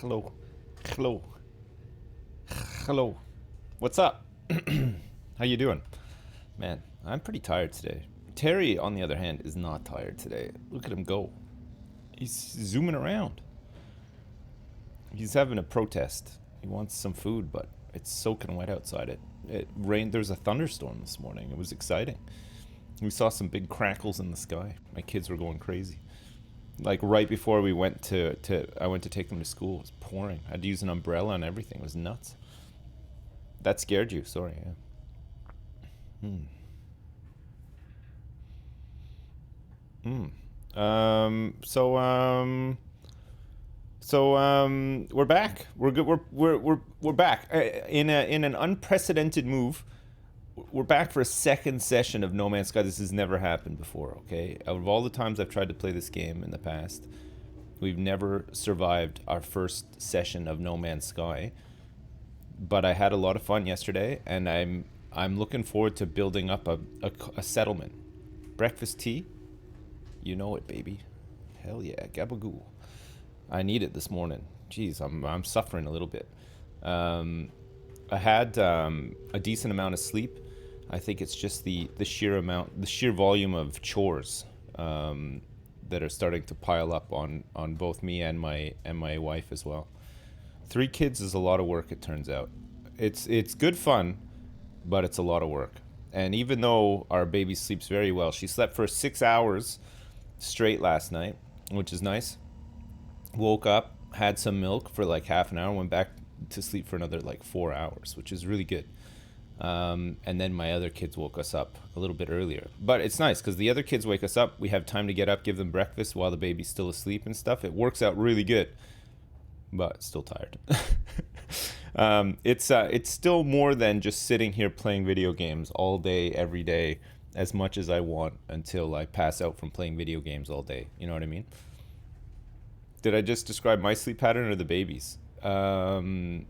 Hello. Hello. Hello. What's up? How you doing? Man, I'm pretty tired today. Terry, on the other hand, is not tired today. Look at him go. He's zooming around. He's having a protest. He wants some food, but it's soaking wet outside. It rained. There was a thunderstorm this morning. It was exciting. We saw some big crackles in the sky. My kids were going crazy. Like right before we went I went to take them to school. It was pouring. I had to use an umbrella and everything. It was nuts. That scared you? Sorry. Yeah. We're back. We're good. We're back in an unprecedented move. We're back for a second session of No Man's Sky. This has never happened before, okay? Out of all the times I've tried to play this game in the past, we've never survived our first session of No Man's Sky. But I had a lot of fun yesterday, and I'm looking forward to building up a settlement. Breakfast tea? You know it, baby. Hell yeah, gabagool. I need it this morning. Jeez, I'm suffering a little bit. I had a decent amount of sleep. I think it's just the sheer volume of chores that are starting to pile up on both me and my wife as well. 3 kids is a lot of work, it turns out. It's good fun, but it's a lot of work. And even though our baby sleeps very well, she slept for 6 hours straight last night, which is nice. Woke up, had some milk for like half an hour, went back to sleep for another like 4 hours, which is really good. And then my other kids woke us up a little bit earlier. But it's nice because the other kids wake us up. We have time to get up, give them breakfast while the baby's still asleep and stuff. It works out really good, but still tired. It's still more than just sitting here playing video games all day, every day, as much as I want until I pass out from playing video games all day. You know what I mean? Did I just describe my sleep pattern or the baby's? Your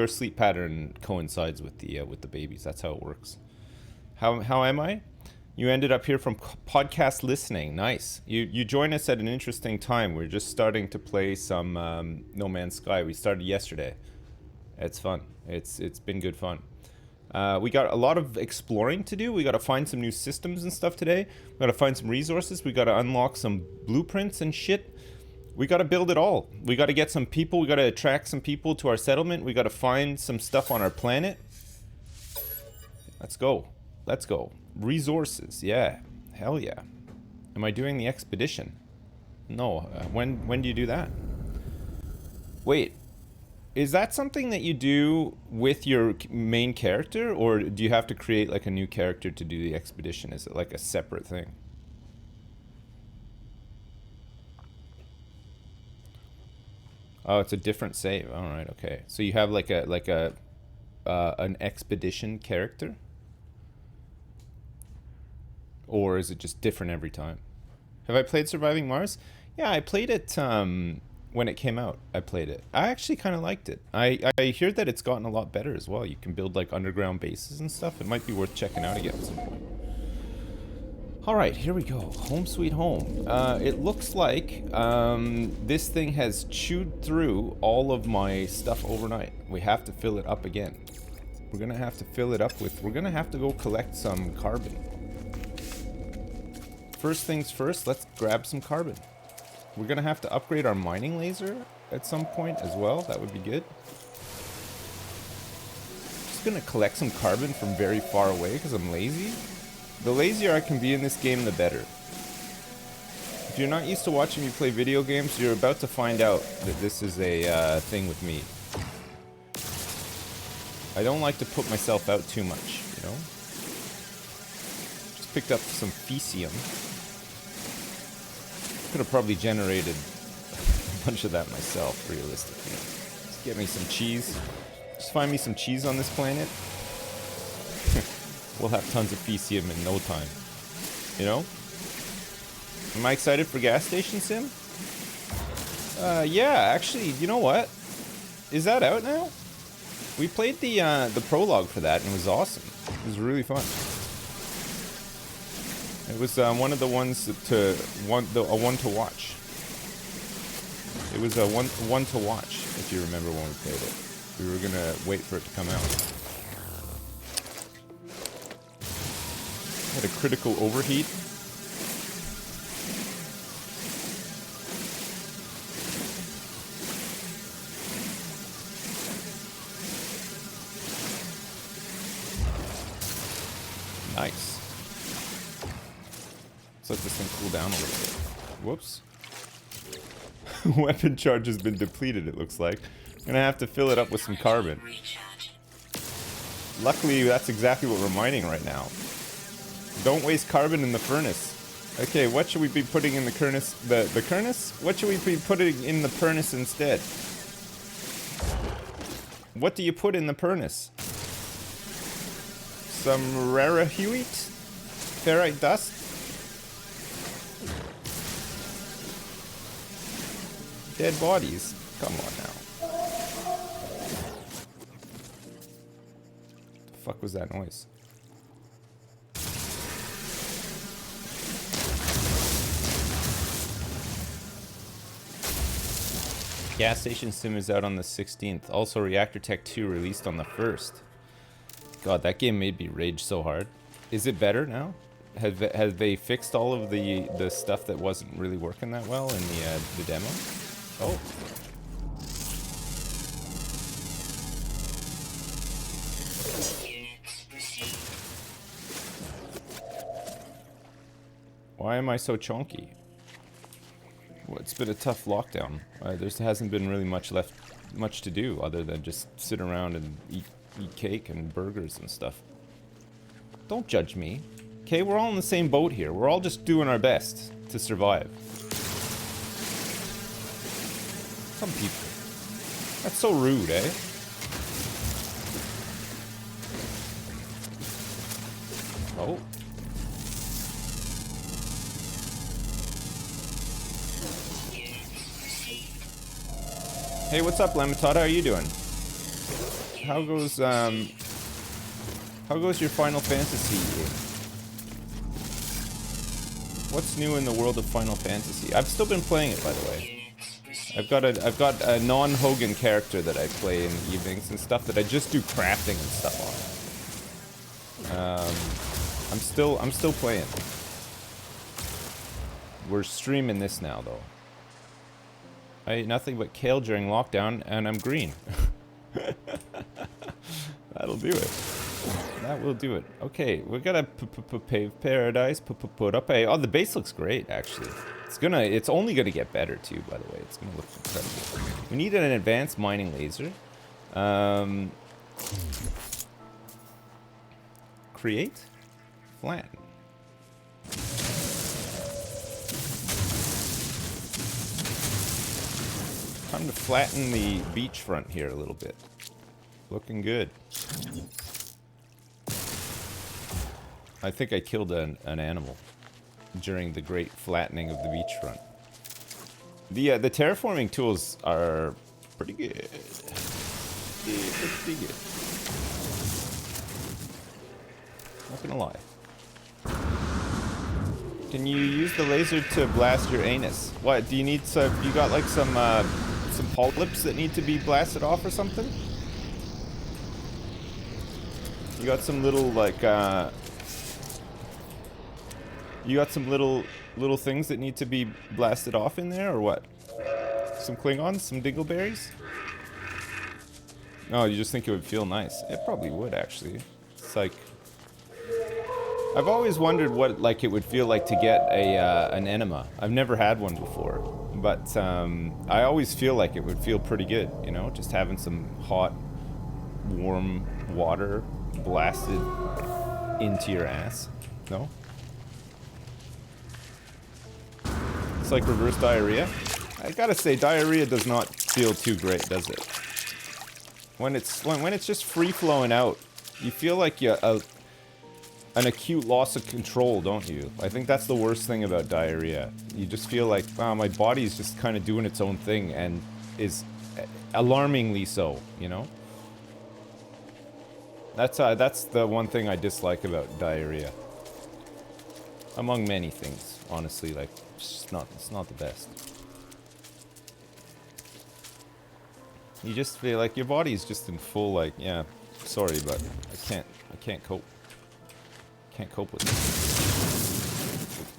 sleep pattern coincides with the babies. That's how it works. How am I? You ended up here from podcast listening. Nice. You joined us at an interesting time. We're just starting to play some No Man's Sky. We started yesterday. It's fun. It's been good fun. We got a lot of exploring to do. We got to find some new systems and stuff today. We got to find some resources. We got to unlock some blueprints and shit. We got to build it all. We got to get some people. We got to attract some people to our settlement. We got to find some stuff on our planet. Let's go. Let's go. Resources. Yeah. Hell yeah. Am I doing the expedition? No. When do you do that? Wait. Is that something that you do with your main character, or do you have to create like a new character to do the expedition? Is it like a separate thing? Oh, it's a different save. All right, okay. So you have like an expedition character, or is it just different every time? Have I played Surviving Mars? Yeah, I played it when it came out. I played it. I actually kind of liked it. I hear that it's gotten a lot better as well. You can build like underground bases and stuff. It might be worth checking out again at some point. All right, here we go. Home sweet home. It looks like this thing has chewed through all of my stuff overnight. We have to fill it up again. We're gonna have to fill it up with, we're gonna have to go collect some carbon. First things first, let's grab some carbon. We're gonna have to upgrade our mining laser at some point as well. That would be good. Just gonna collect some carbon from very far away because I'm lazy. The lazier I can be in this game, the better. If you're not used to watching me play video games, you're about to find out that this is a thing with me. I don't like to put myself out too much, you know? Just picked up some Fecium. Could have probably generated a bunch of that myself, realistically. Just get me some cheese. Just find me some cheese on this planet. We'll have tons of Fecium in no time. You know? Am I excited for Gas Station Sim? Yeah, actually, you know what? Is that out now? We played the prologue for that and it was awesome. It was really fun. It was one of the ones a one to watch. It was a one to watch, if you remember when we played it. We were gonna wait for it to come out. Had a critical overheat. Nice. Let's let this thing cool down a little bit. Whoops. Weapon charge has been depleted, it looks like. I'm gonna have to fill it up with some carbon. Luckily, that's exactly what we're mining right now. Don't waste carbon in the furnace. Okay, what should we be putting in the furnace? The furnace? What should we be putting in the furnace instead? What do you put in the furnace? Some rarahewite? Ferrite dust? Dead bodies? Come on now. The fuck was that noise? Gas Station Sim is out on the 16th. Also, Reactor Tech 2 released on the 1st. God, that game made me rage so hard. Is it better now? Have they fixed all of the stuff that wasn't really working that well in the demo? Oh. Why am I so chonky? Well, it's been a tough lockdown. There hasn't been really much to do other than just sit around and eat cake and burgers and stuff. Don't judge me. Okay, we're all in the same boat here. We're all just doing our best to survive. Some people. That's so rude, eh? Oh. Hey, what's up, Lamitada? How are you doing? How goes your Final Fantasy? What's new in the world of Final Fantasy? I've still been playing it, by the way. I've got a non-Hogan character that I play in the evenings and stuff that I just do crafting and stuff on. I'm still playing. We're streaming this now, though. I ate nothing but kale during lockdown, and I'm green. That'll do it. That will do it. Okay, we got a paved paradise. Put up a. Oh, the base looks great, actually. It's only gonna get better too. By the way, it's gonna look incredible. We need an advanced mining laser. Create, flatten. Time to flatten the beachfront here a little bit. Looking good. I think I killed an animal during the great flattening of the beachfront. The terraforming tools are pretty good. Yeah, pretty good. Not gonna lie. Can you use the laser to blast your anus? What, do you need some, you got like some polyps that need to be blasted off or something? You got some little like you got some little things that need to be blasted off in there or what? Some Klingons, some dingleberries? No, you just think it would feel nice. It probably would actually. It's like I've always wondered what like it would feel like to get an enema. I've never had one before, but I always feel like it would feel pretty good, you know, just having some hot, warm water blasted into your ass. No? It's like reverse diarrhea. I gotta say, diarrhea does not feel too great, does it? When it's just free flowing out, you feel like an acute loss of control, don't you? I think that's the worst thing about diarrhea. You just feel like, wow, my body's just kind of doing its own thing and is alarmingly so, you know? That's the one thing I dislike about diarrhea. Among many things, honestly, like it's not the best. You just feel like your body's just in full like, yeah, sorry, but I can't cope. Can't cope with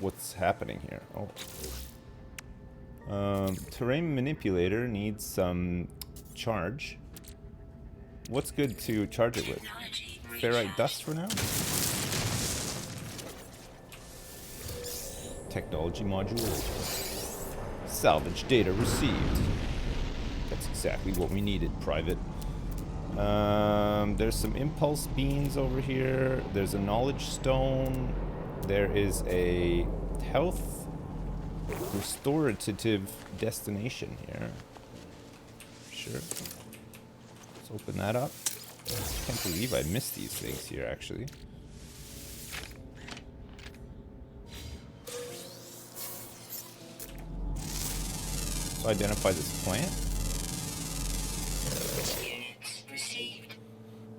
what's happening here. Oh. Terrain manipulator needs some charge. What's good to charge it with? Ferrite dust for now? Technology module. Salvage data received. That's exactly what we needed, Private. There's some impulse beans over here. There's a knowledge stone. There is a health restorative destination here. Sure. Let's open that up. Can't believe I missed these things here, actually. So identify this plant.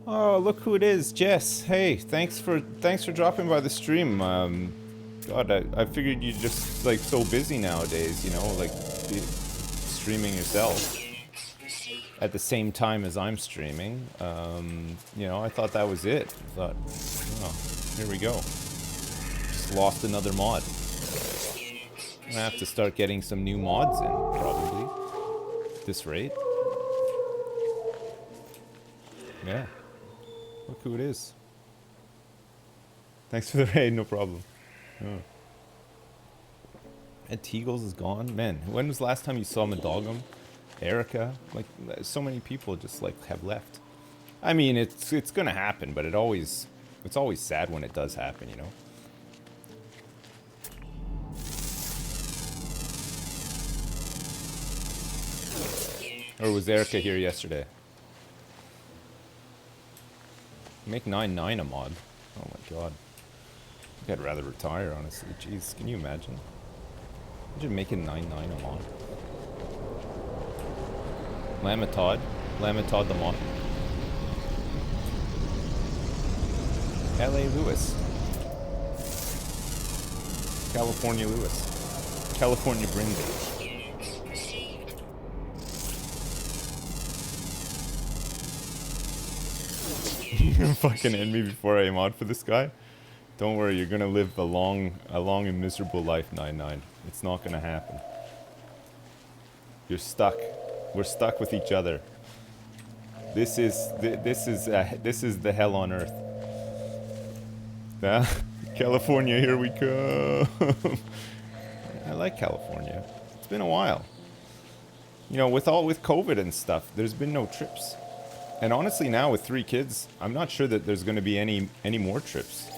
Oh, look who it is, Jess. Hey, thanks for dropping by the stream. God, I figured you're just like so busy nowadays, you know, like streaming yourself at the same time as I'm streaming. You know, I thought that was it. I thought, oh, here we go. Just lost another mod. I'm gonna have to start getting some new mods in, probably. At this rate. Yeah. Look who it is. Thanks for the raid, no problem. Oh. And Teagles is gone? Man, when was the last time you saw Madogum? Erica? Like, so many people just, like, have left. I mean, it's gonna happen, but it's always sad when it does happen, you know? Or was Erica here yesterday? Make 9-9 a mod. Oh my god. I think I'd rather retire, honestly. Jeez, can you imagine? Imagine making 9-9 a mod. Lamatod. Lamatod the mod. L.A. Lewis. California Lewis. California Brindley. You're fucking end me before I mod for this guy. Don't worry, you're gonna live a long and miserable life, 9-9. It's not gonna happen. You're stuck. We're stuck with each other. This is the hell on earth. California, here we come. I like California. It's been a while. You know, with COVID and stuff, there's been no trips. And honestly, now with 3 kids, I'm not sure that there's going to be any more trips.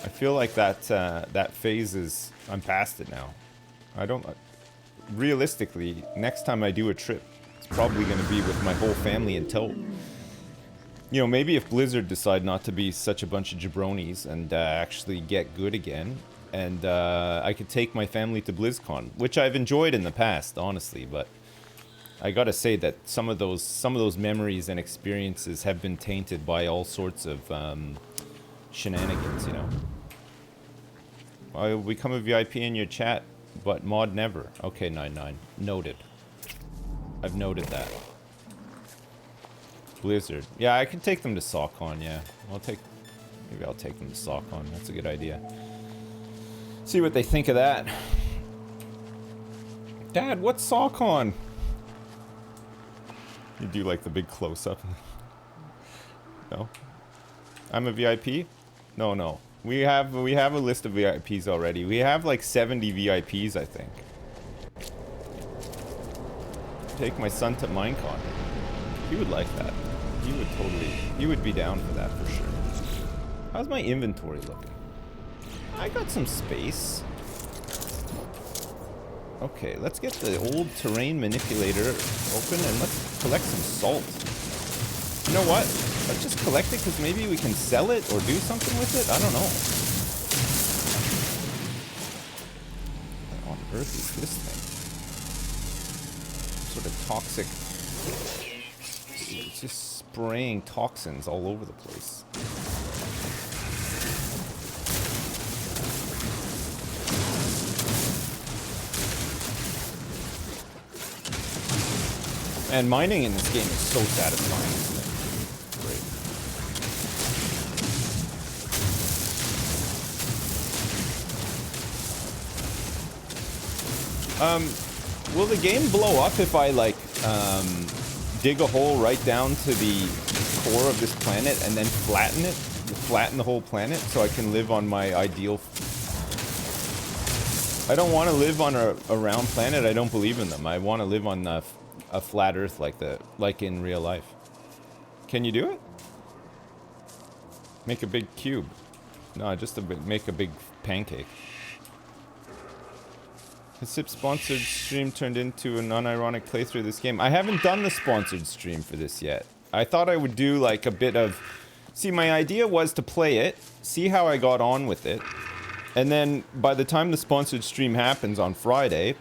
I feel like that phase is, I'm past it now. I don't. Realistically, next time I do a trip, it's probably going to be with my whole family in tow. You know, maybe if Blizzard decide not to be such a bunch of jabronis and actually get good again, and I could take my family to BlizzCon, which I've enjoyed in the past, honestly, but I gotta say that some of those memories and experiences have been tainted by all sorts of shenanigans, you know. I will become a VIP in your chat, but mod never. Okay, 9-9. Noted. I've noted that. Blizzard. Yeah, I can take them to SawCon, yeah. Maybe I'll take them to SawCon. That's a good idea. See what they think of that. Dad, what's SawCon? You do like the big close-up. No? I'm a VIP? No. We have a list of VIPs already. We have like 70 VIPs, I think. Take my son to Minecon. He would like that. He would be down for that for sure. How's my inventory looking? I got some space. Okay, let's get the old terrain manipulator open and let's collect some salt. You know what? Let's just collect it because maybe we can sell it or do something with it. I don't know. What on earth is this thing? Sort of toxic. It's just spraying toxins all over the place. And mining in this game is so satisfying, isn't it? Great. Will the game blow up if I, like, dig a hole right down to the core of this planet and then flatten it? Flatten the whole planet so I can live on my ideal... I don't want to live on a round planet. I don't believe in them. I want to live on a flat Earth like in real life. Can you do it? Make a big cube. No, just make a big pancake. The SIP sponsored stream turned into an unironic playthrough of this game. I haven't done the sponsored stream for this yet. I thought I would do like a bit of... See, my idea was to play it, see how I got on with it, and then by the time the sponsored stream happens on Friday,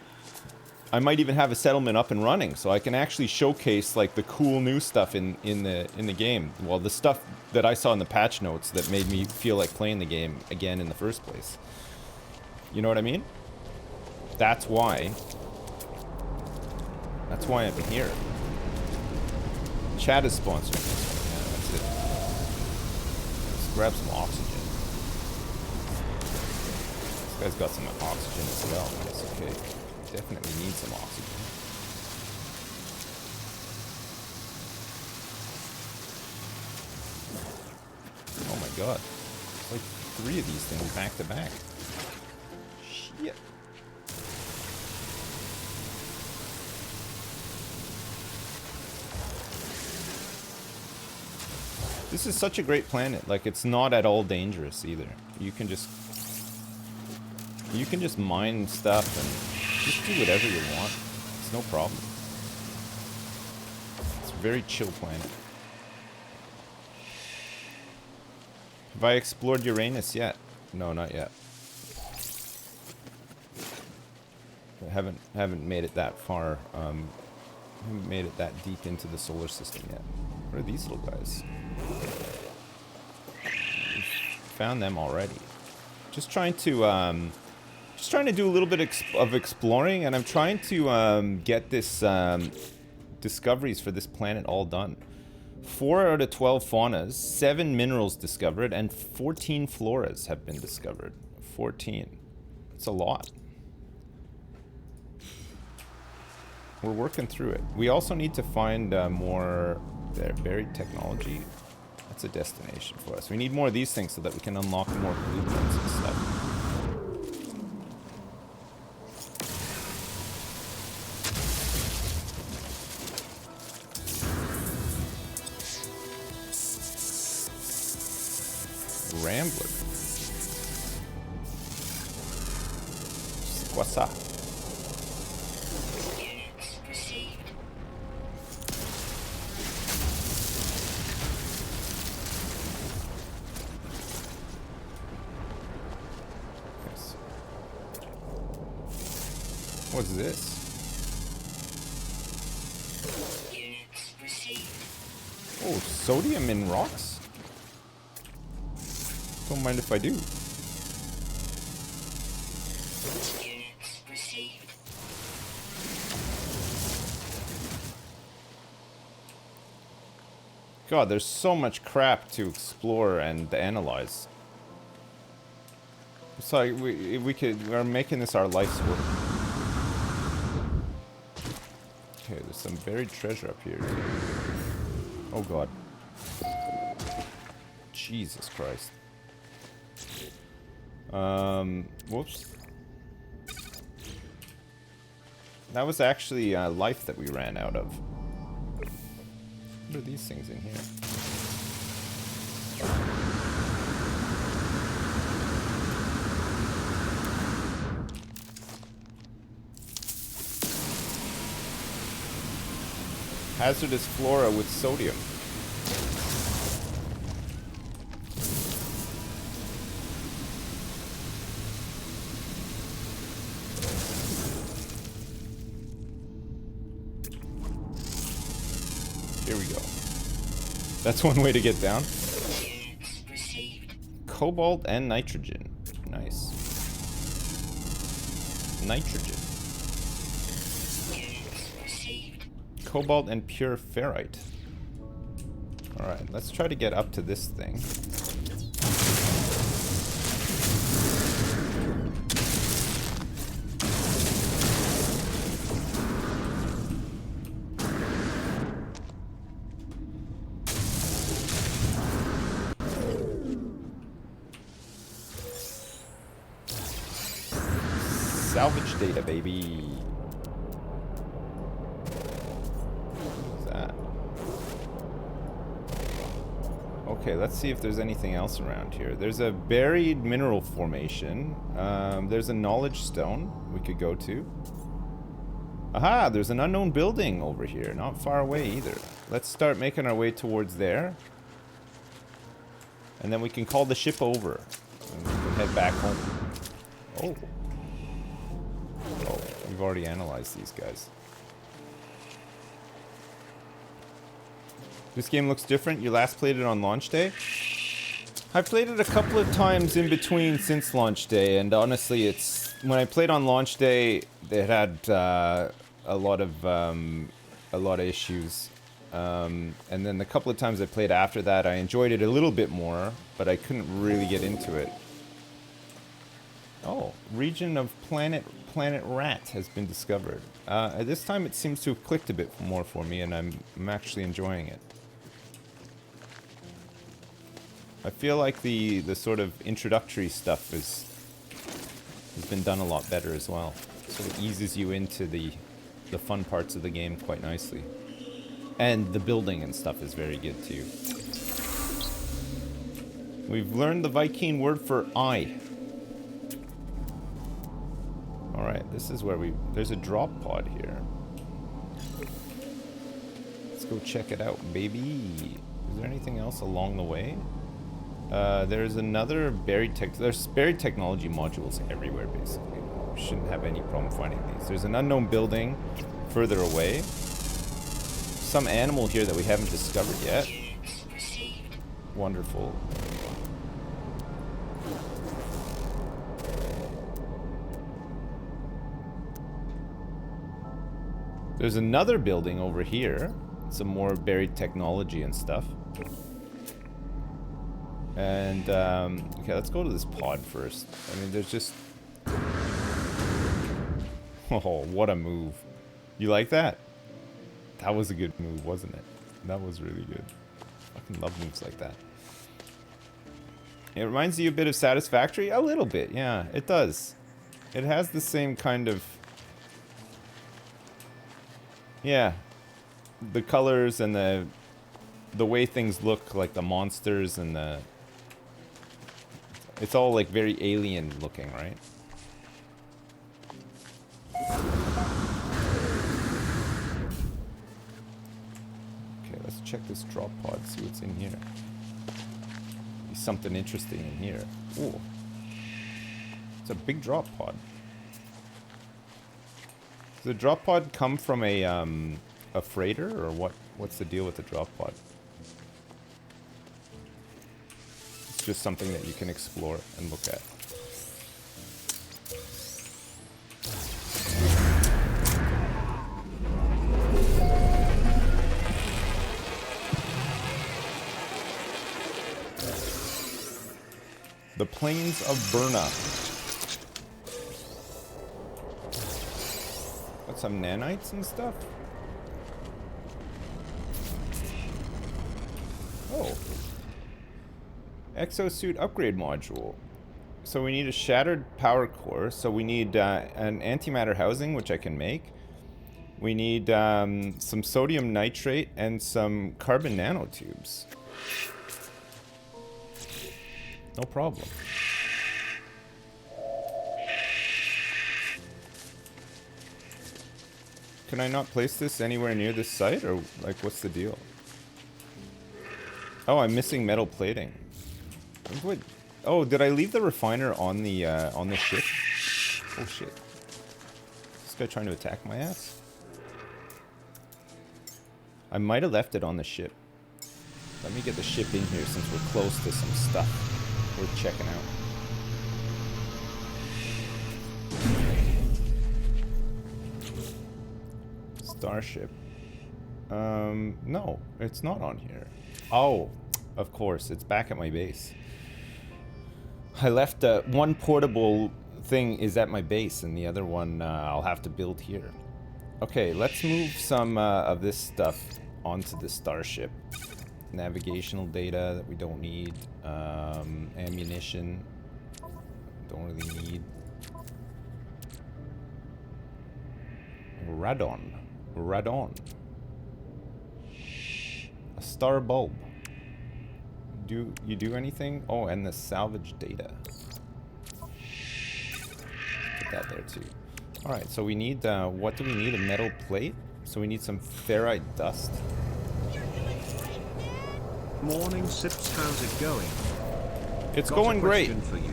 I might even have a settlement up and running, so I can actually showcase like the cool new stuff in the game. Well, the stuff that I saw in the patch notes that made me feel like playing the game again in the first place. You know what I mean? That's why I'm here. Chat is sponsoring this one. Yeah, that's it. Let's grab some oxygen. This guy's got some oxygen as well. Nice, okay. Definitely need some oxygen. Oh my god. It's like 3 of these things back to back. Shit. This is such a great planet. Like, it's not at all dangerous either. You can just mine stuff and just do whatever you want. It's no problem. It's a very chill planet. Have I explored Uranus yet? No, not yet. I haven't made it that far. Haven't made it that deep into the solar system yet. What are these little guys? Found them already. Just trying to do a little bit of exploring, and I'm trying to get this discoveries for this planet all done. 4 out of 12 faunas, 7 minerals discovered, and 14 floras have been discovered. 14. It's a lot. We're working through it. We also need to find more buried technology. That's a destination for us. We need more of these things so that we can unlock more blueprints and stuff. Rambler. What's up? What's this? Oh, sodium in rocks? Don't mind if I do. God, there's so much crap to explore and analyze. It's like we're making this our life's work. Okay, there's some buried treasure up here. Oh god. Jesus Christ. Whoops. That was actually life that we ran out of. What are these things in here? Hazardous flora with sodium. Here we go. That's one way to get down. Cobalt and nitrogen. Nice. Nitrogen. Cobalt and pure ferrite. Alright, let's try to get up to this thing. Salvage data, baby. What's that? Okay, let's see if there's anything else around here. There's a buried mineral formation. There's a knowledge stone we could go to. Aha, there's an unknown building over here, not far away either. Let's start making our way towards there. And then we can call the ship over. And we can head back home. Oh. Oh, we've already analyzed these guys. This game looks different. You last played it on launch day? I've played it a couple of times in between since launch day, and honestly, it's when I played on launch day, it had a lot of issues. And then the couple of times I played after that, I enjoyed it a little bit more, but I couldn't really get into it. Oh, region of planet Rat has been discovered. At this time, it seems to have clicked a bit more for me, and I'm actually enjoying it. I feel like the sort of introductory stuff has been done a lot better as well. Sort of eases you into the fun parts of the game quite nicely. And the building and stuff is very good too. We've learned the Viking word for eye. Alright, this is where there's a drop pod here. Let's go check it out, baby. Is there anything else along the way? There's another there's buried technology modules everywhere, basically. We shouldn't have any problem finding these. There's an unknown building further away. Some animal here that we haven't discovered yet. Wonderful. There's another building over here. Some more buried technology and stuff. And, okay, let's go to this pod first. I mean, there's just... Oh, what a move. You like that? That was a good move, wasn't it? That was really good. I fucking love moves like that. It reminds you a bit of Satisfactory? A little bit, yeah, it does. It has the same kind of... Yeah. The colors and the way things look, like the monsters and the... It's all like very alien looking, right? Okay, let's check this drop pod, see what's in here. There's something interesting in here. Ooh. It's a big drop pod. Does the drop pod come from a freighter, or what's the deal with the drop pod? It's just something that you can explore and look at. The Plains of Burna. Got some nanites and stuff. Oh. Exosuit upgrade module. So we need a shattered power core. So we need an antimatter housing, which I can make. We need some sodium nitrate and some carbon nanotubes. No problem. Can I not place this anywhere near this site, or like what's the deal? Oh, I'm missing metal plating. What? Oh, did I leave the refiner on the ship? Oh shit! Is this guy trying to attack my ass? I might have left it on the ship. Let me get the ship in here since we're close to some stuff worth checking out. Starship. No, it's not on here. Oh, of course, it's back at my base. I left one portable thing is at my base, and the other one I'll have to build here. Okay, let's move some of this stuff onto the starship. Navigational data that we don't need. Ammunition. Don't really need. Radon. Radon. A star bulb. Do you do anything? Oh, and the salvage data. Put that there too. Alright, so we need, what do we need? A metal plate? So we need some ferrite dust. Morning Sips, how's it going? It's going great. For you.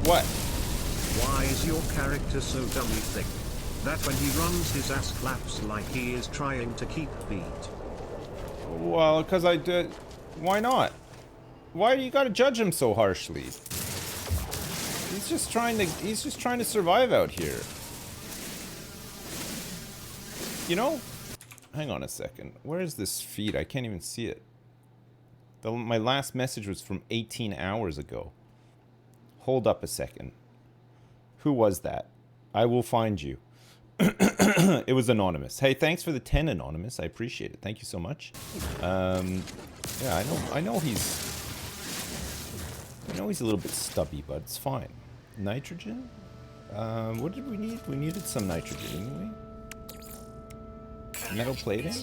What? Why is your character so dummy thick that when he runs his ass claps like he is trying to keep beat? Well, because I did. Why not? Why do you gotta judge him so harshly? He's just trying to survive out here. You know? Hang on a second. Where is this feed? I can't even see it. My last message was from 18 hours ago. Hold up a second. Who was that? I will find you. It was Anonymous. Hey, thanks for the 10, Anonymous. I appreciate it. Thank you so much. Yeah, I know he's a little bit stubby, but it's fine. Nitrogen? What did we need? We needed some nitrogen, didn't we? Metal plating?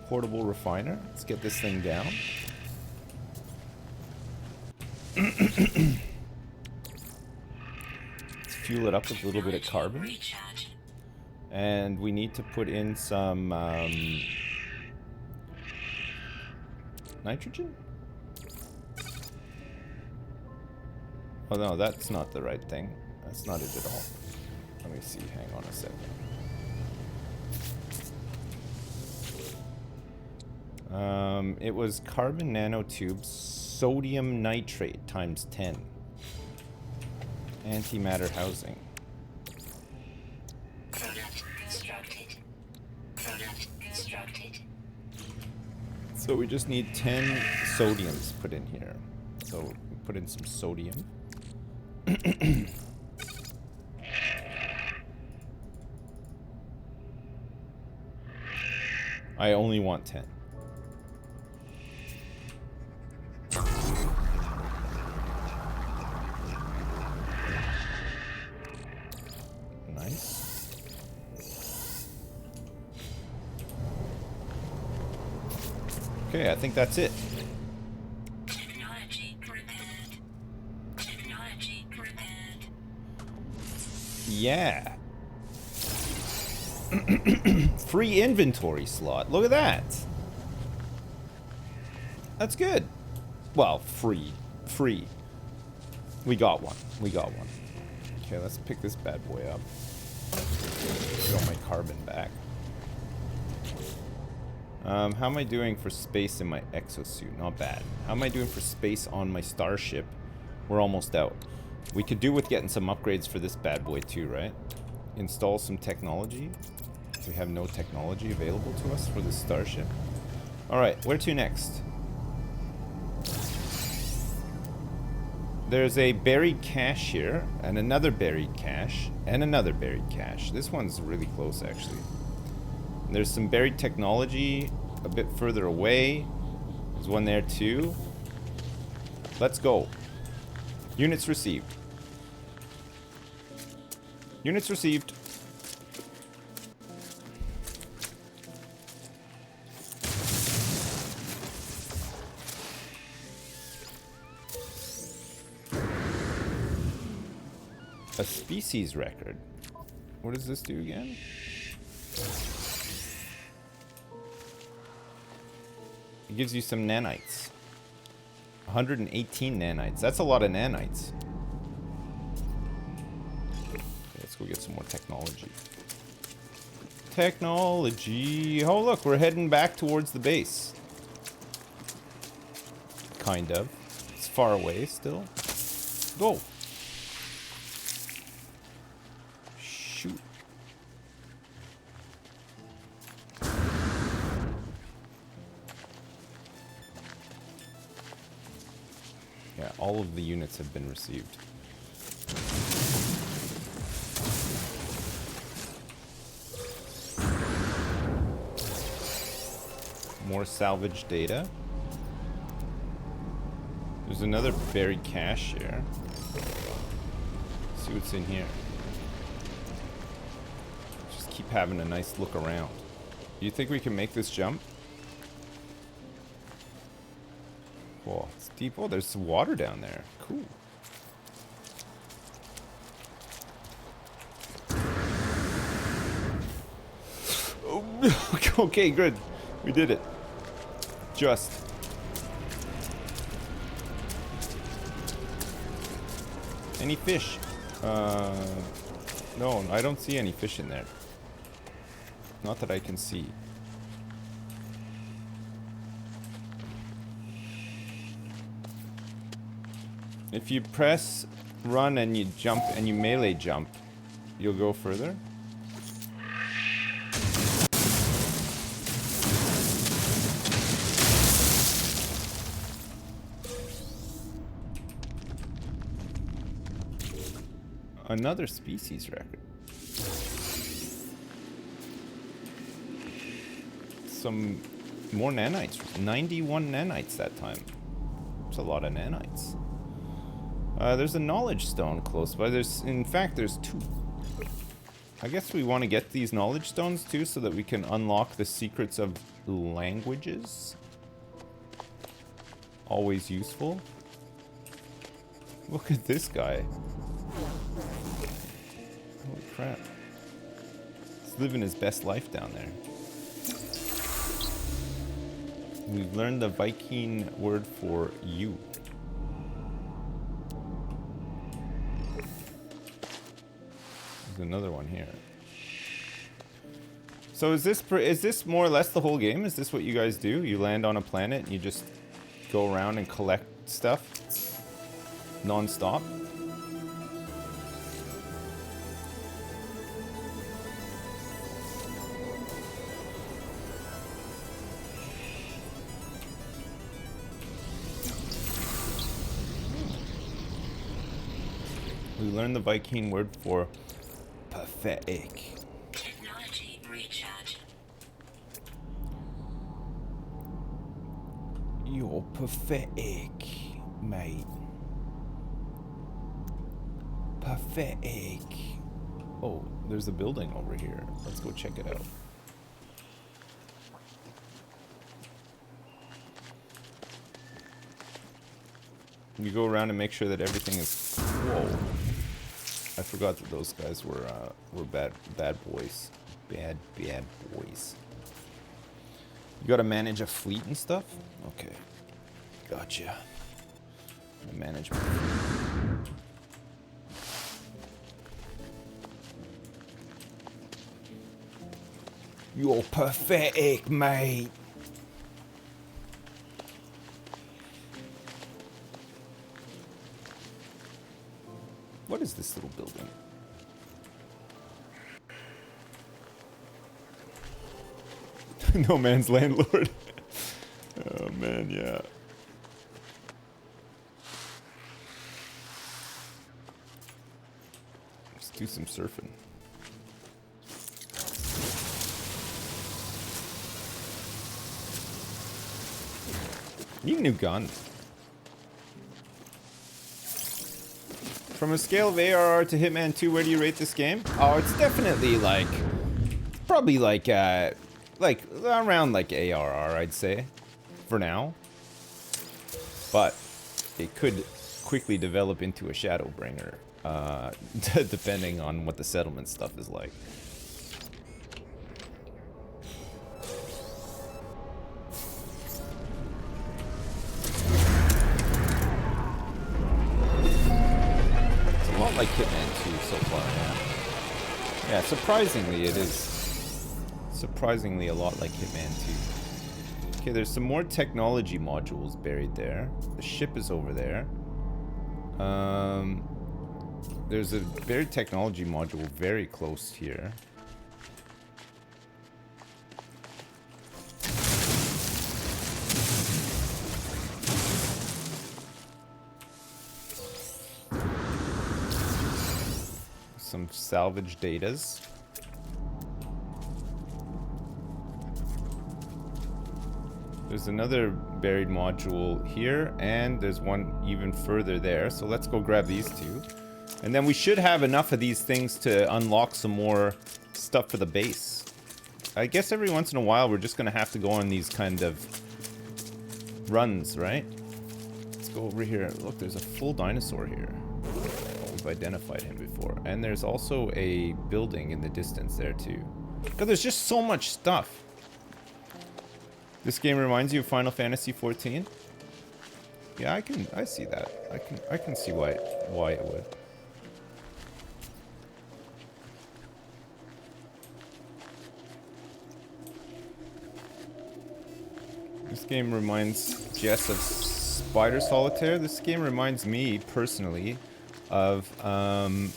Portable refiner. Let's get this thing down. Let's fuel it up with a little bit of carbon. And we need to put in some nitrogen? Oh no, that's not the right thing. That's not it at all. Let me see, hang on a second. It was carbon nanotubes, sodium nitrate times 10. Antimatter housing. Product constructed. Product constructed. So we just need 10 sodiums put in here. So we put in some sodium. I only want 10. Nice. Okay, I think that's it. Technology prepared. Technology prepared. Yeah. Free inventory slot. Look at that. That's good. Well, free. Free. We got one. We got one. Okay, let's pick this bad boy up. Get all my carbon back. How am I doing for space in my exosuit? Not bad. How am I doing for space on my starship? We're almost out. We could do with getting some upgrades for this bad boy too, right? Install some technology. We have no technology available to us for this starship. Alright, where to next? There's a buried cache here, and another buried cache, and another buried cache. This one's really close, actually. And there's some buried technology a bit further away. There's one there, too. Let's go. Units received. Units received. A species record. What does this do again? It gives you some nanites. 118 nanites. That's a lot of nanites. Okay, let's go get some more technology. Technology. Oh, look, we're heading back towards the base. Kind of. It's far away still. Go. Shoot. All of the units have been received. More salvage data. There's another buried cache here. Let's see what's in here. Just keep having a nice look around. Do you think we can make this jump? Oh, it's deep. Oh, there's some water down there. Cool. Oh, okay, good. We did it. Just. Any fish? No, I don't see any fish in there. Not that I can see. If you press run and you jump and you melee jump, you'll go further. Another species record. Some more nanites. 91 nanites that time. It's a lot of nanites. There's a knowledge stone close by. In fact, there's 2. I guess we want to get these knowledge stones too so that we can unlock the secrets of languages. Always useful. Look at this guy. Holy crap. He's living his best life down there. We've learned the Viking word for you. There's another one here. So is this more or less the whole game? Is this what you guys do? You land on a planet and you just go around and collect stuff non-stop? We learned the Viking word for pathetic. Technology recharge. You're pathetic, mate. Pathetic. Oh, there's a building over here. Let's go check it out. You go around and make sure that everything is... Whoa. I forgot that those guys were bad boys. Bad boys. You gotta manage a fleet and stuff? Okay. Gotcha. Management. You're pathetic, mate. What is this little building? No man's landlord. Oh man, yeah. Let's do some surfing. Need a new gun. From a scale of ARR to Hitman 2, where do you rate this game? Oh, it's definitely like, probably like around like ARR, I'd say, for now. But it could quickly develop into a Shadowbringer, depending on what the settlement stuff is like. Like Hitman 2 so far, yeah. Yeah, surprisingly it is. Surprisingly a lot like Hitman 2. Okay, there's some more technology modules buried there. The ship is over there. There's a buried technology module very close here. some salvage datas. There's another buried module here, and there's one even further there. So let's go grab these two. And then we should have enough of these things to unlock some more stuff for the base. I guess every once in a while we're just gonna have to go on these kind of runs, right? Let's go over here. Look, there's a full dinosaur here. We've identified him before. And there's also a building in the distance there too. God, there's just so much stuff. This game reminds you of Final Fantasy 14? Yeah, I see that. I can see why it would. This game reminds Jess of Spider Solitaire. This game reminds me, personally, of fun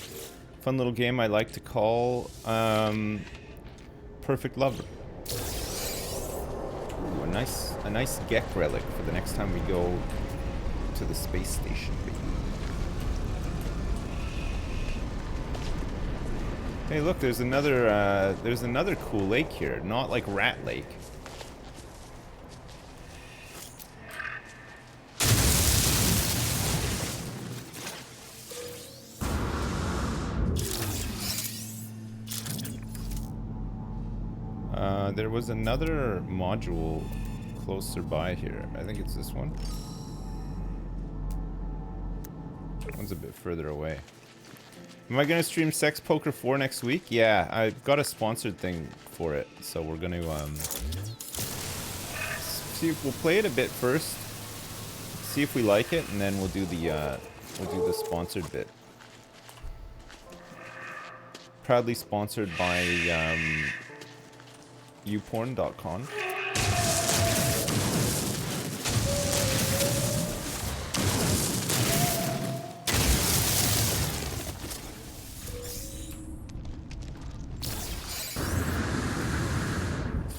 little game I like to call Perfect Lover. Ooh, a nice Gek relic for the next time we go to the space station. Hey, look, there's another cool lake here, not like Rat Lake. There was another module closer by here. I think it's this one. One's a bit further away. Am I gonna stream Sex Poker 4 next week? Yeah, I've got a sponsored thing for it, so we're gonna see if we'll play it a bit first, see if we like it, and then we'll do the sponsored bit. Proudly sponsored by youporn.com.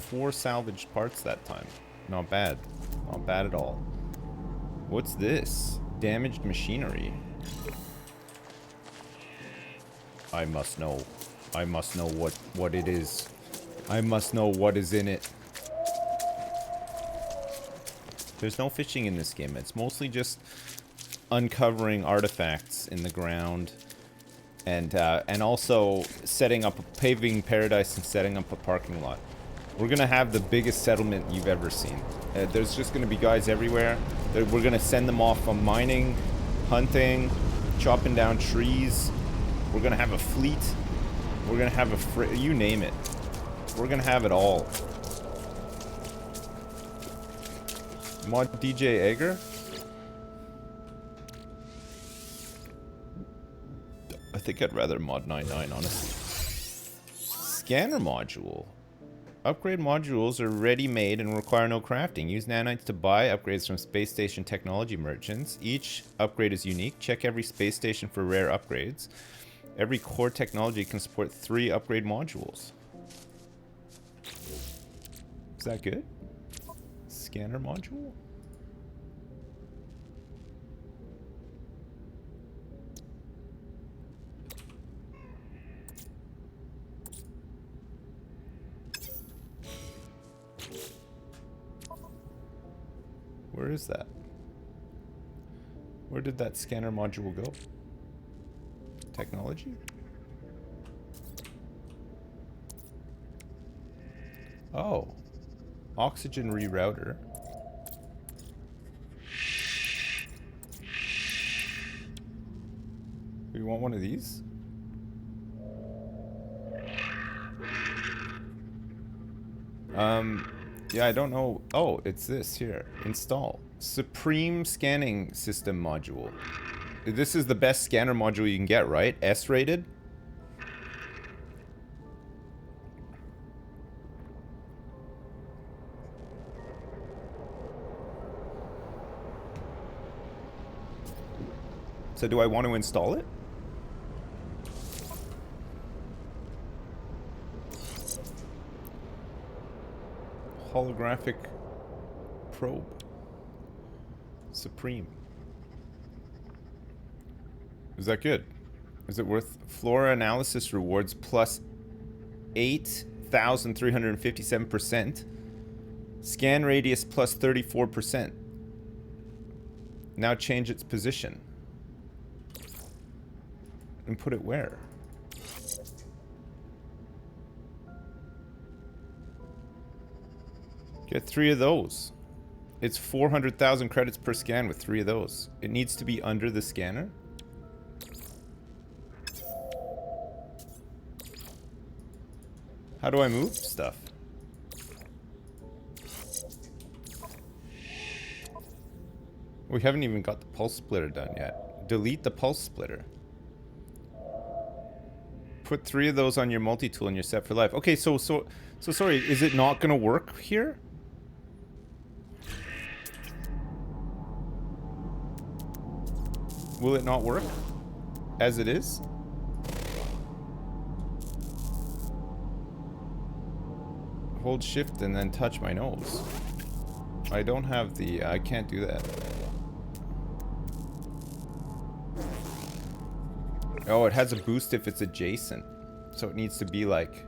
Four salvaged parts that time. Not bad. Not bad at all. What's this? Damaged machinery. I must know. I must know what it is. I must know what is in it. There's no fishing in this game. It's mostly just uncovering artifacts in the ground, and also setting up a paving paradise and setting up a parking lot. We're gonna have the biggest settlement you've ever seen. There's just gonna be guys everywhere. We're gonna send them off on mining, hunting, chopping down trees. We're gonna have a fleet. We're gonna have you name it. We're gonna have it all. Mod DJ Egger? I think I'd rather mod 99, honestly. Scanner module. Upgrade modules are ready-made and require no crafting. Use nanites to buy upgrades from space station technology merchants. Each upgrade is unique. Check every space station for rare upgrades. Every core technology can support 3 upgrade modules. Is that good? Scanner module? Where is that? Where did that scanner module go? Technology? Oh. Oxygen rerouter. We want one of these? Yeah, I don't know. Oh, it's this here. Install. Supreme Scanning System Module. This is the best scanner module you can get, right? S-rated? So do I want to install it? Holographic probe. Supreme. Is that good? Is it worth flora analysis rewards plus 8,357%. Scan radius plus 34%. Now change its position. And put it where? Get 3 of those. It's 400,000 credits per scan with 3 of those. It needs to be under the scanner. How do I move stuff? We haven't even got the pulse splitter done yet. Delete the pulse splitter. Put 3 of those on your multi-tool and you're set for life. Okay, so sorry, is it not gonna work here? Will it not work as it is? Hold shift and then touch my nose. I don't have the, I can't do that. Oh, it has a boost if it's adjacent. So it needs to be like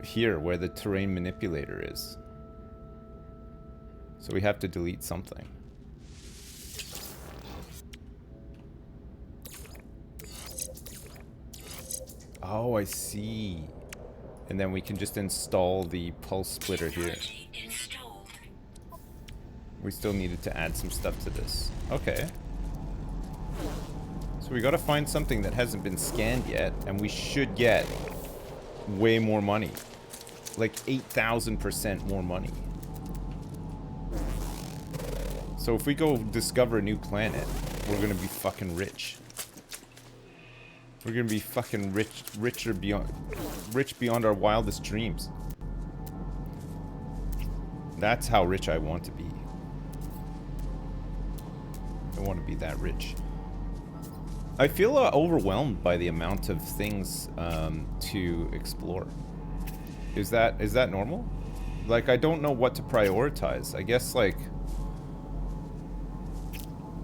here where the terrain manipulator is. So we have to delete something. Oh, I see. And then we can just install the pulse splitter here. We still needed to add some stuff to this. Okay. So we gotta find something that hasn't been scanned yet, and we should get way more money. Like 8,000% more money. So if we go discover a new planet, we're gonna be fucking rich. We're gonna be fucking rich beyond our wildest dreams. That's how rich I want to be. I want to be that rich. I feel overwhelmed by the amount of things to explore. Is that normal? Like, I don't know what to prioritize. I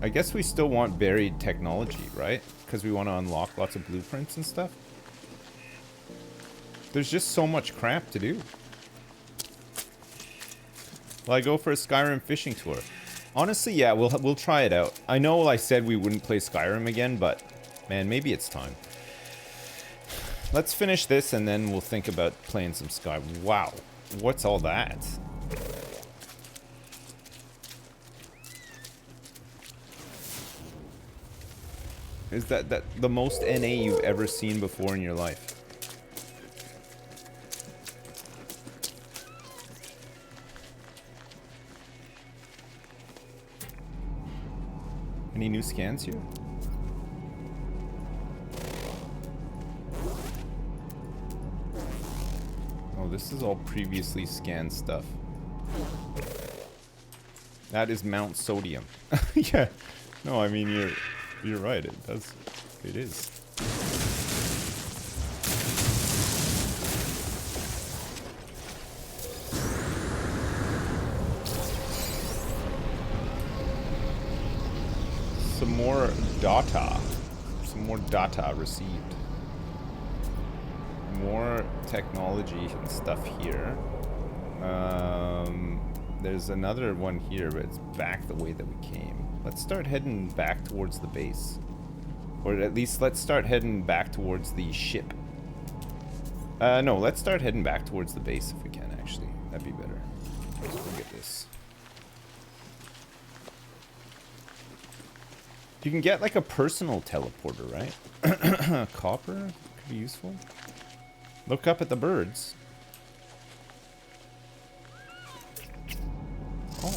guess we still want buried technology, right? Because we want to unlock lots of blueprints and stuff. There's just so much crap to do. Will I go for a Skyrim fishing tour? Honestly, yeah, we'll try it out. I know I said we wouldn't play Skyrim again, but man, maybe it's time. Let's finish this and then we'll think about playing some Skyrim. Wow, what's all that? Is that the most NA you've ever seen before in your life? Any new scans here? Oh, this is all previously scanned stuff. That is Mount Sodium. Yeah. No, I mean you're right. It does. It is. Some more data. Some more data received. More technology and stuff here. There's another one here, but it's back the way that we came. Let's start heading back towards the base. Or at least let's start heading back towards the ship. No, let's start heading back towards the base if we can, actually. That'd be better. Let's look at this. You can get like a personal teleporter, right? Copper could be useful. Look up at the birds. Oh.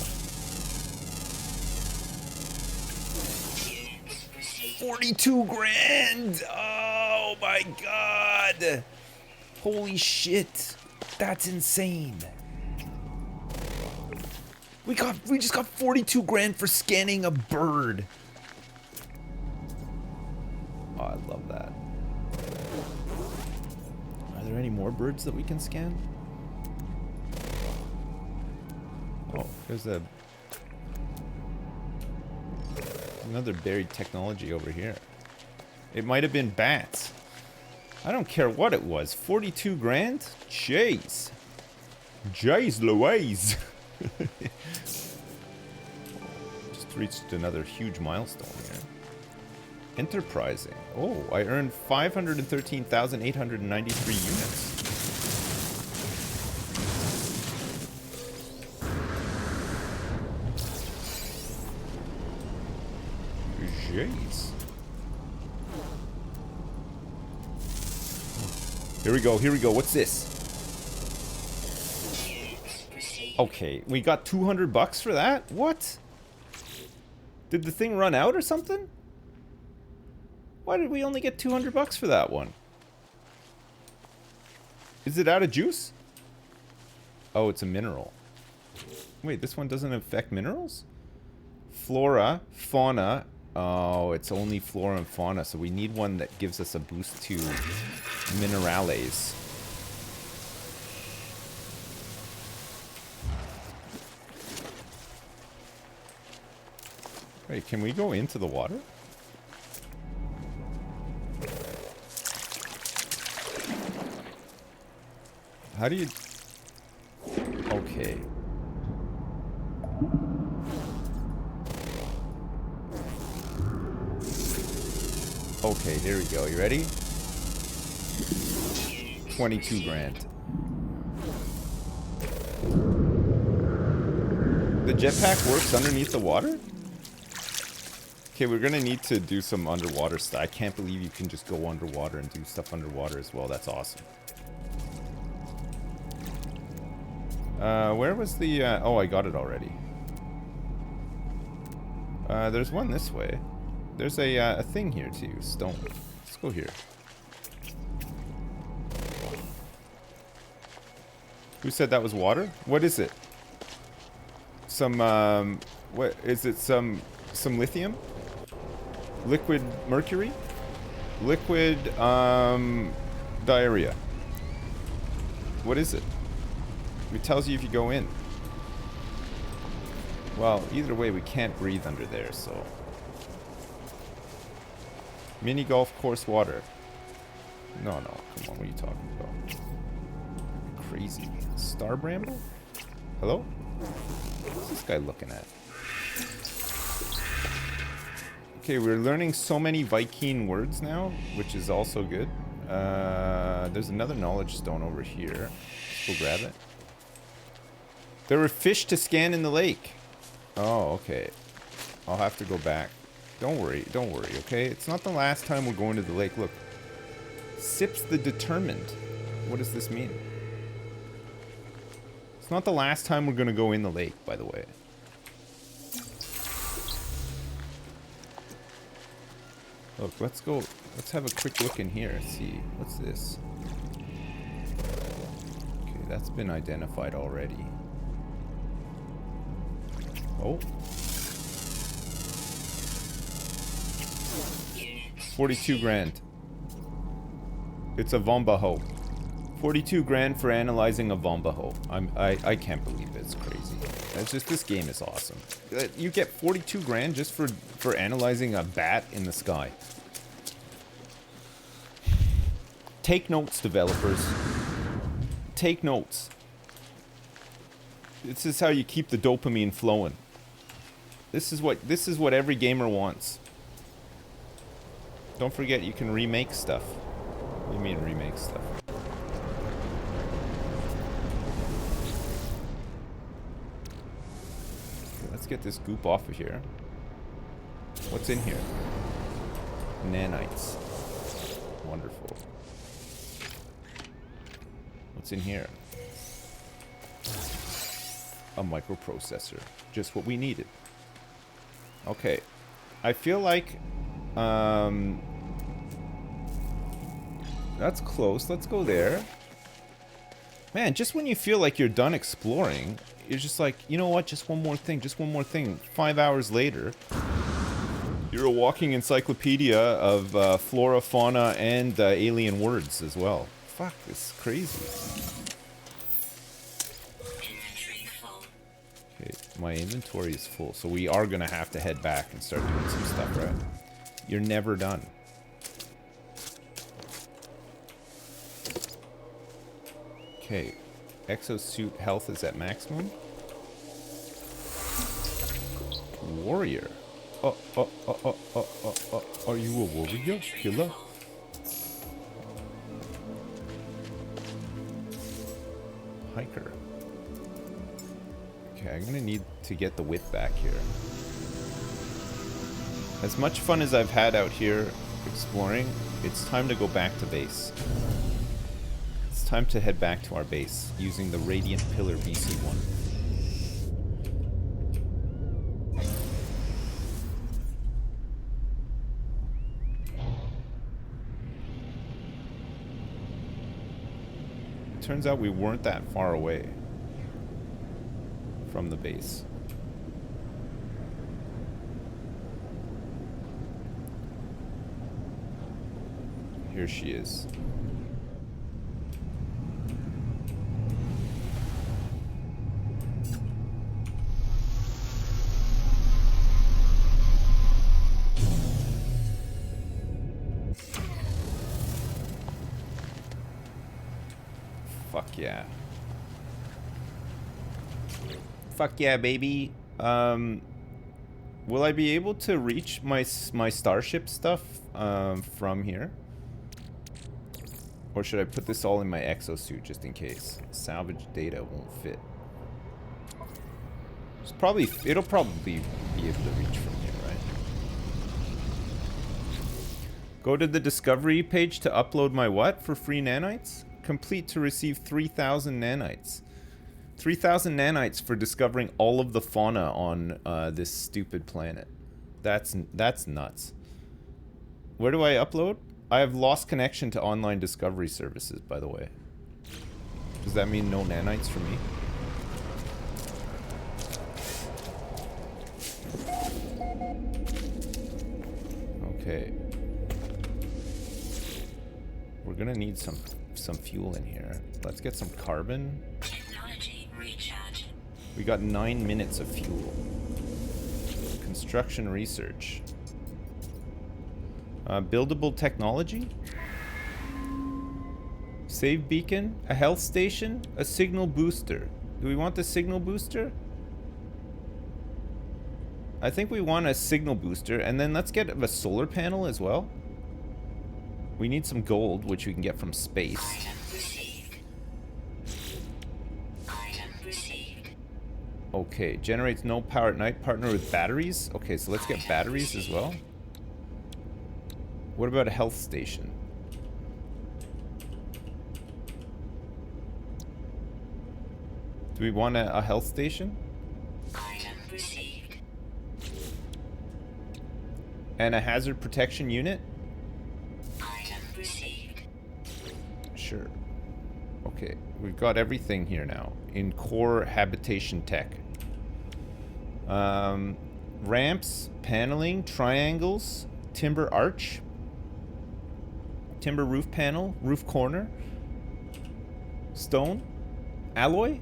42 grand! Oh my god! Holy shit! That's insane! We just got 42 grand for scanning a bird! Oh, I love that. Are there any more birds that we can scan? Oh, there's another buried technology over here. It might have been bats. I don't care what it was. 42 grand? Jeez. Jeez Louise. Just reached another huge milestone here. Enterprising. Oh, I earned 513,893 units. Jeez. Here we go, here we go. What's this? Okay, we got 200 bucks for that? What? Did the thing run out or something? Why did we only get 200 bucks for that one? Is it out of juice? Oh, it's a mineral. Wait, this one doesn't affect minerals? Flora, fauna. Oh, it's only flora and fauna, so we need one that gives us a boost to minerales. Wait, can we go into the water? How do you... Okay. Okay, here we go. You ready? 22 grand. The jetpack works underneath the water? Okay, we're gonna need to do some underwater stuff. I can't believe you can just go underwater and do stuff underwater as well. That's awesome. Where was the... oh, I got it already. There's one this way. There's a thing here too. Stone. Let's go here. Who said that was water? What is it? Some, what is it? Some lithium? Liquid mercury? Liquid, diarrhea. What is it? It tells you if you go in. Well, either way, we can't breathe under there, so... Mini golf course water. No, come on, what are you talking about? Crazy. Star bramble? Hello? What's this guy looking at? Okay, we're learning so many Viking words now, which is also good. There's another knowledge stone over here. Let's go grab it. There were fish to scan in the lake. Oh, okay. I'll have to go back. Don't worry, okay? It's not the last time we're going to the lake. Look. Sips the determined. What does this mean? It's not the last time we're going to go in the lake, by the way. Look, let's go. Let's have a quick look in here. See. What's this? Okay, that's been identified already. Oh. 42 grand. It's a Vombaho. 42 grand for analyzing a Vombaho. I can't believe it. It's crazy. It's just, this game is awesome. You get 42 grand just for analyzing a bat in the sky. Take notes, developers. Take notes. This is how you keep the dopamine flowing. This is what every gamer wants. Don't forget you can remake stuff. What do you mean remake stuff? Okay, let's get this goop off of here. What's in here? Nanites. Wonderful. What's in here? A microprocessor. Just what we needed. Okay. I feel like... that's close. Let's go there. Man, just when you feel like you're done exploring, you're just like, you know what? Just one more thing. Just one more thing. 5 hours later, you're a walking encyclopedia of flora, fauna, and alien words as well. Fuck, this is crazy. Okay, my inventory is full, so we are gonna have to head back and start doing some stuff, right? You're never done. Okay, exosuit health is at maximum. Warrior. Are you a warrior, killer? Hiker. Okay, I'm gonna need to get the width back here. As much fun as I've had out here exploring, it's time to go back to base. It's time to head back to our base using the Radiant Pillar BC1. Turns out we weren't that far away from the base. Here she is. Fuck yeah. Fuck yeah, baby. Will I be able to reach my starship stuff from here? Or should I put this all in my exosuit just in case? Salvage data won't fit. It'll probably be able to reach from here, right? Go to the discovery page to upload my what for free nanites? Complete to receive 3,000 nanites. 3,000 nanites for discovering all of the fauna on this stupid planet. That's nuts. Where do I upload? I have lost connection to online discovery services, by the way. Does that mean no nanites for me? Okay. We're gonna need some fuel in here. Let's get some carbon. Technology recharge. We got 9 minutes of fuel. Construction research. Buildable technology? Save beacon? A health station? A signal booster? Do we want the signal booster? I think we want a signal booster, and then let's get a solar panel as well. We need some gold, which we can get from space. Item received. Item received. Okay, generates no power at night. Partner with batteries. Okay, so let's get batteries as well. What about a health station? Do we want a health station? Item received. And a hazard protection unit? Item received. Sure. Okay, we've got everything here now in core habitation tech. Ramps, paneling, triangles, timber arch, timber roof panel, roof corner, stone, alloy.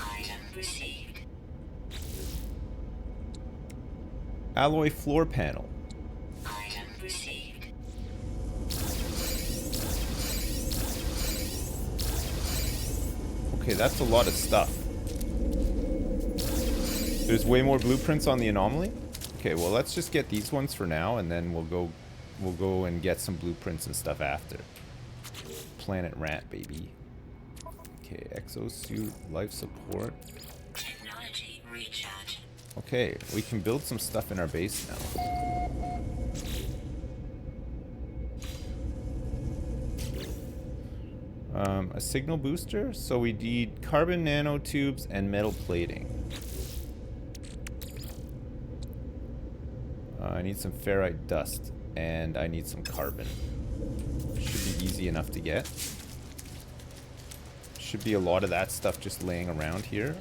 Item received. Alloy floor panel. Item received. Okay, that's a lot of stuff. There's way more blueprints on the Anomaly? Okay, well let's just get these ones for now, and then we'll go and get some blueprints and stuff after. Planet Rat, baby. Okay, exosuit, life support. Technology recharge. Okay, we can build some stuff in our base now. A signal booster, so we need carbon nanotubes and metal plating. I need some ferrite dust, and I need some carbon. Should be easy enough to get. Should be a lot of that stuff just laying around here.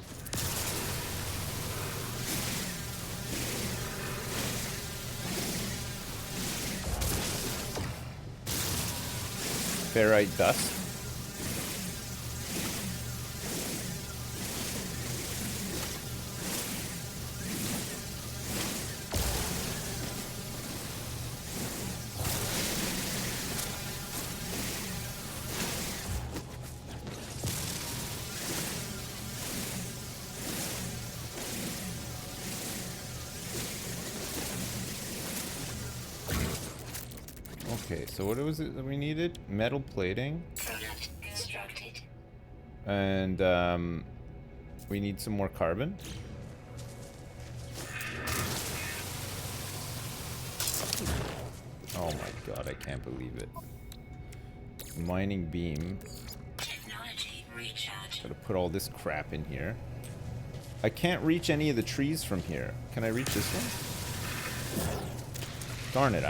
Ferrite dust. Okay, so what was it that we needed? Metal plating. Product constructed. And we need some more carbon. Oh my god, I can't believe it. Mining beam. Technology recharge. Gotta put all this crap in here. I can't reach any of the trees from here. Can I reach this one? Darn it,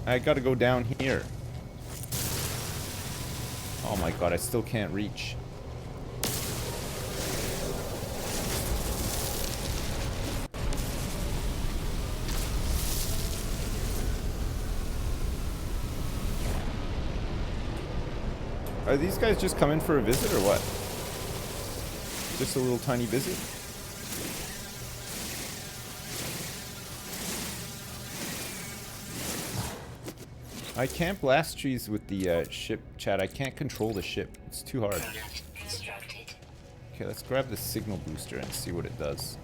I gotta go down here. Oh my god, I still can't reach. Are these guys just coming for a visit or what? Just a little tiny visit? I can't blast trees with the ship, chat. I can't control the ship. It's too hard. Product constructed. Okay, let's grab the signal booster and see what it does.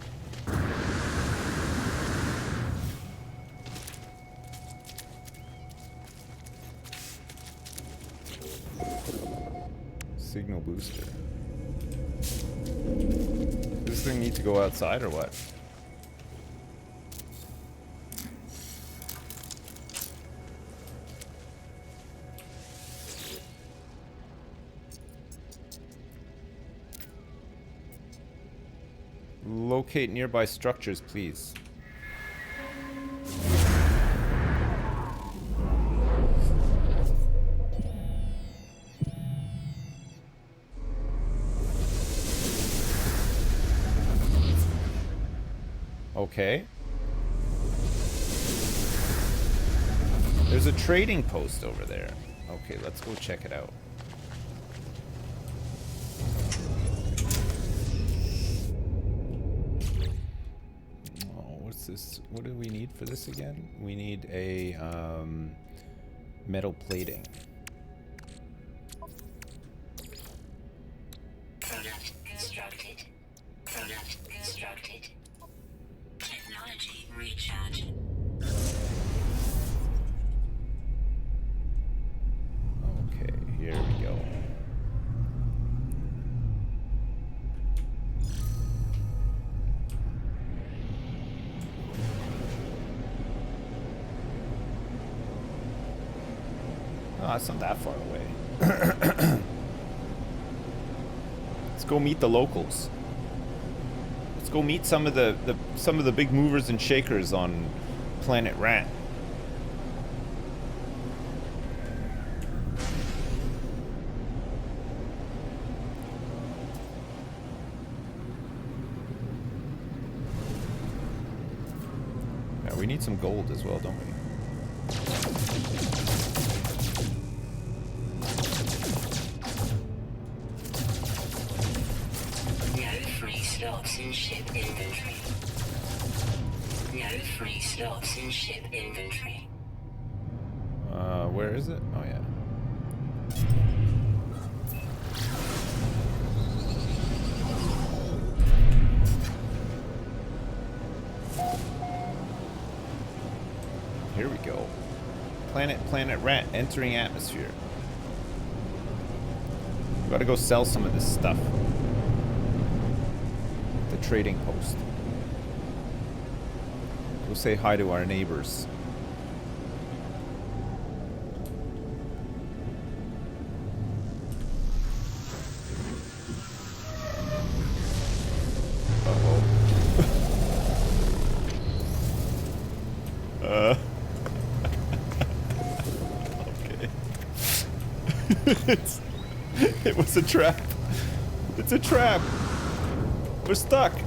Signal booster. Does this thing need to go outside or what? Locate nearby structures, please. Okay. There's a trading post over there. Okay, let's go check it out. Oh, what's this? What do we need for this again? We need a metal plating. Product constructed. Product constructed. Technology recharge. Okay, here we go. Oh, it's not that far away. Let's go meet the locals. Let's go meet some of the big movers and shakers on Planet Rat. Yeah, we need some gold as well, don't we? No free slots in ship inventory. No free slots in ship inventory. Where is it? Oh yeah. Here we go. Planet Rat entering atmosphere. We gotta go sell some of this stuff. The trading post. Go say hi to our neighbors. Okay. It was a trap. It's a trap. We're stuck. Okay,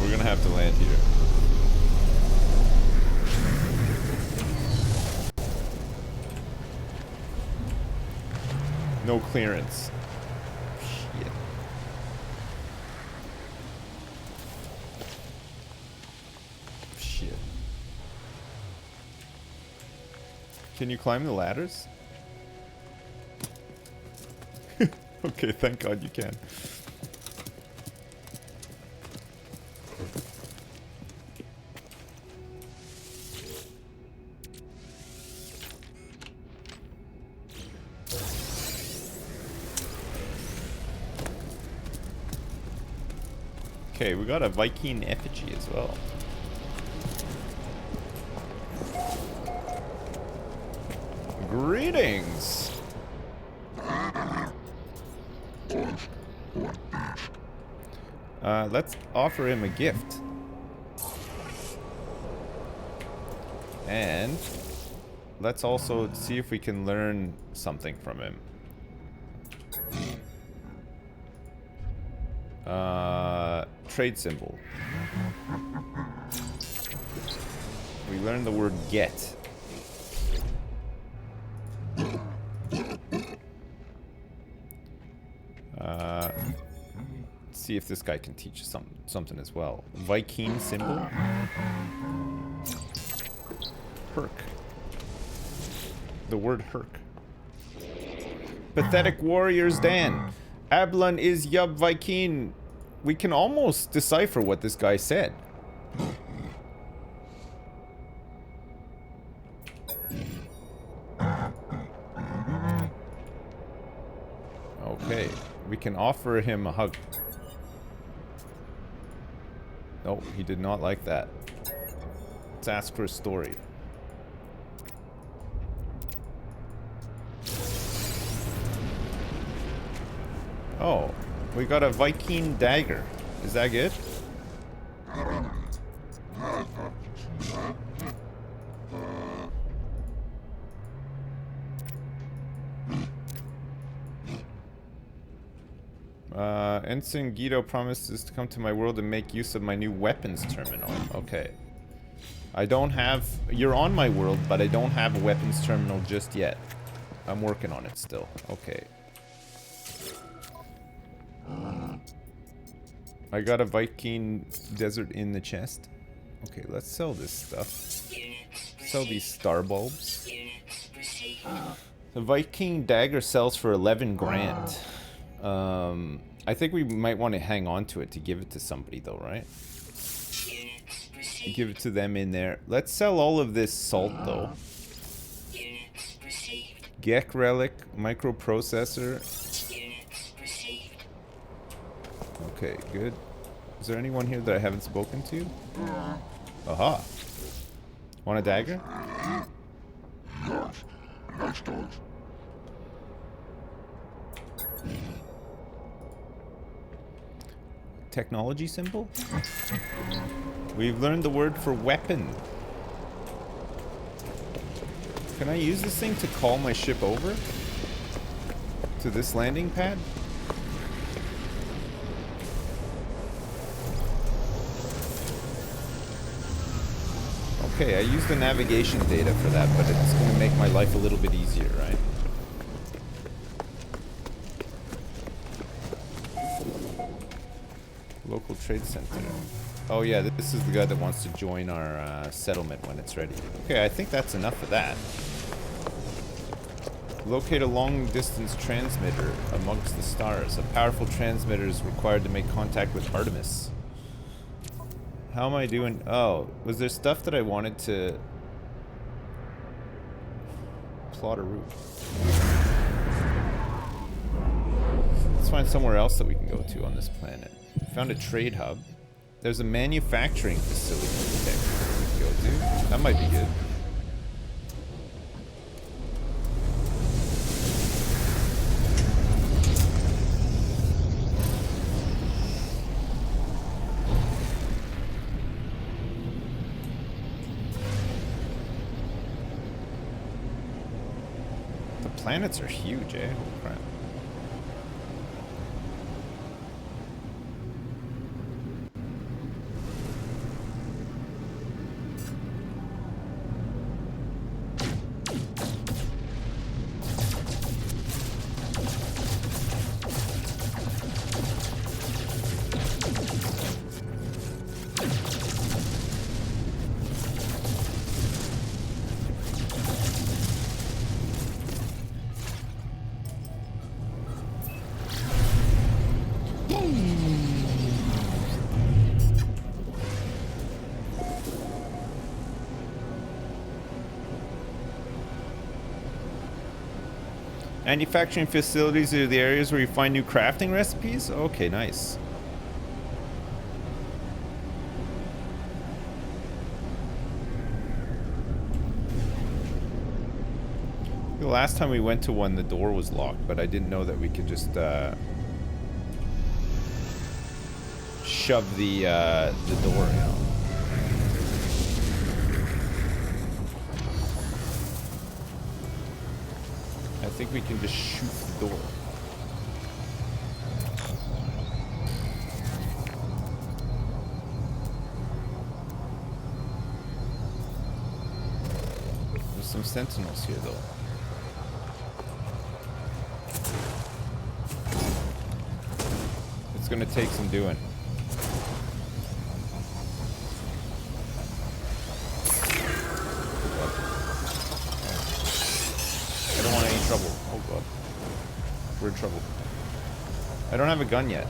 we're gonna have to land here. No clearance. Shit. Shit. Can you climb the ladders? Okay, thank God you can. Okay, we got a Viking effigy as well. Greetings! Let's offer him a gift. And let's also see if we can learn something from him. Trade symbol. We learned the word get. See if this guy can teach us something as well. Viking symbol. Herc. The word herc. Pathetic warriors, Dan. Ablon is Yub Viking. We can almost decipher what this guy said. Okay, we can offer him a hug. No, he did not like that. Let's ask for a story. Oh, we got a Viking dagger. Is that good? Ensign Guido promises to come to my world and make use of my new weapons terminal. Okay. I don't have... You're on my world, but I don't have a weapons terminal just yet. I'm working on it still. Okay. I got a Viking desert in the chest. Okay, let's sell this stuff. Sell these star bulbs. The Viking dagger sells for 11 grand. I think we might want to hang on to it to give it to somebody though, right? Give it to them in there. Let's sell all of this salt though. Gek relic, microprocessor. Okay, good. Is there anyone here that I haven't spoken to? Aha. Want a dagger? Technology symbol? We've learned the word for weapon. Can I use this thing to call my ship over? To this landing pad? Okay, I used the navigation data for that, but it's going to make my life a little bit easier, right? Local trade center. Oh yeah, this is the guy that wants to join our settlement when it's ready. Okay, I think that's enough of that. Locate a long-distance transmitter amongst the stars. A powerful transmitter is required to make contact with Artemis. How am I doing? Oh, was there stuff that I wanted to plot a route? Let's find somewhere else that we can go to on this planet. Found a trade hub. There's a manufacturing facility we can go to. That might be good. The planets are huge, eh? Holy crap. Manufacturing facilities are the areas where you find new crafting recipes? Okay, nice. The last time we went to one, the door was locked, but I didn't know that we could just shove the door, you know. I think we can just shoot the door. There's some sentinels here, though. It's gonna take some doing. I don't want any trouble. Oh god. We're in trouble. I don't have a gun yet.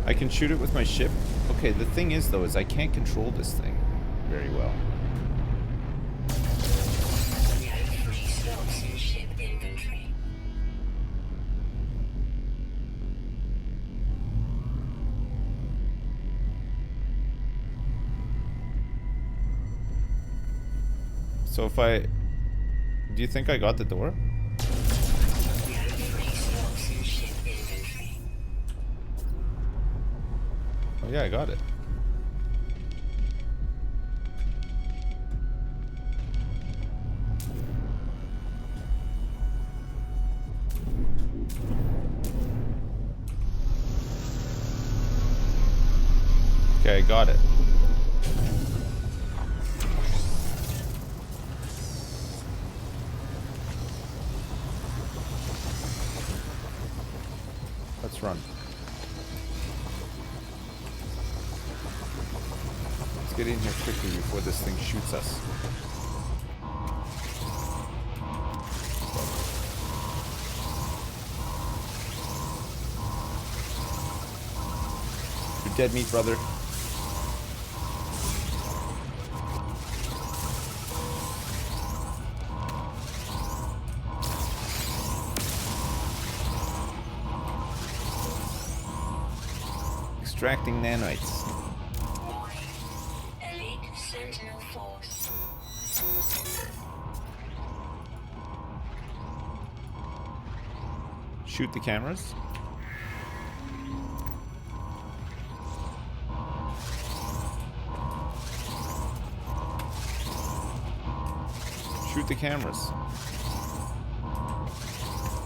I can shoot it with my ship. Okay, the thing is though, is I can't control this thing very well. So if I... Do you think I got the door? Oh yeah, I got it. Okay, I got it. Let's run. Let's get in here quickly before this thing shoots us. You're dead meat, brother. Extracting nanites. Elite Sentinel Force. Shoot the cameras. Shoot the cameras.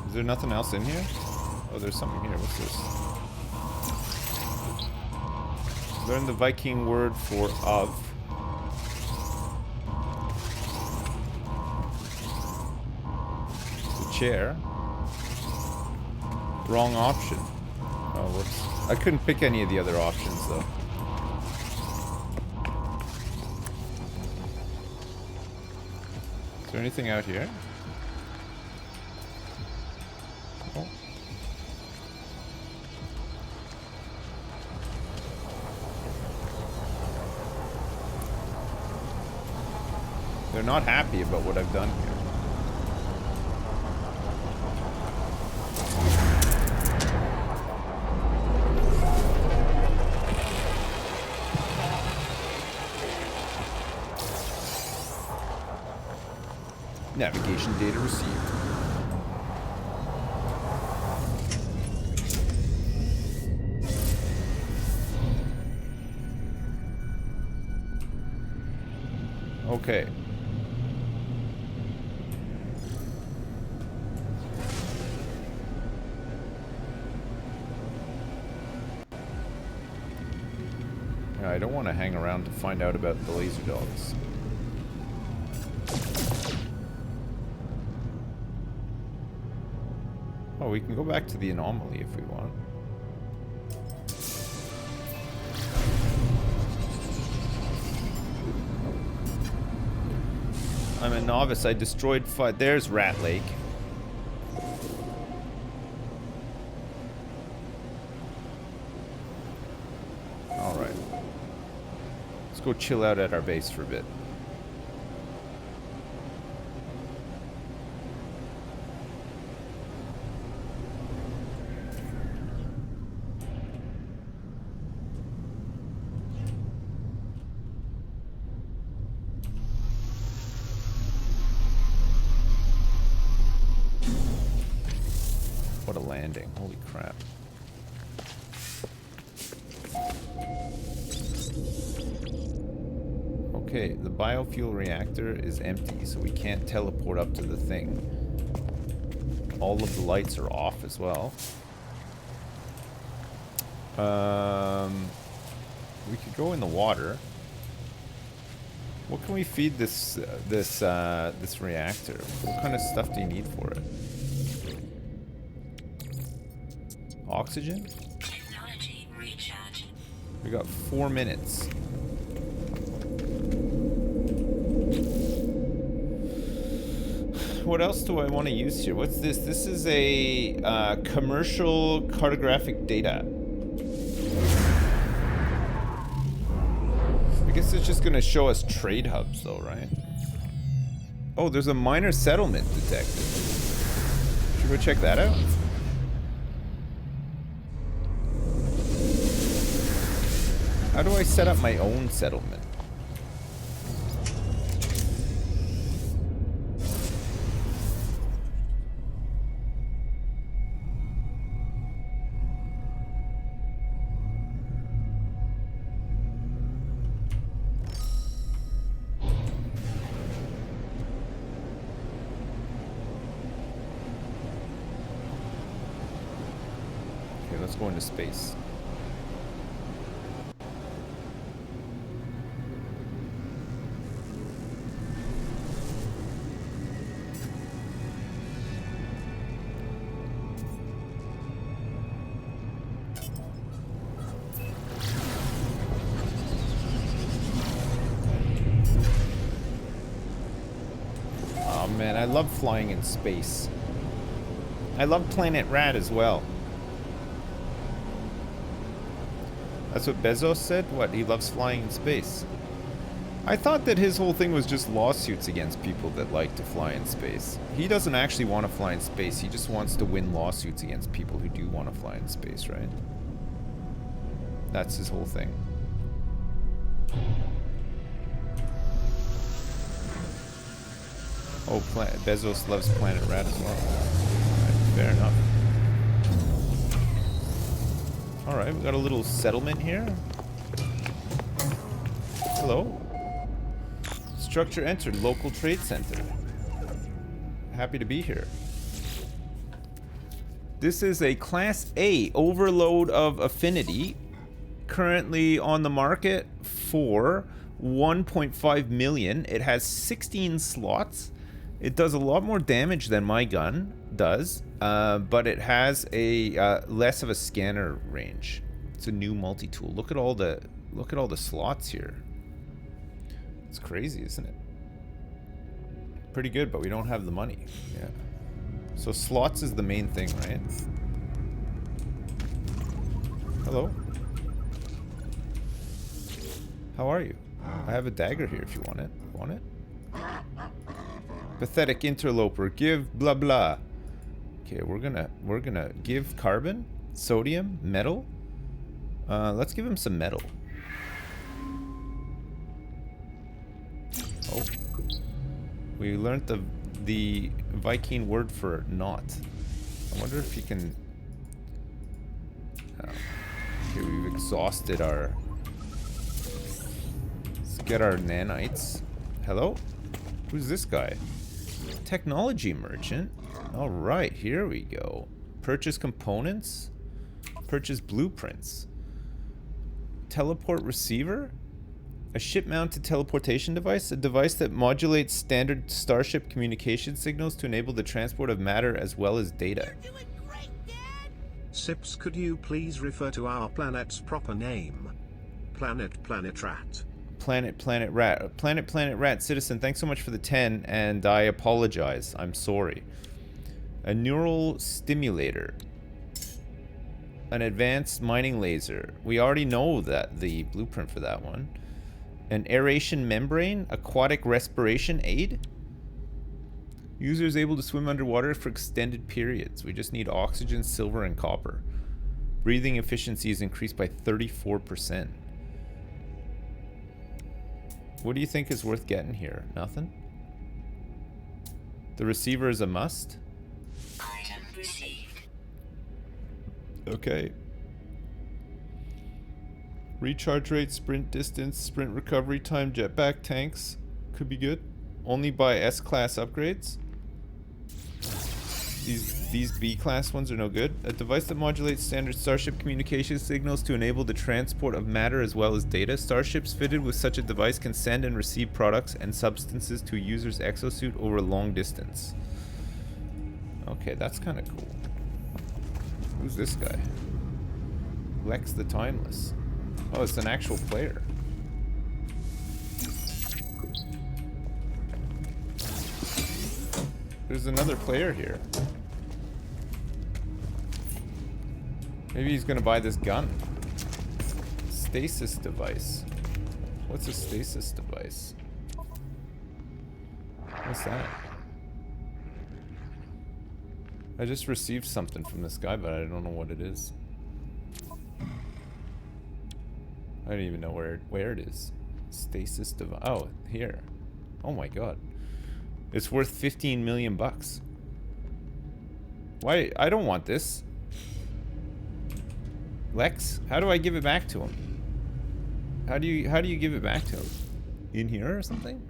Is there nothing else in here? Oh, there's something here. What's this? Learn the Viking word for of. The chair. Wrong option. Oh, whoops. I couldn't pick any of the other options, though. Is there anything out here? Oh. They're not happy about what I've done here. Navigation data received. Okay. I don't want to hang around to find out about the laser dogs. Oh, we can go back to the Anomaly if we want. I'm a novice. I destroyed five. There's Rat Lake. Let's go chill out at our base for a bit. What a landing. Holy crap. Okay, the biofuel reactor is empty, so we can't teleport up to the thing. All of the lights are off as well. We could go in the water. What can we feed this this reactor? What kind of stuff do you need for it? Oxygen? Technology recharge. We got 4 minutes. What else do I want to use here? What's this? This is a commercial cartographic data. I guess it's just going to show us trade hubs though, right? Oh, there's a minor settlement detected. Should we go check that out? How do I set up my own settlement? Okay, let's go into space. Man, I love flying in space. I love Planet Rat as well. That's what Bezos said? What, he loves flying in space? I thought that his whole thing was just lawsuits against people that like to fly in space. He doesn't actually want to fly in space, he just wants to win lawsuits against people who do want to fly in space, right? That's his whole thing. Oh, Bezos loves Planet Rat as well. Right, fair enough. Alright, we got a little settlement here. Hello. Structure entered, local trade center. Happy to be here. This is a Class A overload of affinity. Currently on the market for 1.5 million. It has 16 slots. It does a lot more damage than my gun does, but it has a less of a scanner range. It's a new multi-tool. Look at all the slots here. It's crazy, isn't it? Pretty good, but we don't have the money. Yeah. So slots is the main thing, right? Hello. How are you? I have a dagger here if you want it. Want it? Pathetic interloper, give blah blah. Okay, we're gonna give carbon, sodium, metal. Let's give him some metal. Oh, we learned the Viking word for not. I wonder if he can. Okay, we've exhausted our. Let's get our nanites. Hello, who's this guy? Technology merchant. All right, here we go. Purchase components. Purchase blueprints. Teleport receiver. A ship-mounted teleportation device. A device that modulates standard starship communication signals to enable the transport of matter as well as data. You're doing great, Dad! Sips, could you please refer to our planet's proper name? Planet Rat. Planet Rat citizen, thanks so much for the 10, and I apologize. I'm sorry. A neural stimulator. An advanced mining laser. We already know that the blueprint for that one. An aeration membrane, aquatic respiration aid. User is able to swim underwater for extended periods. We just need oxygen, silver, and copper. Breathing efficiency is increased by 34%. What do you think is worth getting here? Nothing? The receiver is a must? Item received. Okay. Recharge rate, sprint distance, sprint recovery time, jetpack, tanks. Could be good. Only buy S-class upgrades. These B-class ones are no good. A device that modulates standard Starship communication signals to enable the transport of matter as well as data. Starships fitted with such a device can send and receive products and substances to a user's exosuit over a long distance. Okay, that's kind of cool. Who's this guy? Lex the Timeless. Oh, it's an actual player. There's another player here. Maybe he's gonna buy this gun. Stasis device. What's a stasis device? What's that? I just received something from this guy, but I don't know what it is. I don't even know where it is. Stasis device. Oh, here. Oh my god. It's worth 15 million bucks. Why? I don't want this. Lex, how do I give it back to him? How do you give it back to him? In here or something?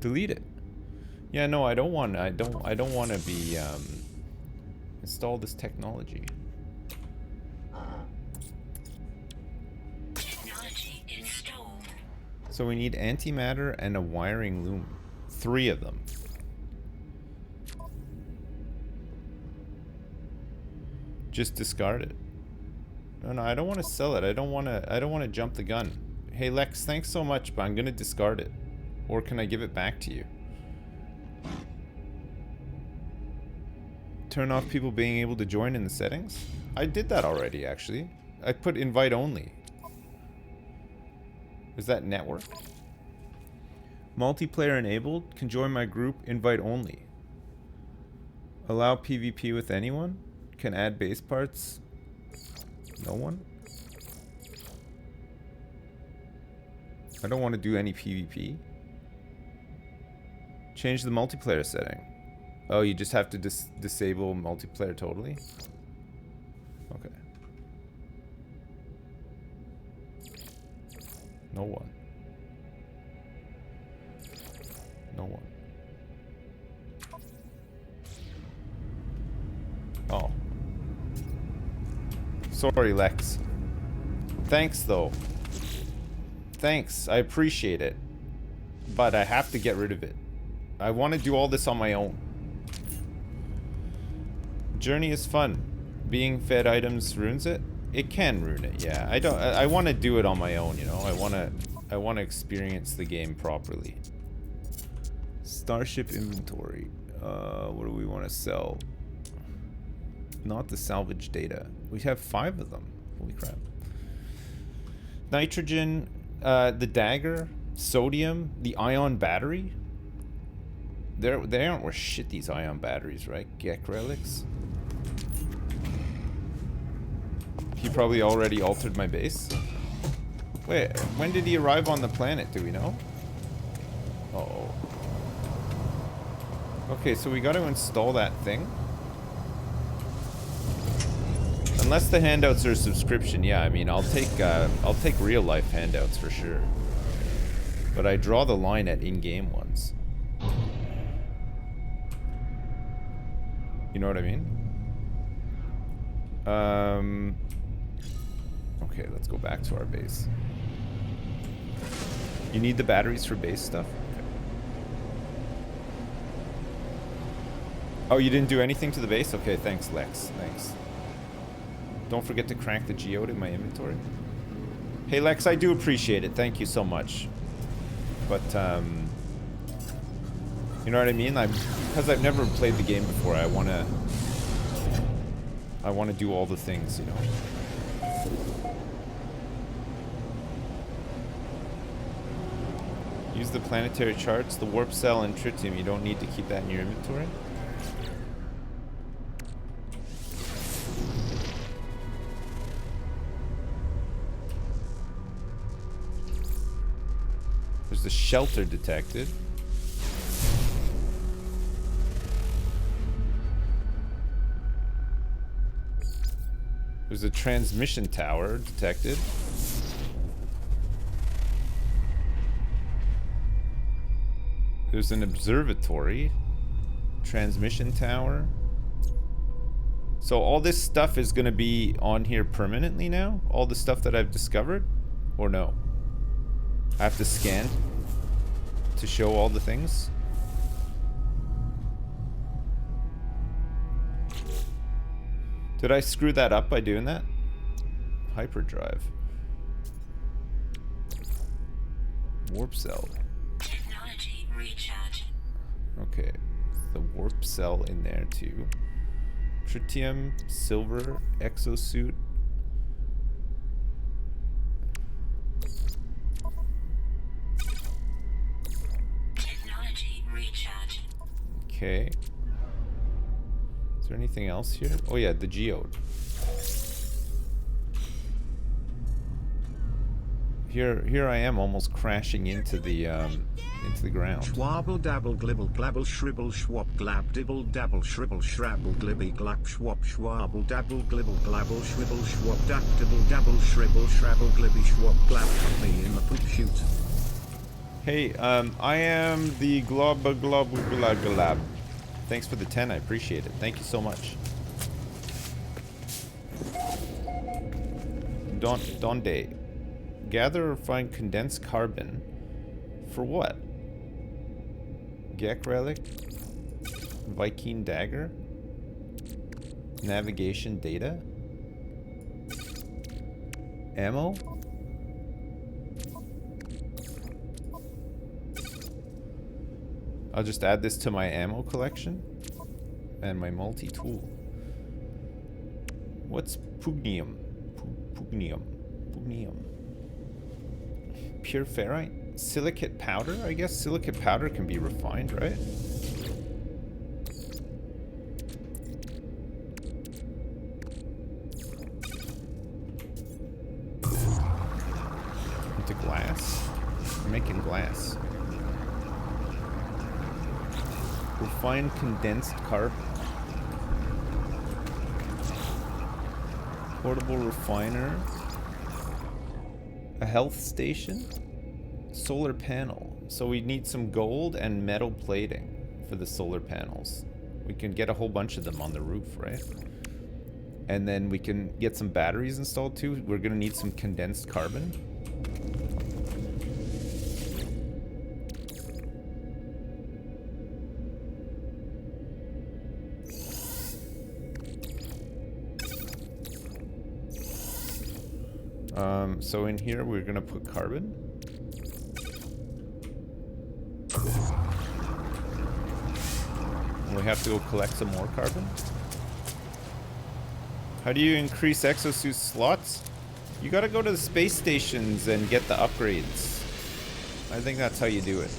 Delete it. Yeah, no, I don't want to be install this technology. Technology installed. So we need antimatter and a wiring loom. 3 of them. Just discard it. No, I don't want to sell it. I don't want to jump the gun. Hey Lex, thanks so much, but I'm going to discard it. Or can I give it back to you? Turn off people being able to join in the settings? I did that already, actually. I put invite only. Is that network? Multiplayer enabled. Can join my group. Invite only. Allow PvP with anyone. Can add base parts. No one. I don't want to do any PvP. Change the multiplayer setting. Oh, you just have to disable multiplayer totally? Okay. No one. No one. Oh. Sorry, Lex. Thanks, though. Thanks. I appreciate it. But I have to get rid of it. I want to do all this on my own. Journey is fun. Being fed items ruins it? It can ruin it, yeah. I want to do it on my own, you know? I want to experience the game properly. Starship inventory. What do we want to sell? Not the salvage data. We have 5 of them. Holy crap. Nitrogen, the dagger, sodium, the ion battery. They aren't worth shit, these ion batteries, right? Gek relics. He probably already altered my base. Wait, when did he arrive on the planet? Do we know? Uh-oh. Okay, so we got to install that thing. Unless the handouts are a subscription, yeah. I mean, I'll take real life handouts for sure. But I draw the line at in-game ones. You know what I mean? Okay, let's go back to our base. You need the batteries for base stuff? Okay. Oh, you didn't do anything to the base? Okay, thanks, Lex. Thanks. Don't forget to crank the geode in my inventory. Hey, Lex, I do appreciate it. Thank you so much. But, you know what I mean? Because I've never played the game before, I want to do all the things, you know. Use the planetary charts, the warp cell, and tritium. You don't need to keep that in your inventory. There's a shelter detected. There's a transmission tower detected. There's an observatory, transmission tower. So all this stuff is going to be on here permanently now? All the stuff that I've discovered? Or no? I have to scan to show all the things? Did I screw that up by doing that? Hyperdrive. Warp cell. Technology recharge. Okay, the warp cell in there too. Tritium, silver, exosuit. Technology recharge. Okay. Is there anything else here? Oh yeah, the geode. Here I am almost crashing into the ground. Schwabble dabble glibble glabble shribble schwab glab dibble dabble shribble shrabble glibby glap schwab schwabble dabble glibble glabble shribble schwab dap dibble dabble shribble shrabble glibby schwab glab. Put me in the poop chute. Hey, I am the glob glob glab glab. Thanks for the 10, I appreciate it. Thank you so much. Donde. Gather or find condensed carbon. For what? Gek relic? Viking dagger? Navigation data? Ammo? I'll just add this to my ammo collection and my multi-tool. What's pugnium? Pugnium. Pure ferrite? Silicate powder? I guess silicate powder can be refined, right? Into glass? I'm making glass. Refined condensed carbon. Portable refiner. A health station. Solar panel. So we need some gold and metal plating for the solar panels. We can get a whole bunch of them on the roof, right? And then we can get some batteries installed too. We're gonna need some condensed carbon. So in here we're gonna put carbon. And we have to go collect some more carbon. How do you increase exosuit slots? You gotta go to the space stations and get the upgrades. I think that's how you do it.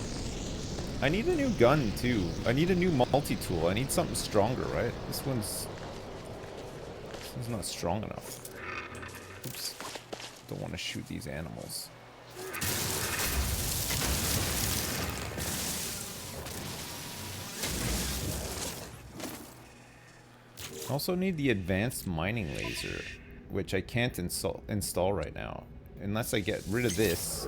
I need a new gun too. I need a new multi-tool. I need something stronger, right? This one's not strong enough. Oops. Don't want to shoot these animals. Also need the advanced mining laser, which I can't install right now. Unless I get rid of this.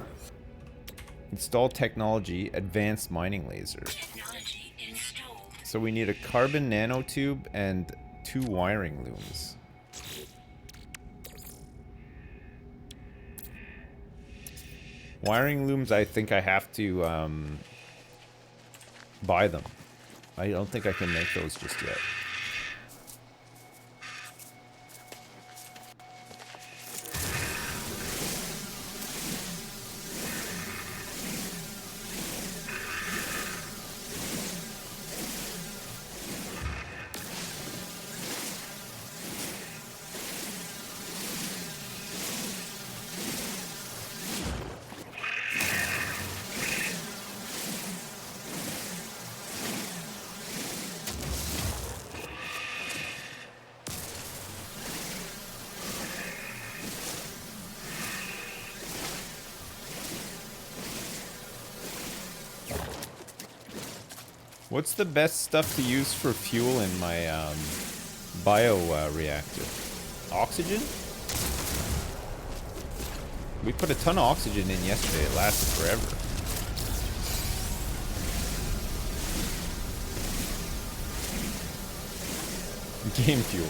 Install technology, advanced mining laser. Technology installed. So we need a carbon nanotube and 2 wiring looms. Wiring looms, I think I have to buy them. I don't think I can make those just yet. What's the best stuff to use for fuel in my bio reactor? Oxygen? We put a ton of oxygen in yesterday. It lasted forever. Game fuel.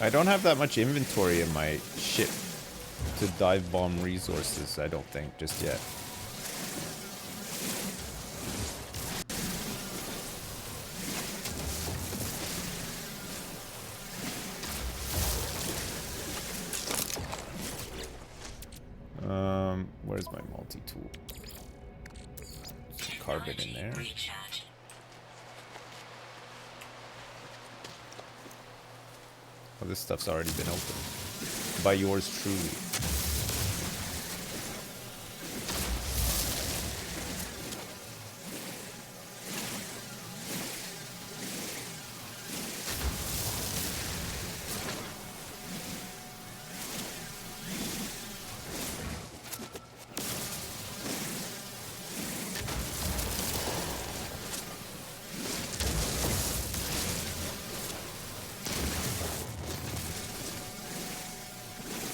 I don't have that much inventory in my ship to dive bomb resources, I don't think, just yet. Where's my multi-tool? Some carbon in there. Oh, this stuff's already been opened by yours truly.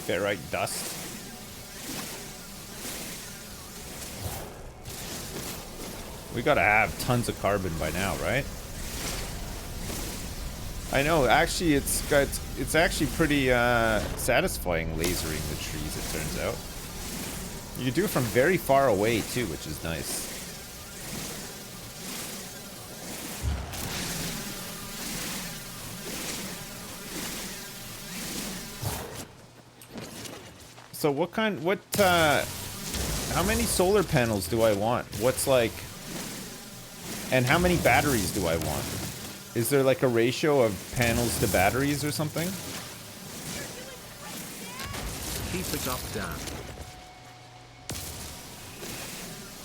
Ferrite dust. We gotta have tons of carbon by now, right? I know. Actually, it's actually pretty satisfying lasering the trees. It turns out you can do it from very far away too, which is nice. So how many solar panels do I want? And how many batteries do I want? Is there like a ratio of panels to batteries or something? Keep it up, Dan.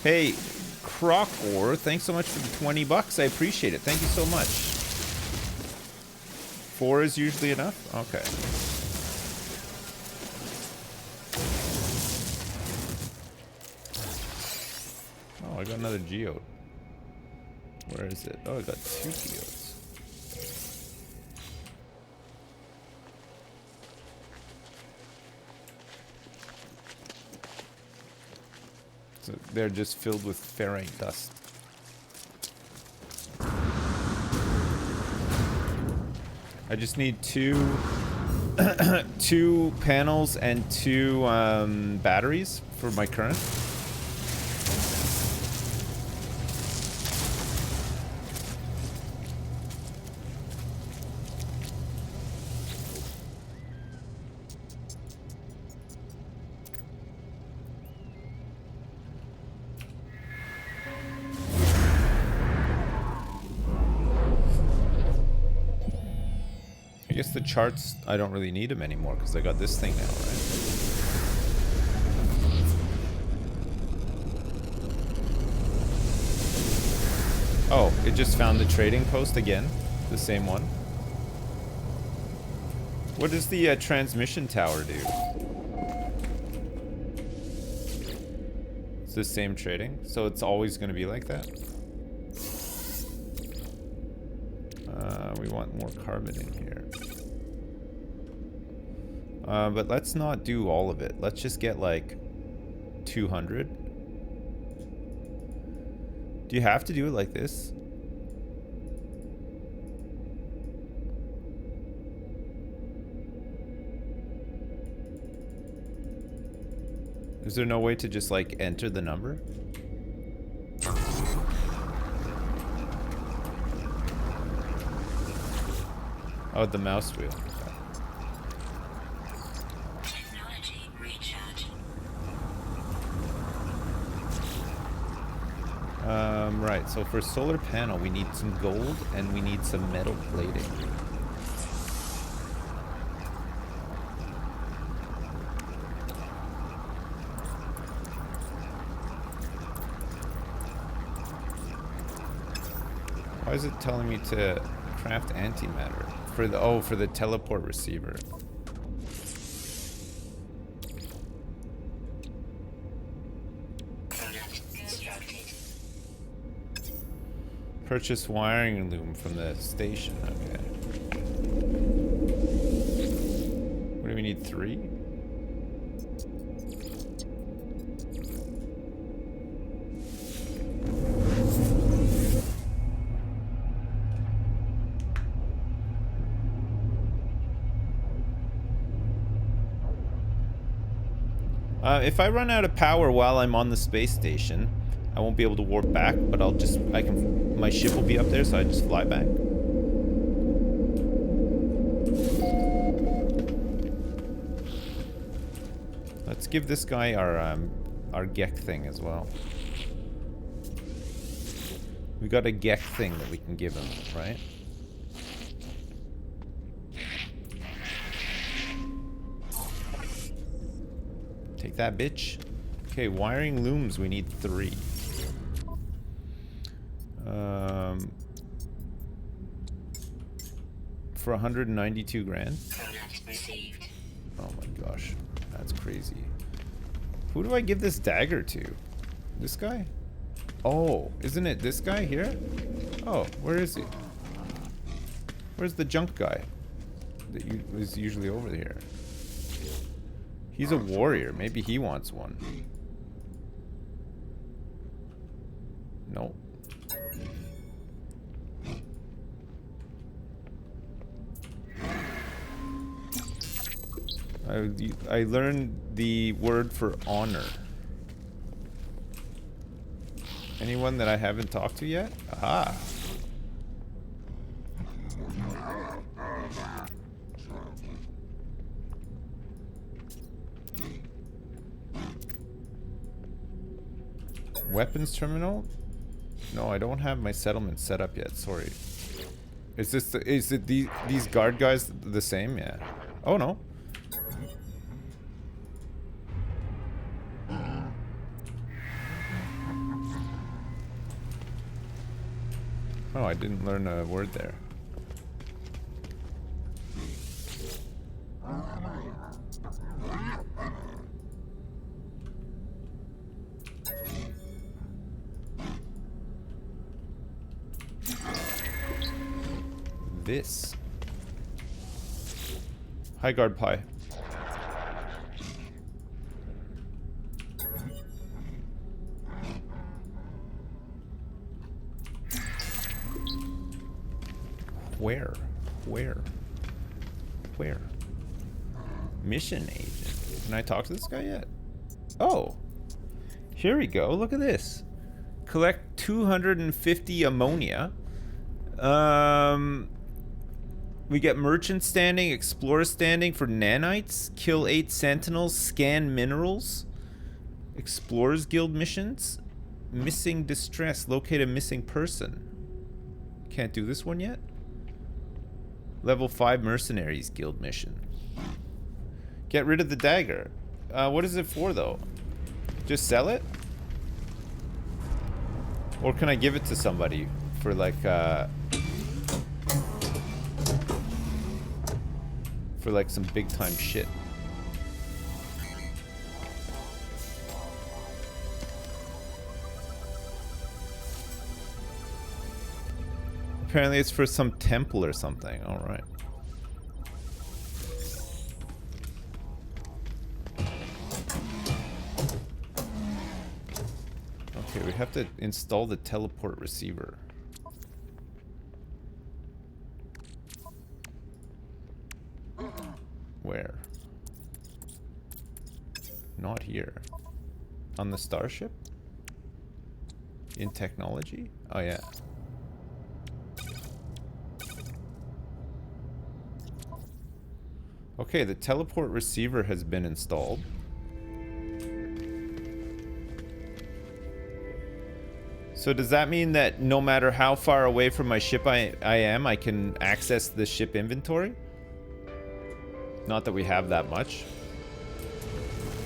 Hey, Crocor, thanks so much for the 20 bucks. I appreciate it. Thank you so much. 4 is usually enough? Okay. Oh, I got another geode. Where is it? Oh, I got 2 geodes. So they're just filled with ferrite dust. I just need 2 2 panels and 2 batteries for my current. I guess the charts, I don't really need them anymore because I got this thing now, right? Oh, it just found the trading post again. The same one. What does the transmission tower do? It's the same trading, so it's always going to be like that. We want more carbon in here. But let's not do all of it. Let's just get like 200. Do you have to do it like this? Is there no way to just like enter the number? Oh, the mouse wheel. Technology recharge. Right, so for solar panel, we need some gold and we need some metal plating. Why is it telling me to craft antimatter? For the teleport receiver. Purchase wiring loom from the station. Okay. What do we need? 3? If I run out of power while I'm on the space station, I won't be able to warp back, but my ship will be up there, so I just fly back. Let's give this guy our Gek thing as well. We got a Gek thing that we can give him, right? Take that, bitch. Okay, wiring looms, we need 3. For 192 grand. Oh my gosh, that's crazy. Who do I give this dagger to? This guy? Oh, isn't it this guy here? Oh, where is he? Where's the junk guy that was usually over here? He's a warrior. Maybe he wants one. Nope. I learned the word for honor. Anyone that I haven't talked to yet? Aha. Weapons terminal? No, I don't have my settlement set up yet. Sorry. Is it these guard guys the same? Yeah. Oh no. Oh, I didn't learn a word there. This. High guard pie. Where? Mission agent. Can I talk to this guy yet? Oh. Here we go. Look at this. Collect 250 ammonia. We get merchant standing, explorer standing for nanites, kill 8 sentinels, scan minerals, explorers guild missions, missing distress, locate a missing person. Can't do this one yet. Level 5 mercenaries guild mission. Get rid of the dagger. What is it for though? Just sell it? Or can I give it to somebody for like some big time shit? Apparently it's for some temple or something. All right. Okay, we have to install the teleport receiver. Where? Not here. On the starship? In technology? Oh yeah. Okay, the teleport receiver has been installed. So does that mean that no matter how far away from my ship I am, I can access the ship inventory? Not that we have that much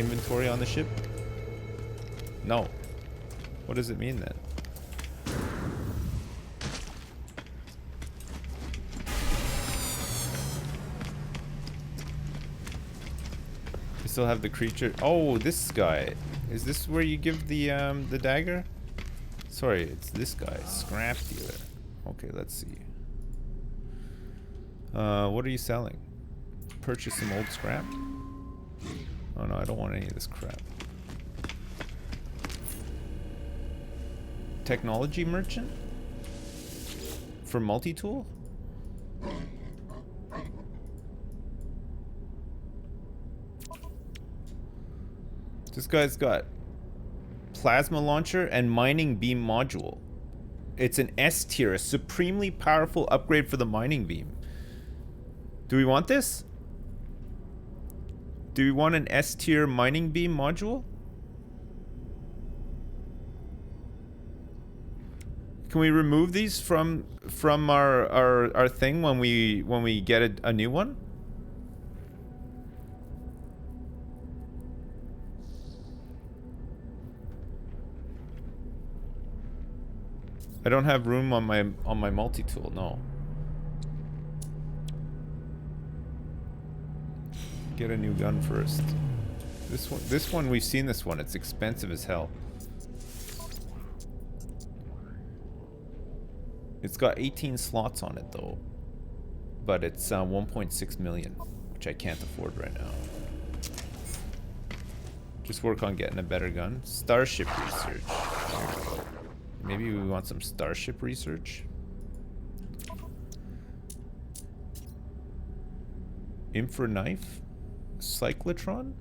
inventory on the ship. No. What does it mean then? We still have the creature. Oh, this guy. Is this where you give the dagger? Sorry, it's this guy, scrap dealer. Okay, let's see. What are you selling? Purchase some old scrap? Oh no, I don't want any of this crap. Technology merchant? For multi-tool? This guy's got plasma launcher and mining beam module. It's an S tier, a supremely powerful upgrade for the mining beam. Do we want this? Do we want an S tier mining beam module? Can we remove these from our thing when we get a new one? I don't have room on my multi-tool, no. Get a new gun first. This one we've seen this one. It's expensive as hell. It's got 18 slots on it though. But it's 1.6 million, which I can't afford right now. Just work on getting a better gun. Starship research. There we go. Maybe we want some starship research. Infra knife? Cyclotron?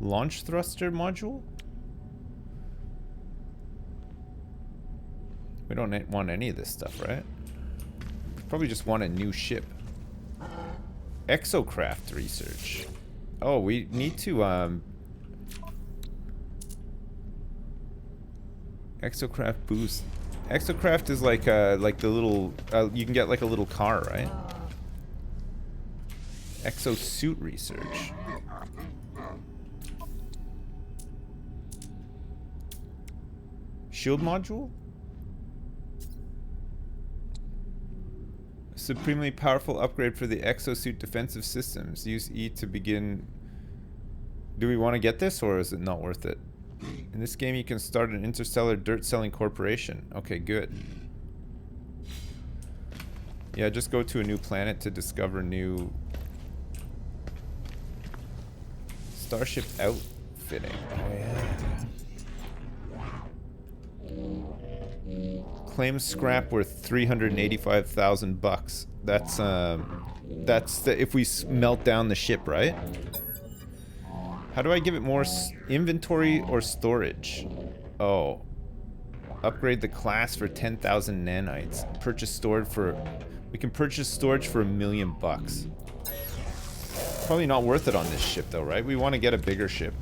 Launch thruster module? We don't want any of this stuff, right? Probably just want a new ship. Exocraft research. Oh, we need to Exocraft boost. Exocraft is like the little you can get like a little car, right? Exosuit research. Shield module? Supremely powerful upgrade for the exosuit defensive systems. Use E to begin. Do we want to get this or is it not worth it? In this game you can start an interstellar dirt selling corporation. Okay, good. Yeah, just go to a new planet to discover new starship outfitting. Oh yeah. Claim scrap worth 385,000 bucks. That's the, if we melt down the ship, right? How do I give it more inventory or storage? Oh. Upgrade the class for 10,000 nanites. Purchase storage for... We can purchase storage for $1 million bucks. Probably not worth it on this ship though, right? We want to get a bigger ship.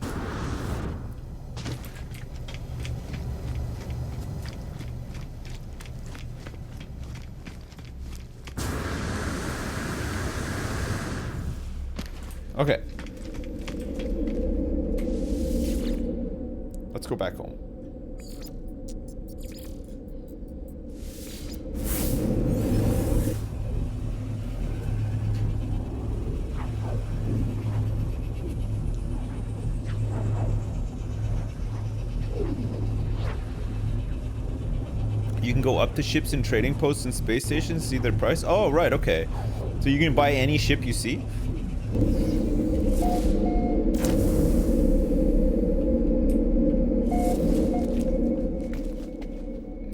Okay. Let's go back home. You can go up to ships and trading posts and space stations, see their price. Oh, right, okay. So you can buy any ship you see?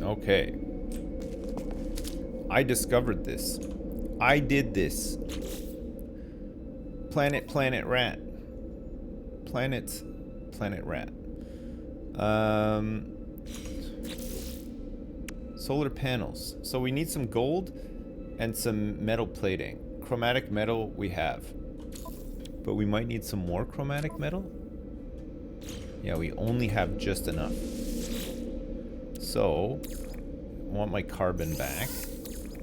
Okay. I discovered this. I did this. Planet rat. Planet rat. Solar panels. So we need some gold and some metal plating. chromatic metal we have. But we might need some more chromatic metal. Yeah, we only have just enough. So, I want my carbon back.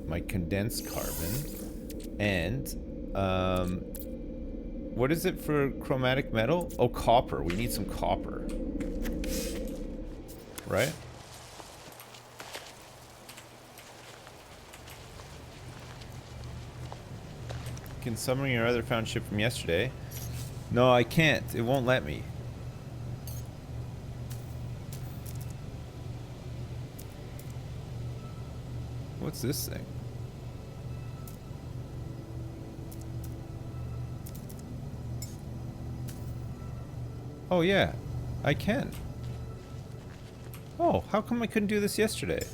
My condensed carbon. And, what is it for chromatic metal? Oh, copper. We need some copper. Right? Can summon your other found ship from yesterday. No, I can't. It won't let me. What's this thing? Oh yeah, I can. Oh, how come I couldn't do this yesterday?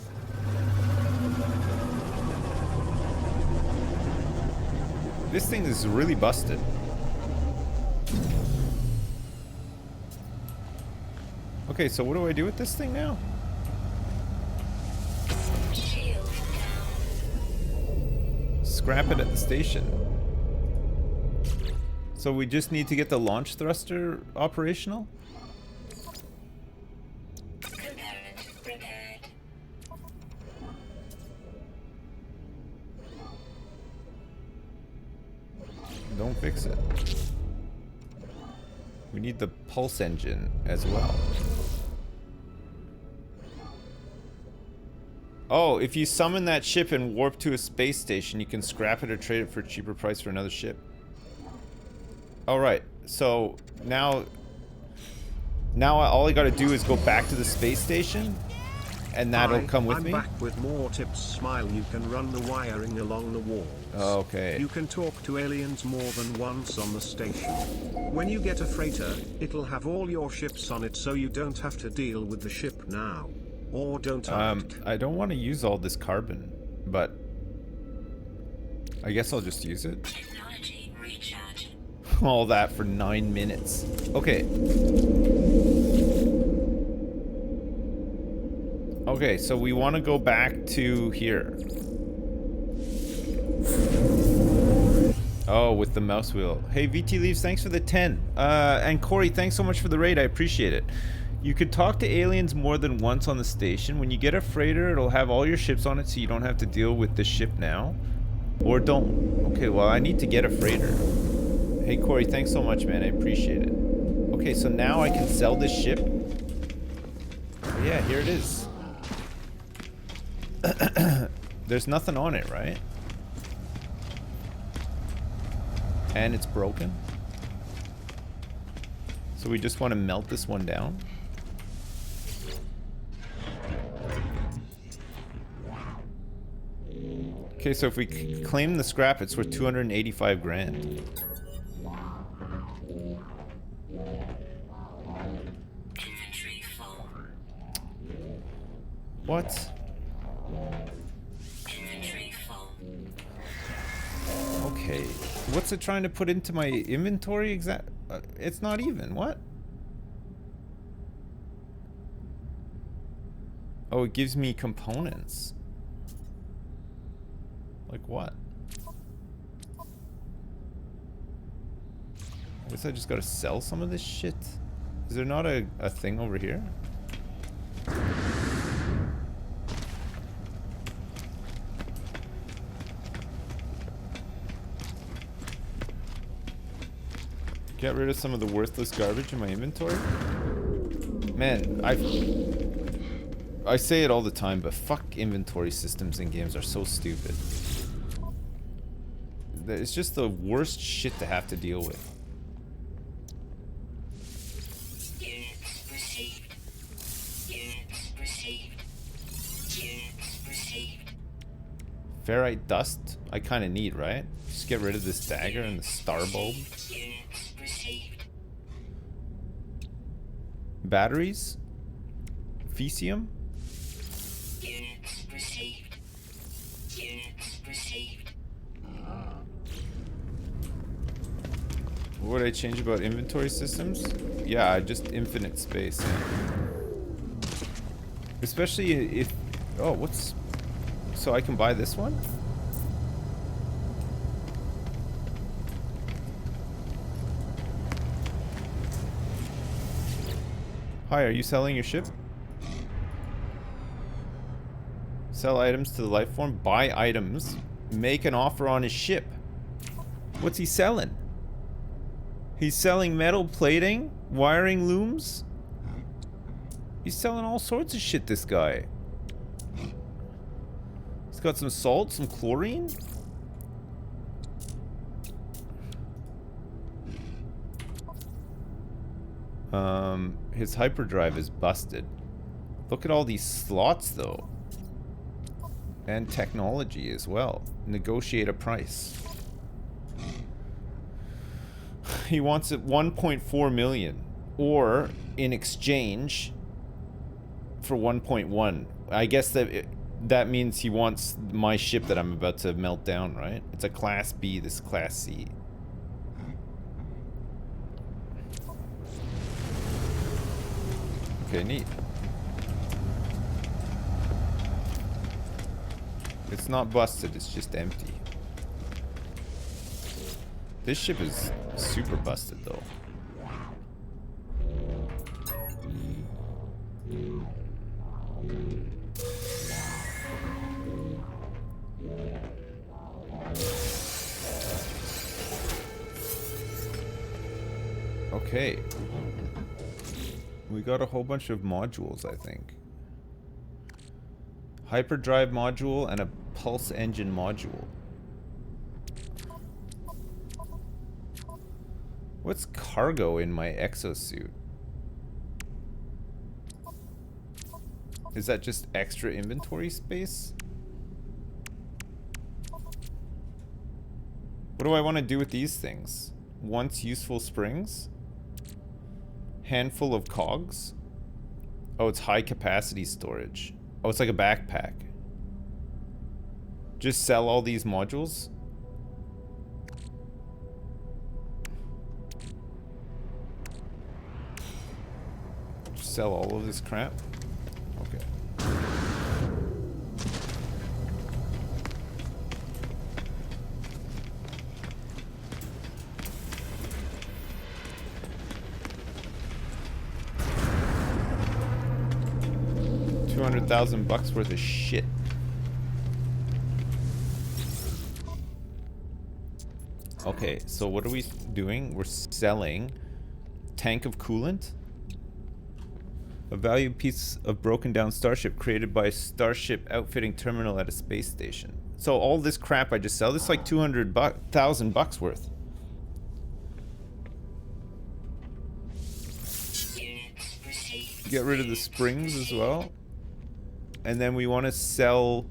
This thing is really busted. Okay, so what do I do with this thing now? Shield down. Scrap it at the station. So we just need to get the launch thruster operational? Component repaired. Don't fix it. We need the pulse engine as well. Oh, if you summon that ship and warp to a space station, you can scrap it or trade it for a cheaper price for another ship. Alright, so now all I gotta do is go back to the space station, and that'll come with I'm me? back with more tips. Smile. You can run the wiring along the walls. Okay. You can talk to aliens more than once on the station. When you get a freighter, it'll have all your ships on it, so you don't have to deal with the ship now. Or don't ask. I don't want to use all this carbon, but I guess I'll just use it. Technology recharge. All that for 9 minutes. Okay. Okay, so we want to go back to here. Oh, with the mouse wheel. Hey, VT Leaves, thanks for the 10. And Corey, thanks so much for the raid. I appreciate it. You could talk to aliens more than once on the station. When you get a freighter, it'll have all your ships on it, so you don't have to deal with the ship now. Or don't. Okay, well, I need to get a freighter. Hey, Corey, thanks so much, man. I appreciate it. Okay, so now I can sell this ship. Oh, yeah, here it is. There's nothing on it, right? And it's broken. So we just want to melt this one down. Okay, so if we claim the scrap, it's worth 285 grand. Inventory full. What? Inventory full. Okay. What's it trying to put into my inventory it's not even. What? Oh, it gives me components. Like what? I guess I just gotta sell some of this shit. Is there not a thing over here? Get rid of some of the worthless garbage in my inventory? Man, I say it all the time, but fuck inventory systems in games are so stupid. It's just the worst shit to have to deal with. Units received. Units received. Units received. Ferrite dust, I kind of need, right? Just get rid of this dagger and the star bulb. Units received. Batteries? Fecium? Units received. Units received. What would I change about inventory systems? Yeah, just infinite space. Especially if... Oh, what's... So I can buy this one? Hi, are you selling your ship? Sell items to the life form. Buy items. Make an offer on his ship. What's he selling? He's selling metal plating, wiring looms. He's selling all sorts of shit, this guy. He's got some salt, some chlorine. His hyperdrive is busted. Look at all these slots, though. And technology as well. Negotiate a price. He wants it 1.4 million. Or, in exchange, for 1.1. I guess that means he wants my ship that I'm about to melt down, right? It's a Class B, this is Class C. Okay, neat. It's not busted, it's just empty. This ship is super busted, though. Okay. We got a whole bunch of modules, I think. Hyperdrive module and a pulse engine module. What's cargo in my exosuit? Is that just extra inventory space? What do I want to do with these things? Once useful springs? Handful of cogs? Oh, it's high capacity storage. Oh, it's like a backpack. Just sell all these modules? Just sell all of this crap? Okay. $200,000 worth of shit. Okay, so what are we doing? We're selling tank of coolant, a valued piece of broken down starship created by Starship Outfitting Terminal at a space station. So all this crap I just sell, this is like $200,000 worth. Get rid of the springs as well. And then we want to sell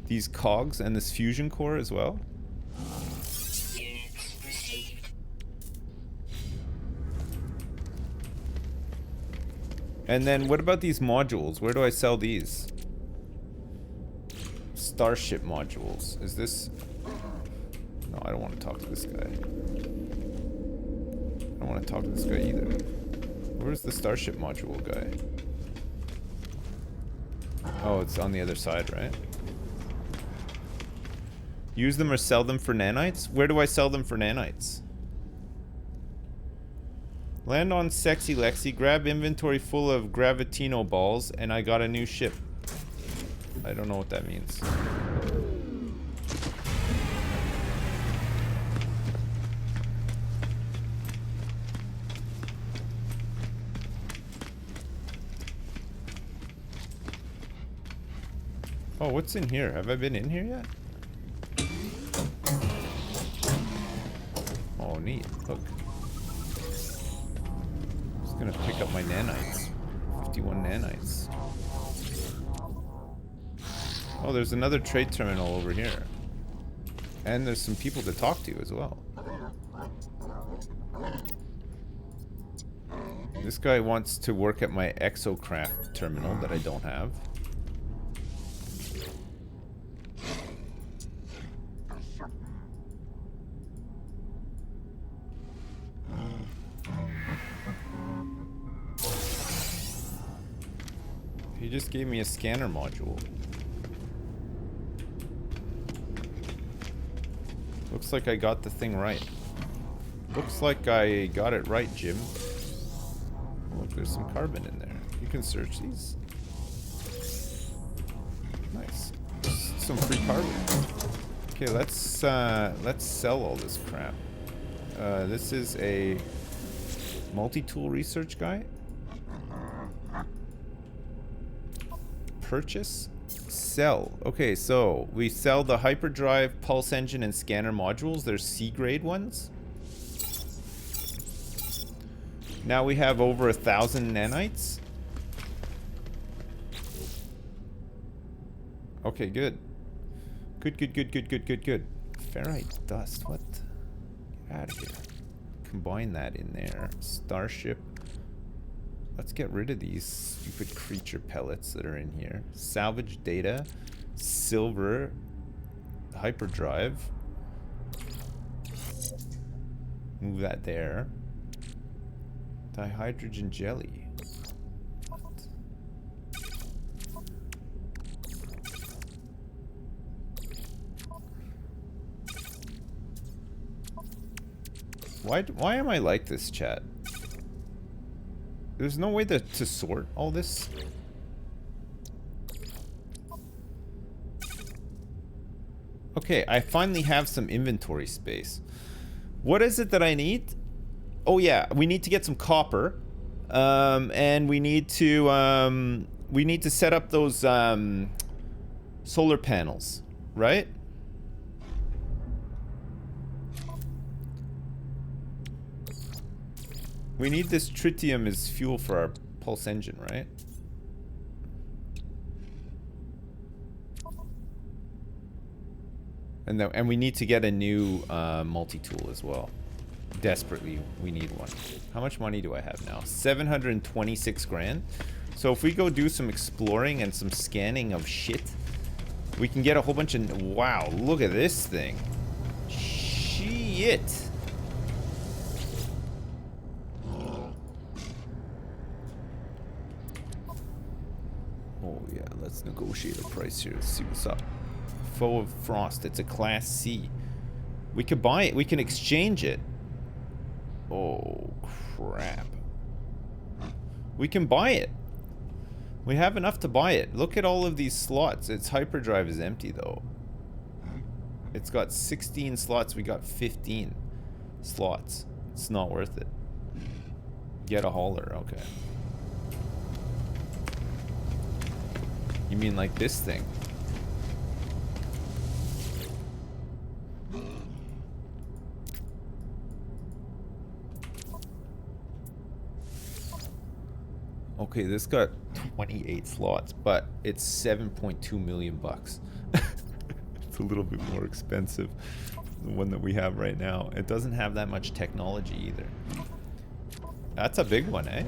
these cogs and this fusion core as well. And then what about these modules? Where do I sell these? Starship modules. Is this... No, I don't want to talk to this guy. I don't want to talk to this guy either. Where's the Starship module guy? Oh, it's on the other side, right? Use them or sell them for nanites? Where do I sell them for nanites? Land on Sexy Lexi, grab inventory full of Gravitino balls, and I got a new ship. I don't know what that means. Oh, what's in here? Have I been in here yet? Oh, neat. Look. Just gonna pick up my nanites. 51 nanites. Oh, there's another trade terminal over here. And there's some people to talk to as well. This guy wants to work at my exocraft terminal that I don't have. He just gave me a scanner module. Looks like I got the thing right. Looks like I got it right, Jim. Look, there's some carbon in there. You can search these. Nice. Some free carbon. Okay, let's sell all this crap. This is a multi-tool research guy. Purchase, sell. Okay, so we sell the hyperdrive, pulse engine, and scanner modules. They're C-grade ones. Now we have over 1,000 nanites. Okay, good. Good. Ferrite dust, what? Get out of here. Combine that in there. Starship. Let's get rid of these stupid creature pellets that are in here. Salvage data. Silver. Hyperdrive. Move that there. Dihydrogen jelly. Why am I like this, chat? There's no way to sort all this. Okay, I finally have some inventory space. What is it that I need? Oh yeah, we need to get some copper, and we need to set up those solar panels, right? We need this tritium as fuel for our pulse engine, right? And we need to get a new multi-tool as well. Desperately, we need one. How much money do I have now? 726 grand. So if we go do some exploring and some scanning of shit, we can get a whole bunch of... Wow, look at this thing. Shit. Oh yeah, let's negotiate a price here. Let's see what's up. Foe of Frost. It's a Class C. We could buy it. We can exchange it. Oh, crap. We can buy it. We have enough to buy it. Look at all of these slots. Its hyperdrive is empty, though. It's got 16 slots. We got 15 slots. It's not worth it. Get a hauler. Okay. You mean like this thing? Okay, this got 28 slots, but it's 7.2 million bucks. It's a little bit more expensive than the one that we have right now. It doesn't have that much technology either. That's a big one, eh?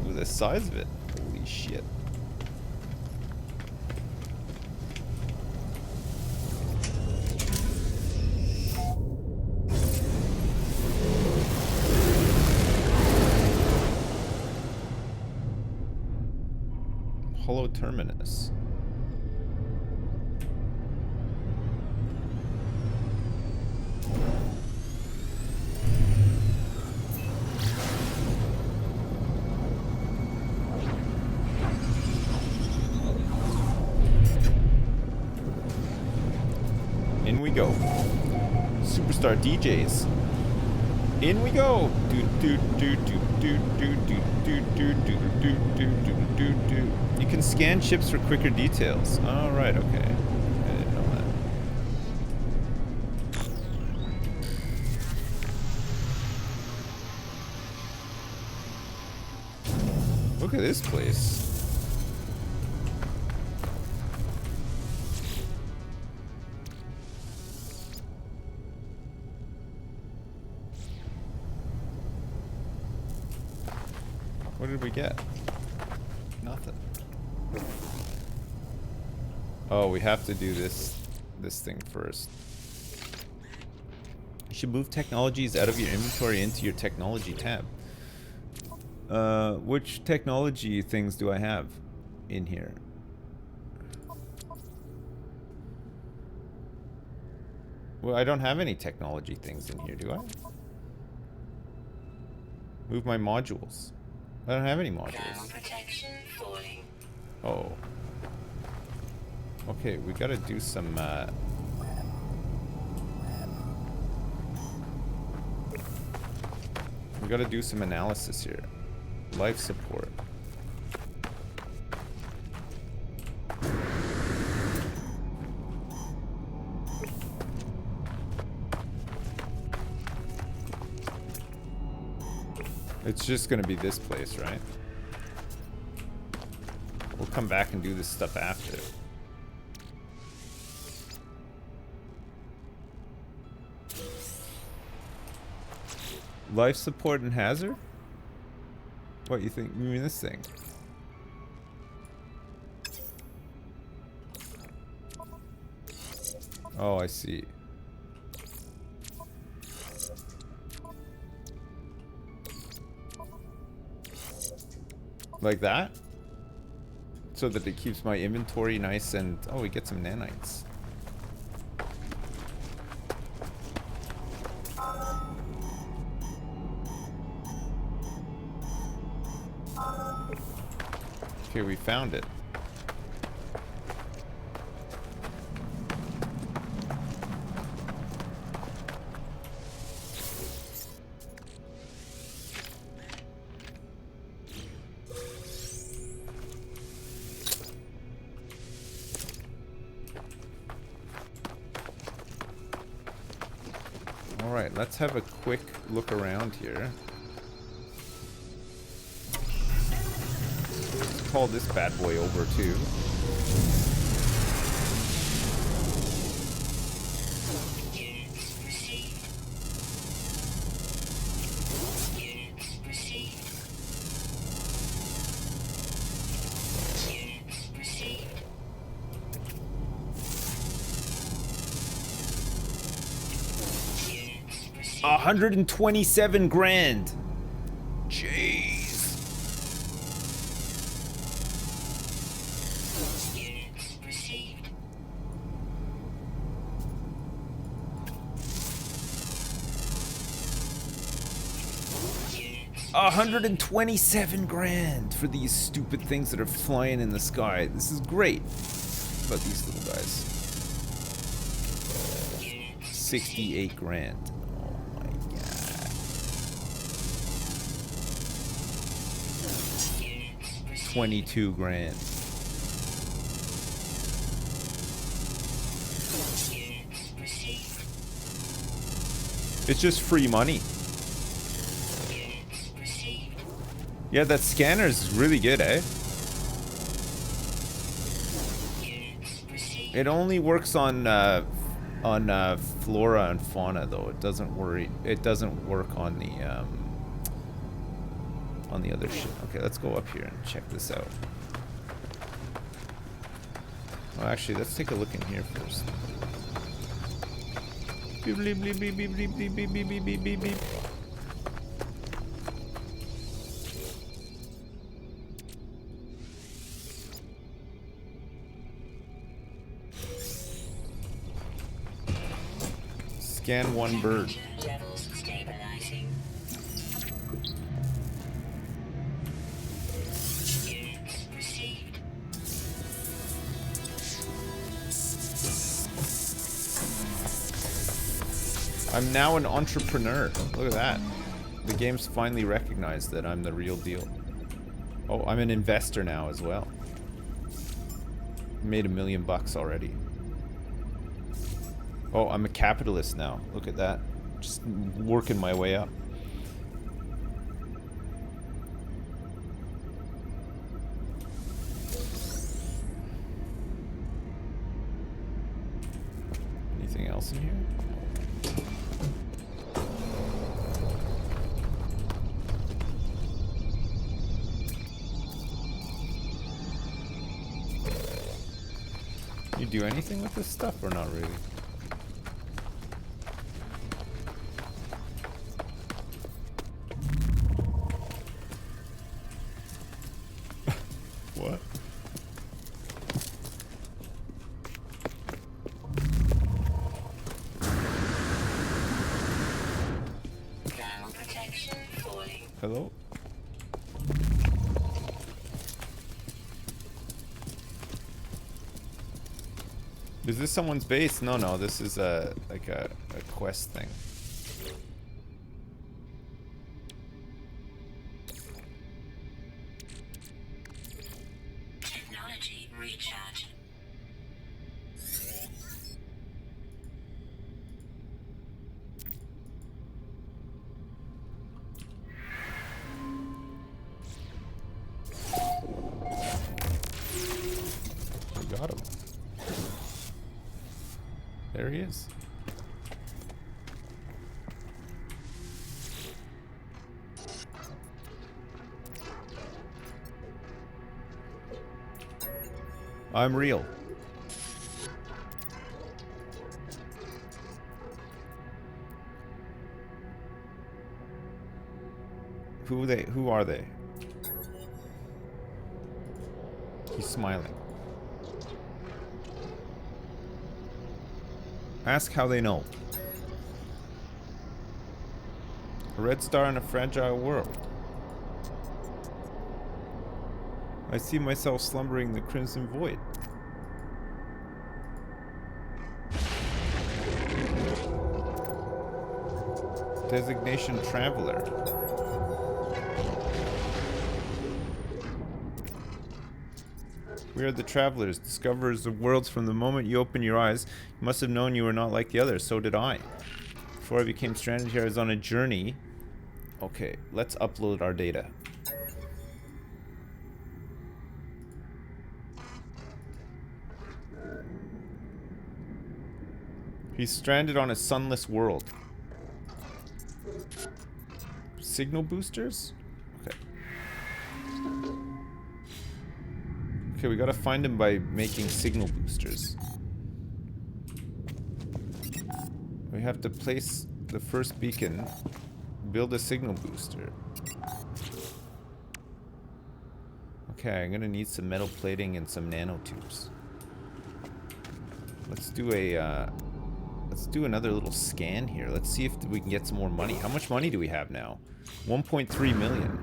Ooh, the size of it. Holy shit. Hollow terminus. In we go. Superstar DJs. In we go. You can scan ships for quicker details. All right, okay. I didn't know that. Look at this place. What did we get? Nothing. Oh, we have to do this thing first. You should move technologies out of your inventory into your technology tab. Which technology things do I have in here? Well, I don't have any technology things in here, do I? Move my modules. I don't have any Thermal modules. protection falling. Oh. Okay, we gotta do some, we gotta do some analysis here. Life support. It's just gonna be this place, right? We'll come back and do this stuff after. Life support and hazard? What you think? You mean this thing? Oh, I see. Like that? So that it keeps my inventory nice and... Oh, we get some nanites. Okay, we found it. Alright, let's have a quick look around here. Let's call this bad boy over too. Units received. Units received. Units received. 127 grand. Jeez. Units received. Units 127 grand for these stupid things that are flying in the sky. This is great. About these little guys. 68 grand. Oh my god. 22 grand. units received. It's just free money. Units received. Yeah, that scanner is really good, eh? Units received. It only works on flora and fauna, though. It doesn't work on the other shit. Okay, let's go up here and check this out. Well, actually, let's take a look in here first. Beep, beep, beep, beep, beep, beep, beep, beep, beep, beep, beep, beep. Scan one bird. Levels stabilizing. Units received. I'm now an entrepreneur. Look at that. The game's finally recognized that I'm the real deal. Oh, I'm an investor now as well. Made $1 million already. Oh, I'm a capitalist now. Look at that. Just working my way up. Anything else in here? You do anything with this stuff or not really? What? Thermal protection falling. Hello? Is this someone's base? No, no, this is a quest thing. Technology recharge. We got him. There he is. I'm real. Who are they? He's smiling. Ask how they know. A red star in a fragile world. I see myself slumbering in the crimson void. Designation traveler. We are the travelers, discoverers of worlds. From the moment you open your eyes, you must have known you were not like the others. So did I. Before I became stranded here, I was on a journey. Okay, let's upload our data. He's stranded on a sunless world. Signal boosters? Okay. Okay, we gotta find him by making signal boosters. We have to place the first beacon, build a signal booster. Okay, I'm gonna need some metal plating and some nanotubes. Let's do a, let's do another little scan here. Let's see if we can get some more money. How much money do we have now? 1.3 million.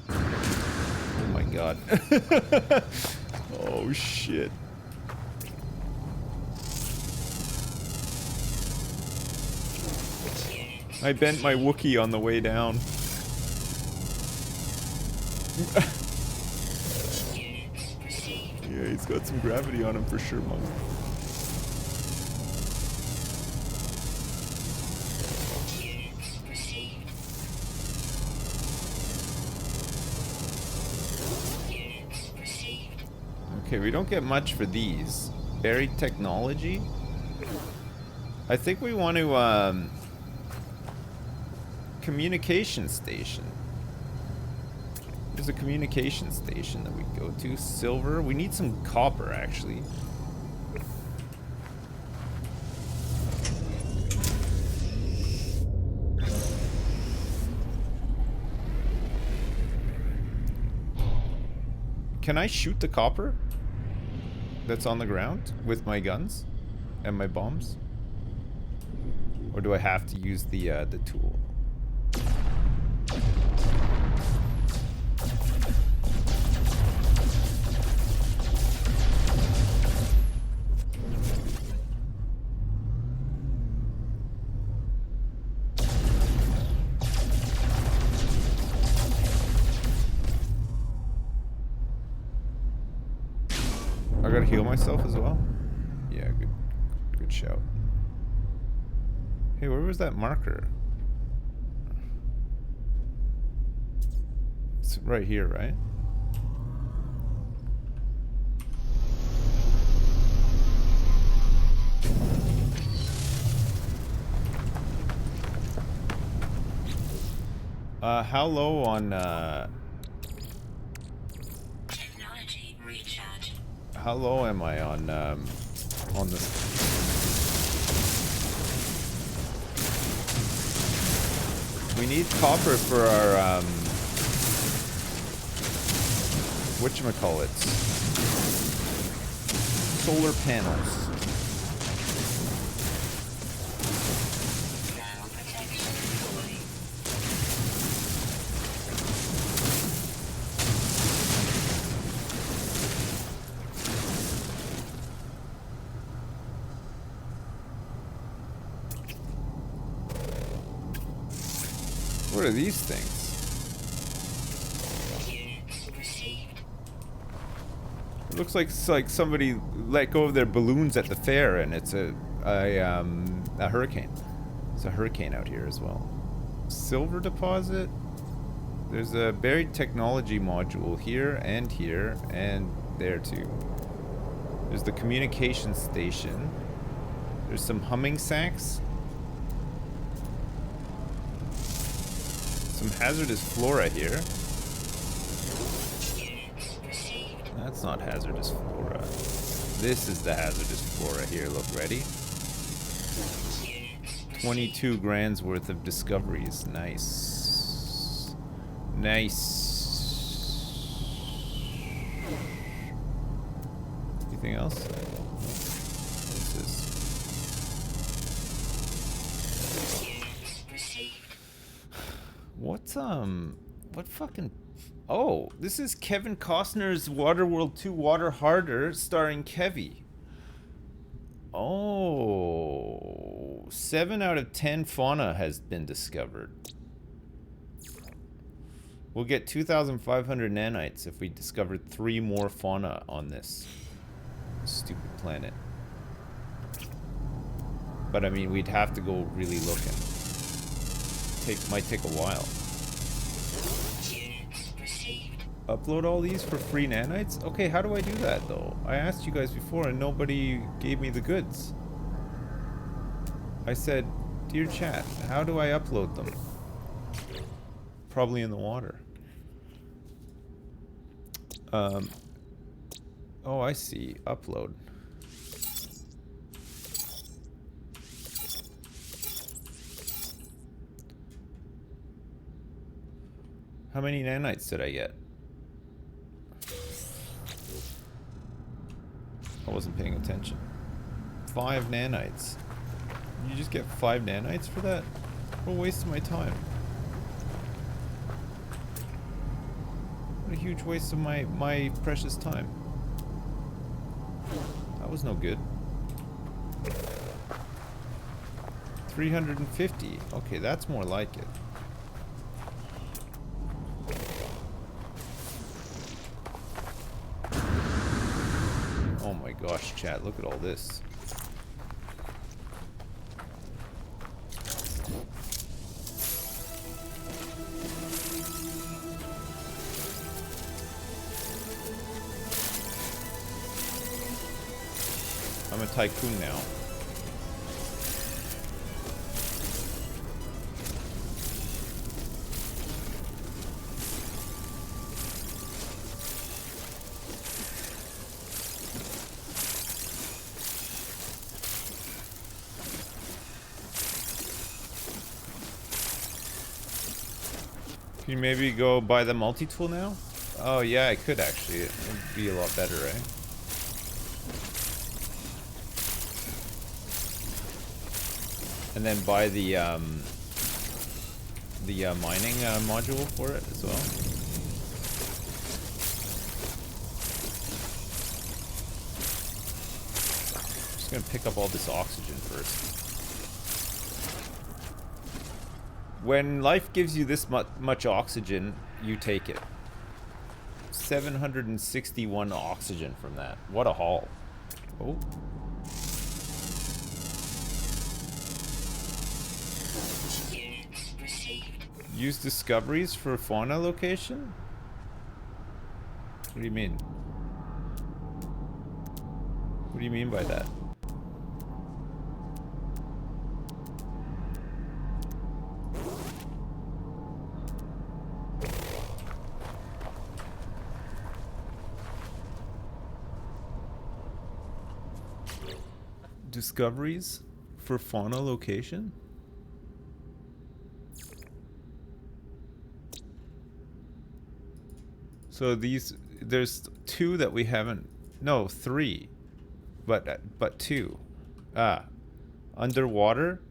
Oh my god. Oh shit. I bent my Wookiee on the way down. Yeah, he's got some gravity on him for sure, Monk. Okay, we don't get much for these. Buried technology? I think we want to, communication station. There's a communication station that we go to. Silver. We need some copper, actually. Can I shoot the copper that's on the ground with my guns and my bombs? Or do I have to use the tool? I gotta heal myself as well? Yeah, good shout. Hey, where was that marker? It's right here, right? How low on, Technology recharge. how low am I on the... We need copper for our, whatchamacallit? Solar panels. Now protection fully. What are these things? Units received. It looks like it's like somebody let go of their balloons at the fair, and it's a hurricane. It's a hurricane out here as well. Silver deposit. There's a buried technology module here and there too. There's the communication station. There's some humming sacks. Some hazardous flora here. Units received. That's not hazardous flora. This is the hazardous flora here. Look, ready? Units received. 22 grand's worth of discoveries. Nice. Nice. Anything else? What's this? Units received. What fucking... Oh, this is Kevin Costner's Waterworld 2 Water Harder starring Kevy. Oh, 7 out of 10 fauna has been discovered. We'll get 2,500 nanites if we discovered 3 more fauna on this stupid planet. But I mean, we'd have to go really looking. Might take a while. Units received. Upload all these for free nanites? Okay, how do I do that though? I asked you guys before and nobody gave me the goods. I said, dear chat, how do I upload them? Probably in the water. Oh, I see. Upload. How many nanites did I get? I wasn't paying attention. 5 nanites. You just get 5 nanites for that? What a waste of my time. What a huge waste of my precious time. That was no good. 350. Okay, that's more like it. Oh my gosh, chat, look at all this. I'm a tycoon now. Can you maybe go buy the multi-tool now? Oh yeah, I could actually. It would be a lot better, right? And then buy the mining module for it as well. Just gonna pick up all this oxygen first. When life gives you this much oxygen, you take it. 761 oxygen from that. What a haul. Oh. Units received. Use discoveries for fauna location? What do you mean? What do you mean by that? Discoveries for fauna location? So there's 2 that we haven't, no, 3, but 2. Underwater,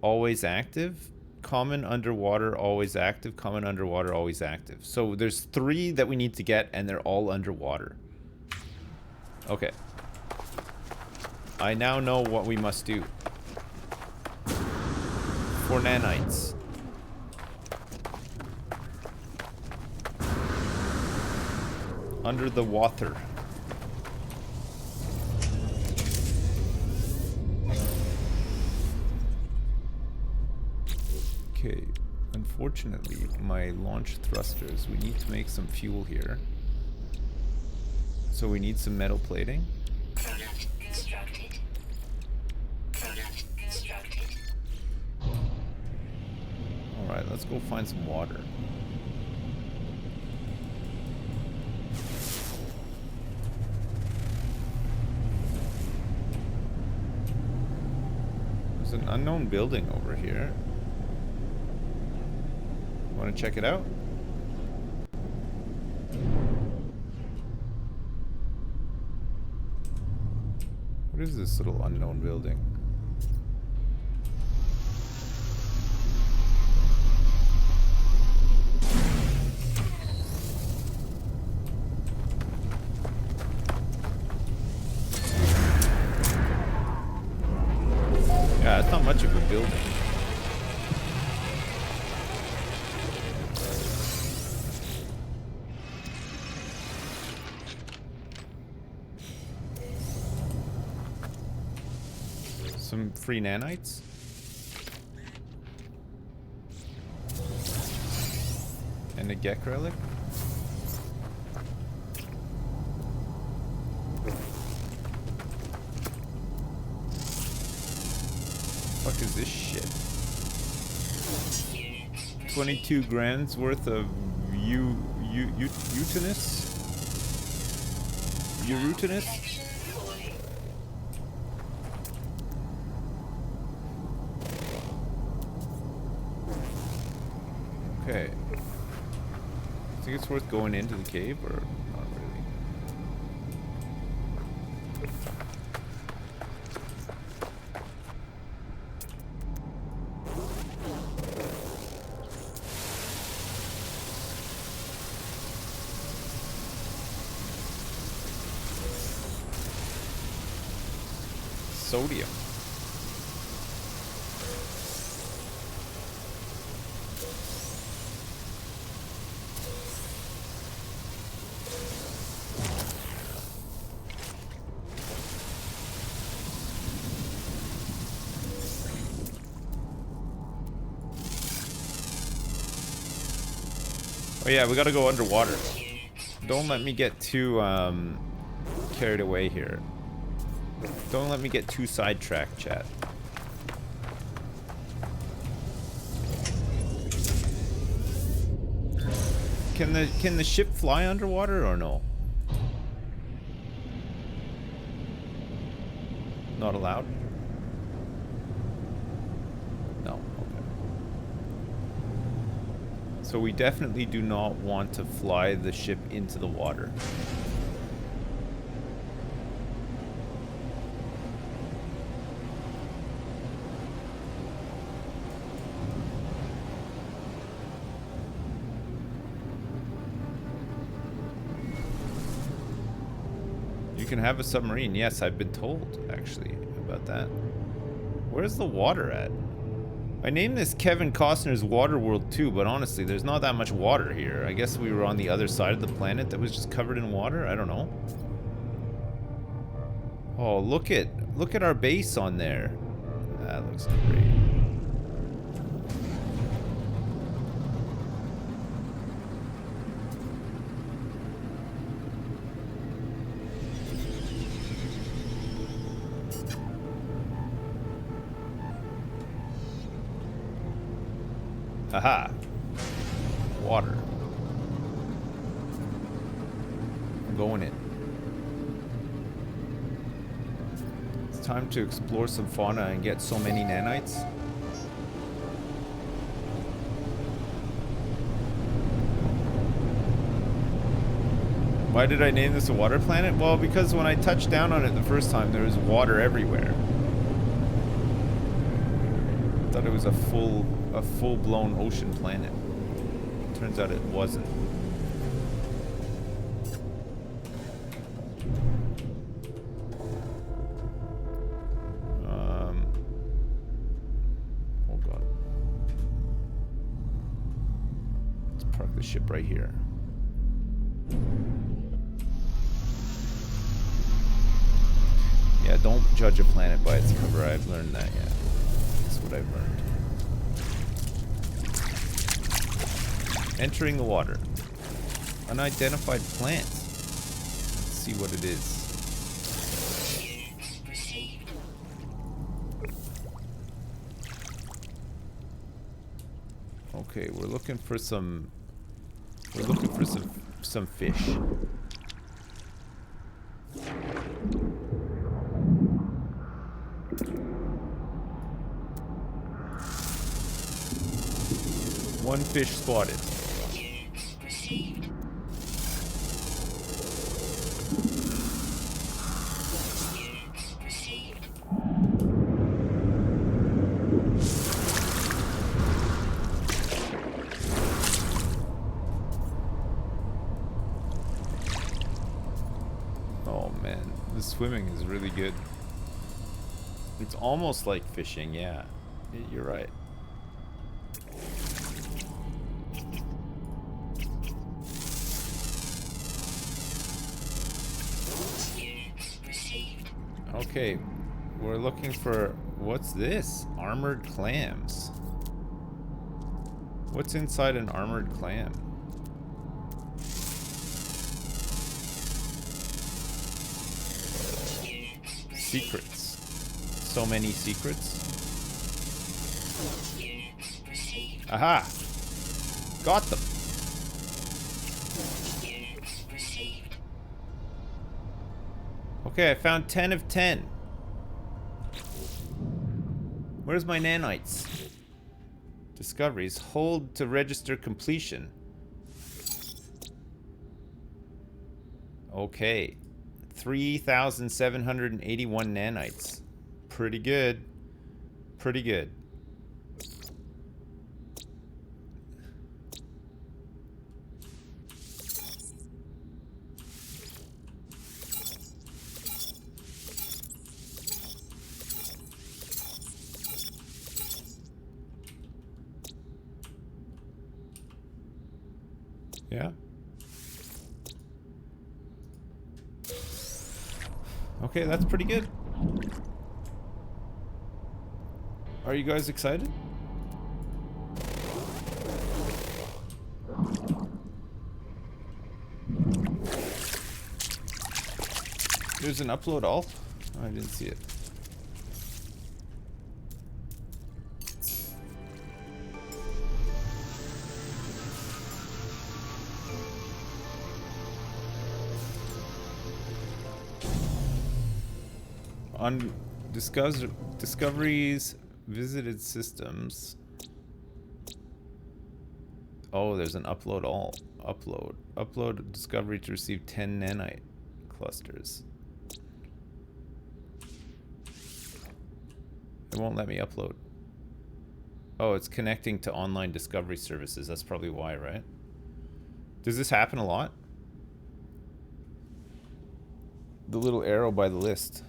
always active. Common underwater, always active. Common underwater, always active. So there's 3 that we need to get, and they're all underwater. Okay. I now know what we must do. 4 nanites. Under the water. Okay. Unfortunately, my launch thrusters, we need to make some fuel here. So we need some metal plating. Product constructed. Product constructed. Alright, let's go find some water. There's an unknown building over here. Want to check it out? What is this little unknown building? Yeah, it's not much of a building. Some free nanites. And a Gek relic. Fuck is this shit? 22 grand's worth of utinous? Urutinous? Okay. Think it's worth going into the cave or not really? Sodium. Oh yeah, we gotta go underwater. Don't let me get too carried away here. Don't let me get too sidetracked, chat. Can the ship fly underwater or no? Not allowed? No, okay. So we definitely do not want to fly the ship into the water. You can have a submarine. Yes, I've been told, actually, about that. Where's the water at? I named this Kevin Costner's Waterworld 2, but honestly, there's not that much water here. I guess we were on the other side of the planet that was just covered in water? I don't know. Oh, look at our base on there. That looks great. Aha! Water. I'm going in. It's time to explore some fauna and get so many nanites. Why did I name this a water planet? Well, because when I touched down on it the first time, there was water everywhere. I thought it was a full-blown ocean planet. Turns out it wasn't. Oh god. Let's park the ship right here. Yeah, don't judge a planet by its cover. I've learned that, yeah. That's what I've learned. Entering the water. Unidentified plant. Let's see what it is. Okay, we're looking for some fish. One fish spotted. Oh man, the swimming is really good. It's almost like fishing, yeah. You're right. Okay, we're looking for, what's this? Armored clams. What's inside an armored clam? Secrets. So many secrets. Aha! Got them. Okay, I found 10 of 10. Where's my nanites? Discoveries. Hold to register completion. Okay. 3,781 nanites. Pretty good. Pretty good. Yeah. Okay, that's pretty good. Are you guys excited? There's an upload all? Oh, I didn't see it. On discoveries, visited systems. Oh, there's an upload all. Upload discovery to receive 10 nanite clusters. It won't let me upload. Oh, it's connecting to online discovery services. That's probably why, right? Does this happen a lot? The little arrow by the list.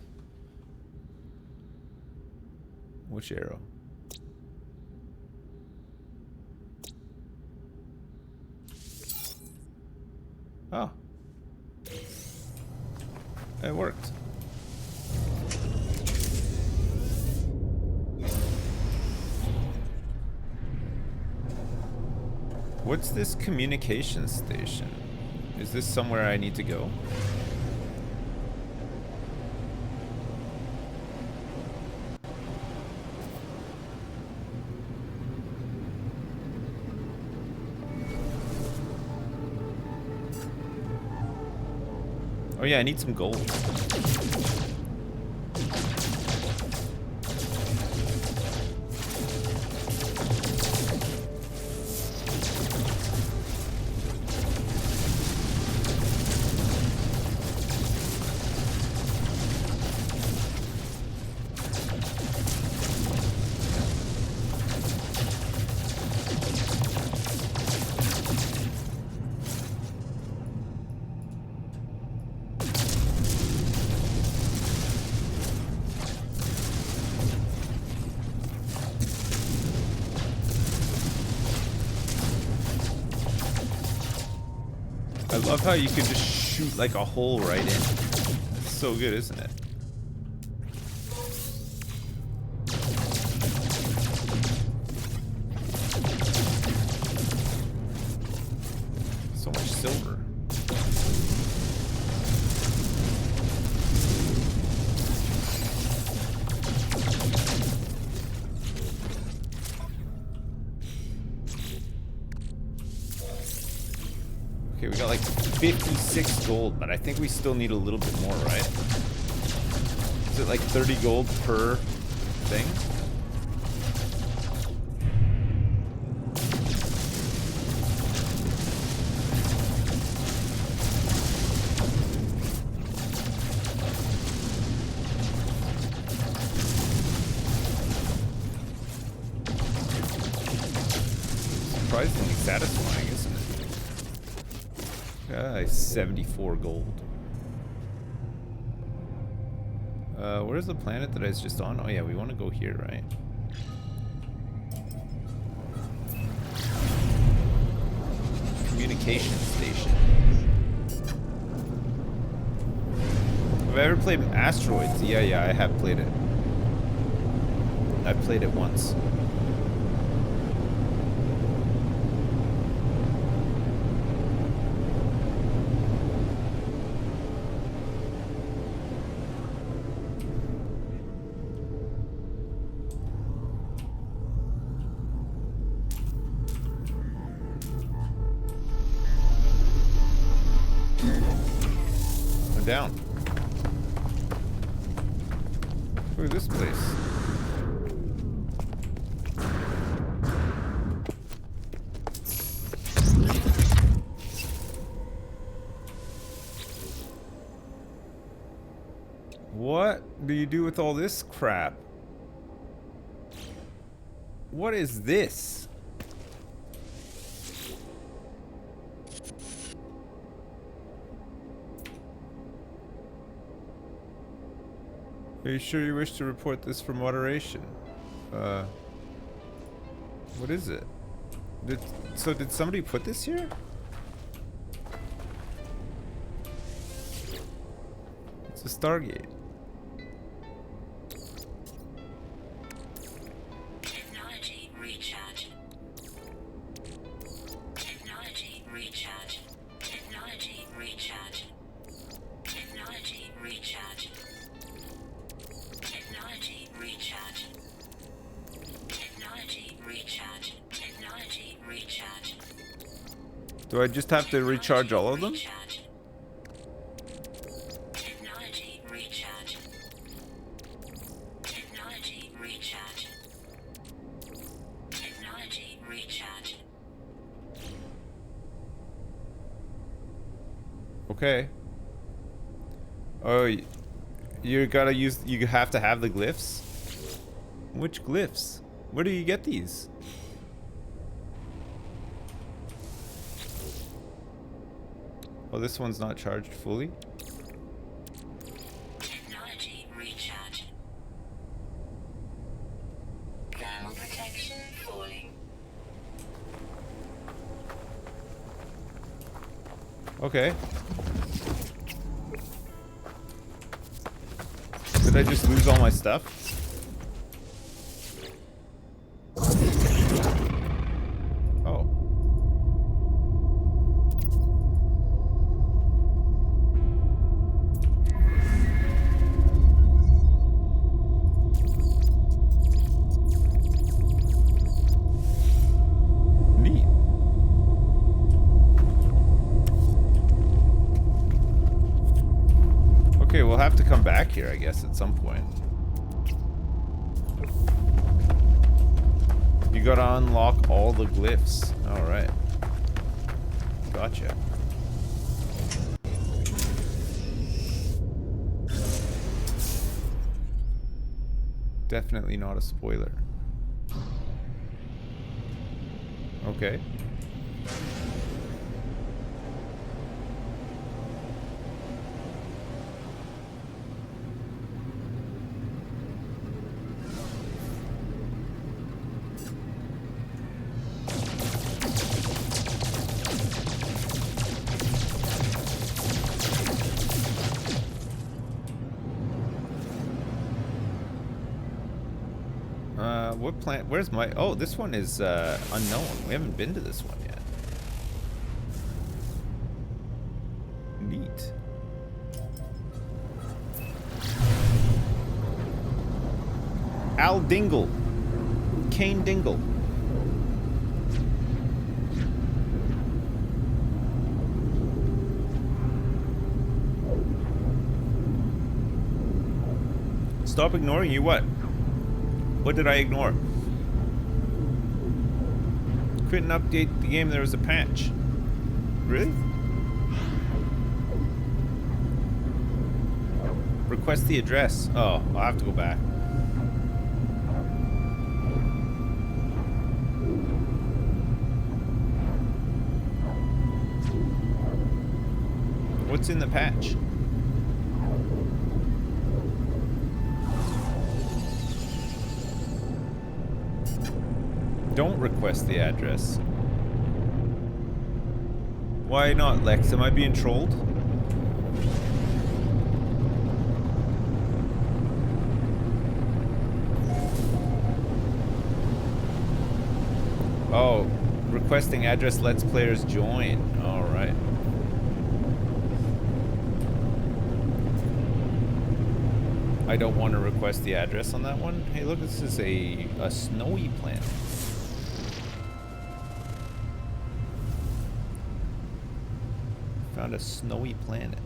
Which arrow? Oh. It worked. What's this communication station? Is this somewhere I need to go? Oh yeah, I need some gold. I love how you can just shoot like a hole right in. It's so good, isn't it? silver. Okay, we got like 56 gold, but I think we still need a little bit more, right? Is it like 30 gold per thing? Surprisingly satisfying, isn't it? 74 gold. Where's the planet that I was just on? Oh yeah, we want to go here, right? Communication station. Have I ever played Asteroids? Yeah, I have played it. I've played it once. Down. Look at this place. What do you do with all this crap? What is this? Are you sure you wish to report this for moderation? What is it? Did somebody put this here? It's a Stargate. Technology recharge. Technology recharge. Technology recharge. Technology recharge. Technology recharge. Technology recharge. Technology recharge. Do I just have to recharge all of them? Technology recharge. Technology recharge. Technology recharge. Okay. Oh, you gotta use. You have to have the glyphs. Which glyphs? Where do you get these? Oh, this one's not charged fully. Technology recharge. Thermal protection falling. Okay. Did I just lose all my stuff? Oh. Neat. Okay, we'll have to come back here, I guess, at some point. You gotta unlock all the glyphs. Alright. Gotcha. Definitely not a spoiler. Okay. What plant? Where's my... Oh, this one is unknown. We haven't been to this one yet. Sweet. Al Dingle. Kane Dingle. Stop ignoring you, what? What did I ignore? Couldn't update the game, there was a patch. Really? Request the address. Oh, I'll have to go back. What's in the patch? Don't request the address. Why not, Lex? Am I being trolled? Oh, requesting address lets players join. All right. I don't want to request the address on that one. Hey, look, this is a snowy planet. Found a snowy planet.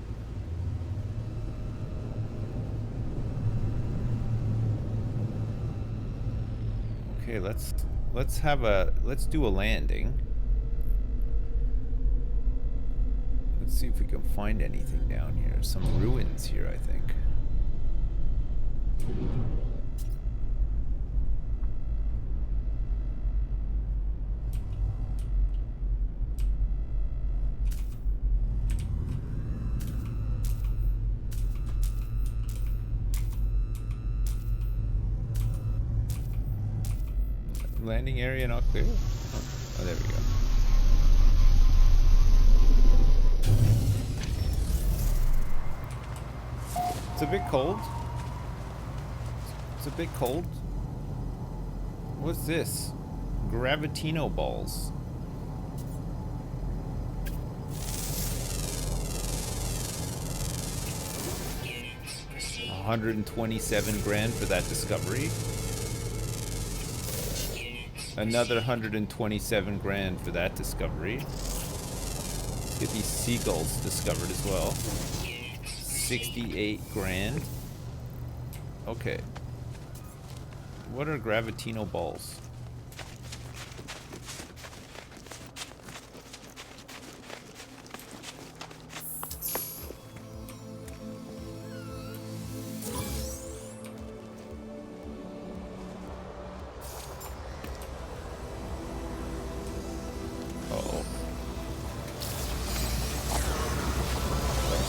Okay, let's do a landing. Let's see if we can find anything down here. Some ruins here, I think. Landing area not clear? Oh, there we go. It's a bit cold. It's a bit cold. What's this? Gravitino balls. $127 grand for that discovery. Another 127 grand for that discovery. Let's get these seagulls discovered as well. 68 grand. Okay. What are gravitino balls?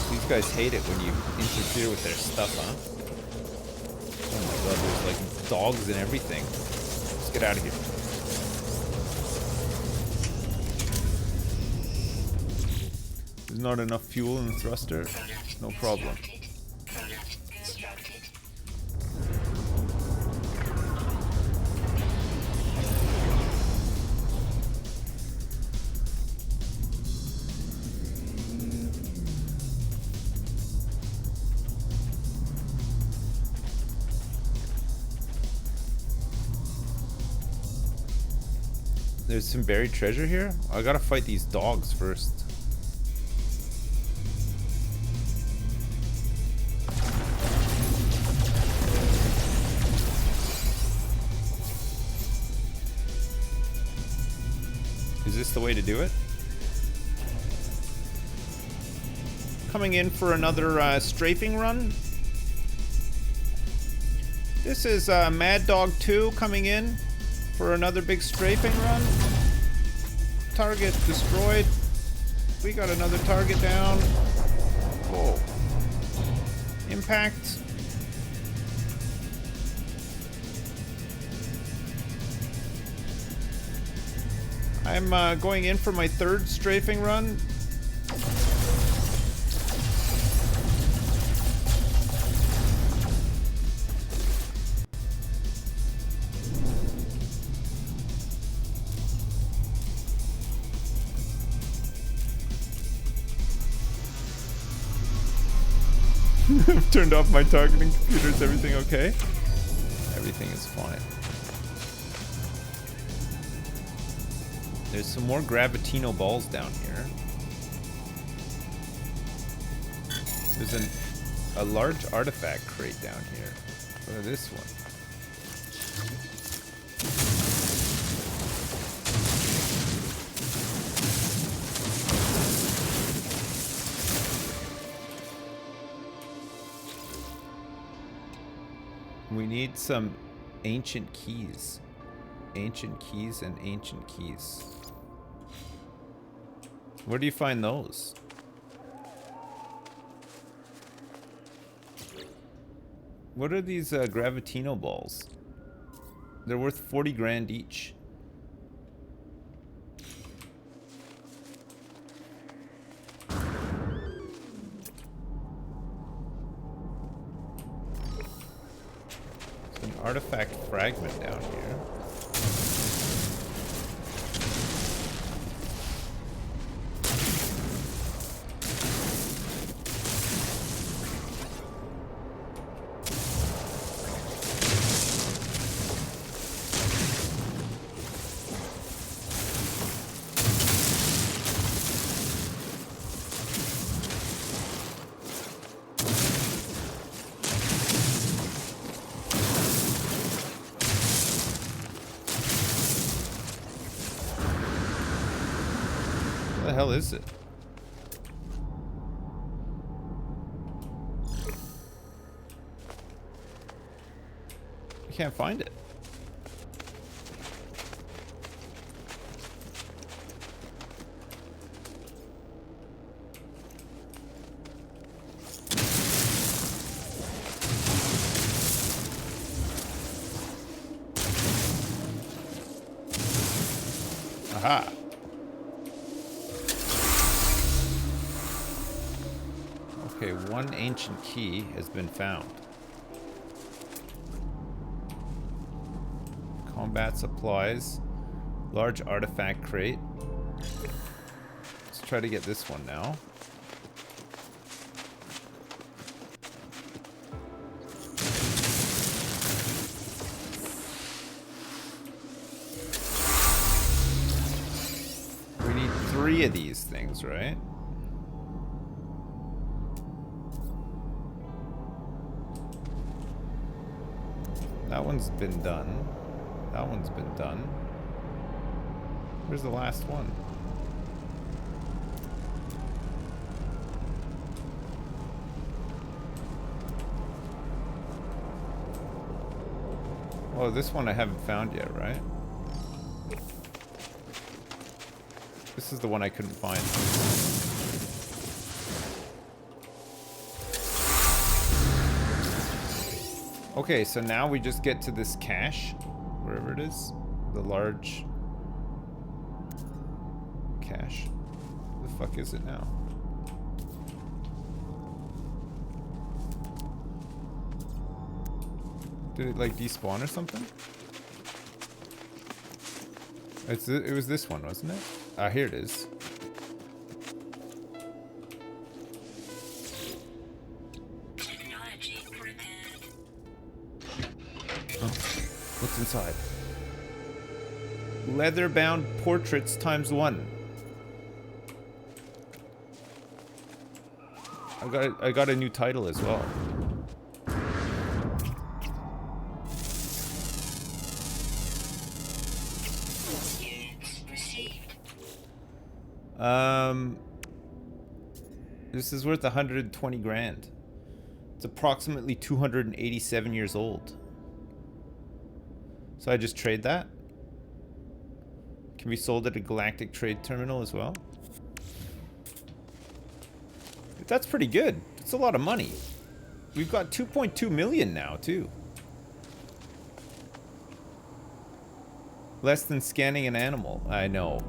You guys hate it when you interfere with their stuff, huh? Oh my god, there's like dogs and everything. Let's get out of here. There's not enough fuel in the thruster? No problem. There's some buried treasure here? I gotta fight these dogs first. Is this the way to do it? Coming in for another strafing run. This is Mad Dog 2 coming in for another big strafing run. Target destroyed. We got another target down. Whoa. Impact. I'm going in for my third strafing run. I've turned off my targeting computer. Is everything okay? Everything is fine. There's some more Gravitino balls down here. There's a large artifact crate down here. Look at this one. We need some ancient keys. Ancient keys and ancient keys. Where do you find those? What are these Gravitino balls? They're worth 40 grand each. There's an artifact fragment down here. What the hell is it? I can't find it. Aha. Okay, one ancient key has been found. Combat supplies. Large artifact crate. Let's try to get this one now. We need 3 of these things, right? That one's been done. That one's been done. Where's the last one? Oh, this one I haven't found yet, right? This is the one I couldn't find. Okay, so now we just get to this cache, wherever it is, the large cache. The fuck is it now? Did it like despawn or something? It was this one, wasn't it? Ah, here it is. What's inside? Leather-bound portraits ×1. I got a new title as well. This is worth 120 grand. It's approximately 287 years old. So I just trade that. Can be sold at a galactic trade terminal as well. That's pretty good. It's a lot of money. We've got 2.2 million now too. Less than scanning an animal. I know.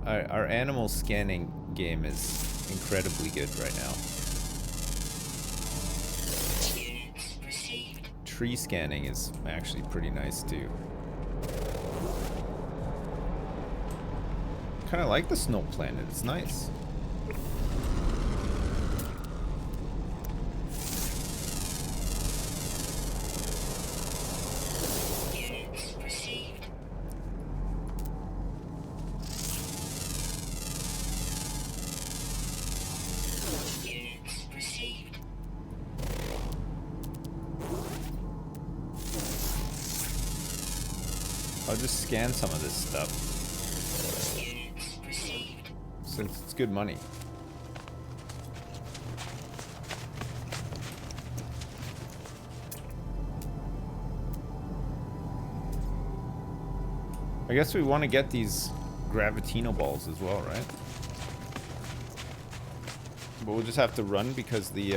Our animal scanning game is incredibly good right now. Tree scanning is actually pretty nice too. Kind of like the snow planet. It's nice. just scan some of this stuff. Units received. Since it's good money. I guess we want to get these Gravitino balls as well, right? But we'll just have to run because the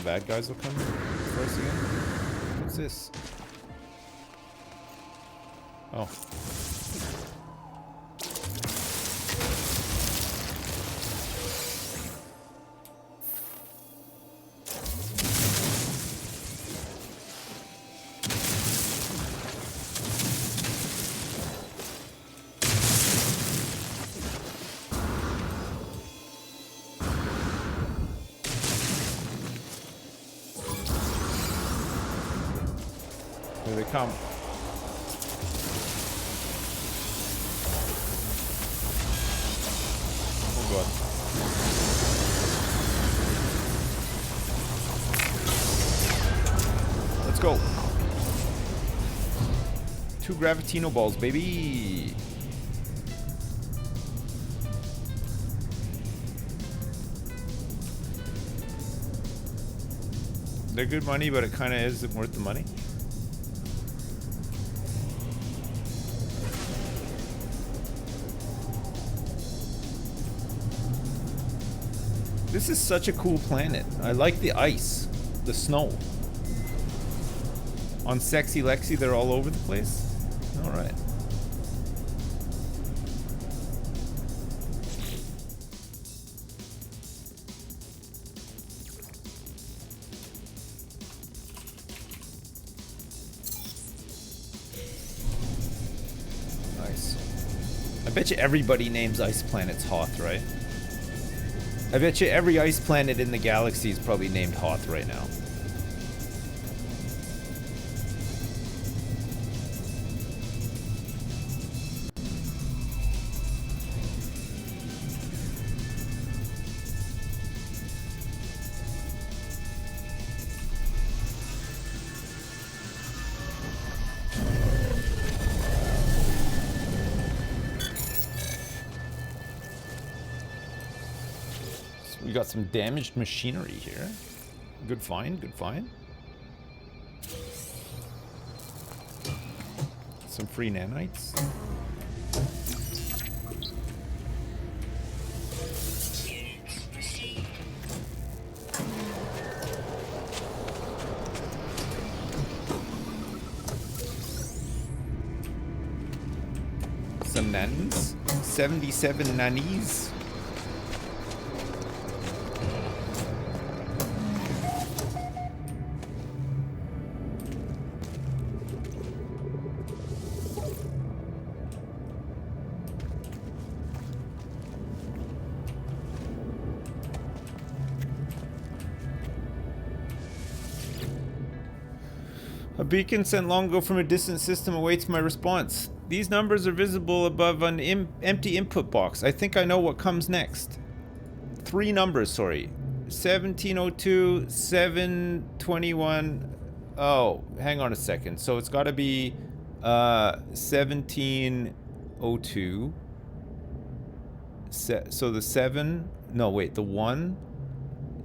bad guys will come for us again. What's this? Oh. Here they come. Oh god. Let's go. 2 Gravitino balls, baby. They're good money, but it kind of isn't worth the money. This is such a cool planet. I like the ice, the snow. On Sexy Lexi, they're all over the place. All right. Nice. I bet you everybody names ice planets Hoth, right? I bet you every ice planet in the galaxy is probably named Hoth right now. We got some damaged machinery here. Good find, good find. Some free nanites. Units received. Some nannies. 77 nannies. A beacon sent long ago from a distant system awaits my response. These numbers are visible above an empty input box. I think I know what comes next. 3 numbers, sorry. 1702, 721. Oh, hang on a second. So it's got to be 1702. So the 7, no wait, the 1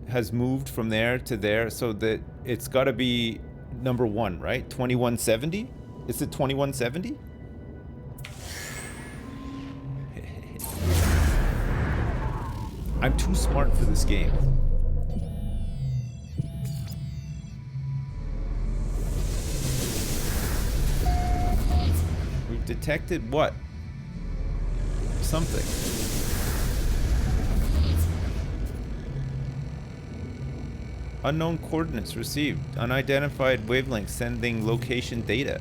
has moved from there to there, so that it's got to be number 1, right? 2170? Is it 2170? I'm too smart for this game. We've detected what? Something. Unknown coordinates received. Unidentified wavelength sending location data.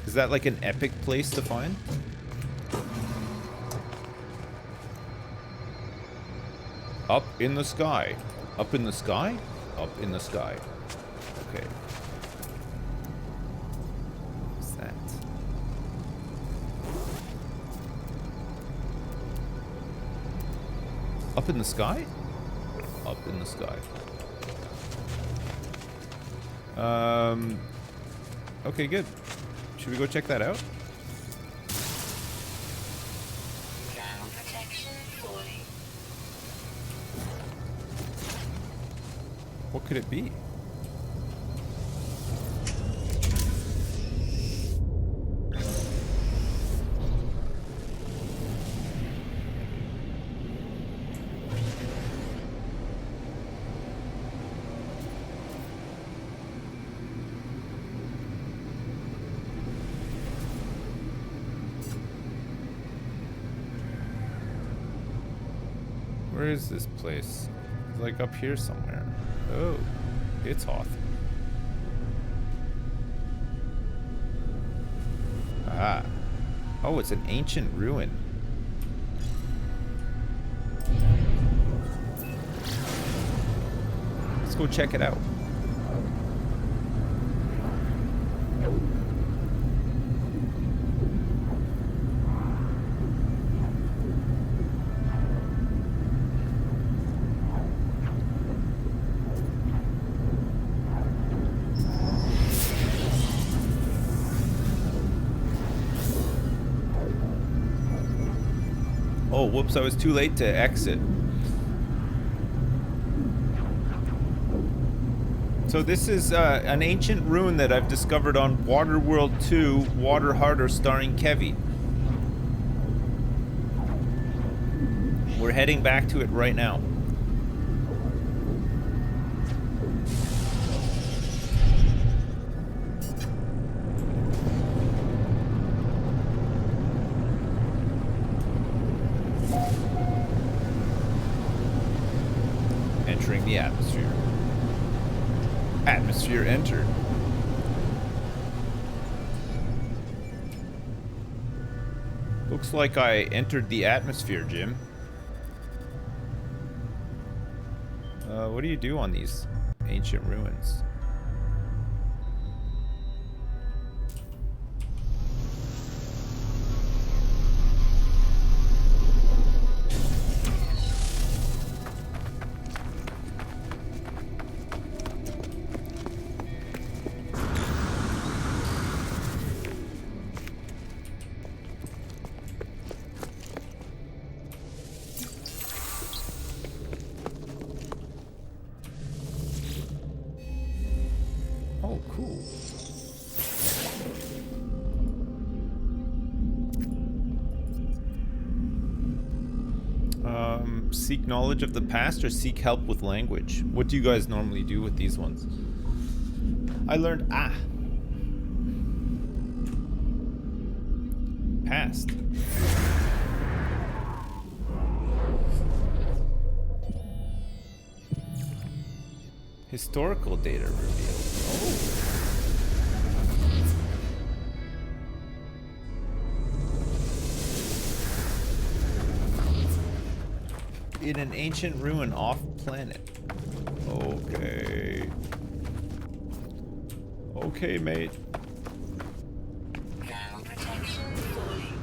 Is that like an epic place to find? Up in the sky. Up in the sky? Up in the sky. Okay. What's that? Up in the sky? Up in the sky. Okay, good. Should we go check that out? Ground protection falling. What could it be? Where is this place? It's like up here somewhere. Oh, it's Hoth. Ah. Oh, it's an ancient ruin. Let's go check it out. Oh, whoops, I was too late to exit. So this is an ancient ruin that I've discovered on Waterworld 2, Water Harder, starring Kevy. We're heading back to it right now. Entering the atmosphere. Atmosphere entered. Looks like I entered the atmosphere, Jim. What do you do on these ancient ruins? Oh, cool. Seek knowledge of the past or seek help with language? What do you guys normally do with these ones? I learned past. Historical data revealed. Oh. In an ancient ruin off planet. Okay. Okay, mate. Ground protection falling.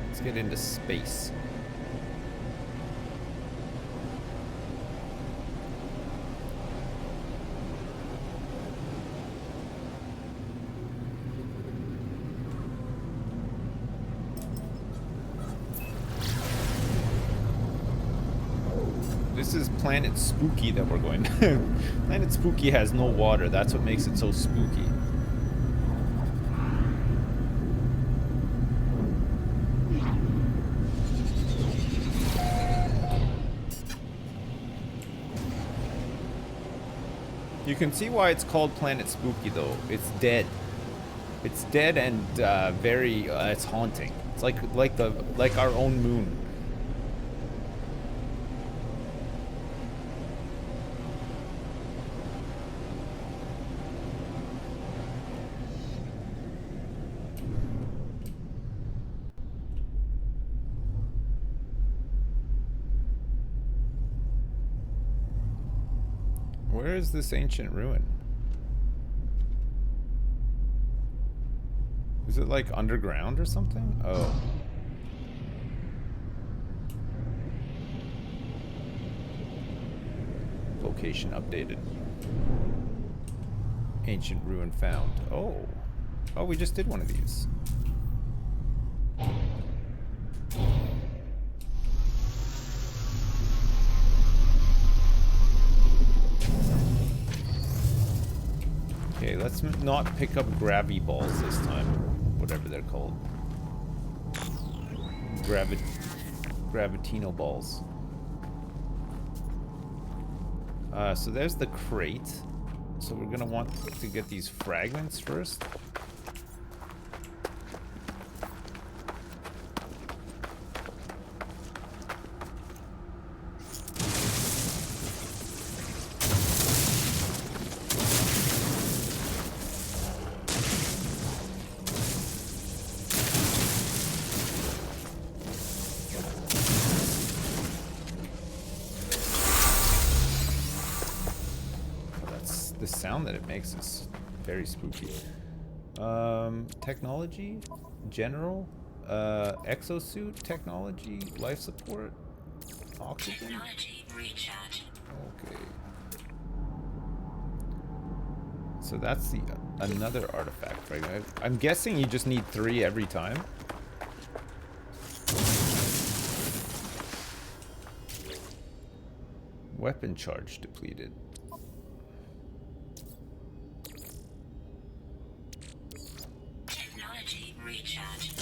Let's get into space. This is Planet Spooky that we're going to. Planet Spooky has no water. That's what makes it so spooky. You can see why it's called Planet Spooky, though. It's dead. It's dead and very. It's haunting. It's like our own moon. Where is this ancient ruin? Is it like underground or something? Oh. Location updated. Ancient ruin found. Oh. Oh, we just did one of these. Okay, let's not pick up gravity balls this time. Whatever they're called. Gravitino balls. So there's the crate. So we're gonna want to get these fragments first. That it makes is very spooky. Technology, general, exosuit, technology, life support, oxygen. Technology recharge. Okay. So that's the another artifact, right? I'm guessing you just need 3 every time. Weapon charge depleted. Recharge.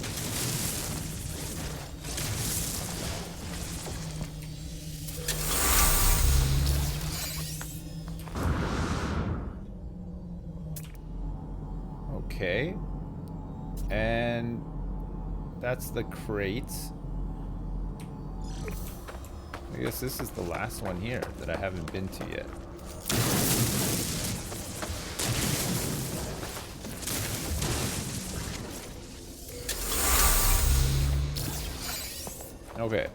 Okay. And that's the crate. I guess this is the last one here that I haven't been to yet. Okay.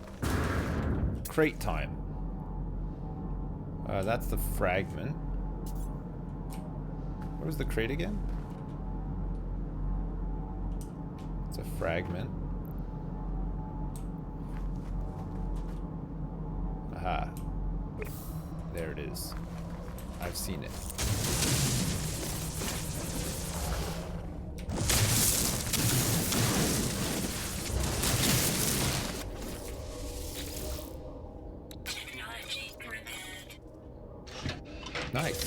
Crate time. That's the fragment. Where was the crate again? It's a fragment. Aha. There it is. I've seen it. Nice.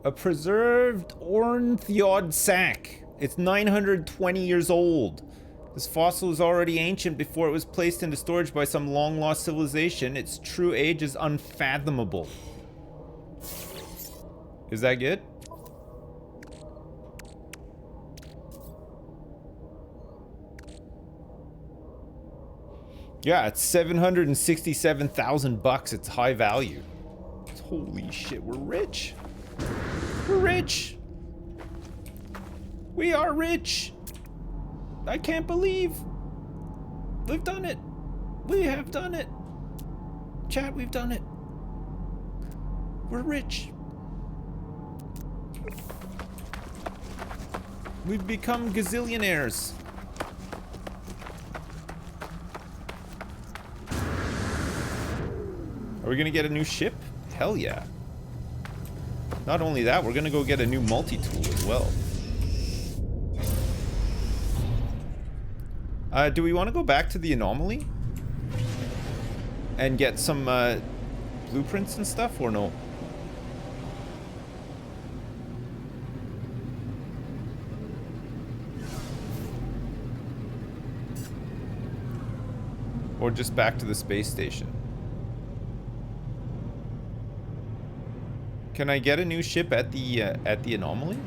A preserved Ornithiod sac. It's 920 years old. This fossil is already ancient before it was placed into storage by some long-lost civilization. Its true age is unfathomable. Is that good? Yeah, it's 767,000 bucks. It's high value. Holy shit, we're rich. We're rich. We are rich. I can't believe we've done it. We have done it. Chat, we've done it. We're rich. We've become gazillionaires. Are we gonna get a new ship? Hell yeah. Not only that, we're gonna go get a new multi-tool as well. Do we want to go back to the Anomaly? And get some blueprints and stuff, or no? Or just back to the space station? Can I get a new ship at the Anomaly?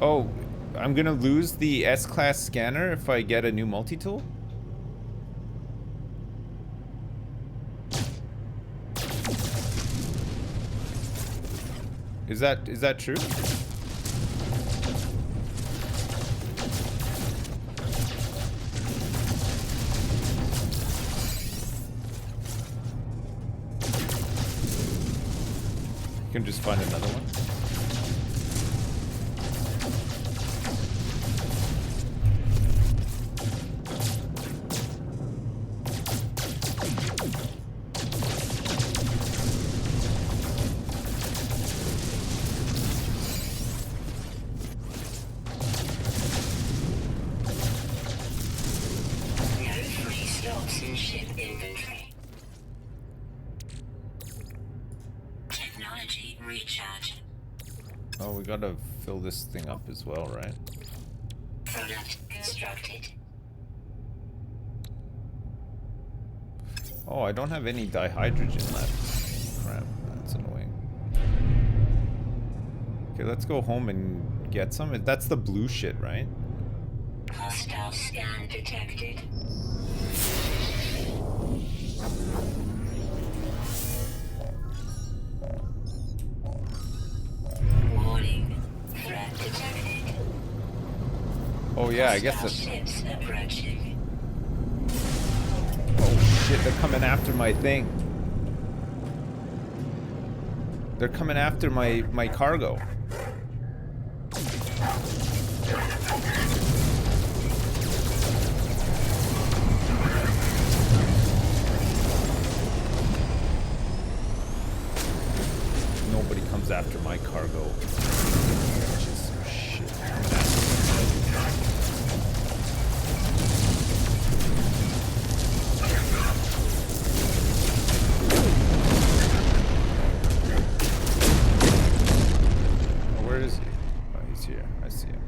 Oh, I'm gonna lose the S-class scanner if I get a new multi-tool? Is that true? You can just find another one. Oh, we gotta fill this thing up as well, right? Product constructed. Oh, I don't have any dihydrogen left. Crap, that's annoying. Okay, let's go home and get some. That's the blue shit, right? Hostile scan detected. Warning. Threat detected. Oh yeah, I guess Hostile that's... ships approaching. Oh shit, they're coming after my thing. They're coming after my cargo. Nobody comes after my cargo. Just shit. Oh, where is he? Oh, he's here. I see him.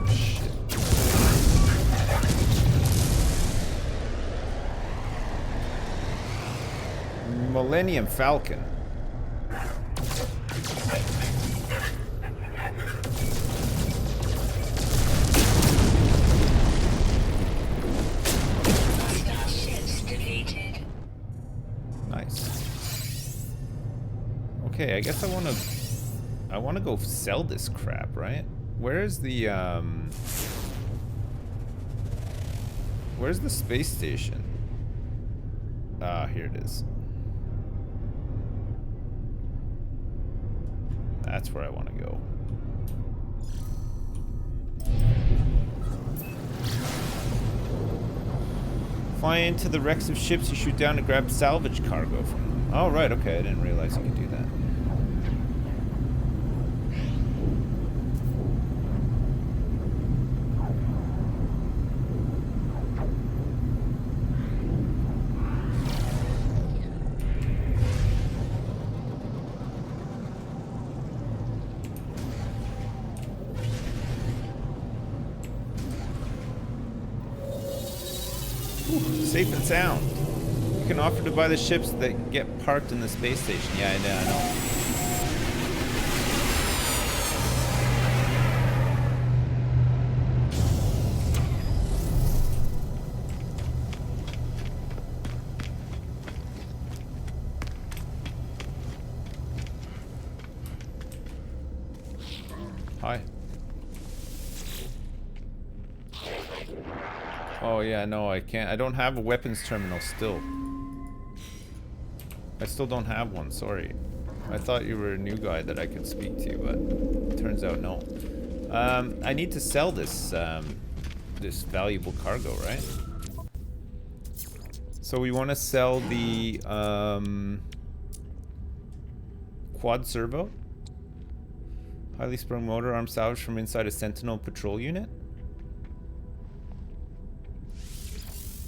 Shit. Millennium Falcon. Hostile ships defeated. Nice. Okay, I guess I wanna go sell this crap, right? Where's the where's the space station? Ah, here it is. That's where I want to go. Fly into the wrecks of ships you shoot down to grab salvage cargo from them. Oh, right, okay, I didn't realize you could do that. Safe and sound. You can offer to buy the ships that get parked in the space station. Yeah, I know. Hi. Oh yeah, no, I can't. I don't have a weapons terminal still. I still don't have one, sorry. I thought you were a new guy that I could speak to, but turns out no. I need to sell this this valuable cargo, right? So we want to sell the quad servo, highly sprung motor arm salvage from inside a Sentinel patrol unit.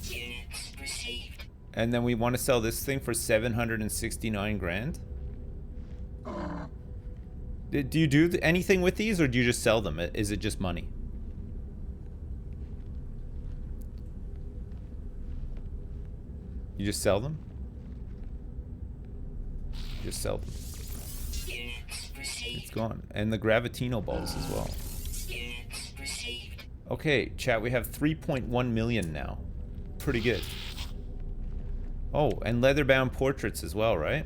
Units received. And then we want to sell this thing for 769 grand. Do you do anything with these, or do you just sell them? Is it just money? You just sell them? You just sell them. Unit It's gone. And the Gravitino balls as well. Units received. Okay, chat, we have 3.1 million now. Pretty good. Oh, and leather-bound portraits as well, right?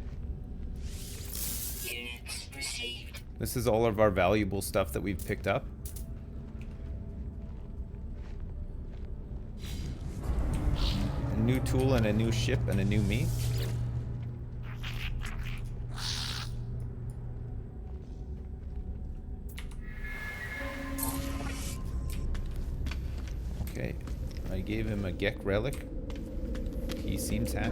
Units received. This is all of our valuable stuff that we've picked up. A new tool and a new ship and a new me. Okay, I gave him a Gek relic. He seems happy.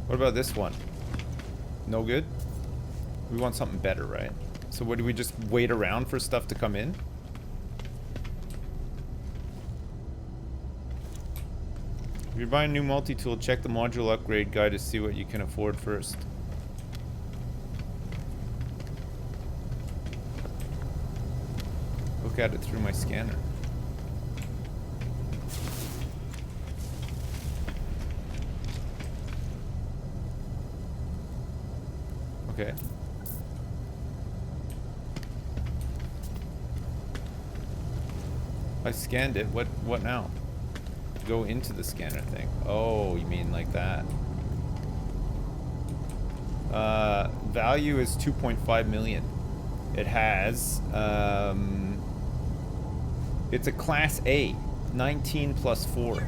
What about this one? No good? We want something better, right? So what, do we just wait around for stuff to come in? If you're buying a new multi-tool, check the module upgrade guide to see what you can afford first. Look at it through my scanner. Okay. I scanned it. What now? Go into the scanner thing. Oh, you mean like that. Value is 2.5 million. It has, it's a class A, 19 plus 4.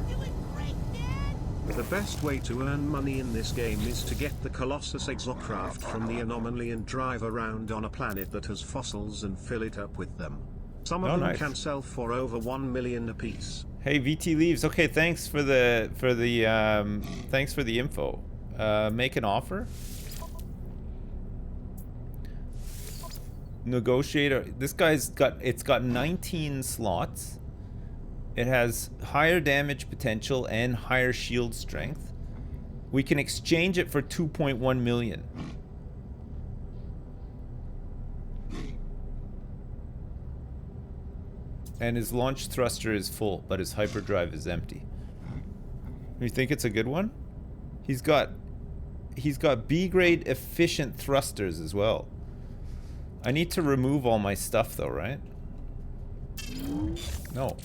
The best way to earn money in this game is to get the Colossus exocraft from the Anomaly and drive around on a planet that has fossils and fill it up with them. Some of them nice. can sell for over 1 million apiece. Hey, VT leaves. Okay, thanks for the thanks for the info. Make an offer. Negotiator. This guy's got 19 slots. It has higher damage potential and higher shield strength. We can exchange it for 2.1 million. And his launch thruster is full, but his hyperdrive is empty. You think it's a good one? He's got B grade efficient thrusters as well. I need to remove all my stuff though, right? No.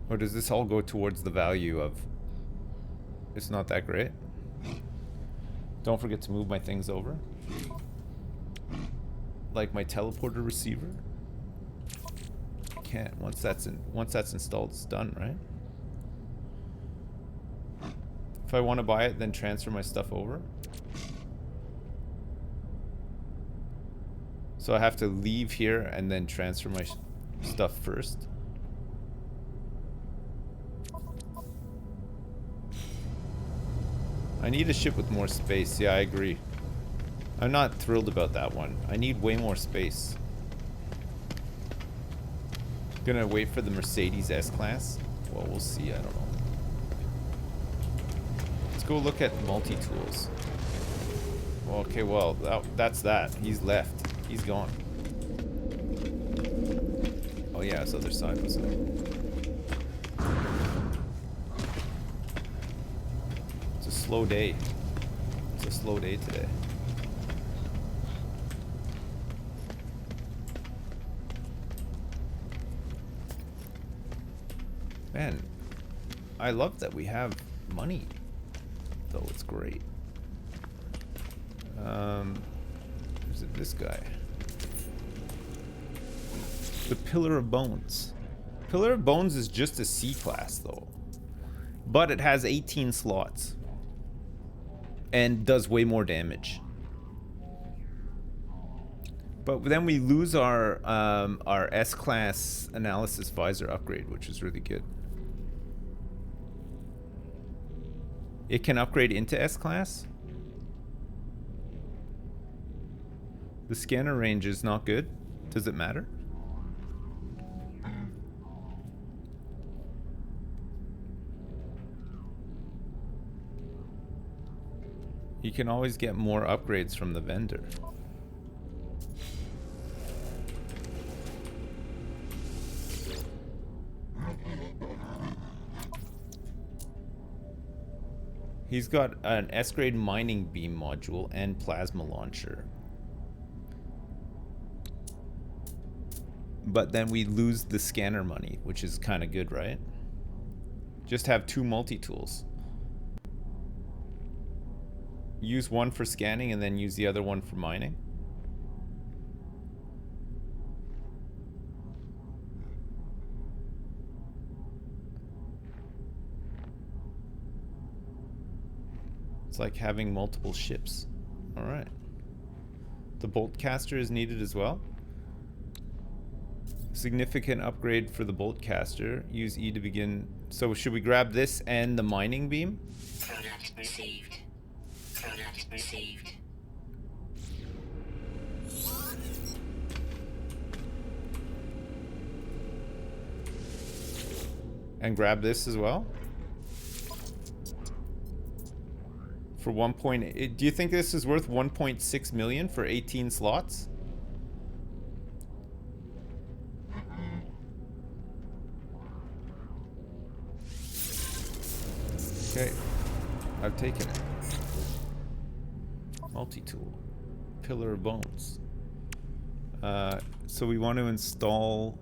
Or does this all go towards the value of... It's not that great? Don't forget to move my things over. Like my teleporter receiver. Can't. Once that's installed, it's done, right? If I want to buy it, then transfer my stuff over. So I have to leave here and then transfer my stuff first. I need a ship with more space. Yeah, I agree. I'm not thrilled about that one. I need way more space. Gonna wait for the Mercedes S-Class? Well, we'll see. I don't know. Let's go look at multi-tools. Well, okay, well, that's that. He's left. He's gone. Oh yeah, it's other side, wasn't it? It's a slow day. It's a slow day today. Man, I love that we have money, though. It's great. Is it this guy? The Pillar of Bones. Pillar of Bones is just a C class, though. But it has 18 slots. And does way more damage. But then we lose our S-Class Analysis Visor upgrade, which is really good. It can upgrade into S-Class? The scanner range is not good. Does it matter? You can always get more upgrades from the vendor. He's got an S-grade mining beam module and plasma launcher. But then we lose the scanner money, which is kind of good, right? Just have 2 multi-tools. Use one for scanning and then use the other one for mining. It's like having multiple ships. All right. The bolt caster is needed as well. Significant upgrade for the bolt caster. Use E to begin. So should we grab this and the mining beam? Product received. Product received. And grab this as well? For 1.8. Do you think this is worth 1.6 million for 18 slots? Okay, I've taken it. Multi-tool. Pillar of bones. So we want to install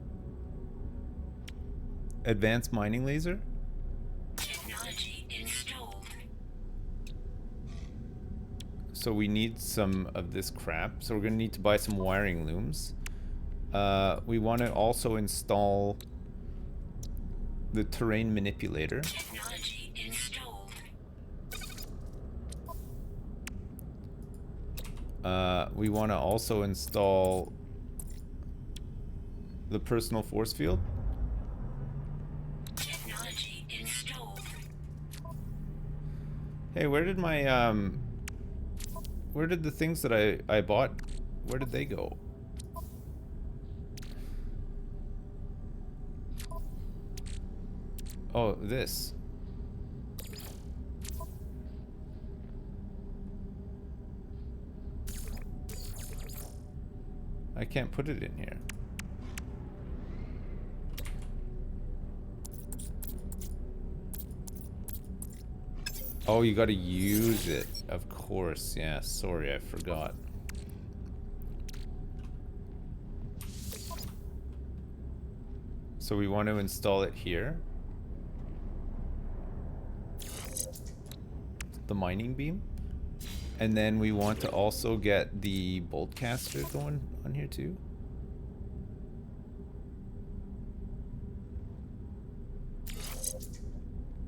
advanced mining laser? Technology installed. So we need some of this crap. So we're going to need to buy some wiring looms. We want to also install the terrain manipulator. Technology installed. We want to also install the personal force field. Technology installed. Hey, where did my where did the things that I bought, where did they go? Oh, this. I can't put it in here. Oh, you gotta use it. Of course, yeah. Sorry, I forgot. So we want to install it here. The mining beam. And then we want to also get the bolt caster going on here too.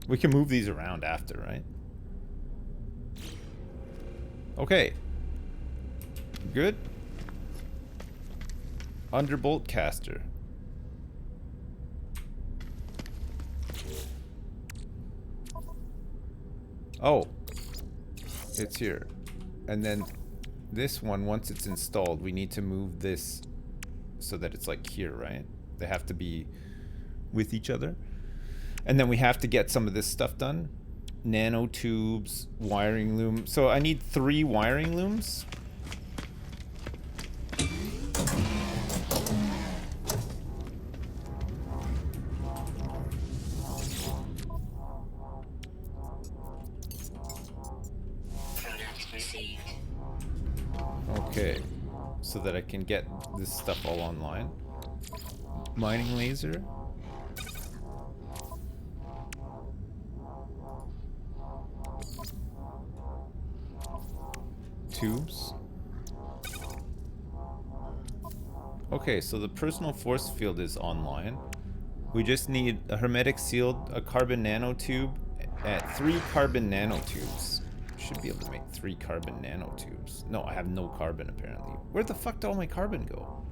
We can move these around after, right? Okay. Good. Underbolt caster. Oh. It's here. And then this one, once it's installed, we need to move this so that it's like here, right? They have to be with each other. And then we have to get some of this stuff done. Nanotubes, wiring loom. So I need 3 wiring looms. Product received. Okay. So that I can get this stuff all online. Mining laser. Tubes. Okay, so the personal force field is online. We just need a hermetic sealed, a carbon nanotube, at 3 carbon nanotubes. Should be able to make 3 carbon nanotubes. No, I have no carbon apparently. Where the fuck did all my carbon go?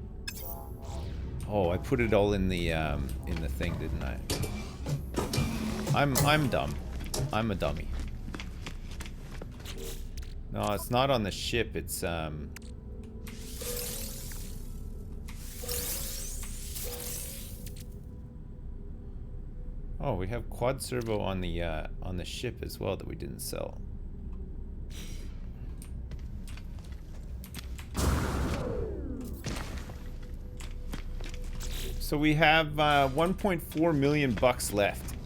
Oh, I put it all in the thing, didn't I? I'm dumb. I'm a dummy. No, it's not on the ship. It's oh, we have quad servo on the ship as well that we didn't sell. So we have 1.4 million bucks left.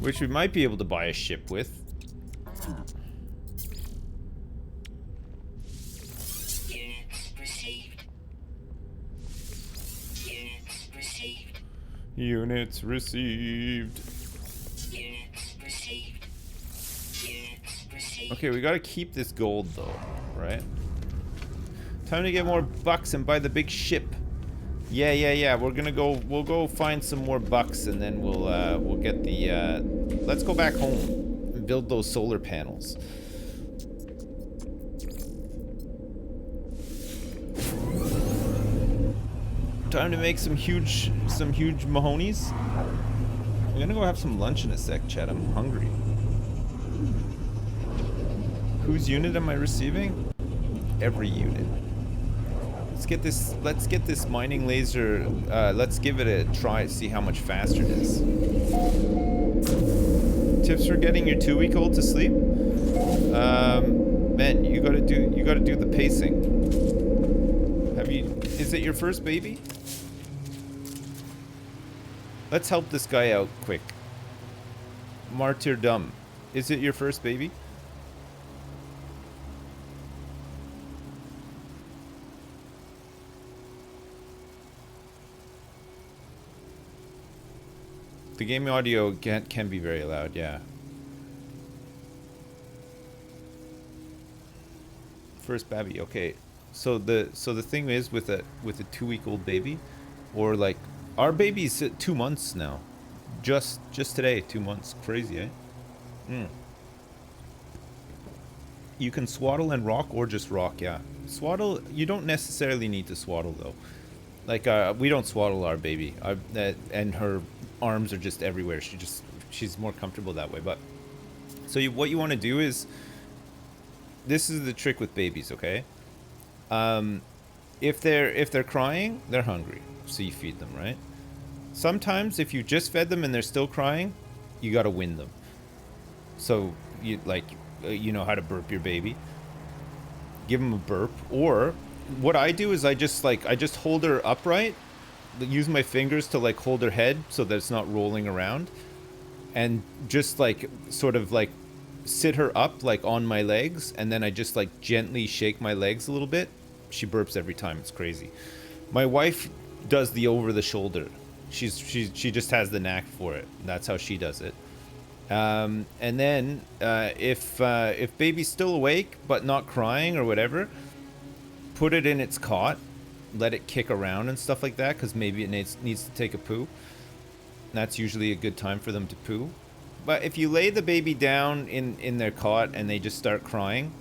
Which we might be able to buy a ship with. Units received. Units received. Units received. Units received. Units received. Okay, we gotta keep this gold though, right? Time to get more bucks and buy the big ship. Yeah. We're gonna go. We'll go find some more bucks, and then we'll get the. Let's go back home and build those solar panels. Time to make some huge Mahonies. I'm gonna go have some lunch in a sec, Chad. I'm hungry. Whose unit am I receiving? Every unit. Let's get this mining laser. Let's give it a try. See how much faster it is. Tips for getting your 2-week-old to sleep. Man, you gotta do the pacing. Is it your first baby? Let's help this guy out quick. Martyrdom. Is it your first baby? The game audio can be very loud, yeah. First baby, okay. So the thing is with a 2-week-old baby, or like our baby's 2 months now. Just today, 2 months. Crazy, eh? You can swaddle and rock, or just rock, yeah. Swaddle, you don't necessarily need to swaddle though. Like we don't swaddle our baby. And her arms are just everywhere. She's more comfortable that way. But so what you want to do is, this is the trick with babies, okay? If they're crying, they're hungry, so you feed them, right? Sometimes if you just fed them and they're still crying, you gotta win them. So you you know how to burp your baby. Give them a burp, or what I do is I just hold her upright, use my fingers to like hold her head so that it's not rolling around, and just like sort of like sit her up like on my legs, and then I just like gently shake my legs a little bit. She burps every time. It's crazy. My wife does the over the shoulder. She just has the knack for it. That's how she does it. And then if baby's still awake but not crying or whatever, put it in its cot, let it kick around and stuff like that, because maybe it needs to take a poo. That's usually a good time for them to poo. But if you lay the baby down in their cot and they just start crying,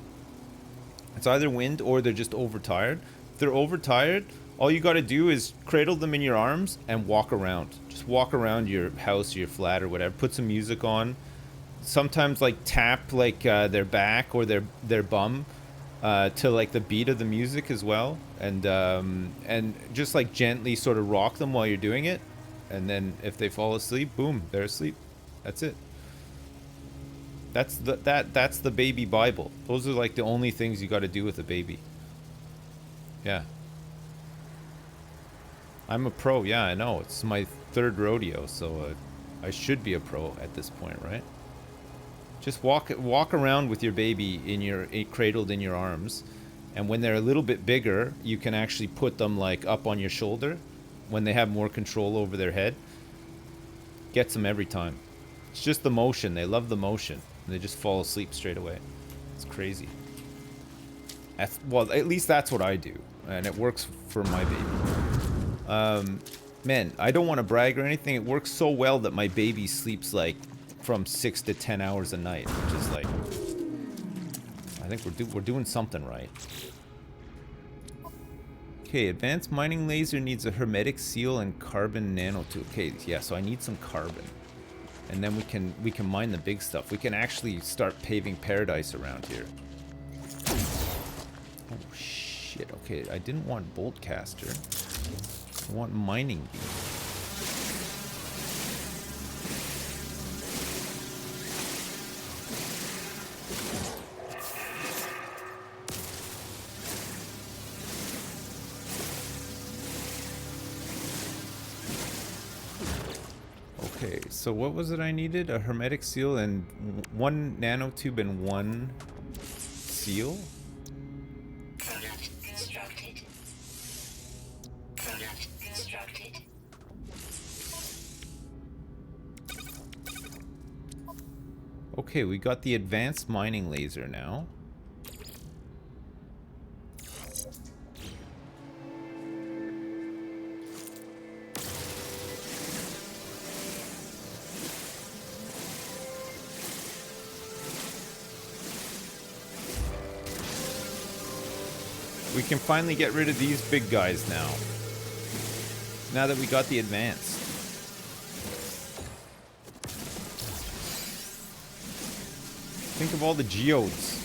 it's either wind or they're just overtired. If they're overtired, all you got to do is cradle them in your arms and walk around. Just walk around your house or your flat or whatever. Put some music on. Sometimes like tap like their back or their bum to like the beat of the music as well, and just like gently sort of rock them while you're doing it. And then if they fall asleep, boom, they're asleep. That's it. That's the baby Bible. Those are like the only things you got to do with a baby. Yeah. I'm a pro. Yeah, I know. It's my 3rd rodeo, so I should be a pro at this point, right? Just walk around with your baby cradled in your arms, and when they're a little bit bigger, you can actually put them like up on your shoulder. When they have more control over their head, gets them every time. It's just the motion. They love the motion. And they just fall asleep straight away. It's crazy. Well, at least that's what I do, and it works for my baby. Man, I don't want to brag or anything. It works so well that my baby sleeps like from 6 to 10 hours a night, which is like, I think we're doing something right. Okay, advanced mining laser needs a hermetic seal and carbon nanotube. Okay, yeah, so I need some carbon, and then we can mine the big stuff. We can actually start paving paradise around here. Oh shit! Okay, I didn't want bolt caster. I want mining beam. Okay, So what was it I needed? A hermetic seal and one nanotube and one seal? Product constructed. Product constructed. Okay, we got the advanced mining laser now. We can finally get rid of these big guys now. Now that we got the advanced. Think of all the geodes.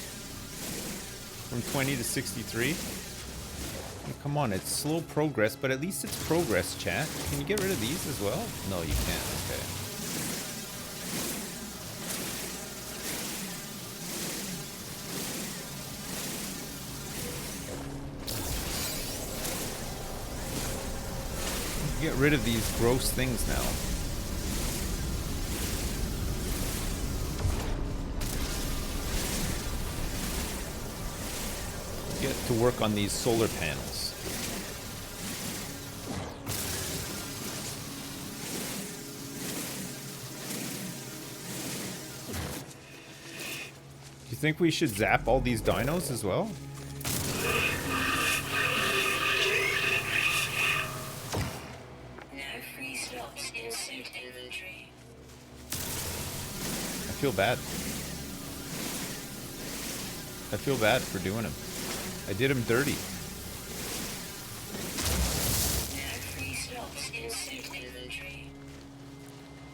From 20 to 63. Come on, it's slow progress, but at least it's progress, chat. Can you get rid of these as well? No, you can't. Okay. Get rid of these gross things now. Get to work on these solar panels. Do you think we should zap all these dinos as well? I feel bad. I feel bad for doing him. I did him dirty.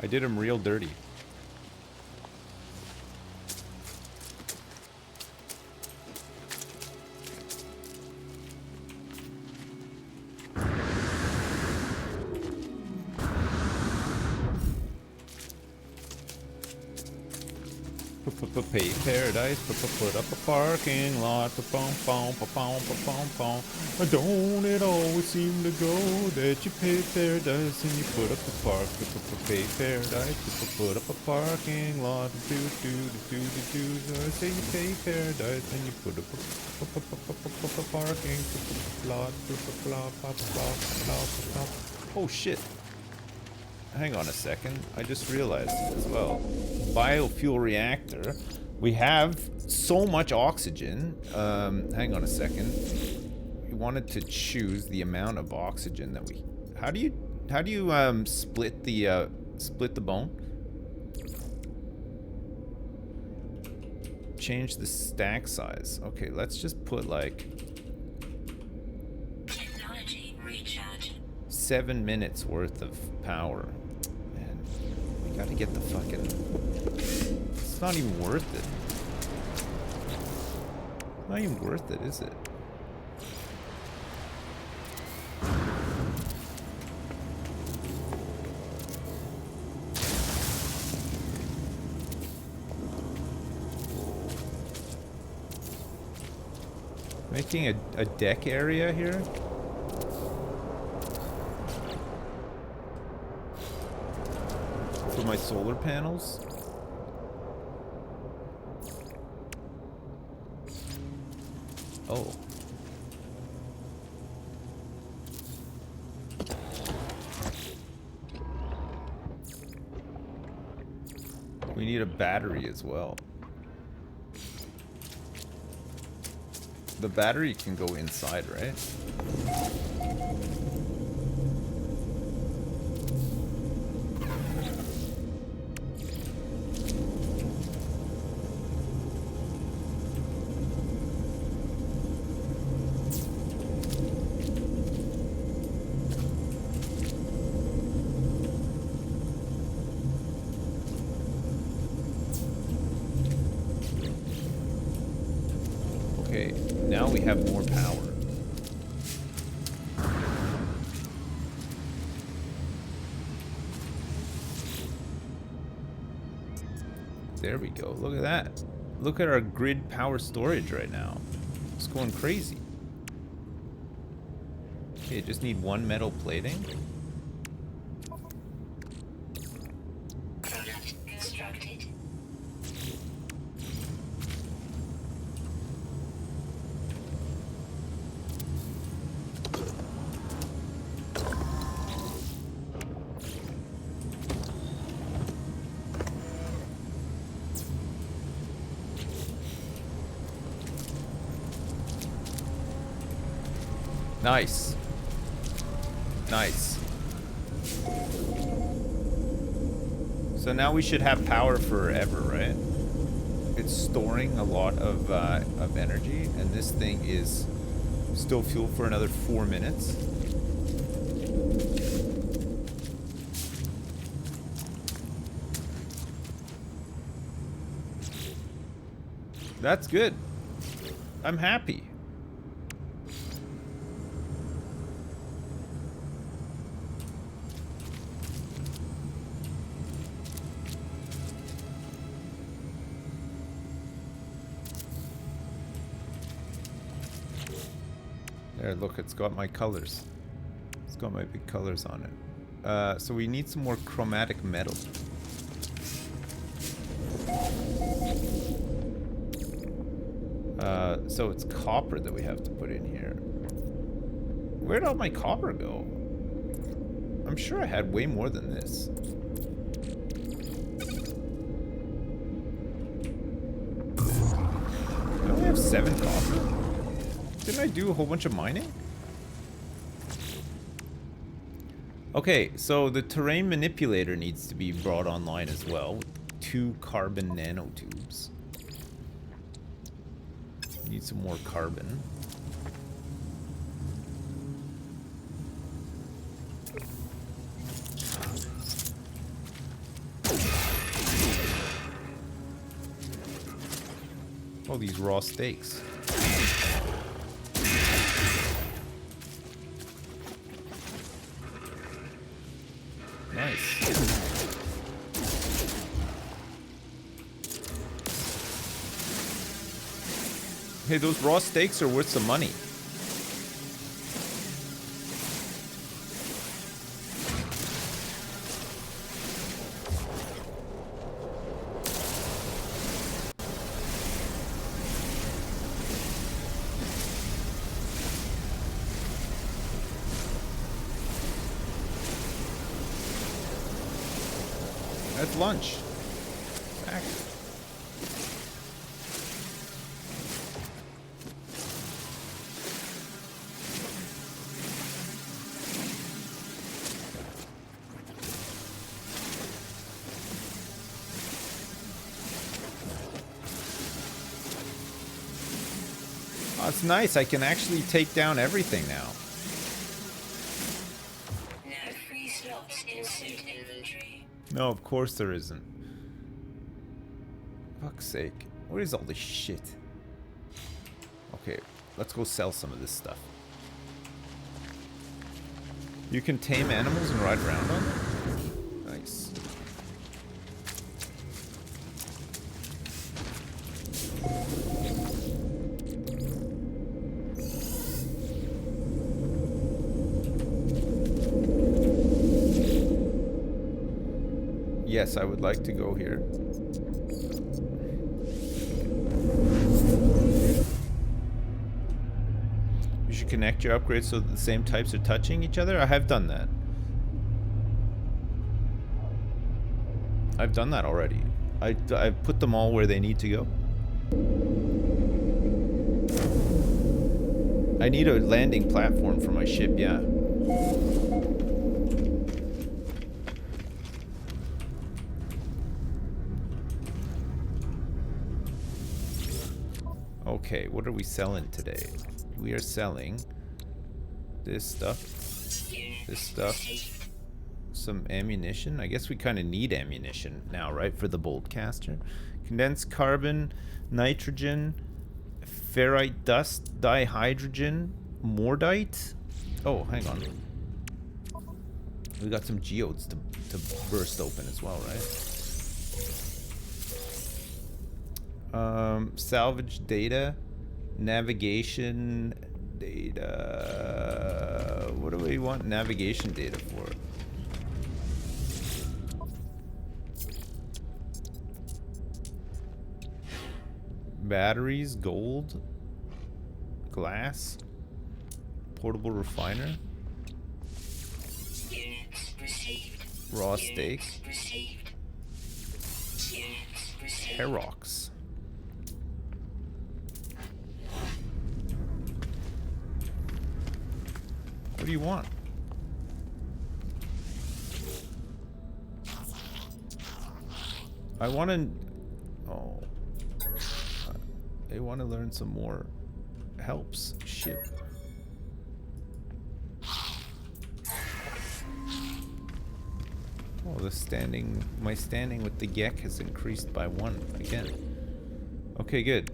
I did him real dirty. Pay paradise, put up a parking lot, don't it always seem to go that you pay paradise and you put up a park, pay paradise, put up a parking lot, do, I say you pay paradise and you put up a parking lot, oh shit. Hang on a second, I just realized as well. Biofuel reactor. We have so much oxygen. Hang on a second. We wanted to choose the amount of oxygen that we. How do you split the bone? Change the stack size. Okay, let's just put like technology recharge. 7 minutes worth of power. Man, we gotta get the fucking. It's not even worth it. Not even worth it, is it? Making a deck area here? For my solar panels? Oh. We need a battery as well. The battery can go inside, right? Okay, now we have more power. There we go. Look at that. Look at our grid power storage right now. It's going crazy. Okay, just need one metal plating. Nice. Nice. So now we should have power forever, right? It's storing a lot of energy, and this thing is still fuel for another 4 minutes. That's good. I'm happy. There, look, it's got my colors. It's got my big colors on it. So we need some more chromatic metal. So it's copper that we have to put in here. Where'd all my copper go? I'm sure I had way more than this. I only have 7 copper. Didn't I do a whole bunch of mining? Okay, so the terrain manipulator needs to be brought online as well. 2 carbon nanotubes. Need some more carbon. Oh, these raw steaks. Nice. Hey, those raw steaks are worth some money. That's lunch. Back. Oh, it's nice. I can actually take down everything now. No free slots in suit inventory. No, of course there isn't. Fuck's sake. Where is all this shit? Okay, let's go sell some of this stuff. You can tame animals and ride around on them? Nice. Yes, I would like to go here. You should connect your upgrades so that the same types are touching each other. I have done that. I've done that already. I've put them all where they need to go. I need a landing platform for my ship, yeah. Okay, what are we selling today? We are selling this stuff, some ammunition. I guess we kind of need ammunition now, right, for the bolt caster. Condensed carbon, nitrogen, ferrite dust, dihydrogen, mordite. Oh, hang on. We got some geodes to burst open as well, right? Salvage data, navigation data. What do we want navigation data for? Batteries, gold, glass, portable refiner, raw steak, Herox. What do you want? I want to... Oh. I want to learn some more helps. Ship. Oh, my standing with the Gek has increased by 1 again. Okay, good.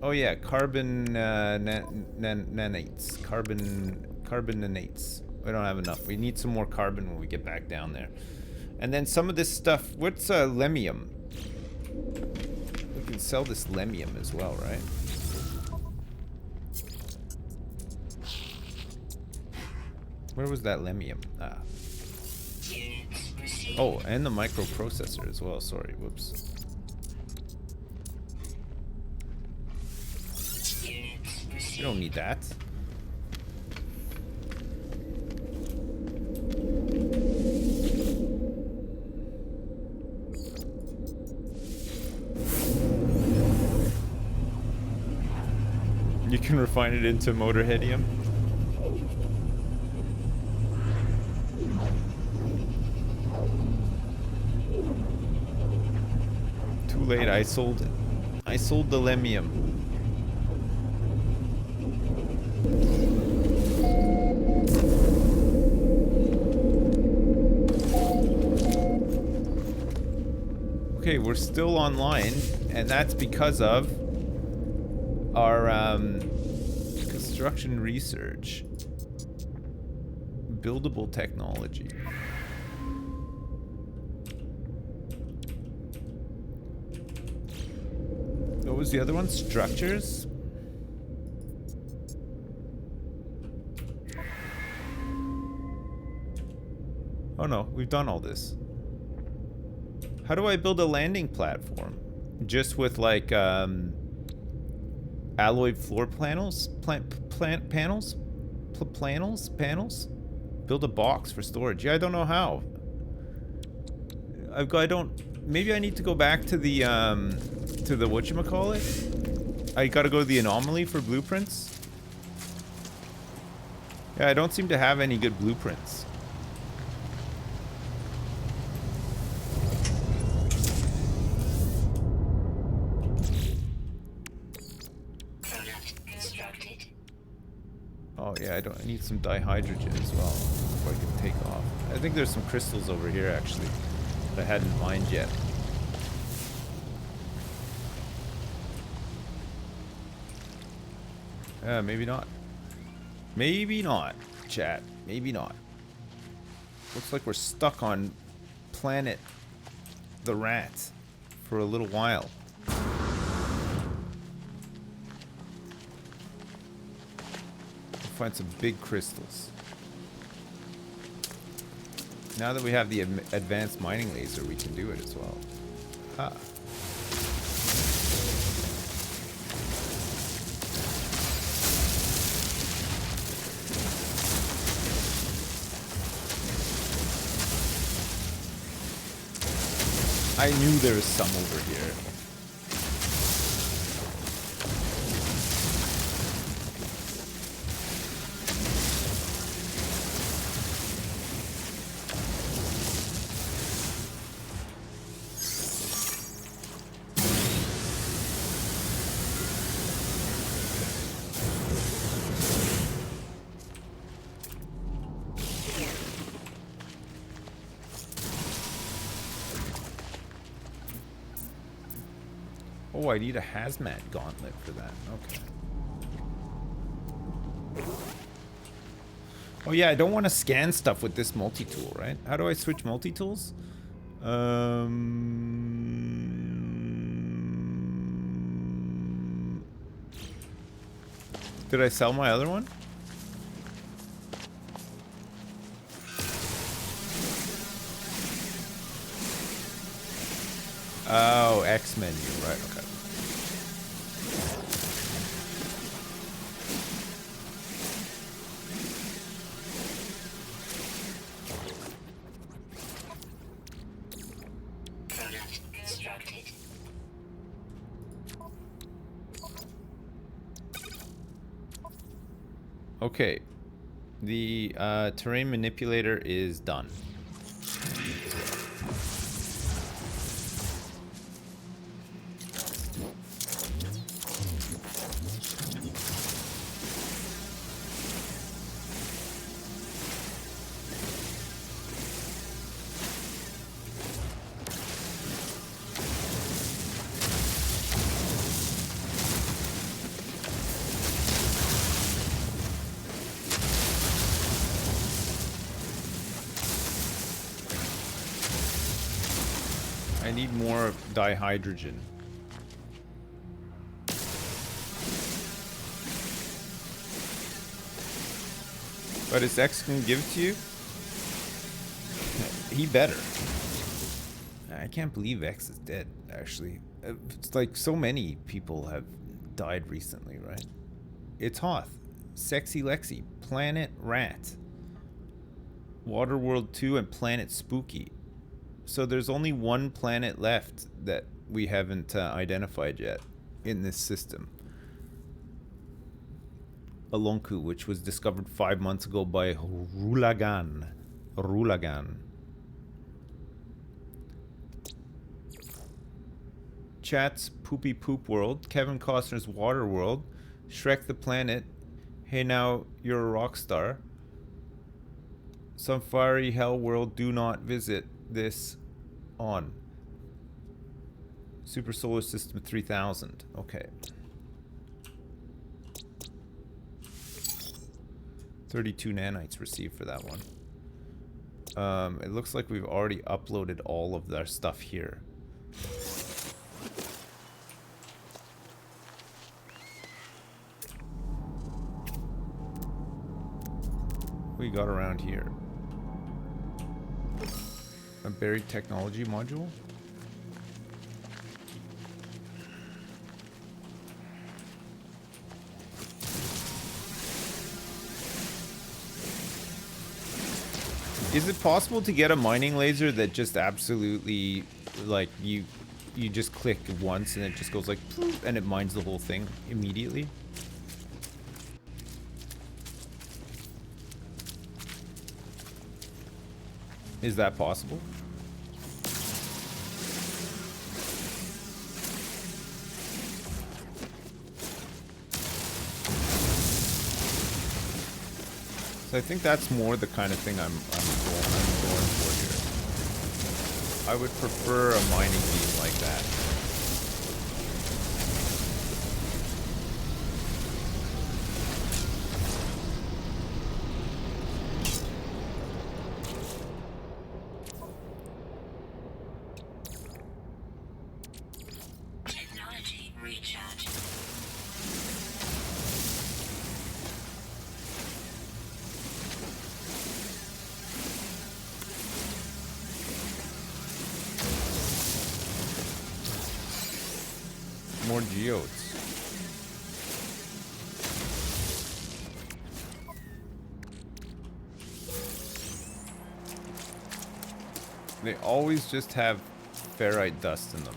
Oh yeah, carbon nanates. Carbon nanates. We don't have enough. We need some more carbon when we get back down there. And then some of this stuff. What's lemium? We can sell this lemium as well, right? Where was that lemium? Ah. Oh, and the microprocessor as well. Sorry, whoops. You don't need that. You can refine it into motorheadium. Too late, I sold it. I sold the lemium. Okay, we're still online, and that's because of our construction research. Buildable technology. What was the other one? Structures? Oh no, we've done all this. How do I build a landing platform? Just with like alloy floor panels? Panels? Build a box for storage. Yeah, I don't know how. Maybe I need to go back to the whatchamacallit? I gotta go to the Anomaly for blueprints. Yeah, I don't seem to have any good blueprints. Oh yeah, I need some dihydrogen as well before I can take off. I think there's some crystals over here actually that I hadn't mined yet. Maybe not. Maybe not, chat. Maybe not. Looks like we're stuck on planet the rat for a little while. Find some big crystals. Now that we have the advanced mining laser, we can do it as well. Ah. I knew there was some over here. Oh, I need a hazmat gauntlet for that. Okay. Oh yeah, I don't want to scan stuff with this multi-tool, right? How do I switch multi-tools? Did I sell my other one? Oh, X menu, right, okay. Product constructed. Okay. The terrain manipulator is done. I need more dihydrogen. But is X gonna give it to you? He better. I can't believe X is dead, actually. It's like so many people have died recently, right? It's Hoth, Sexy Lexi, Planet Rat, Waterworld 2, and Planet Spooky. So there's only one planet left that we haven't identified yet in this system. Alonku, which was discovered 5 months ago by Rulagan. Chat's Poopy Poop World, Kevin Costner's Water World, Shrek the Planet, Hey Now You're a Rock Star, Some Fiery Hell World, Do Not Visit This on Super Solar System 3000. Okay. 32 nanites received for that one. It looks like we've already uploaded all of our stuff here. We got around here. A buried technology module? Is it possible to get a mining laser that just absolutely, like, you just click once and it just goes like, poof, and it mines the whole thing immediately? Is that possible? So I think that's more the kind of thing I'm going for here. I would prefer a mining beam like that. Technology recharge. More geodes. They always just have ferrite dust in them.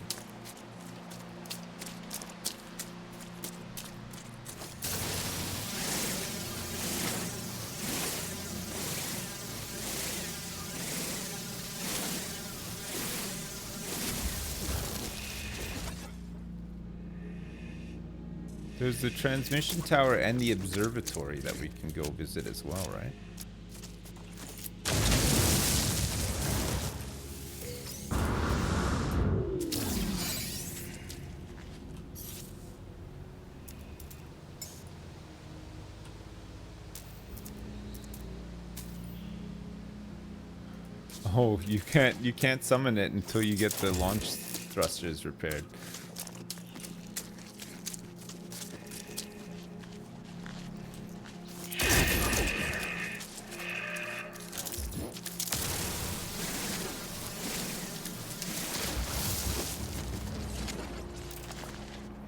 There's the transmission tower and the observatory that we can go visit as well, right? Oh, you can't summon it until you get the launch thrusters repaired.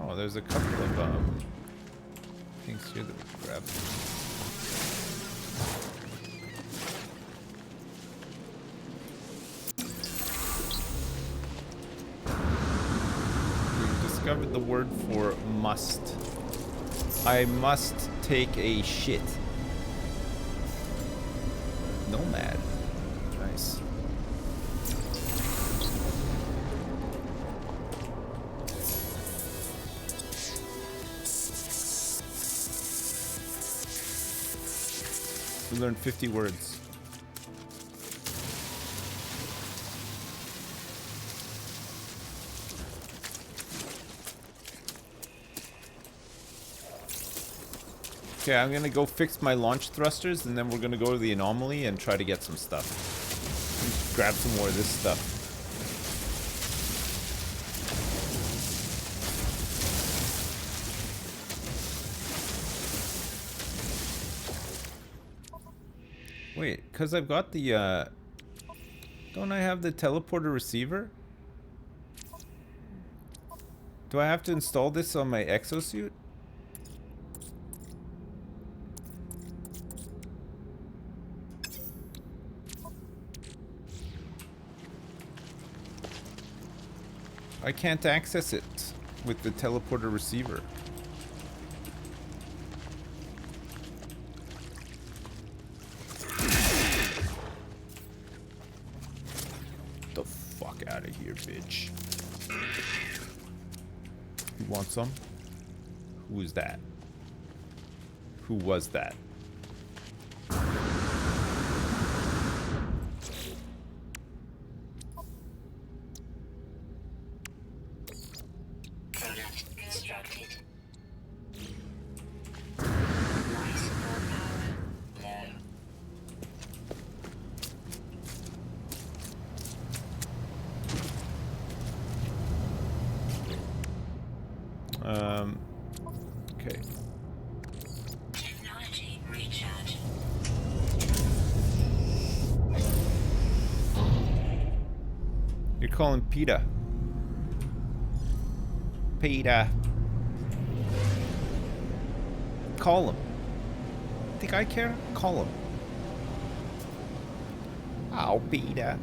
Oh, there's a couple of things here that we grab. Discovered the word for must. I must take a shit. Nomad. Nice. We learned 50 words. Okay, I'm gonna go fix my launch thrusters, and then we're gonna go to the Anomaly and try to get some stuff. Just grab some more of this stuff. Wait, because I've got the, don't I have the teleporter receiver? Do I have to install this on my exosuit? I can't access it with the teleporter receiver. The fuck out of here, bitch. You want some? Who is that? Who was that? Product constructed. Life support power low. Okay. Technology recharge. You're calling PETA. PETA. Call him. Think I care? Call him. Oh, PETA.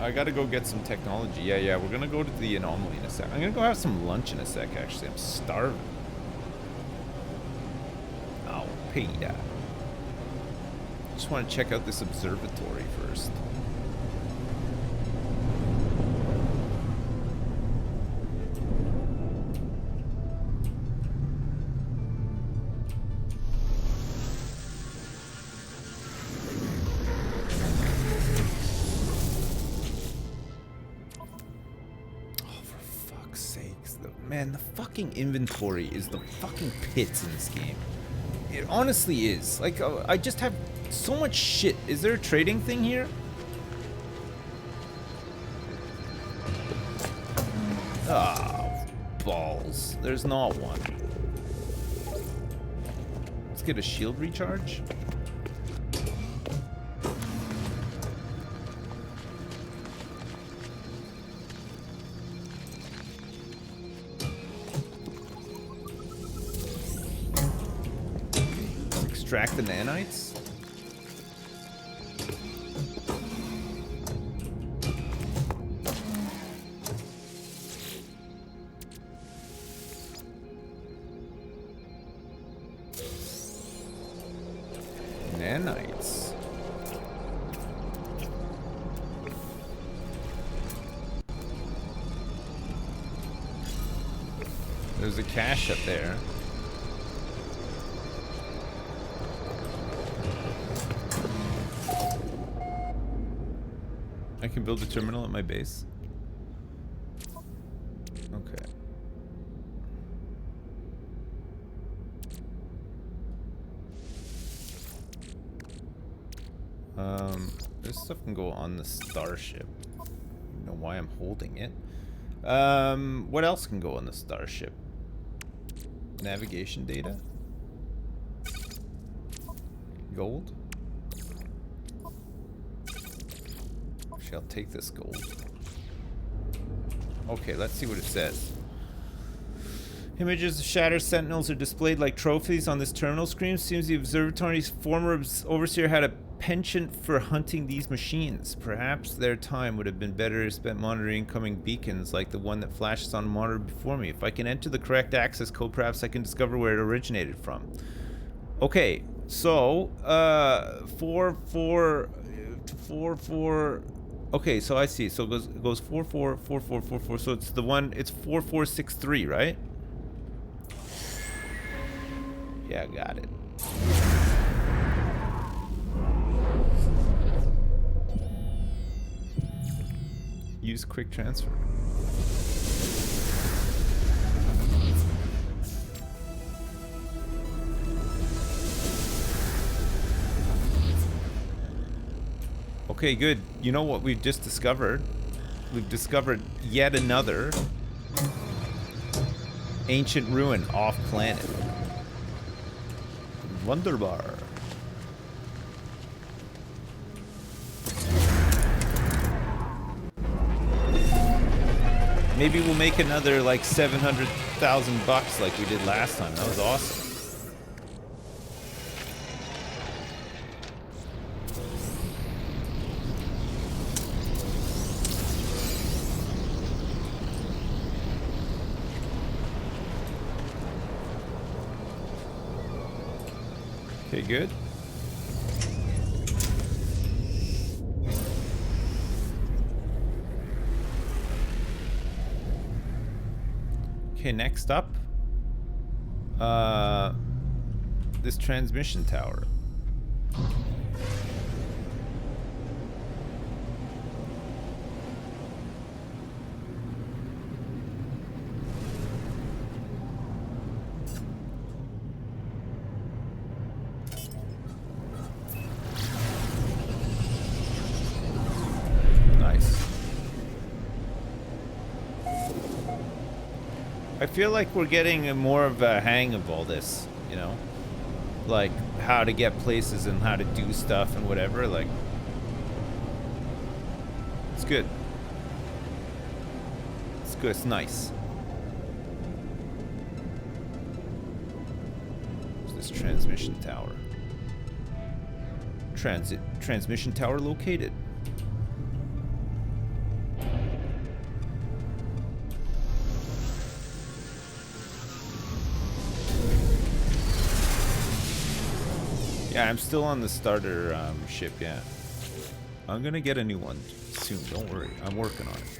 I gotta go get some technology. Yeah, we're gonna go to the Anomaly in a sec. I'm gonna go have some lunch in a sec, actually. I'm starving. Oh, PETA. Just want to check out this observatory first. Man, the fucking inventory is the fucking pits in this game. It honestly is. Like, I just have so much shit. Is there a trading thing here? Ah, balls. There's not one. Let's get a shield recharge. Extract the nanites. Nanites. There's a cache up there. I can build a terminal at my base. Okay. This stuff can go on the starship. I don't know why I'm holding it. What else can go on the starship? Navigation data? Gold? Actually, I'll take this gold. Okay, let's see what it says. Images of shattered sentinels are displayed like trophies on this terminal screen. Seems the observatory's former overseer had a penchant for hunting these machines. Perhaps their time would have been better spent monitoring incoming beacons like the one that flashes on the monitor before me. If I can enter the correct access code, perhaps I can discover where it originated from. Okay, so 4. Okay, so I see. So it goes 4. So it's the one. It's 4463, right? Yeah, got it. Use quick transfer. Okay, good. You know what we've just discovered? We've discovered yet another ancient ruin off planet. Wunderbar. Maybe we'll make another like 700,000 bucks like we did last time. That was awesome. Okay, good. Okay, next up, this transmission tower. I feel like we're getting more of a hang of all this, you know? Like, how to get places and how to do stuff and whatever, like... It's good. It's good, it's nice. Where's this transmission tower? Transmission tower located. Yeah, I'm still on the starter ship, yeah. I'm gonna get a new one soon, don't worry. I'm working on it.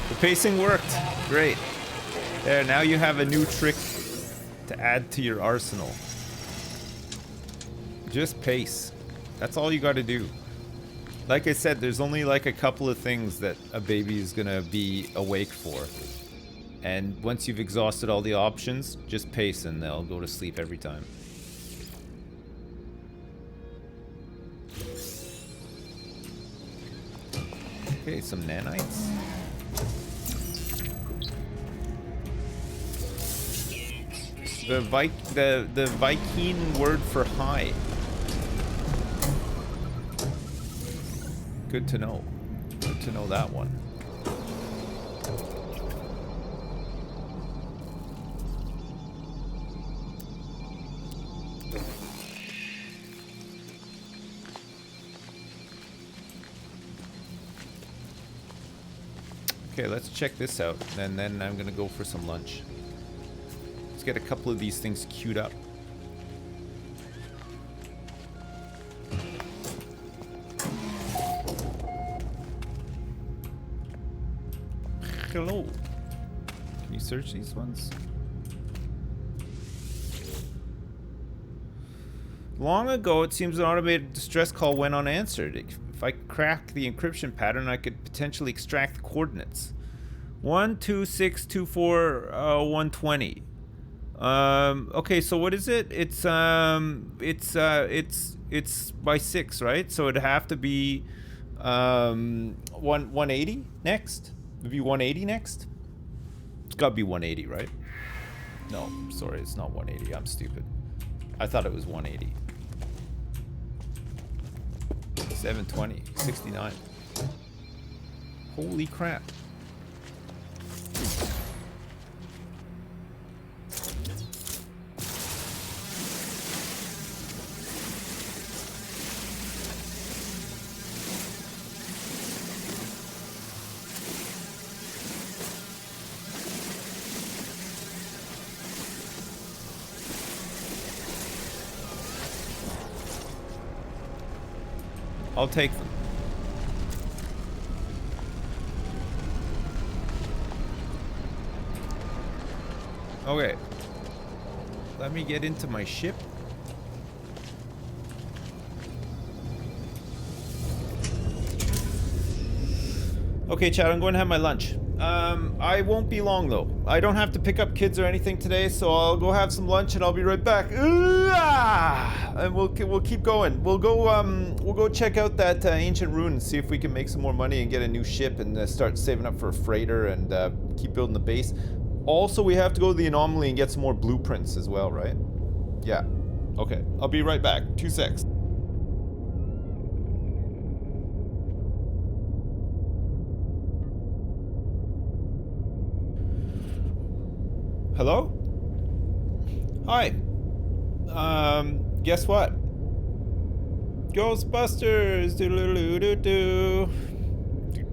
The pacing worked. Great. There, now you have a new trick to add to your arsenal. Just pace. That's all you got to do. Like I said, there's only like a couple of things that a baby is gonna be awake for. And once you've exhausted all the options, just pace and they'll go to sleep every time. Okay, some nanites. The Viking word for high. Good to know. Good to know that one. Okay, let's check this out, and then I'm gonna go for some lunch. Let's get a couple of these things queued up. Hello. Can you search these ones? Long ago, it seems an automated distress call went unanswered. If I crack the encryption pattern, I could potentially extract the coordinates. 12624 120. Okay, so what is it? It's by 6, right? So it'd have to be 180 next. It'd be 180 next. It's gotta be 180, right? No, sorry, it's not 180. I'm stupid. I thought it was 180. 720, 69. Holy crap. I'll take them. Okay. Let me get into my ship. Okay, Chad, I'm going to have my lunch. I won't be long though. I don't have to pick up kids or anything today, so I'll go have some lunch and I'll be right back. And we'll keep going. We'll go check out that ancient ruin and see if we can make some more money and get a new ship and start saving up for a freighter and keep building the base. Also, we have to go to the Anomaly and get some more blueprints as well, right? Yeah. Okay. I'll be right back. 2 secs. Hello? Hi. Guess what? Ghostbusters! Do-do-do-do-do.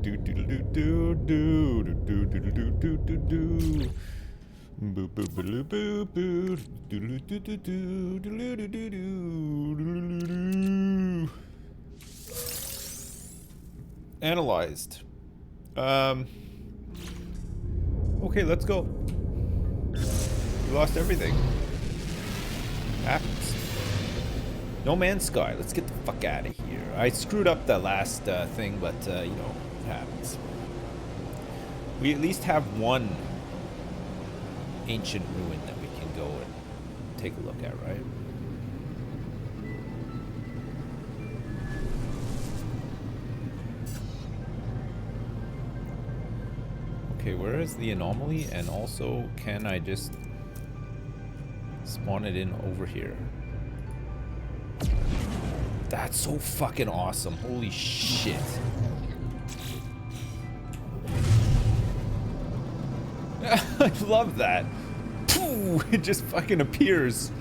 Do-do-do-do-do-do-do-do-do-do-do-do. Boo-boo-boo-boo-boo. Do-do-do-do-do-do-do-do-do-do-do-do. Analyzed. Okay, let's go. We lost everything. Happens. No Man's Sky. Let's get the fuck out of here. I screwed up the last thing, but you know, it happens. We at least have one ancient ruin that we can go and take a look at, right? Okay, where is the Anomaly? And also, can I just spawn it in over here? That's so fucking awesome. Holy shit. I love that. Pooh, it just fucking appears.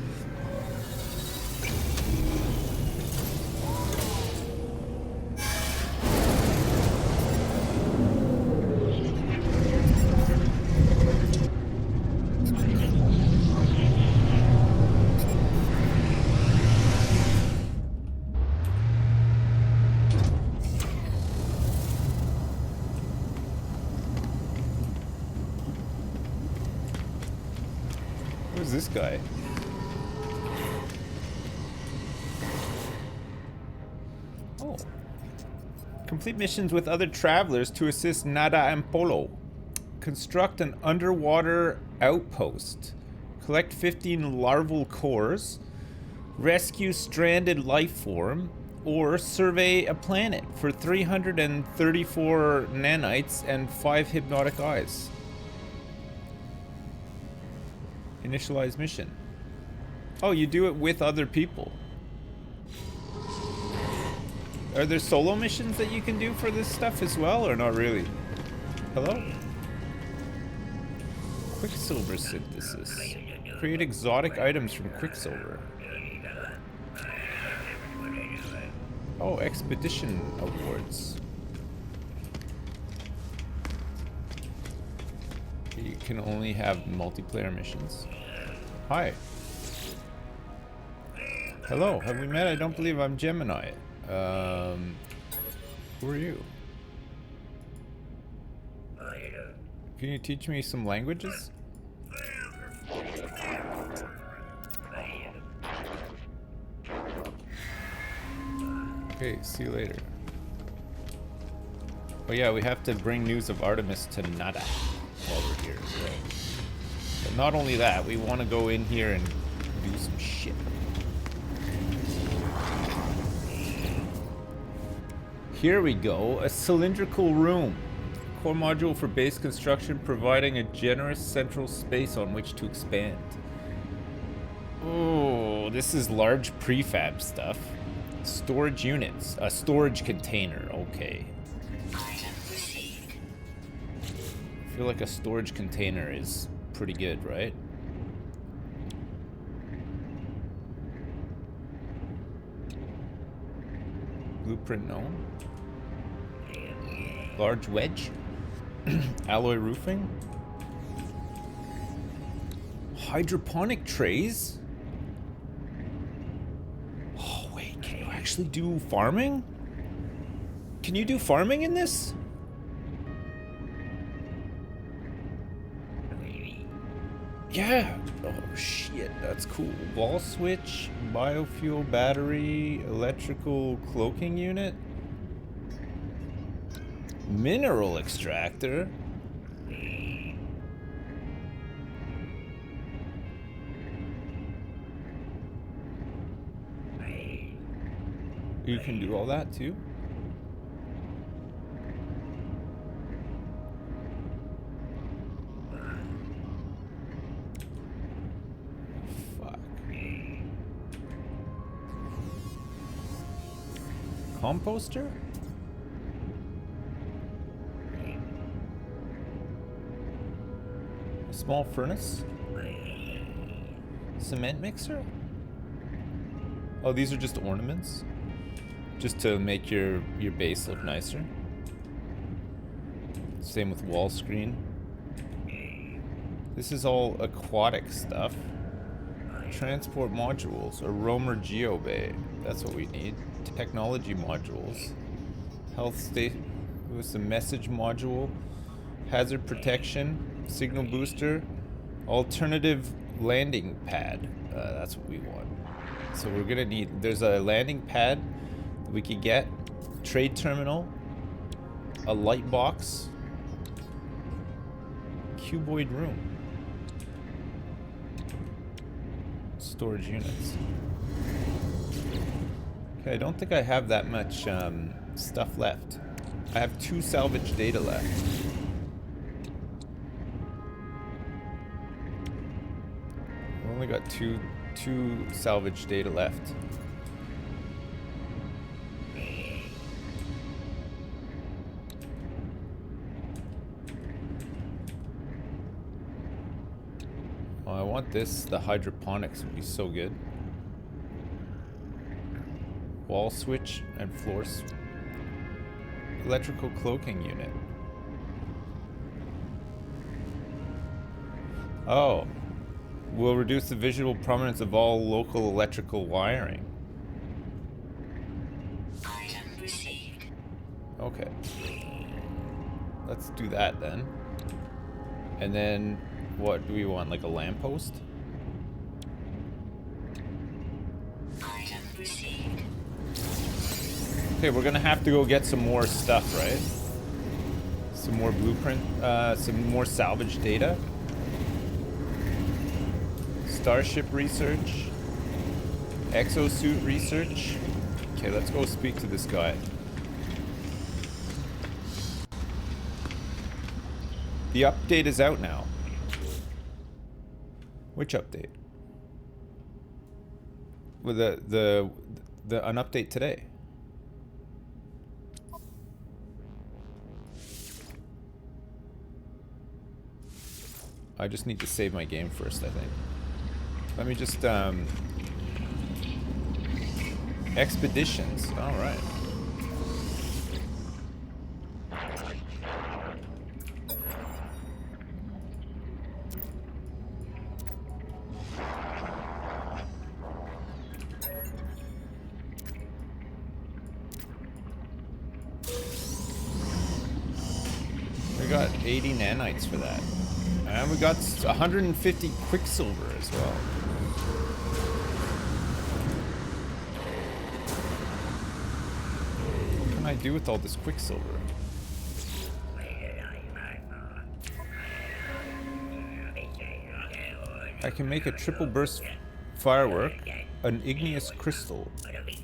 Who's this guy? Oh. Complete missions with other travelers to assist Nada and Polo. Construct an underwater outpost. Collect 15 larval cores. Rescue stranded life form. Or survey a planet for 334 nanites and 5 hypnotic eyes. Initialize mission. Oh, you do it with other people. Are there solo missions that you can do for this stuff as well, or not really? Hello? Quicksilver synthesis. Create exotic items from Quicksilver. Oh, expedition awards. You can only have multiplayer missions. Hi. Hello, have we met? I don't believe I'm Gemini. Who are you? Can you teach me some languages? Okay, see you later. Oh yeah, we have to bring news of Artemis to Nada while we're here. So. But not only that, we want to go in here and do some shit. Here we go, a cylindrical room. Core module for base construction, providing a generous central space on which to expand. Oh, this is large prefab stuff. Storage units. A storage container. Okay. Item received. I feel like a storage container is pretty good, right? Blueprint known. Large wedge. Alloy roofing. Hydroponic trays. Oh wait, can you actually do farming? Can you do farming in this? Yeah. Oh shit, that's cool. Wall switch, biofuel battery, electrical cloaking unit, mineral extractor. You can do all that too? Fuck. Composter? A small furnace? Cement mixer? Oh, these are just ornaments? Just to make your base look nicer. Same with wall screen. This is all aquatic stuff. Transport modules, a roamer geobay. That's what we need. Technology modules. Health station with some message module. Hazard protection. Signal booster. Alternative landing pad. That's what we want. So we're gonna need, there's a landing pad we could get, trade terminal, a light box, cuboid room, storage units. Okay, I don't think I have that much stuff left. I have 2 salvage data left. I've only got two salvage data left. Oh, I want this. The hydroponics would be so good. Wall switch and floors. Electrical cloaking unit. Oh. Will reduce the visual prominence of all local electrical wiring. Item received. Okay. Let's do that then. And then, what do we want? Like a lamppost? Item received. Okay, we're gonna have to go get some more stuff, right? Some more blueprint, some more salvage data. Starship research. Exosuit research. Okay, let's go speak to this guy. The update is out now. Which update? Well, an update today. I just need to save my game first, I think. Let me just, expeditions. All right. We got 80 nanites for that. And we got 150 quicksilver as well. What can I do with all this quicksilver? I can make a triple burst firework, an igneous crystal.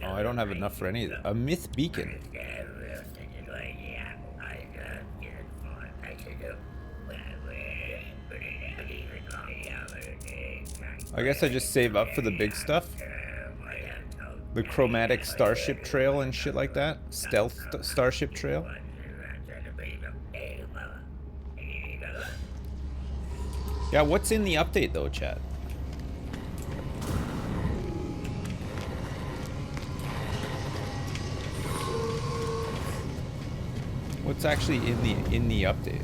Oh, I don't have enough for any of that. A myth beacon. I guess I just save up for the big stuff. The chromatic starship trail and shit like that. Stealth starship trail. Yeah, what's in the update though, chat? What's actually in the update?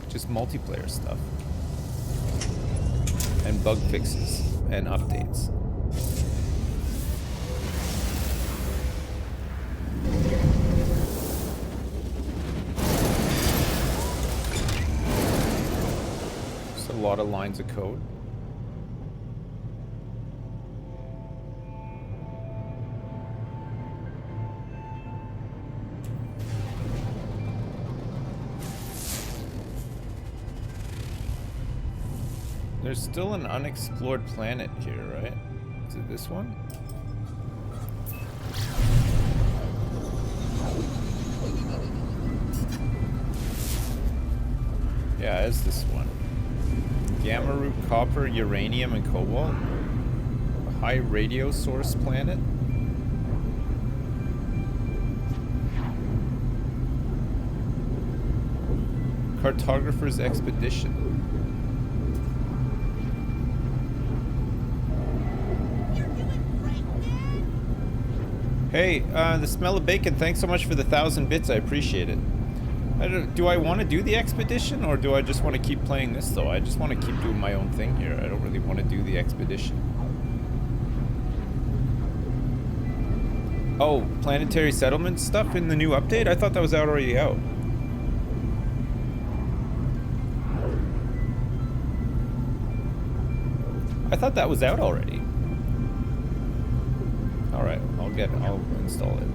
Just multiplayer stuff. And bug fixes and updates. Just a lot of lines of code. There's still an unexplored planet here, right? Is it this one? Yeah, it's this one. Gamma root, copper, uranium, and cobalt. A high radio source planet. Cartographer's expedition. Hey, the smell of bacon, thanks so much for the 1,000 bits, I appreciate it. Do I want to do the expedition, or do I just want to keep playing this, though? I just want to keep doing my own thing here. I don't really want to do the expedition. Oh, planetary settlement stuff in the new update? I thought that was already out. I thought that was out already. Alright, I'll install it.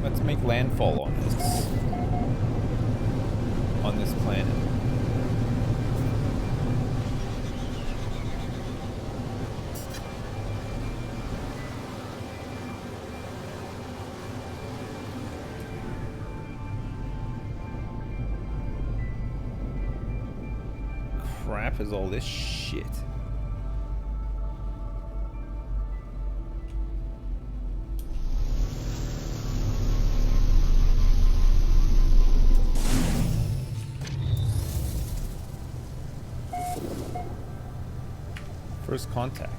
Let's make landfall on this planet. Crap is all this shit. First contact.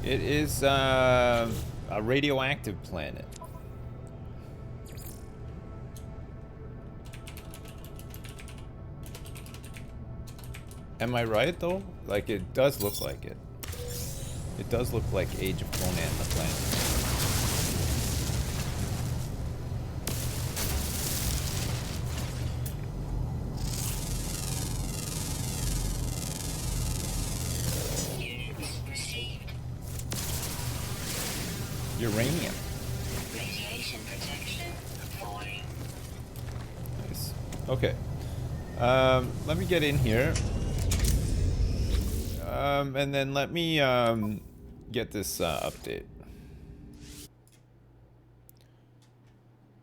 It is a radioactive planet. Am I right though? Like, it does look like it. It does look like Age of Conan the planet. Uranium. Radiation protection falling. Nice. Okay. Let me get in here. And then let me get this update.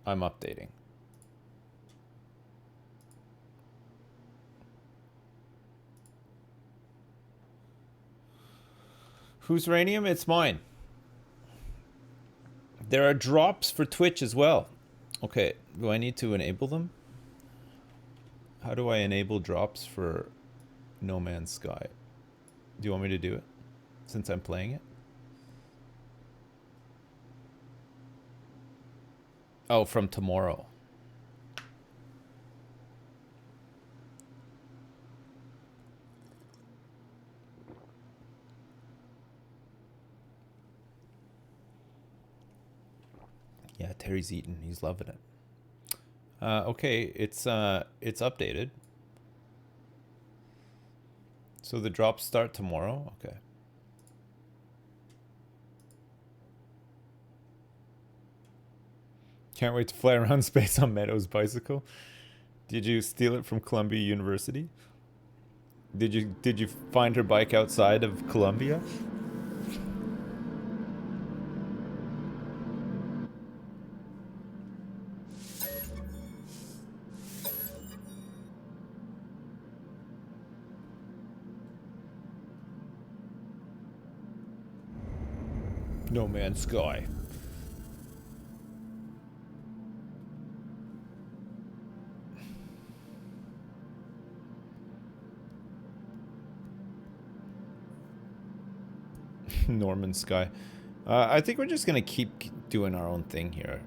I'm updating. Whose uranium? It's mine. There are drops for Twitch as well. Okay, do I need to enable them? How do I enable drops for No Man's Sky? Do you want me to do it since I'm playing it? Oh, from tomorrow. Yeah, Terry's eating. He's loving it. Okay, it's updated. So the drops start tomorrow. Okay. Can't wait to fly around space on Meadows' bicycle. Did you steal it from Columbia University? Did you find her bike outside of Columbia? No Man's Sky. Norman Sky. I think we're just gonna keep doing our own thing here.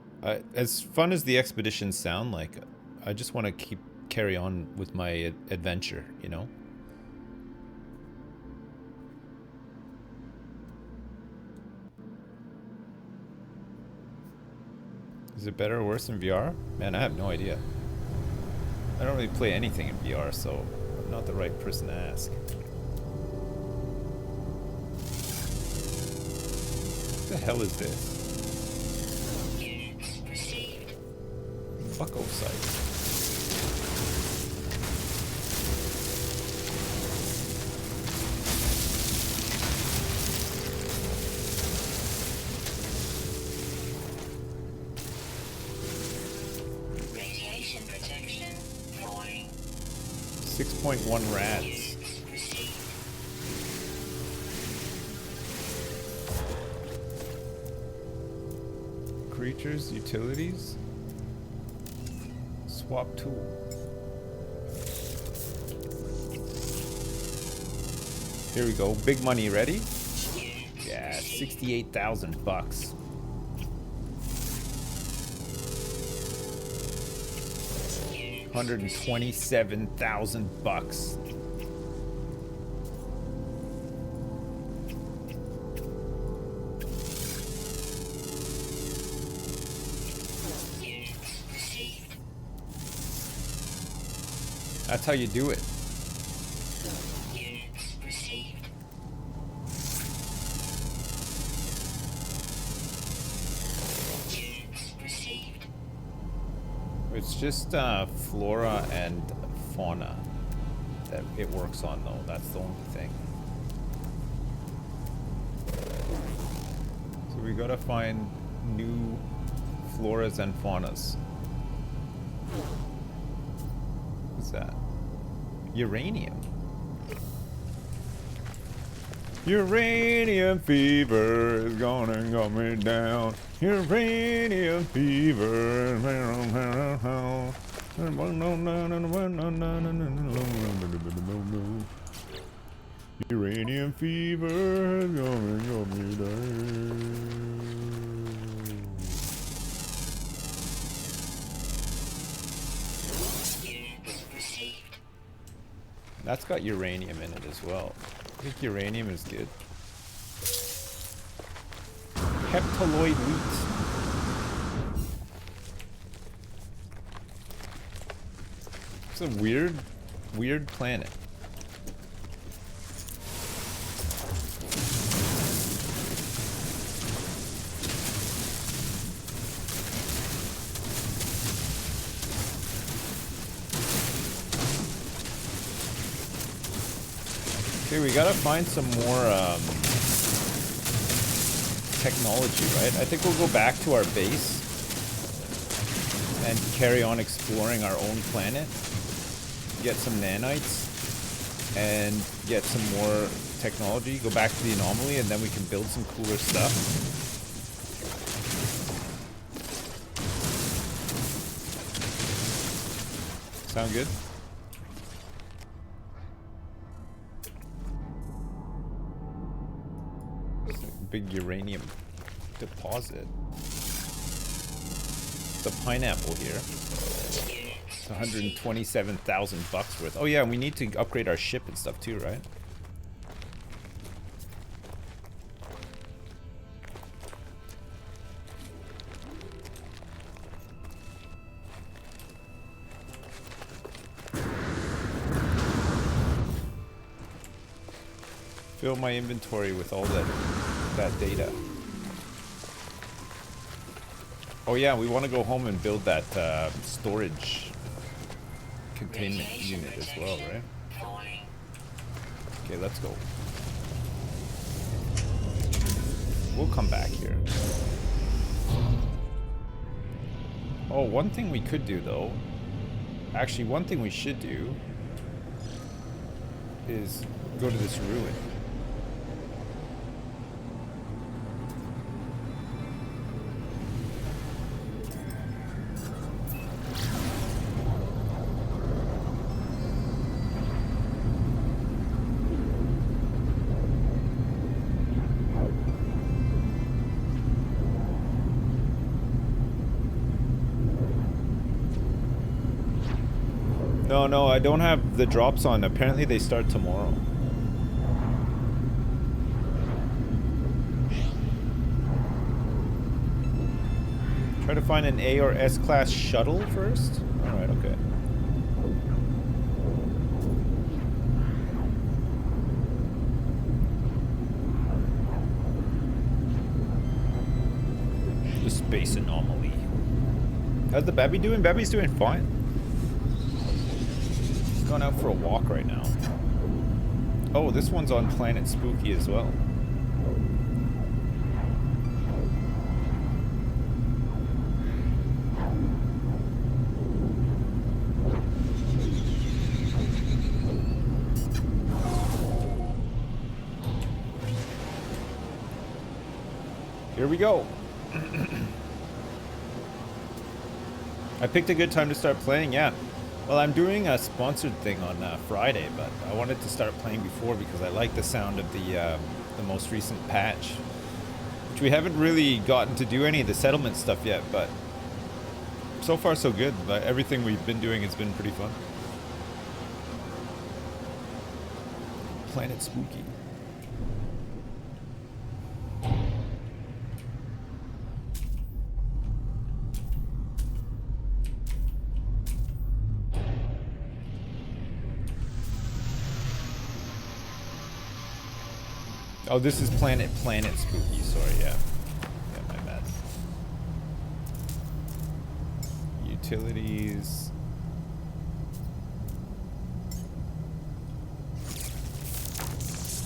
As fun as the expeditions sound like, I just want to carry on with my adventure, you know? Is it better or worse in VR? Man, I have no idea. I don't really play anything in VR, so I'm not the right person to ask. What the hell is this? Units received. Bucko site. Radiation protection falling. 6.1 rats. Units received. Creatures, utilities. Swap tool. Here we go. Big money ready? Yeah, 68,000 bucks. $127,000 bucks. Units received. That's how you do it. Units received. Units received. It's just flora and fauna that it works on, though. That's the only thing. So we gotta find new floras and faunas. What's that? Uranium. Uranium fever is gonna got me down. Uranium fever. Uranium fever is gonna got me down. Units received. That's got uranium in it as well. I think uranium is good. Heptaloid wheat. It's a weird planet. Okay, we gotta find some more technology, right? I think we'll go back to our base and carry on exploring our own planet. Get some nanites and get some more technology. Go back to the Anomaly and then we can build some cooler stuff. Sound good? Big uranium deposit. It's a pineapple here. It's 127,000 bucks worth. Oh yeah, and we need to upgrade our ship and stuff too, right? Fill my inventory with all that data. Oh yeah, we want to go home and build that storage containment Radiation unit as well, protection right? falling. Okay, let's go. We'll come back here. Oh, one thing we could do though, actually one thing we should do is go to this ruin. No, I don't have the drops on. Apparently they start tomorrow. Try to find an A or S class shuttle first? Alright, okay. The space anomaly. How's the Babby doing? Babby's doing fine. Going out for a walk right now. Oh, this one's on Planet Spooky as well. Here we go. I picked a good time to start playing, yeah. Well, I'm doing a sponsored thing on Friday, but I wanted to start playing before because I like the sound of the most recent patch. Which we haven't really gotten to do any of the settlement stuff yet, but so far so good. But everything we've been doing has been pretty fun. Planet Spooky. Oh, this is Planet Spooky. Sorry, yeah. Yeah, my bad. Utilities.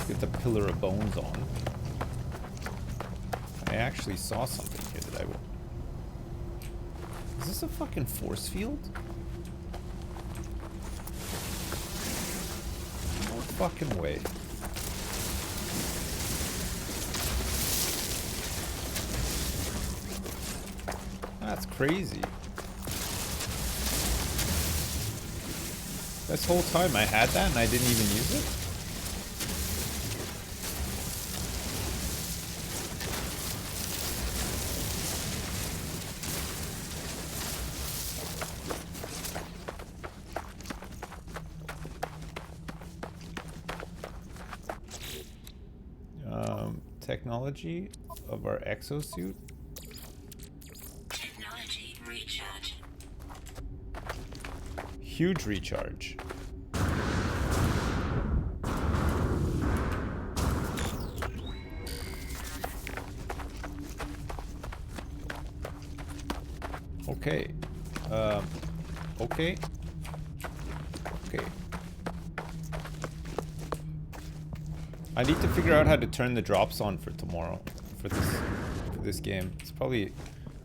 Get the Pillar of Bones on. I actually saw something here that I will. Is this a fucking force field? No fucking way. That's crazy. This whole time I had that and I didn't even use it? Technology of our exosuit. Recharge. Huge recharge. Okay. Okay. Okay. I need to figure out how to turn the drops on for tomorrow. For this game. It's probably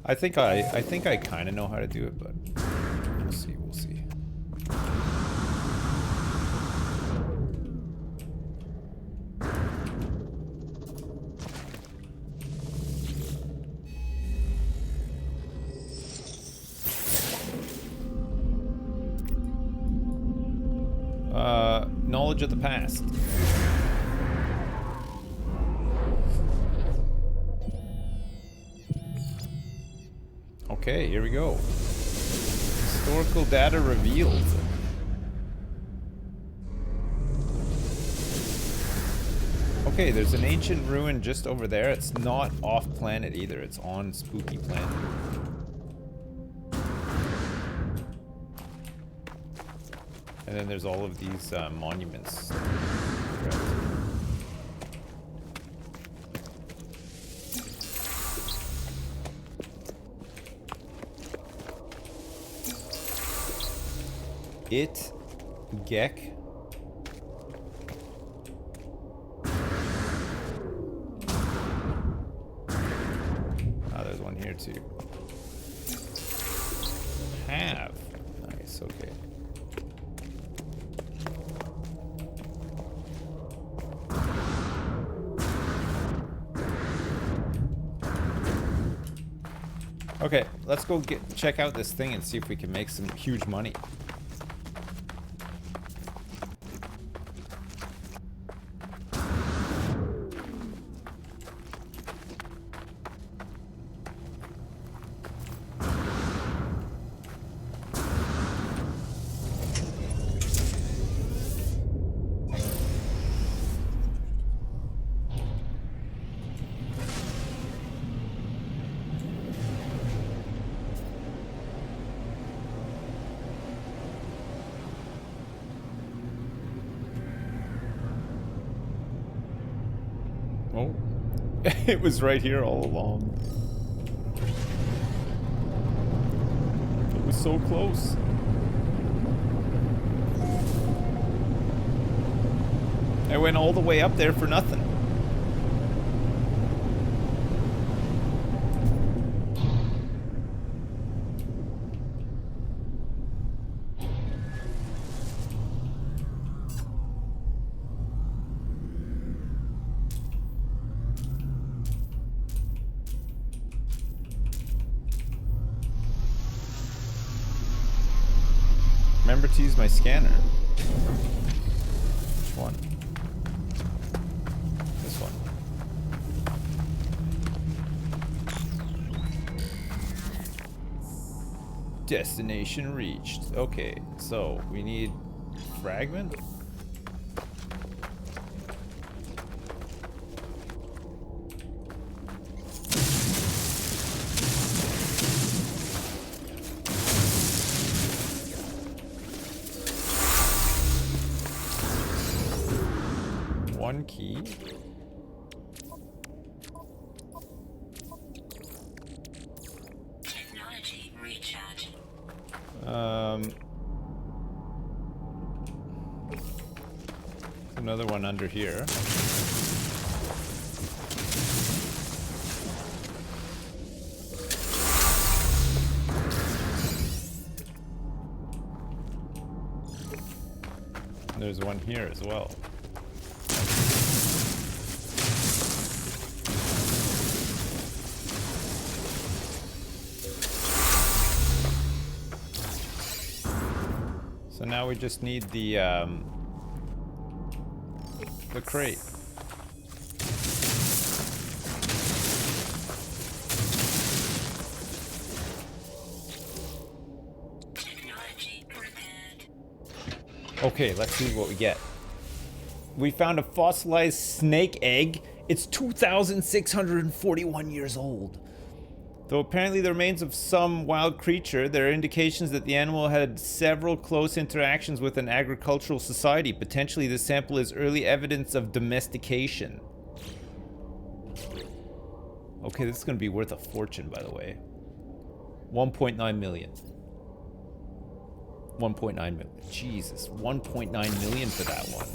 I think I kind of know how to do it, but we'll see. We'll see. Knowledge of the past. Okay, here we go. Historical data revealed. Okay, there's an ancient ruin just over there. It's not off planet either. It's on Spooky Planet. And then there's all of these monuments. It. Geck. Oh, there's one here too. Have. Nice, okay. Okay, let's go check out this thing and see if we can make some huge money. Oh, it was right here all along. It was so close. I went all the way up there for nothing. Remember to use my scanner. Which one? This one. Destination reached. Okay, so we need fragment. One key. Technology recharge. Another one under here. There's one here as well. So now we just need the crate. Technology prepared. Okay, let's see what we get. We found a fossilized snake egg. It's 2,641 years old. Though apparently the remains of some wild creature, there are indications that the animal had several close interactions with an agricultural society. Potentially this sample is early evidence of domestication. Okay, this is going to be worth a fortune, by the way. 1.9 million. 1.9 million. Jesus, 1.9 million for that one.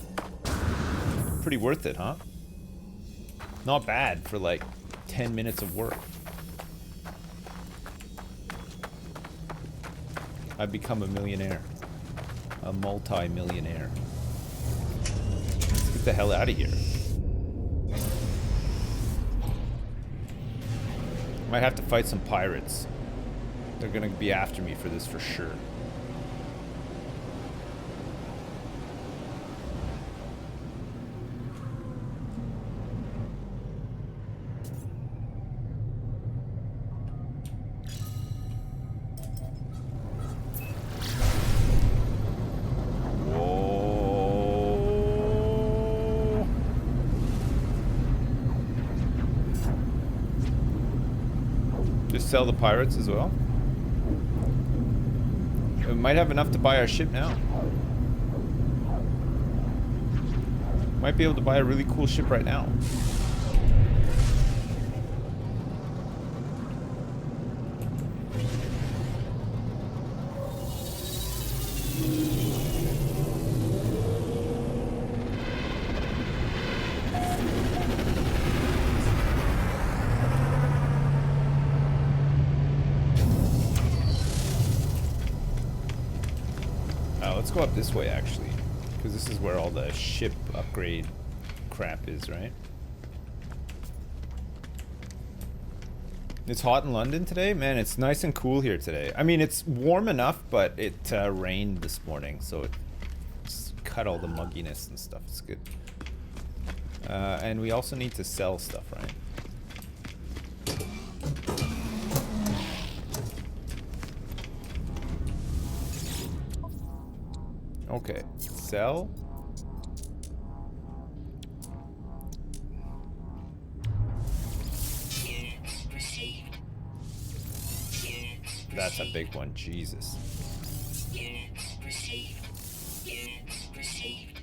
Pretty worth it, huh? Not bad for like 10 minutes of work. I've become a millionaire. A multi-millionaire. Let's get the hell out of here. Might have to fight some pirates. They're gonna be after me for this for sure. Sell the pirates as well. We might have enough to buy our ship now. Might be able to buy a really cool ship right now. go up this way actually, because this is where all the ship upgrade crap is, right? It's hot in London today? Man, it's nice and cool here today. I mean, it's warm enough, but it rained this morning, so it's cut all the mugginess and stuff. It's good. And we also need to sell stuff, right? Okay, sell. That's a big one, Jesus. Units received. Units received.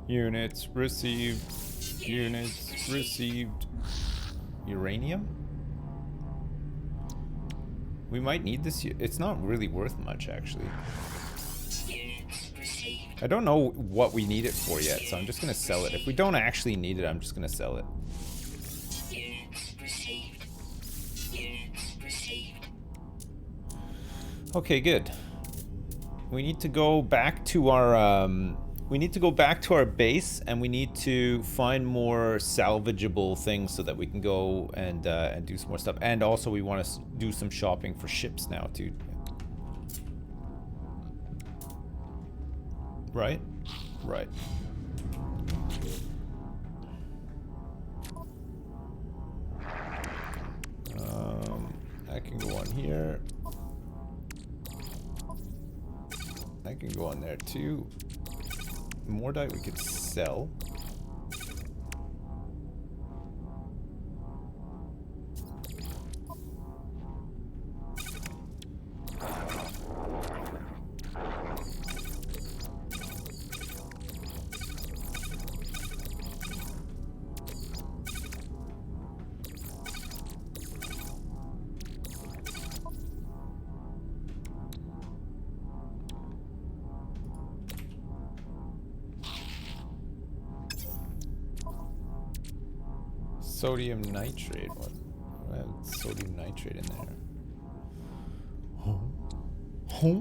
Units received. Units received. Uranium? We might need this. It's not really worth much, actually. Units received. I don't know what we need it for yet, so I'm just gonna sell it. If we don't actually need it, I'm just gonna sell it. Units received. Units received. Okay, good. We need to go back to our base, and we need to find more salvageable things so that we can go and do some more stuff. And also, we want to do some shopping for ships now, too. Right? Right. I can go on here. I can go on there too. More dye we could sell. Sodium nitrate. What? I have sodium nitrate in there. Huh?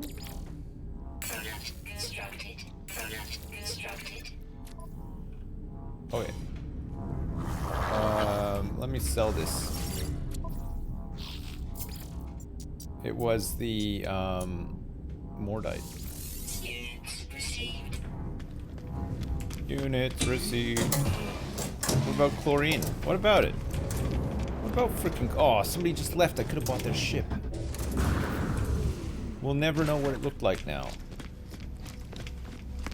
Product constructed. Product constructed. Okay. Let me sell this. It was the Mordite. Units received. Units received. What about chlorine? What about it? What about freaking... Oh, somebody just left. I could have bought their ship. We'll never know what it looked like now.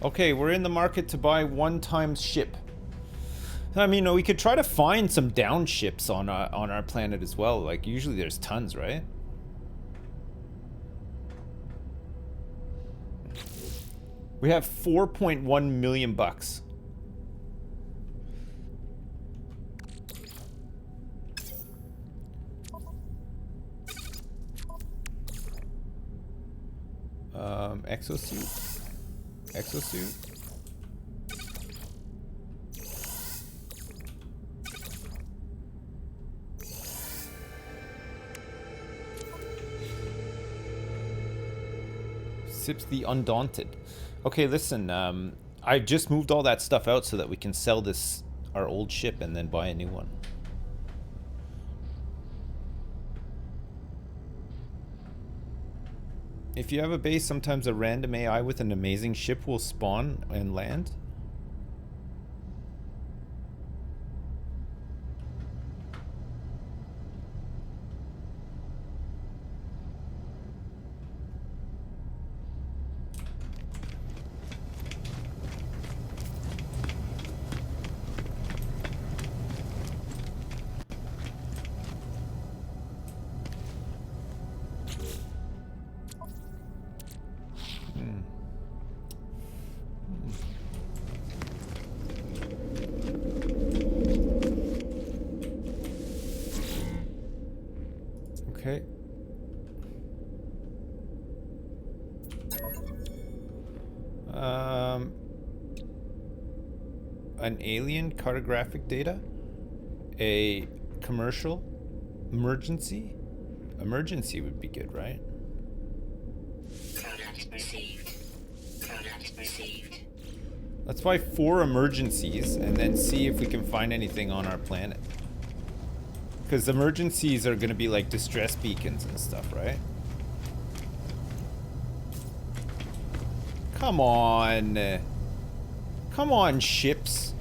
Okay, we're in the market to buy 1 times ship. I mean, we could try to find some down ships on our planet as well. Like, usually there's tons, right? We have 4.1 million bucks. Exosuit. Exosuit. Sips the Undaunted. Okay, listen, I just moved all that stuff out so that we can sell this, our old ship, and then buy a new one. If you have a base, sometimes a random AI with an amazing ship will spawn and land. Okay. An alien cartographic data, a commercial, emergency. Emergency would be good, right? Product received. Product Alert received. Let's buy 4 emergencies and then see if we can find anything on our planet. Because emergencies are going to be like distress beacons and stuff, right? Come on. Come on, ships.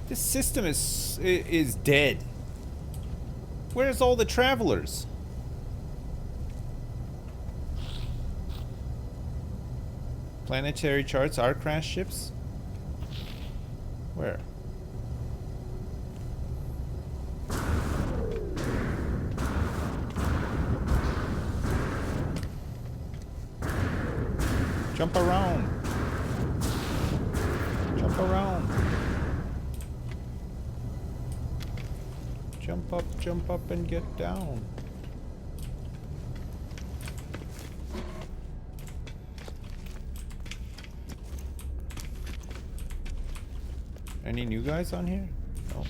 This system is dead. Where's all the travelers? Planetary charts are crash ships? Where? Jump around. Jump around. Jump up and get down. Any new guys on here? No.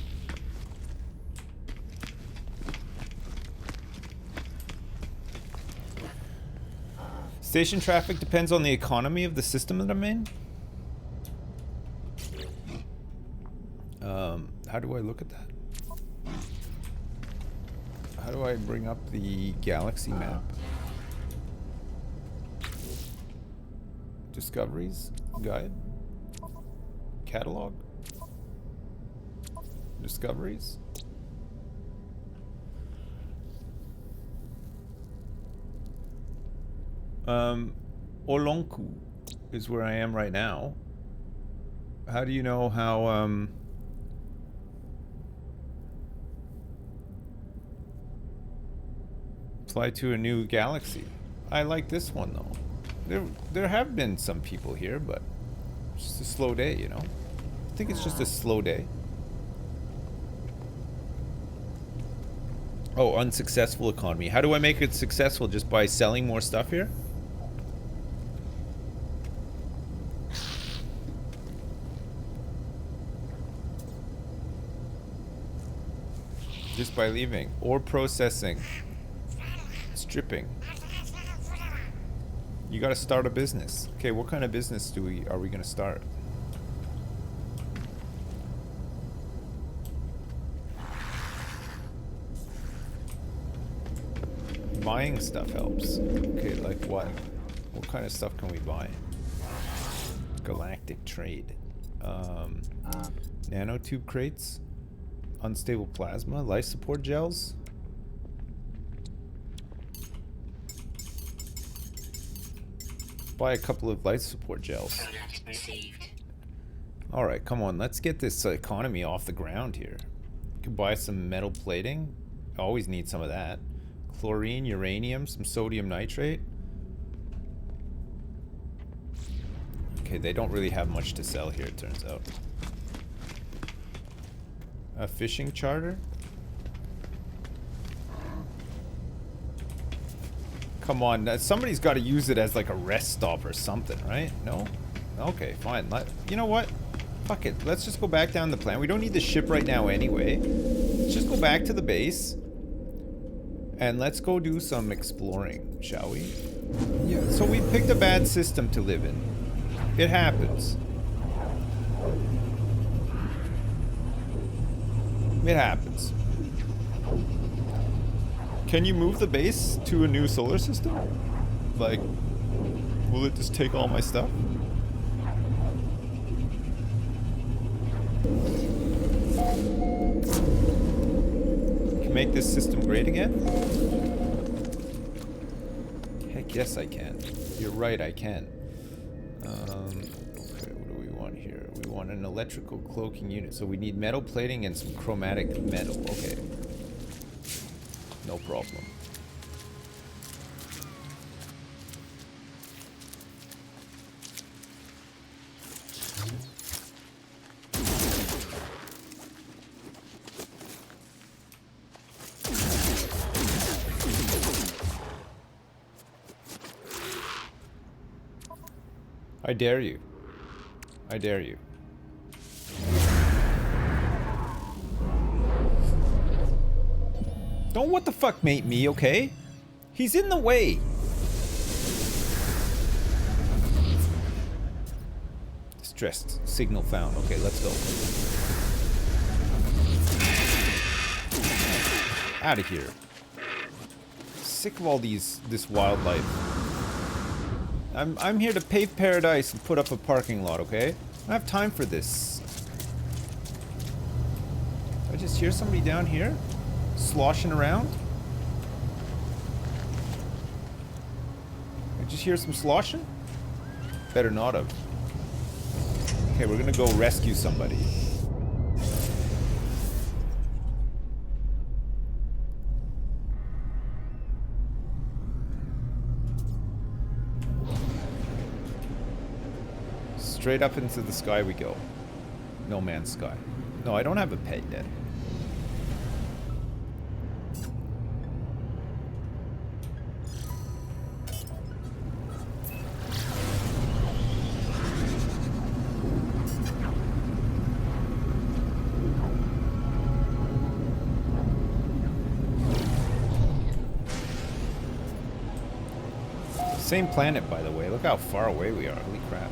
Station traffic depends on the economy of the system that I'm in. How do I look at that? How do I bring up the galaxy map? Discoveries? Guide? Catalog? Discoveries? Olonku is where I am right now. How do you know how, fly to a new galaxy? I like this one though. There have been some people here, but it's just a slow day, you know? I think it's just a slow day. Oh, unsuccessful economy. How do I make it successful? Just by selling more stuff here? Just by leaving. Or processing. Stripping. You gotta start a business. Okay, what kind of business are we gonna start? Buying stuff helps. Okay, like what? What kind of stuff can we buy? Galactic trade. Nanotube crates. Unstable plasma. Life support gels. Buy a couple of life support gels. Alright, come on. Let's get this economy off the ground here. Could buy some metal plating. Always need some of that. Chlorine, uranium, some sodium nitrate. Okay, they don't really have much to sell here, it turns out. A fishing charter? Come on, somebody's got to use it as like a rest stop or something, right? No? Okay, fine. You know what? Fuck it. Let's just go back down the plan. We don't need the ship right now anyway. Let's just go back to the base. And let's go do some exploring, shall we? Yeah, so we picked a bad system to live in. It happens. It happens. Can you move the base to a new solar system? Like, will it just take all my stuff? Can make this system great again? Heck yes I can. You're right, I can. Okay, what do we want here? We want an electrical cloaking unit. So we need metal plating and some chromatic metal. Okay. No problem. I dare you. I dare you. Don't what the fuck mate me, okay? He's in the way. Distressed signal found. Okay, let's go. Out of here. Sick of all this wildlife. I'm here to pave paradise and put up a parking lot, okay? I don't have time for this. I just hear somebody down here sloshing around. I just hear some sloshing. Better not have. Okay, we're gonna go rescue somebody. Straight up into the sky we go. No Man's Sky. No, I don't have a pet yet. Same planet, by the way. Look how far away we are. Holy crap.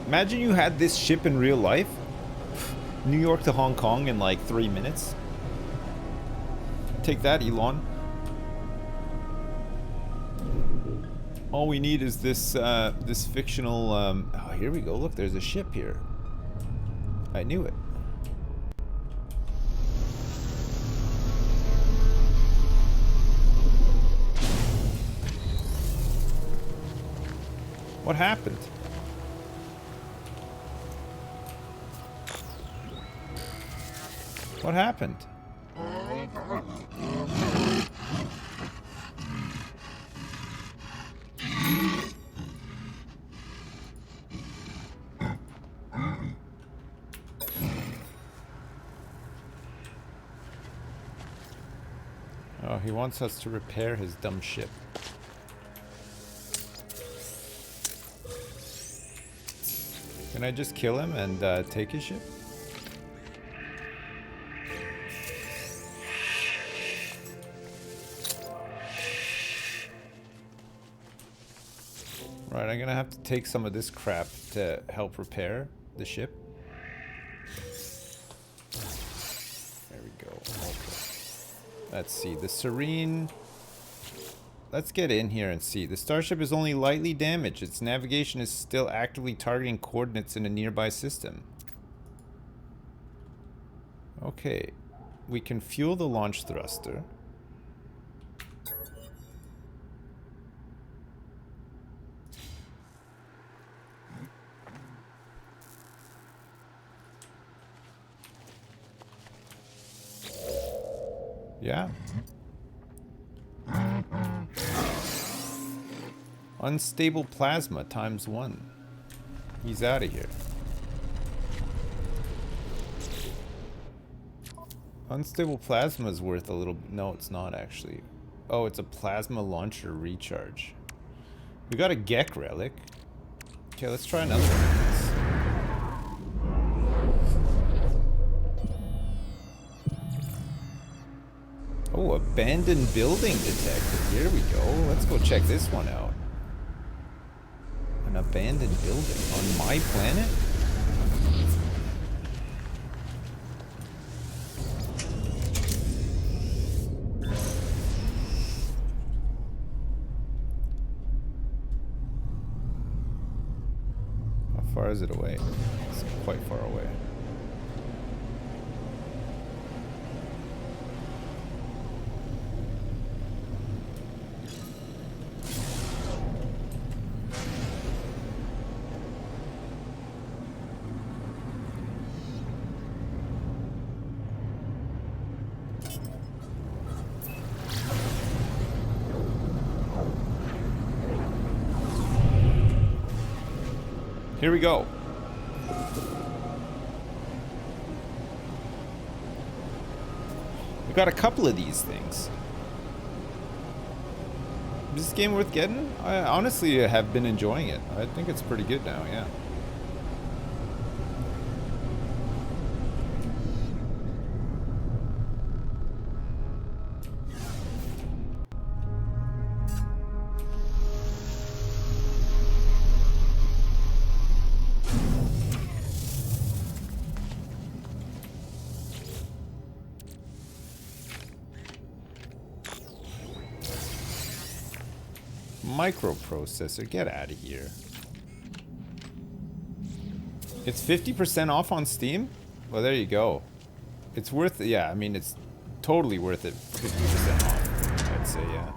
Imagine you had this ship in real life. New York to Hong Kong in like 3 minutes. Take that, Elon. All we need is this this fictional oh, here we go. Look, there's a ship here. I knew it. What happened? What happened? Oh, he wants us to repair his dumb ship. Can I just kill him and take his ship? Right, I'm gonna have to take some of this crap to help repair the ship. There we go. Okay. Let's see. The Serene... Let's get in here and see. The starship is only lightly damaged. Its navigation is still actively targeting coordinates in a nearby system. Okay. We can fuel the launch thruster. Yeah. Unstable plasma ×1. He's out of here. Unstable plasma is worth a little... No, it's not actually. Oh, it's a plasma launcher recharge. We got a Gek relic. Okay, let's try another one. Oh, abandoned building detected. Here we go. Let's go check this one out. An abandoned building on my planet? How far is it away? It's quite far away. Here we go. We got a couple of these things. Is this game worth getting? I honestly have been enjoying it. I think it's pretty good now, yeah. Microprocessor, get out of here. It's 50% off on Steam? Well, there you go. It's worth it. Yeah, I mean, it's totally worth it. 50% off, I'd say, yeah.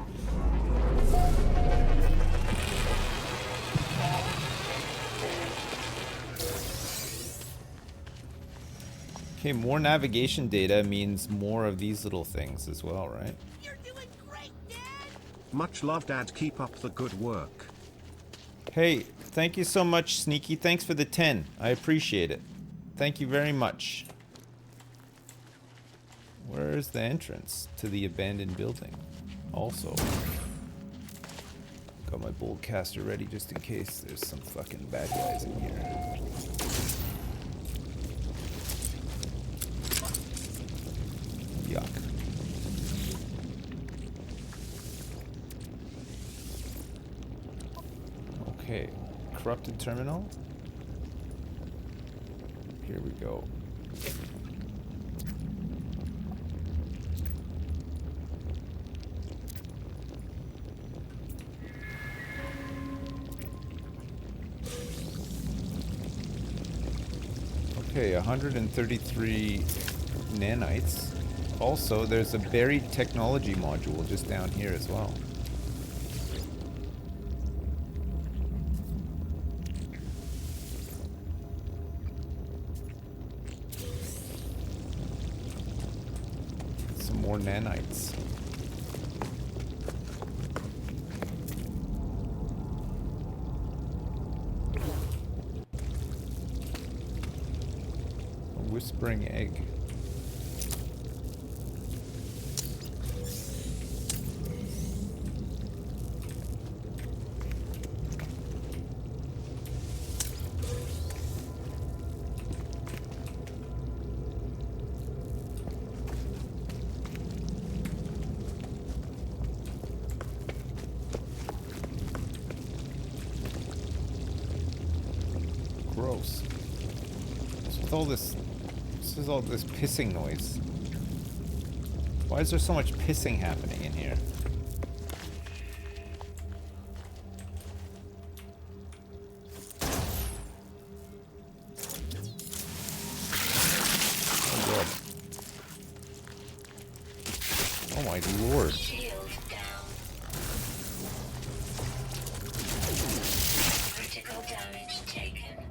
Okay, more navigation data means more of these little things as well, right? You're doing great, Dad! Much love, Dad. Keep up the good work. Hey, thank you so much, Sneaky. Thanks for the 10. I appreciate it. Thank you very much. Where's the entrance to the abandoned building? Also, got my boltcaster ready just in case there's some fucking bad guys in here. Yuck. Okay, corrupted terminal. Here we go. Okay, 133 nanites. Also, there's a buried technology module just down here as well. Some more nanites. A whispering egg. Gross. This is all this pissing noise. Why is there so much pissing happening in here? Oh god. Oh my lord. Shield down. Critical damage taken.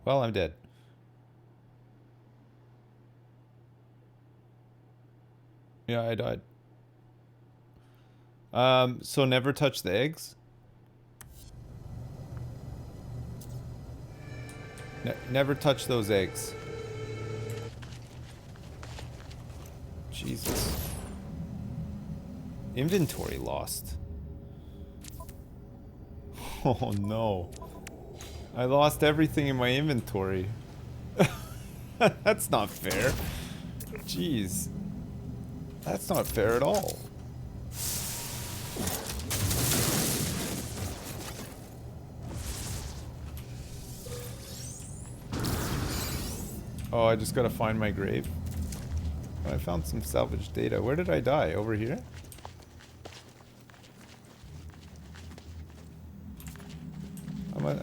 Well, I'm dead. Yeah, I died. So never touch the eggs? Never touch those eggs. Jesus. Inventory lost. Oh no. I lost everything in my inventory. That's not fair. Jeez. That's not fair at all. Oh, I just gotta find my grave. Oh, I found some salvage data. Where did I die? Over here?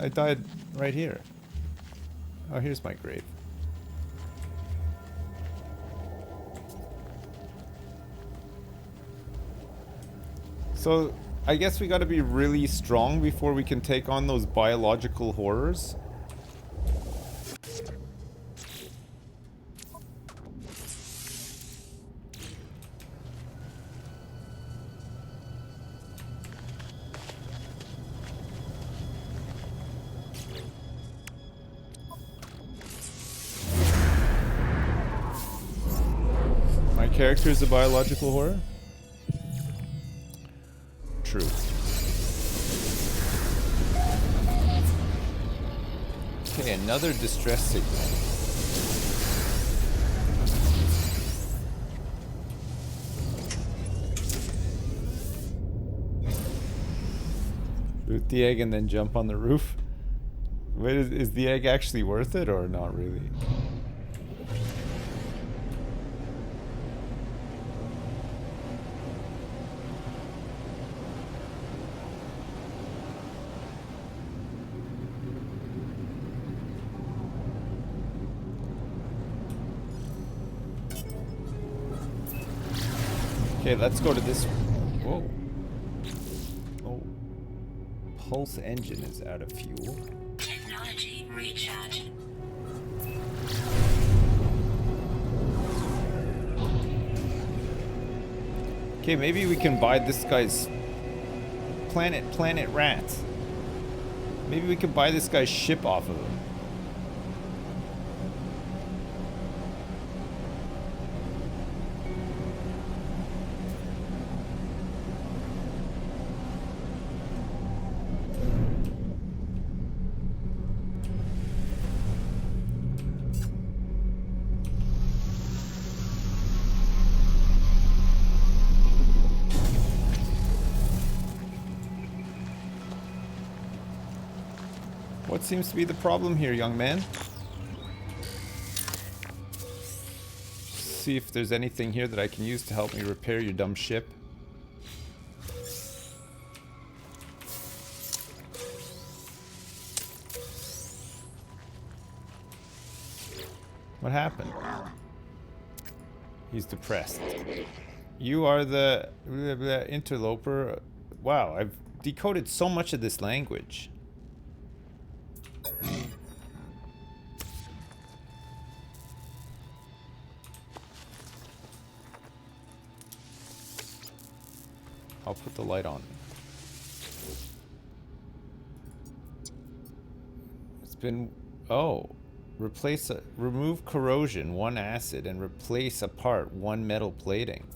I died right here. Oh, here's my grave. So, I guess we gotta be really strong before we can take on those biological horrors. My character is a biological horror? True. Okay, another distress signal. Shoot the egg and then jump on the roof? Wait, is the egg actually worth it or not really? Okay, let's go to this. Whoa. Oh. Pulse engine is out of fuel. Technology recharge. Okay, maybe we can buy this guy's planet rat. Maybe we can buy this guy's ship off of him. What seems to be the problem here, young man? See if there's anything here that I can use to help me repair your dumb ship. What happened? He's depressed. You are the interloper. Wow, I've decoded so much of this language. I'll put the light on. It's been... Oh. Remove corrosion, 1 acid, and replace a part, 1 metal plating.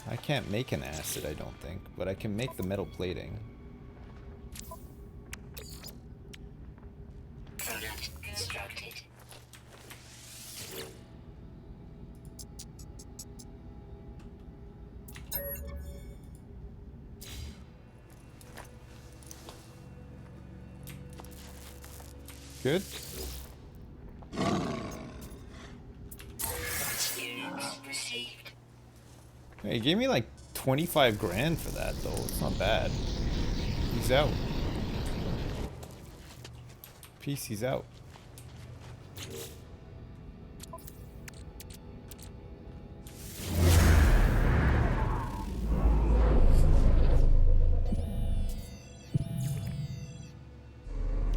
I can't make an acid, I don't think, but I can make the metal plating. Product constructed. Good. Units received. Hey, he gave me like 25 grand for that, though. It's not bad. He's out. Peace, he's out.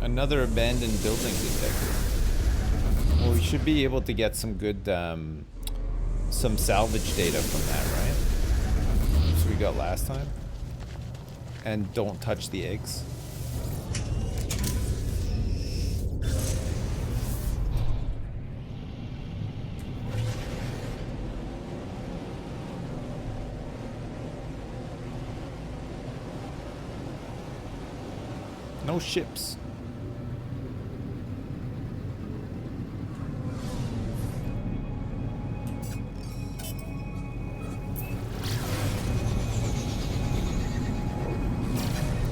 Another abandoned building detected. Well, we should be able to get some good, some salvage data from that, right? So we got last time. And don't touch the eggs. No ships.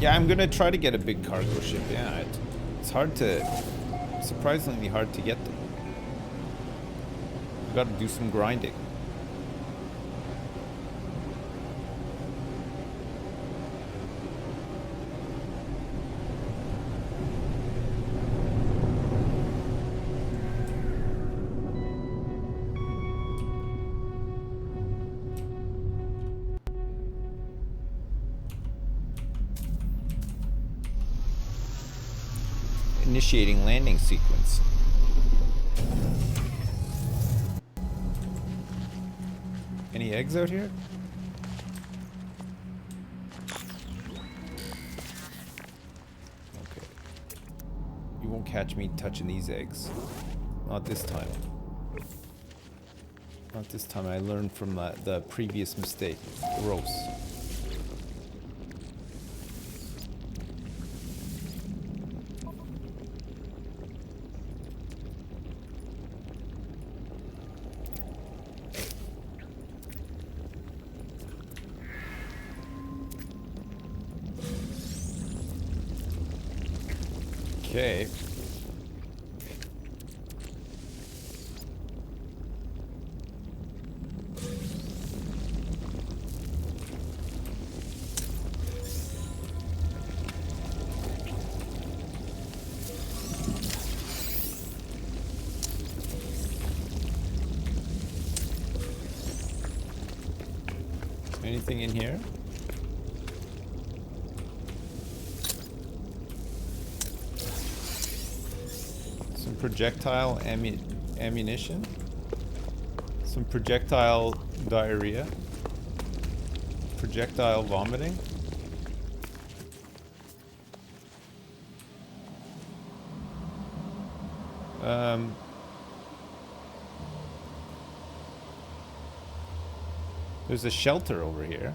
Yeah, I'm gonna try to get a big cargo ship. Yeah, it's hard to, surprisingly hard to get them. We gotta do some grinding. Initiating landing sequence. Any eggs out here? Okay. You won't catch me touching these eggs. Not this time. Not this time. I learned from the previous mistake. Gross. Okay. Anything in here? Some projectile ammunition. Some projectile diarrhea. Projectile vomiting. There's a shelter over here.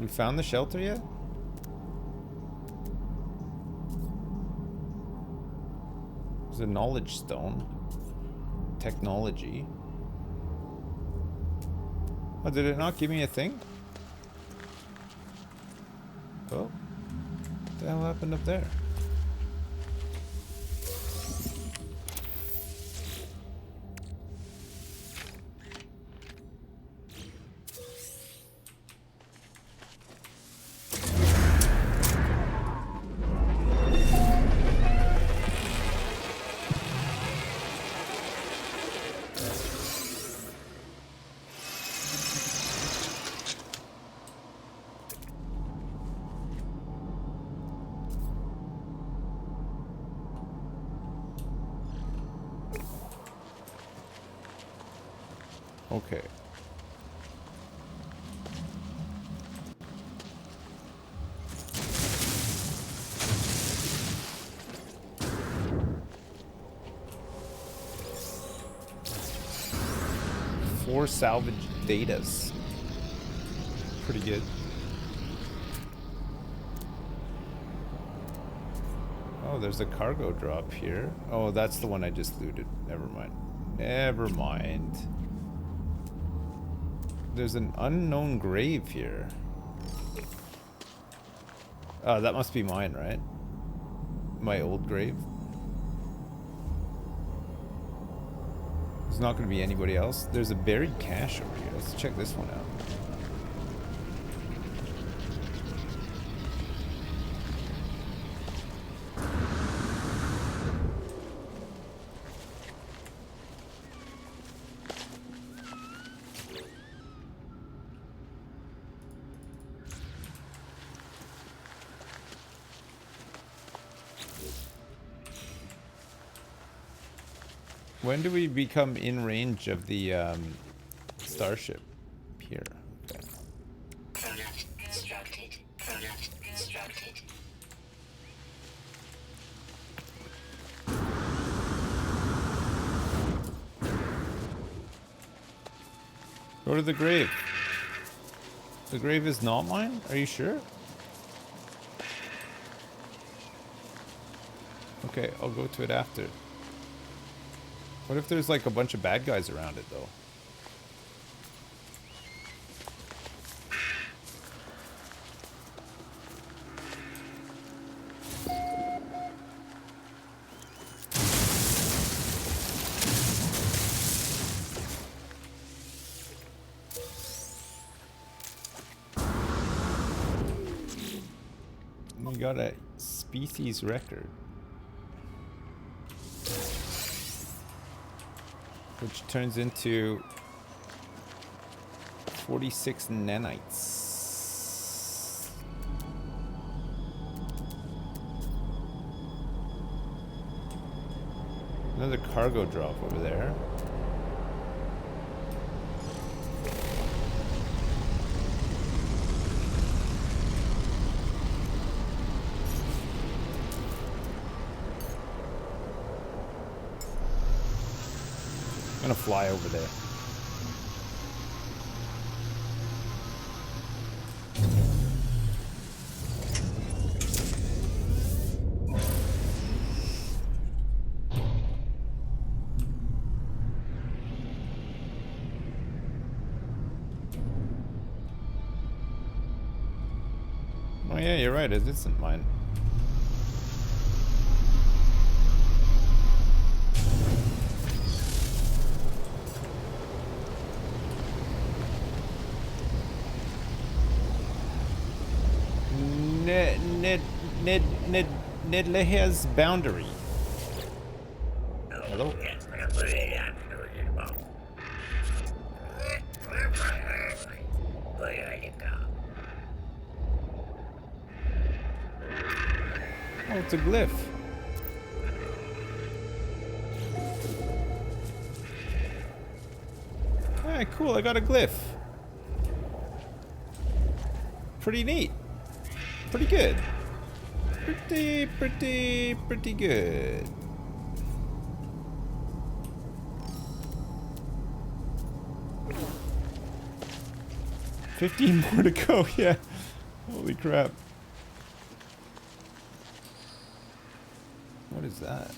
We found the shelter yet? There's a knowledge stone. Technology. Oh, did it not give me a thing? Oh. What the hell happened up there? Okay. Four salvage datas. Pretty good. Oh, there's a cargo drop here. Oh, that's the one I just looted. Never mind. Never mind. There's an unknown grave here. Oh, that must be mine, right? My old grave. There's not going to be anybody else. There's a buried cache over here. Let's check this one out. When do we become in range of the starship? Here. Okay. Product constructed. Product constructed. Go to the grave. The grave is not mine? Are you sure? Okay, I'll go to it after. What if there's like a bunch of bad guys around it though? We got a species record. Which turns into 46 nanites. Another cargo drop over there. I'm gonna fly over there. Oh yeah, you're right, it isn't mine. Nidleha's boundary. Hello? Oh, it's a glyph. Alright, cool, I got a glyph. Pretty neat. Pretty good. Pretty good. $15 more to go, yeah. Holy crap. What is that?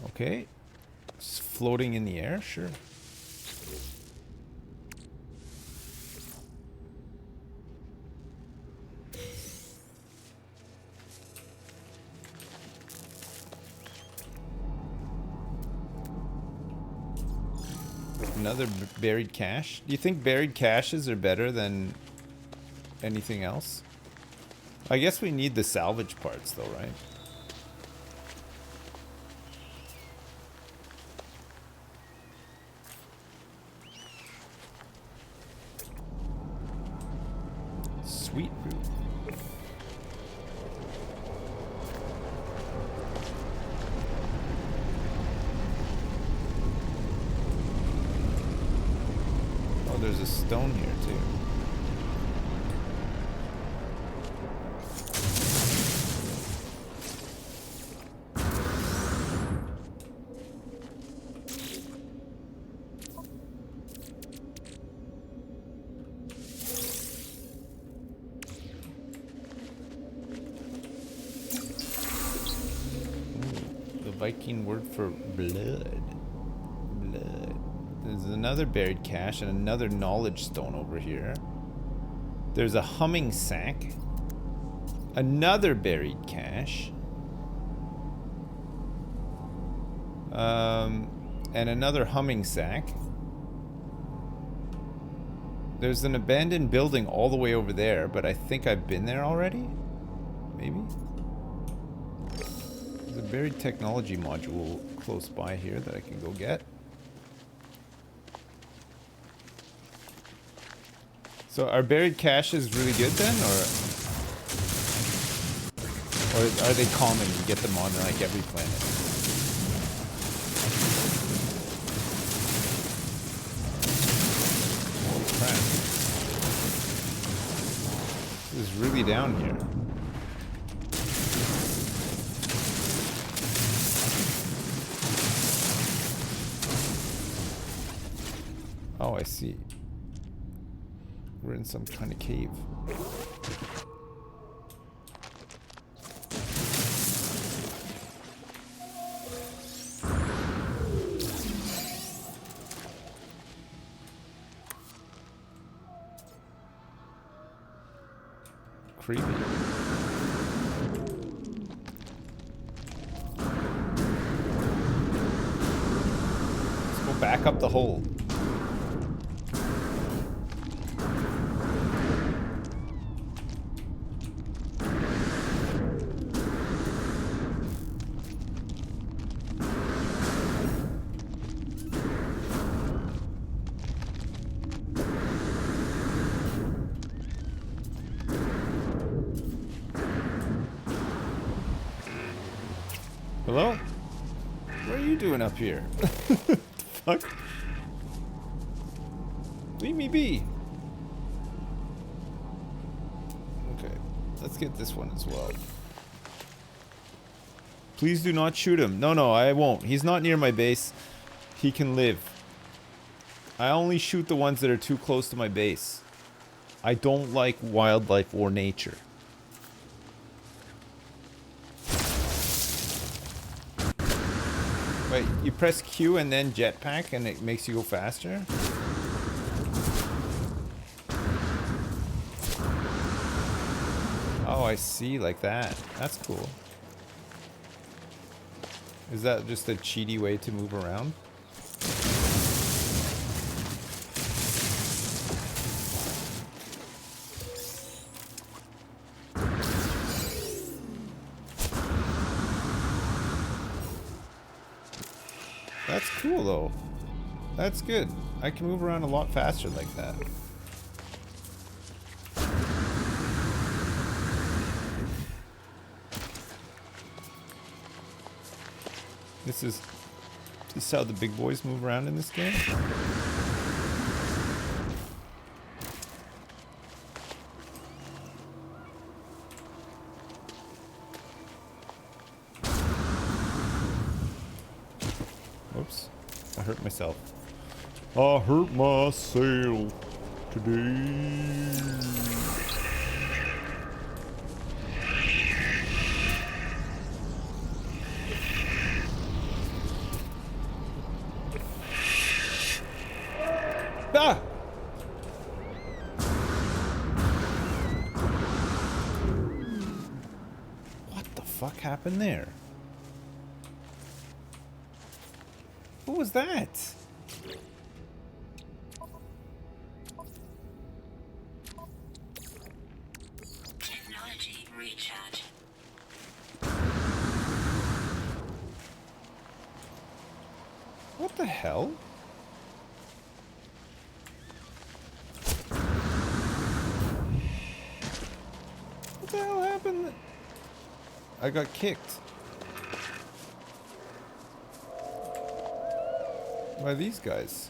Okay. It's floating in the air, sure. Another buried cache? Do you think buried caches are better than anything else? I guess we need the salvage parts though, right? Sweet root. Oh, there's a stone here too. Viking word for blood. Blood. There's another buried cache and another knowledge stone over here. There's a humming sack. Another buried cache. And another humming sack. There's an abandoned building all the way over there, but I think I've been there already? Maybe? There's a buried technology module close by here that I can go get. So are buried caches really good then, or are they common? You get them on like every planet. Holy crap! This is really down here. Oh, I see. We're in some kind of cave. Creepy. Let's go back up the hole. Hello? What are you doing up here? Fuck? Leave me be. Okay, let's get this one as well. Please do not shoot him. No, no, I won't. He's not near my base. He can live. I only shoot the ones that are too close to my base. I don't like wildlife or nature. Wait, you press Q and then jetpack and it makes you go faster? Oh, I see, like that. That's cool. Is that just a cheaty way to move around? That's cool though. That's good. I can move around a lot faster like that. This is how the big boys move around in this game. Oops, I hurt myself. I hurt myself today. Ah! What the fuck happened there? What was that? Technology recharge. What the hell? What the hell happened? I got kicked. By these guys.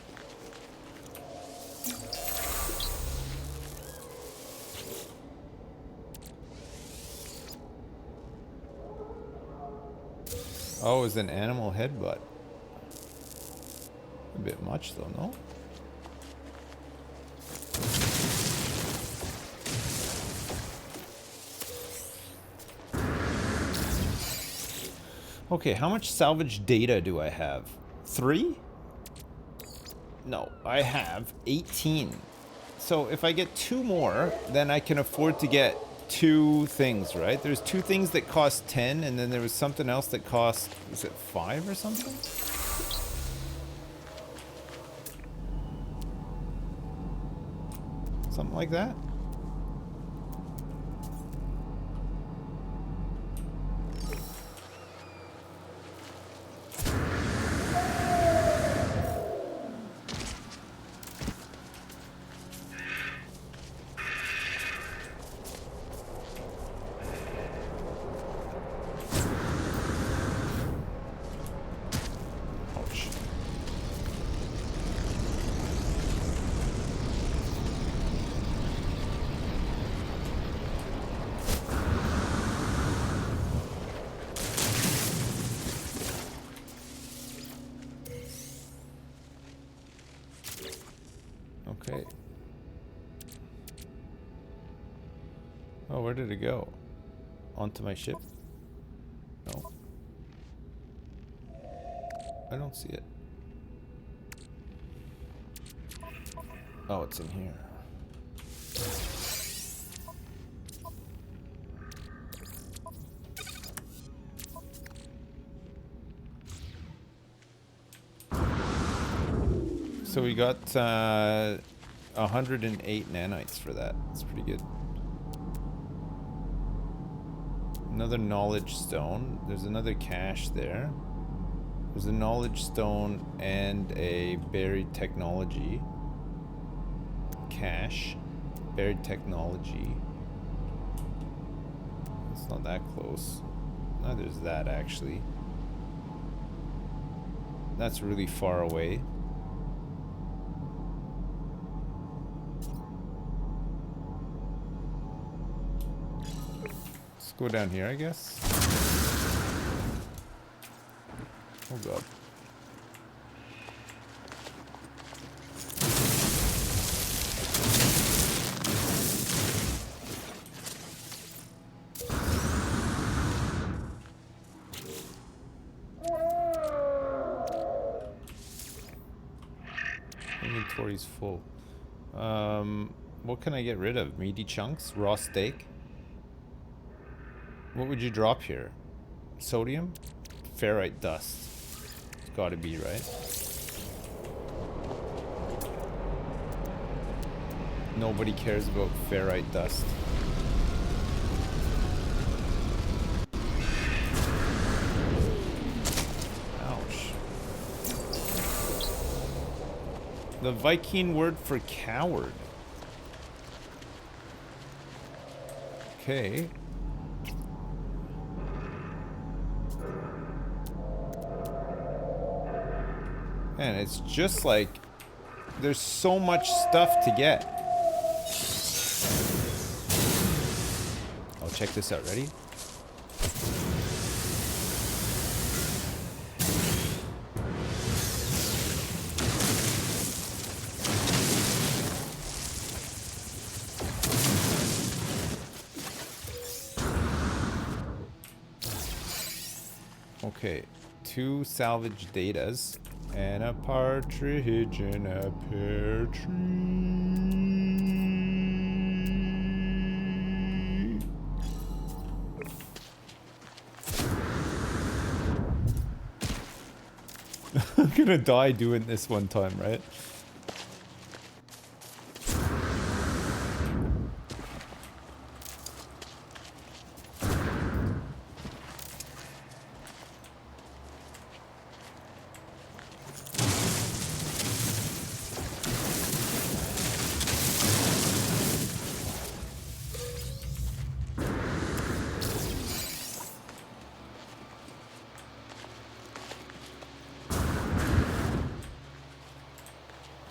Oh, it was an animal headbutt. A bit much though, no? Okay, how much salvage data do I have? 3? No, I have 18. So if I get 2 more, then I can afford to get 2 things, right? There's 2 things that cost 10, and then there was something else that cost, is it 5 or something? Something like that? Ouch. Okay. Oh, where did it go? Onto my ship? No. I don't see it. Oh, it's in here. So we got 108 nanites for that. That's pretty good. Another knowledge stone. There's another cache there. There's a knowledge stone and a buried technology cache. Buried technology. It's not that close. No, there's that actually. That's really far away. Let's go down here, I guess. Oh god. Inventory's full. What can I get rid of? Meaty chunks? Raw steak? What would you drop here? Sodium? Ferrite dust. It's gotta be, right? Nobody cares about ferrite dust. Ouch. The Viking word for coward. Okay. Man, it's just like there's so much stuff to get. Oh, check this out. Ready? Okay, 2 salvage datas and a partridge in a pear tree. I'm gonna die doing this one time, right?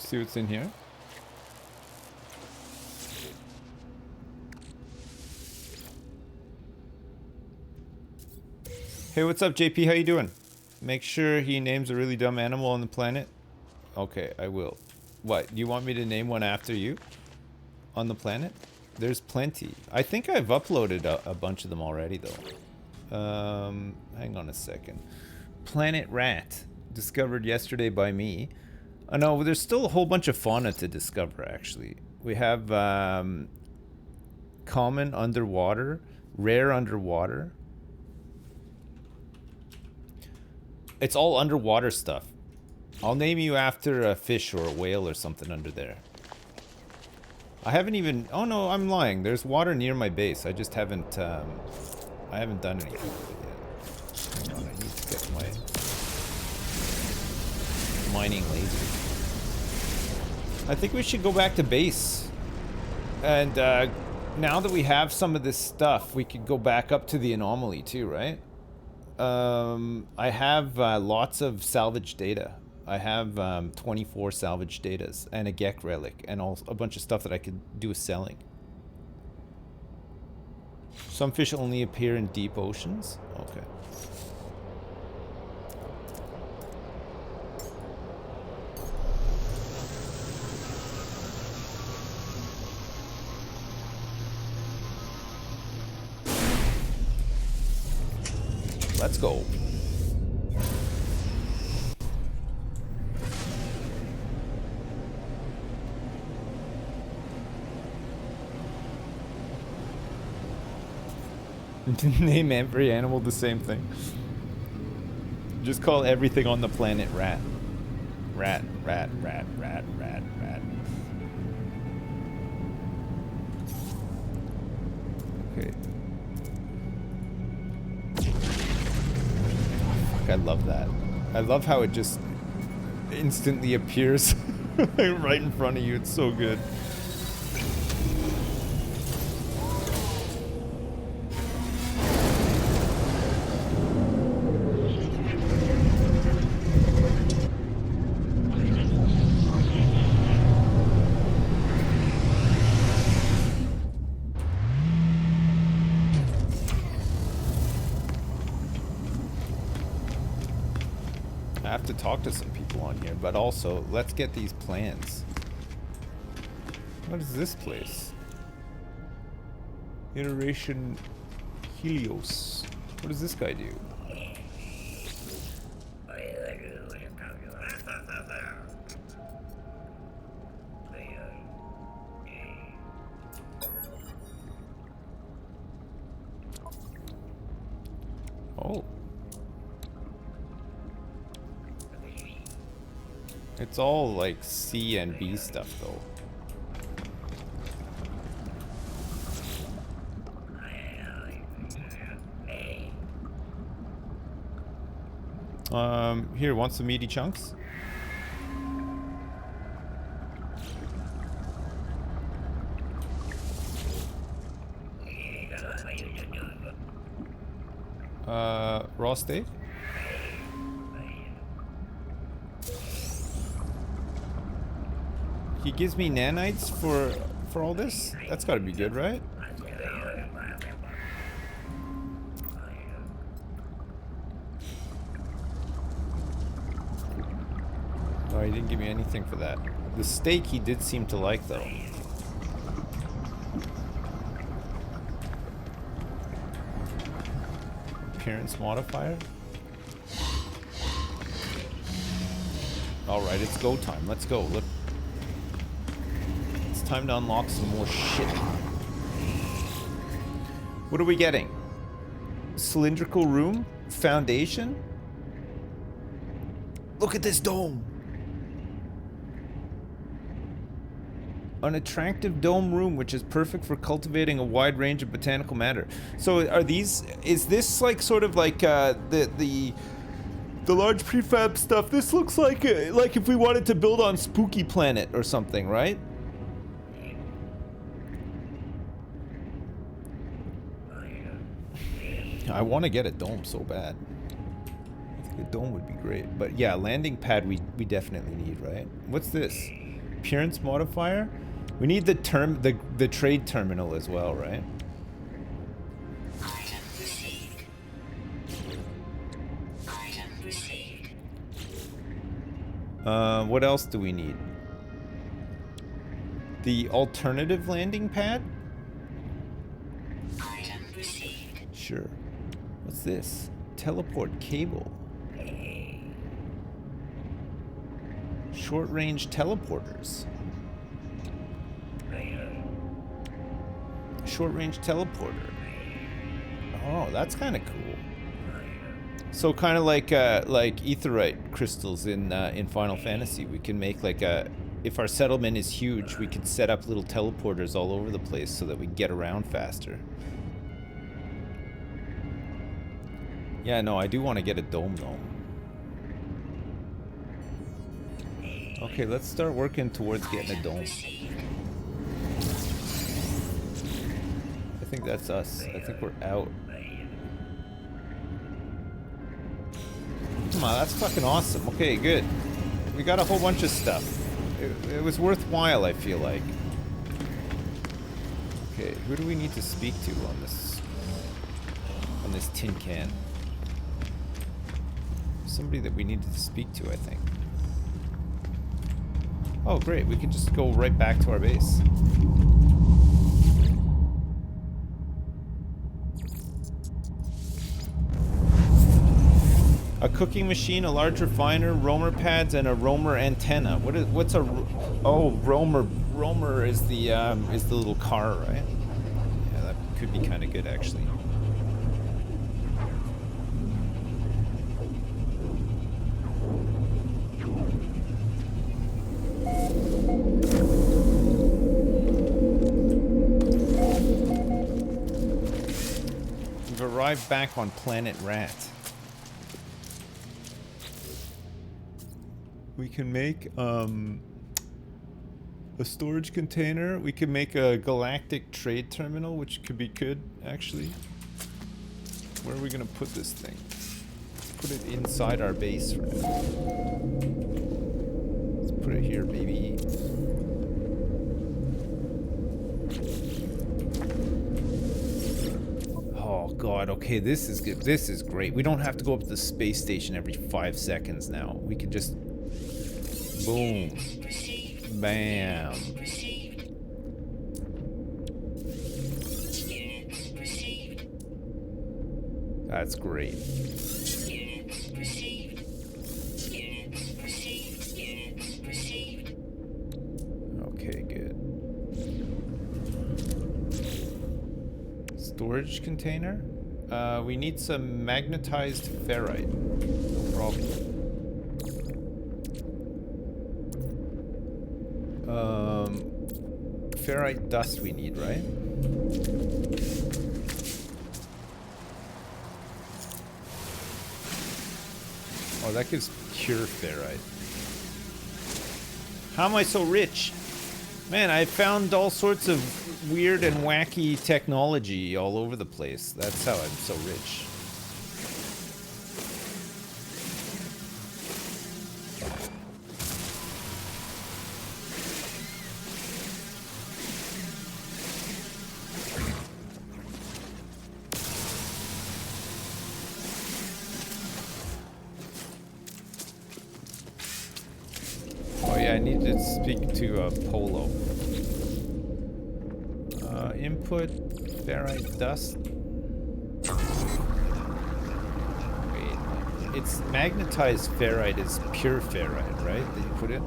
See what's in here. Hey, what's up, JP? How you doing? Make sure he names a really dumb animal on the planet. Okay, I will. What? You want me to name one after you? On the planet? There's plenty. I think I've uploaded a bunch of them already, though. Hang on a second. Planet Rat. Discovered yesterday by me. Oh, no, there's still a whole bunch of fauna to discover, actually. We have common underwater, rare underwater. It's all underwater stuff. I'll name you after a fish or a whale or something under there. I haven't even... Oh, no, I'm lying. There's water near my base. I just haven't... I haven't done anything with it yet. Hang on, I need to get my... mining laser. I think we should go back to base. And now that we have some of this stuff, we could go back up to the Anomaly too, right? I have lots of salvage data. I have 24 salvage datas and a Gek relic and a bunch of stuff that I could do with selling. Some fish only appear in deep oceans? Okay. Let's go. Name every animal the same thing. Just call everything on the planet rat. Rat, rat, rat, rat, rat, rat. Okay. I love that. I love how it just instantly appears right in front of you. It's so good. I have to talk to some people on here, but also let's get these plans. What is this place? Iteration Helios. What does this guy do? Oh. It's all like C and B stuff though. Here, want some meaty chunks? Raw steak? He gives me nanites for all this? That's gotta be good, right? Oh, he didn't give me anything for that. The steak he did seem to like, though. Appearance modifier? Alright, it's go time. Let's go. Look. It's time to unlock some more shit. What are we getting? Cylindrical room? Foundation? Look at this dome! An attractive dome room which is perfect for cultivating a wide range of botanical matter. So are these, is this like sort of like the large prefab stuff? This looks like if we wanted to build on Spooky Planet or something, right? I want to get a dome so bad. I think a dome would be great. But yeah, landing pad we definitely need, right? What's this? Appearance modifier? We need the trade terminal as well, right? Item received. Item received. What else do we need? The alternative landing pad? Item received. Sure. What's this? Teleport cable. Short-range teleporters. Short-range teleporter. Oh, that's kind of cool. So kind of like aetherite crystals in Final Fantasy. We can make like a, if our settlement is huge, we can set up little teleporters all over the place so that we get around faster. Yeah, no, I do want to get a dome though. Okay, let's start working towards getting a dome. I think that's us. I think we're out. Come on, that's fucking awesome. Okay, good. We got a whole bunch of stuff. It was worthwhile, I feel like. Okay, who do we need to speak to on this tin can? Somebody that we needed to speak to, I think. Oh, great. We can just go right back to our base. A cooking machine, a large refiner, roamer pads, and a roamer antenna. What's a... Oh, roamer. Roamer is the little car, right? Yeah, that could be kind of good, actually. We've arrived back on Planet Rat. We can make a storage container. We can make a galactic trade terminal, which could be good, actually. Where are we gonna put this thing? Let's put it inside our base right now. Let's put it here, baby. Oh god, okay, this is good. This is great. We don't have to go up to the space station every 5 seconds now. We can just... boom. Bam. That's great. Okay, good. Storage container? We need some magnetized ferrite. No problem. Ferrite dust we need, right? Oh, that gives pure ferrite. How am I so rich? Man, I found all sorts of weird and wacky technology all over the place. That's how I'm so rich. I need to speak to Polo. Input ferrite dust. Wait, it's magnetized ferrite is pure ferrite, right? That you put in.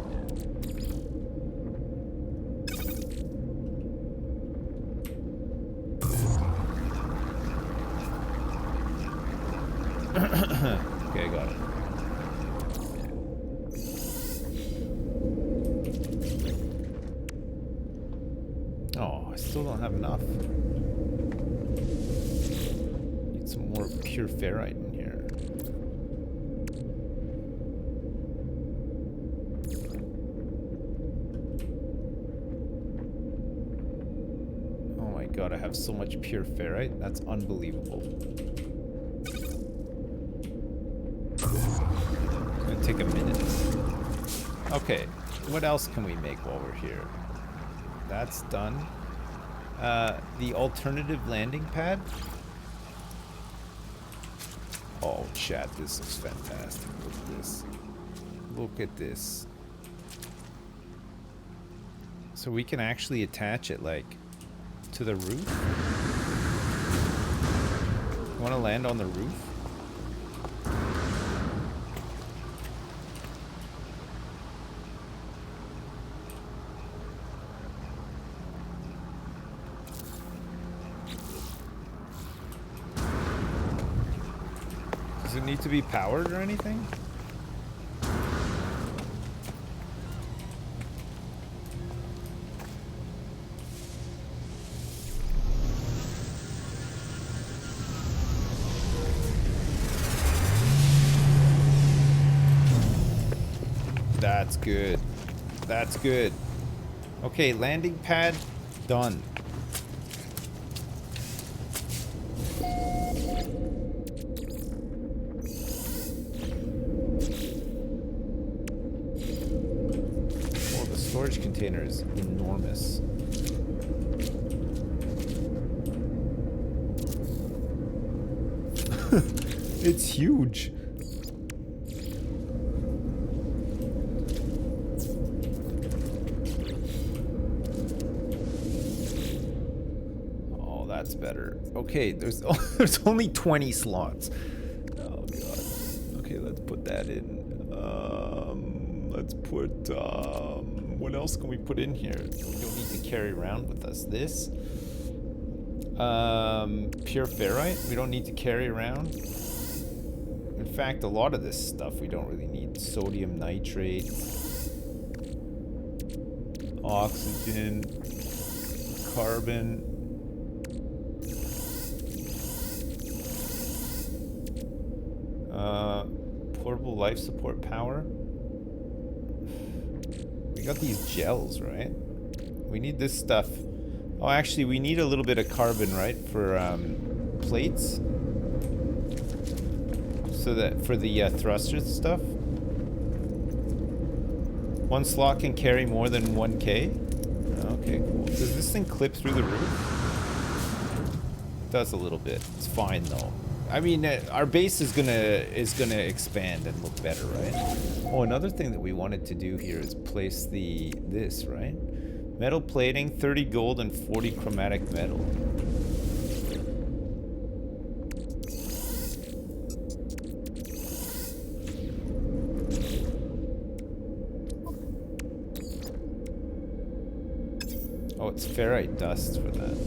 Okay, I got it. Oh, I still don't have enough. Need some more pure ferrite in here. Oh my god, I have so much pure ferrite. That's unbelievable. It's gonna take a minute. Okay, what else can we make while we're here? That's done. The alternative landing pad. Oh, chat, this looks fantastic. Look at this. Look at this. So we can actually attach it, like, to the roof. You want to land on the roof? Does it need to be powered or anything? That's good. That's good. Okay, landing pad done. Storage container is enormous. It's huge. Oh, that's better. Okay, there's there's only 20 slots. Oh god. Okay, let's put that in. Let's put what else can we put in here? We don't need to carry around with us. This pure ferrite we don't need to carry around. In fact, a lot of this stuff we don't really need. Sodium nitrate, oxygen, carbon. Portable life support power. We got these gels, right? We need this stuff. Oh, actually, we need a little bit of carbon, right? For plates. So that for the thrusters stuff. One slot can carry more than 1K. Okay, cool. Does this thing clip through the roof? It does a little bit. It's fine though. I mean, our base is gonna expand and look better, right? Oh, another thing that we wanted to do here is place this, right? Metal plating, 30 gold and 40 chromatic metal. Oh, it's ferrite dust for that.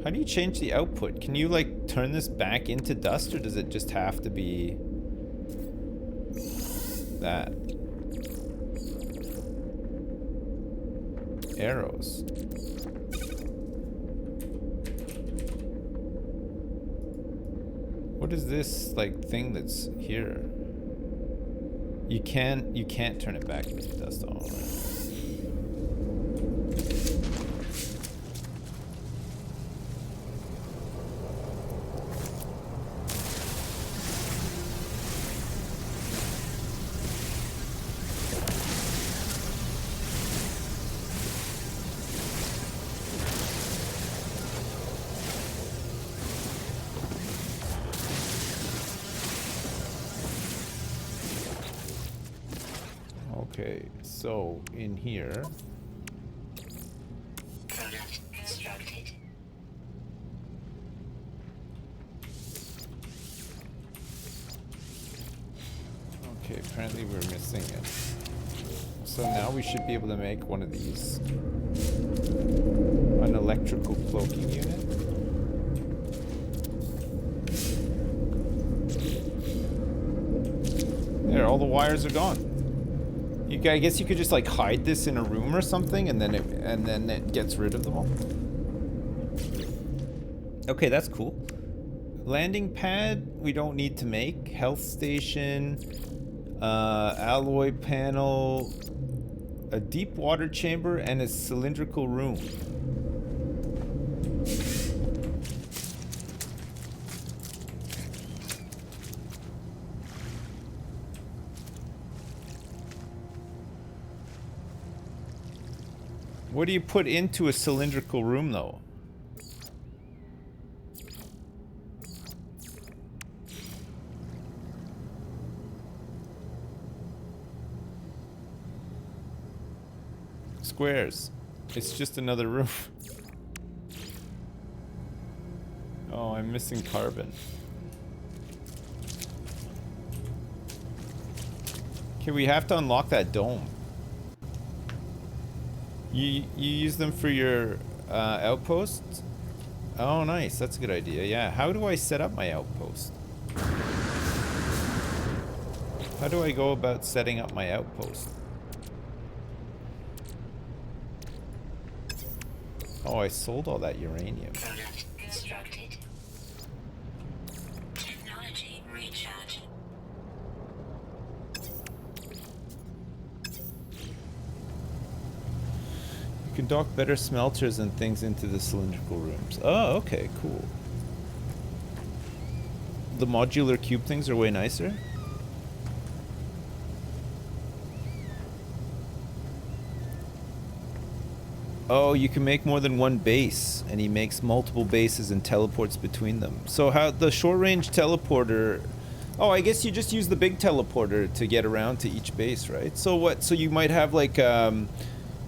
How do you change the output? Can you like turn this back into dust, or does it just have to be that? Arrows. What is this like thing that's here? You can't turn it back into dust. All right. Okay, so in here. Product constructed. Okay, apparently we're missing it. So now we should be able to make one of these. An electrical cloaking unit. There, all the wires are gone. I guess you could just like hide this in a room or something, and then it gets rid of them all. Okay, that's cool. Landing pad we don't need to make. Health station, alloy panel, a deep water chamber, and a cylindrical room. What do you put into a cylindrical room, though? Squares. It's just another room. Oh, I'm missing carbon. Okay, we have to unlock that dome. You use them for your outposts? Oh, nice. That's a good idea. Yeah. How do I set up my outpost? How do I go about setting up my outpost? Oh, I sold all that uranium. Product constructed. Technology recharge. You can dock better smelters and things into the cylindrical rooms. Oh, okay, cool. The modular cube things are way nicer. Oh, you can make more than one base, and he makes multiple bases and teleports between them. So how the short-range teleporter... Oh, I guess you just use the big teleporter to get around to each base, right? So what? So you might have like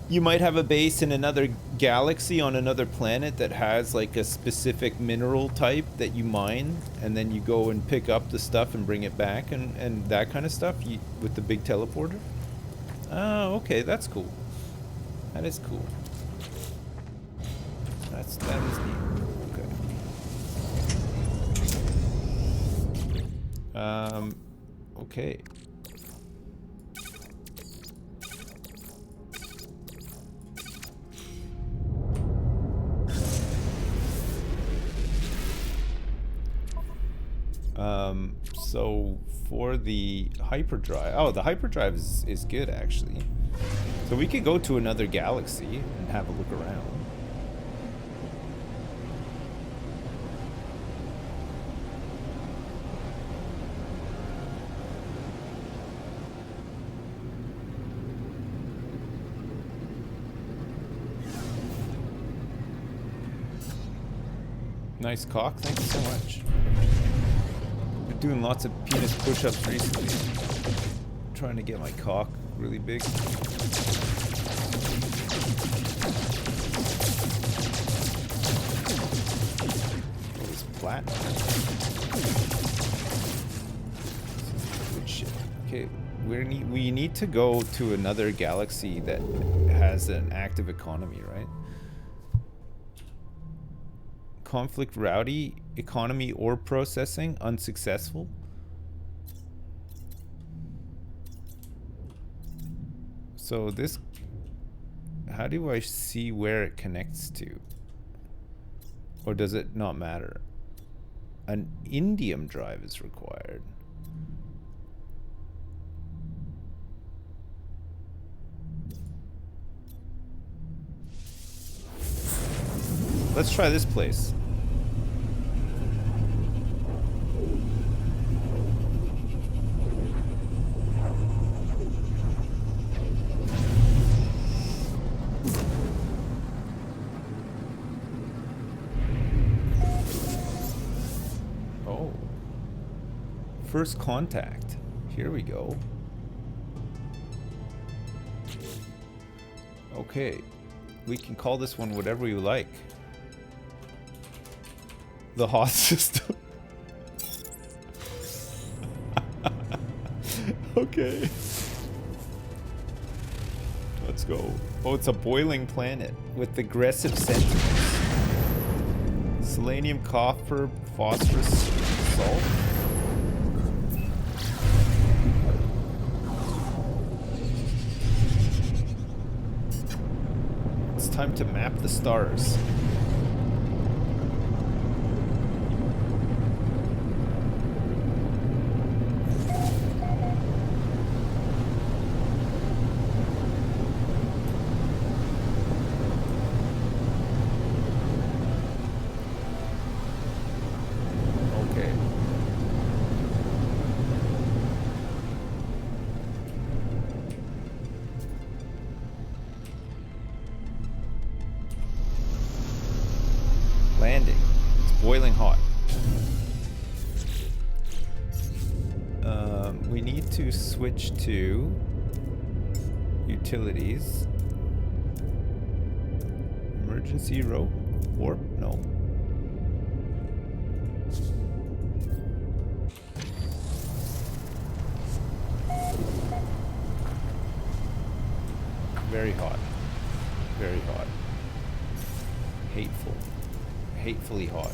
you might have a base in another galaxy on another planet that has like a specific mineral type that you mine, and then you go and pick up the stuff and bring it back and that kind of stuff with the big teleporter. Oh, okay, that's cool. That is cool. That is neat. Okay. Okay. So for the hyperdrive, oh, the hyperdrive is good actually. So we could go to another galaxy and have a look around. Nice cock, thank you so much. Been doing lots of penis push-ups recently. Trying to get my cock really big. Oh, it's flat. Good shit. Okay, we need to go to another galaxy that has an active economy, right? Conflict rowdy, economy or processing, unsuccessful. So this, how do I see where it connects to? Or does it not matter? An indium drive is required. Let's try this place. Oh. First contact. Here we go. Okay, we can call this one whatever you like. The Hoth system. Okay. Let's go. Oh, it's a boiling planet with aggressive sentinels. Selenium, copper, phosphorus, salt. It's time to map the stars. Okay. Landing. It's boiling hot. We need to switch to utilities. Emergency rope? Warp? No. Very hot. Very hot. Hateful. Hatefully hot.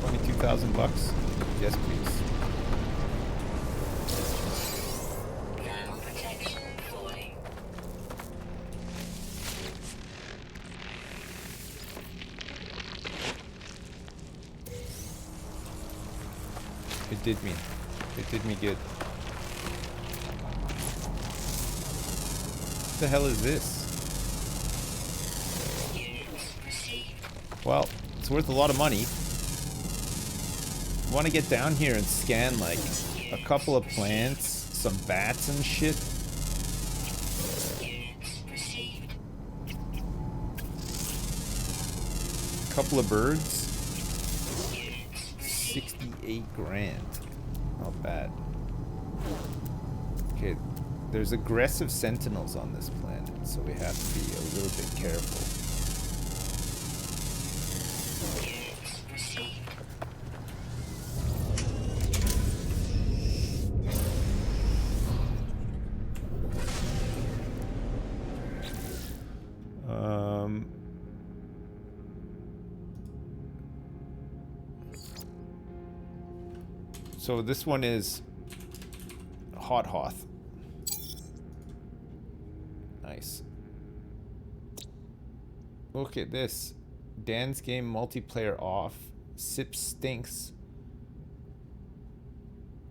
$22,000? Yes, please. Thermal protection falling. It did me. It did me good. What the hell is this? Units received. Well, it's worth a lot of money. Want to get down here and scan like a couple of plants, some bats and shit. Units received. A couple of birds. Units received. 68 grand. Not bad. Okay, there's aggressive sentinels on this planet, so we have to be a little bit careful. Units received. So this one is Hot Hoth. Nice. Look at this. Dan's game multiplayer off. Sip stinks.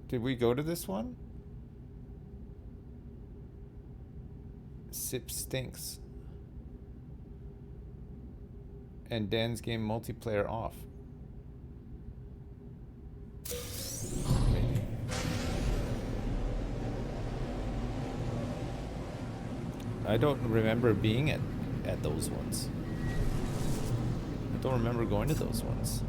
Did we go to this one? Sip stinks. And Dan's game multiplayer off. Maybe. I don't remember being at those ones. I don't remember going to those ones.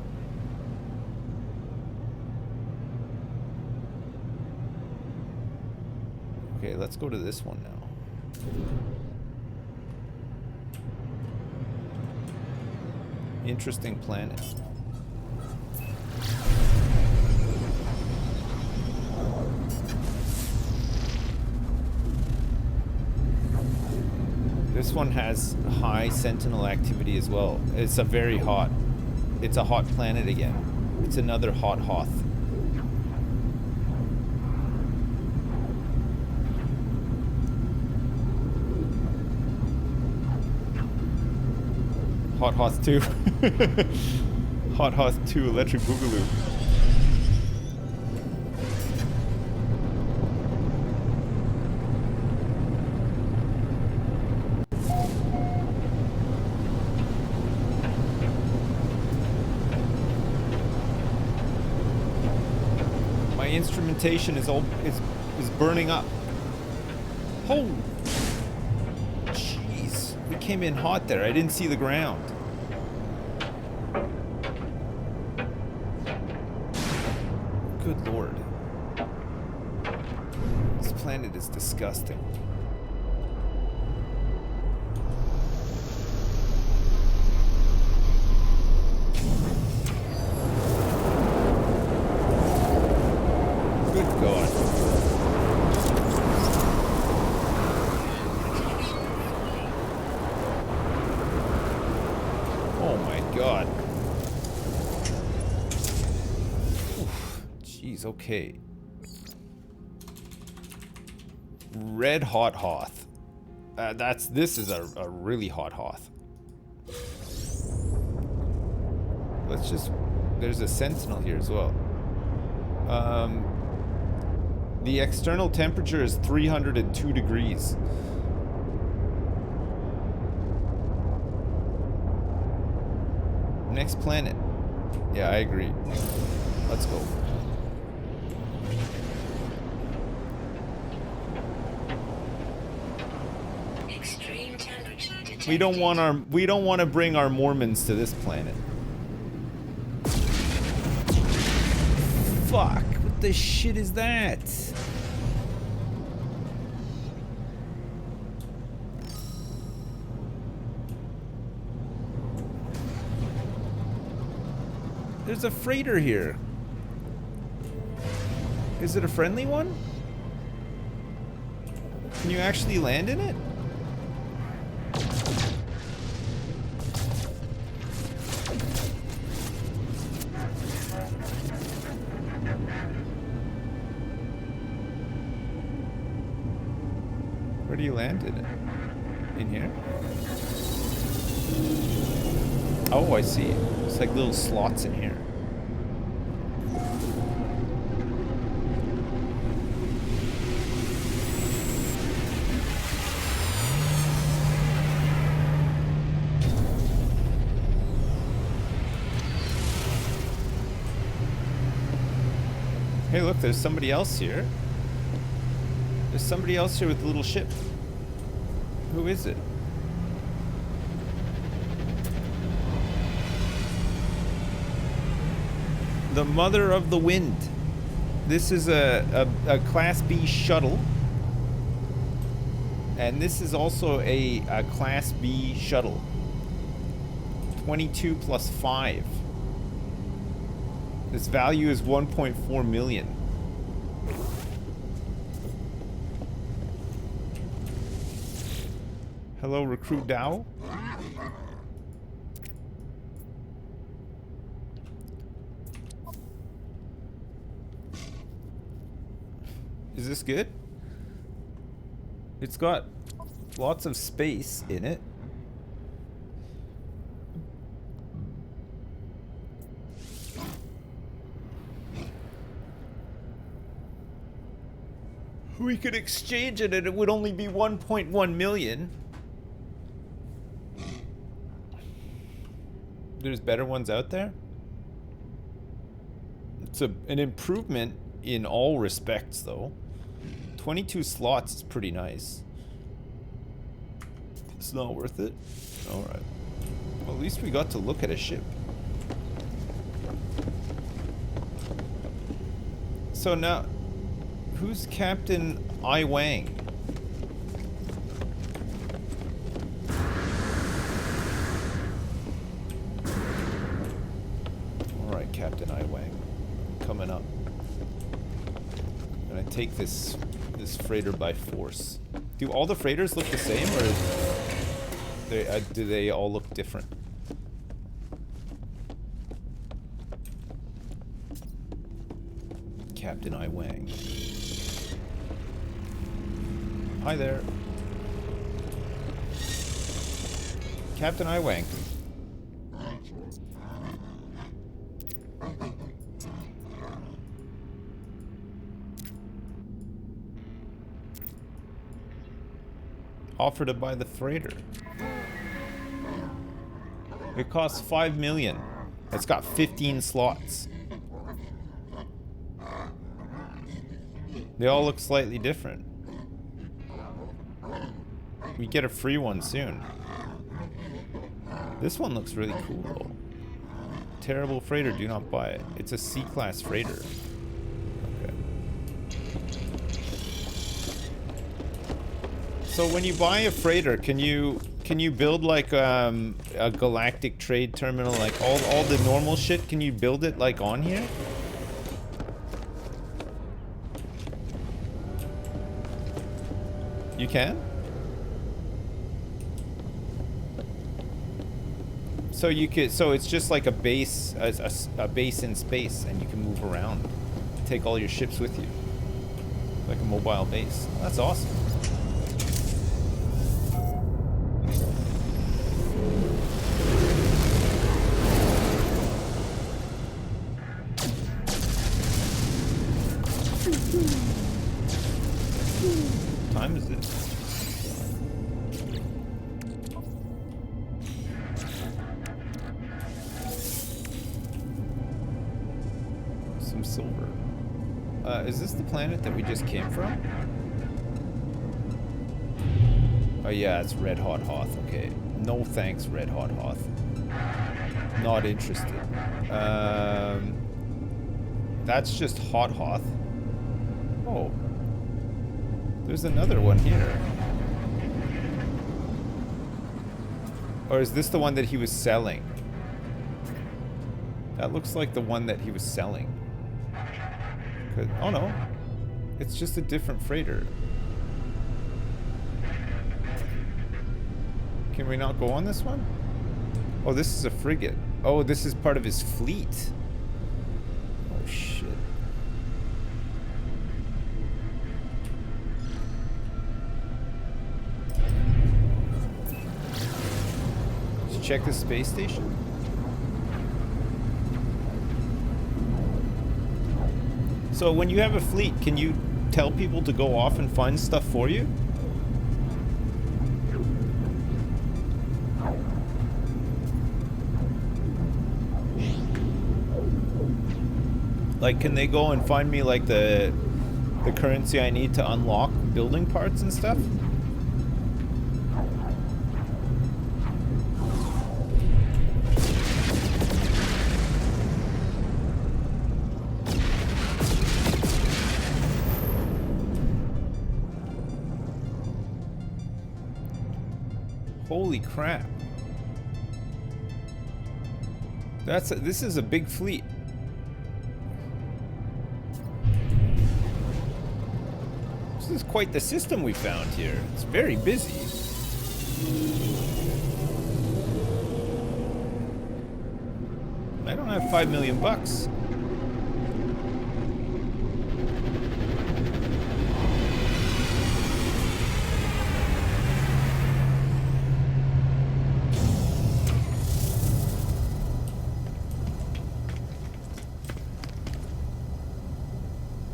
Okay, let's go to this one now. Interesting planet. This one has high sentinel activity as well. It's a very hot. It's a hot planet again. It's another hot Hoth. Hot Hoth 2. Hot Hoth 2 Electric Boogaloo. My instrumentation is burning up. Oh, jeez, came in hot there. I didn't see the ground. Good lord. This planet is disgusting. Good God. Oh my God. Oof. Jeez, okay. Red hot Hoth. This is a really hot Hoth. Let's just, there's a sentinel here as well. The external temperature is 302 degrees. Next planet. Yeah, I agree. Let's go. Extreme temperature detected. We don't want to bring our Mormons to this planet. Fuck, what the shit is that? There's a freighter here. Is it a friendly one? Can you actually land in it? Where do you land in it? In here? Oh, I see. It's like little slots in here. Hey, look, there's somebody else here. There's somebody else here with a little ship. Who is it? The Mother of the Wind. This is a Class B shuttle. And this is also a Class B shuttle. 22 plus 5. This value is 1.4 million. Hello, Recruit Dow. Is this good? It's got lots of space in it. We could exchange it and it would only be 1.1 million. There's better ones out there? It's an improvement in all respects, though. 22 slots is pretty nice. It's not worth it? Alright. Well, at least we got to look at a ship. So now, who's Captain I Wang? Alright, Captain I Wang. Coming up. I'm gonna take this freighter by force. Do all the freighters look the same, or do they all look different? Captain I Wang. Hi there. Captain I Wang. Offer to buy the freighter. It costs 5 million. It's got 15 slots. They all look slightly different. We get a free one soon. This one looks really cool though. Terrible freighter, do not buy it. It's a C-class freighter. Okay. So when you buy a freighter, can you build like a galactic trade terminal, like all the normal shit? Can you build it like on here? You can? So you could, so it's just like a base, a base in space, and you can move around, take all your ships with you, like a mobile base. That's awesome. What time is it? Some silver. Is this the planet that we just came from? Oh yeah, it's Red Hot Hoth. Okay. No thanks, Red Hot Hoth. Not interested. That's just Hot Hoth. Oh. There's another one here. Or is this the one that he was selling? That looks like the one that he was selling. Oh no. It's just a different freighter. Can we not go on this one? Oh, this is a frigate. Oh, this is part of his fleet. Oh shit. Let's check the space station. So when you have a fleet, can you tell people to go off and find stuff for you? Like, can they go and find me like the currency I need to unlock building parts and stuff? Holy crap. This is a big fleet. This is quite the system we found here. It's very busy. I don't have 5 million bucks.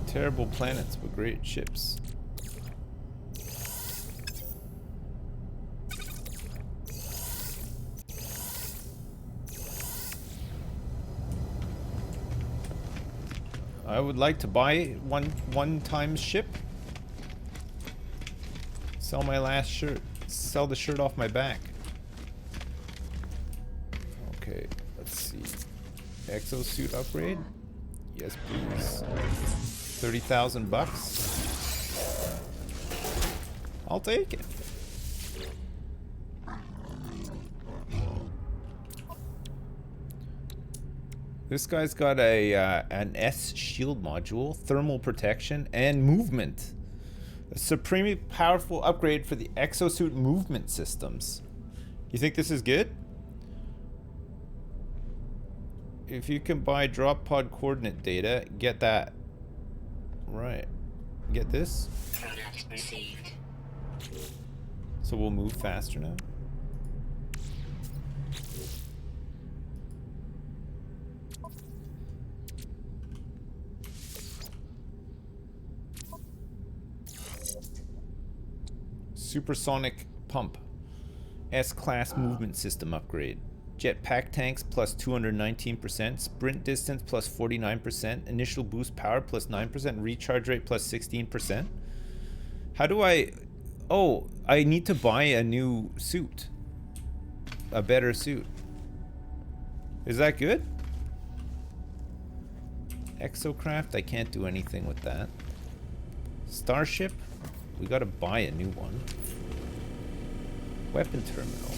Terrible planets, but great ships. I would like to buy one times ship. Sell my last shirt. Sell the shirt off my back. Okay, let's see. Exosuit upgrade? Yes, please. 30,000 bucks. I'll take it. This guy's got a an S shield module, thermal protection, and movement. A supremely powerful upgrade for the exosuit movement systems. You think this is good? If you can buy drop pod coordinate data, get that. Right. Get this. Product received. So we'll move faster now. Supersonic pump. S-class movement system upgrade. Jetpack tanks plus 219%, sprint distance plus 49%, initial boost power plus 9%, recharge rate plus 16%. How do I... Oh, I need to buy a new suit. A better suit. Is that good? Exocraft, I can't do anything with that. Starship, we gotta buy a new one. Weapon terminal.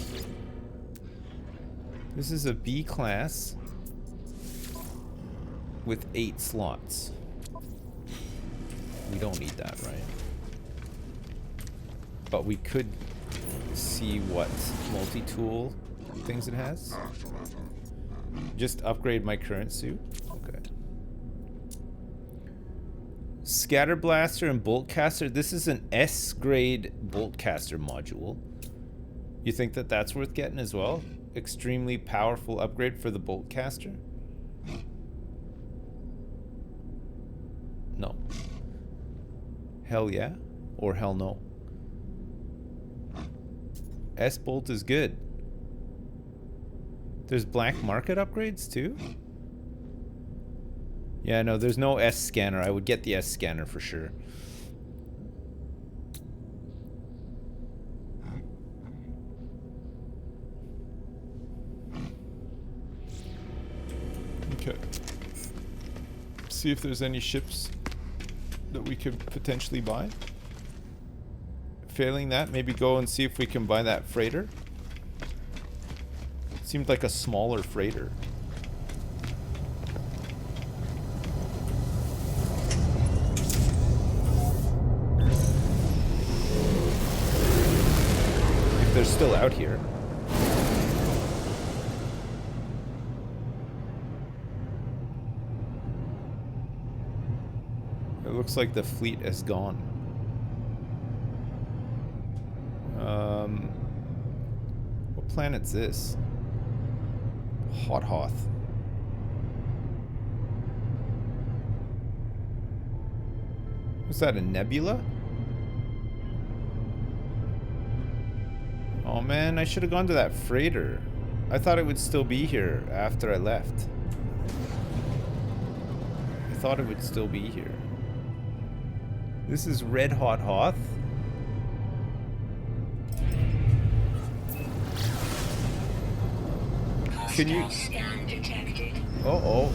This is a B class with 8 slots. We don't need that, right? But we could see what multi-tool things it has. Just upgrade my current suit. Okay. Scatter blaster and bolt caster. This is an S grade bolt caster module. You think that that's worth getting as well? Extremely powerful upgrade for the bolt caster? No. Hell yeah, or hell no. S-Bolt is good. There's black market upgrades too? Yeah, no, there's no S scanner. I would get the S scanner for sure. Okay. See if there's any ships that we could potentially buy. Failing that, maybe go and see if we can buy that freighter. Seemed like a smaller freighter. If they're still out here. It looks like the fleet is gone. What planet's this? Hot Hoth. Was that a nebula? Oh man, I should have gone to that freighter. I thought it would still be here after I left. I thought it would still be here. This is Red Hot Hoth. Can you... Scan detected. Uh-oh.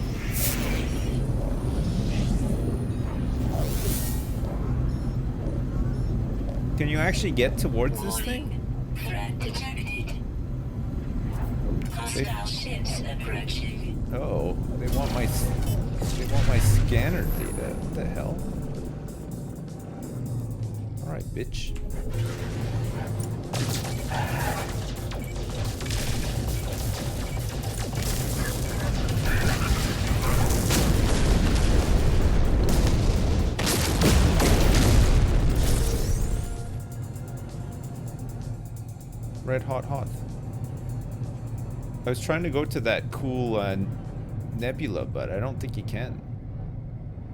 Can you actually get towards this thing? Threat detected. Hostile ships approaching. Uh-oh. They want my scanner data. What the hell? Alright, bitch. Red Hot Hoth. I was trying to go to that cool nebula, but I don't think you can.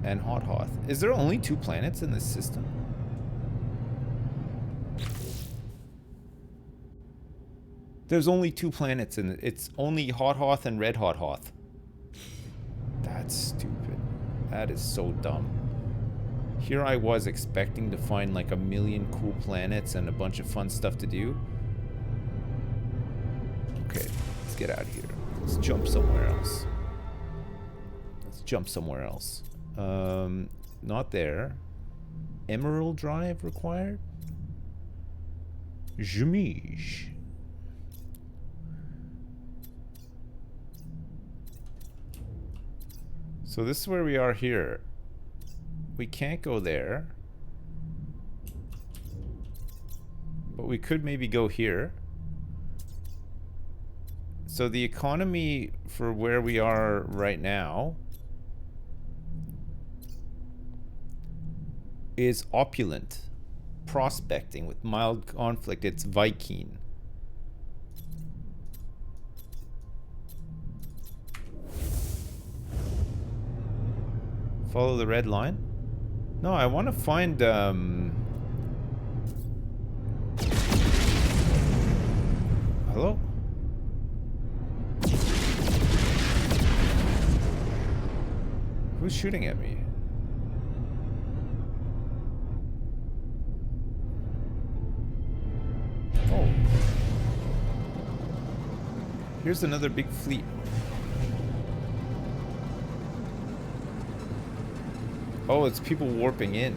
And Hot Hoth. Is there only 2 planets in this system? There's only 2 planets in it. It's only Hot Hoth and Red Hot Hoth. That's stupid. That is so dumb. Here I was expecting to find like a million cool planets and a bunch of fun stuff to do. Okay, let's get out of here. Let's jump somewhere else. Let's jump somewhere else. Not there. Emerald drive required? Jamige. So this is where we are here. We can't go there. But we could maybe go here. So the economy for where we are right now is opulent. Prospecting with mild conflict. It's Viking. Follow the red line? No, I want to find hello? Who's shooting at me? Oh. Here's another big fleet. Oh, it's people warping in.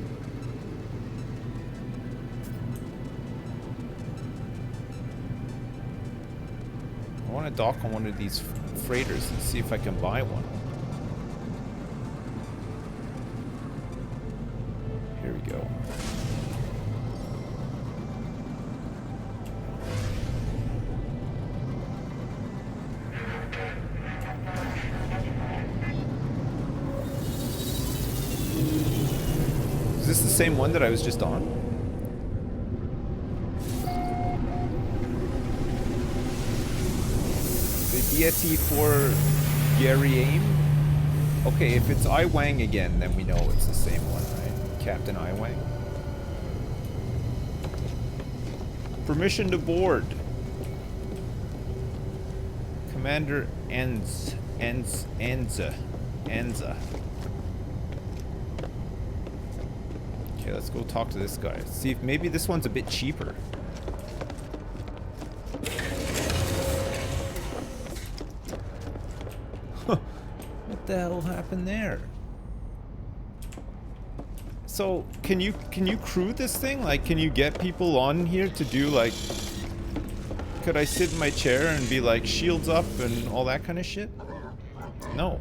I want to dock on one of these freighters and see if I can buy one. Here we go. Is this the same one that I was just on? The DSE for Gary Aim? Okay, if it's I Wang again, then we know it's the same one, right? Captain I Wang. Permission to board. Commander Anza. Okay, let's go talk to this guy. See if maybe this one's a bit cheaper. Huh. What the hell happened there? So, can you crew this thing? Like, can you get people on here to do like... Could I sit in my chair and be like, shields up and all that kind of shit? No.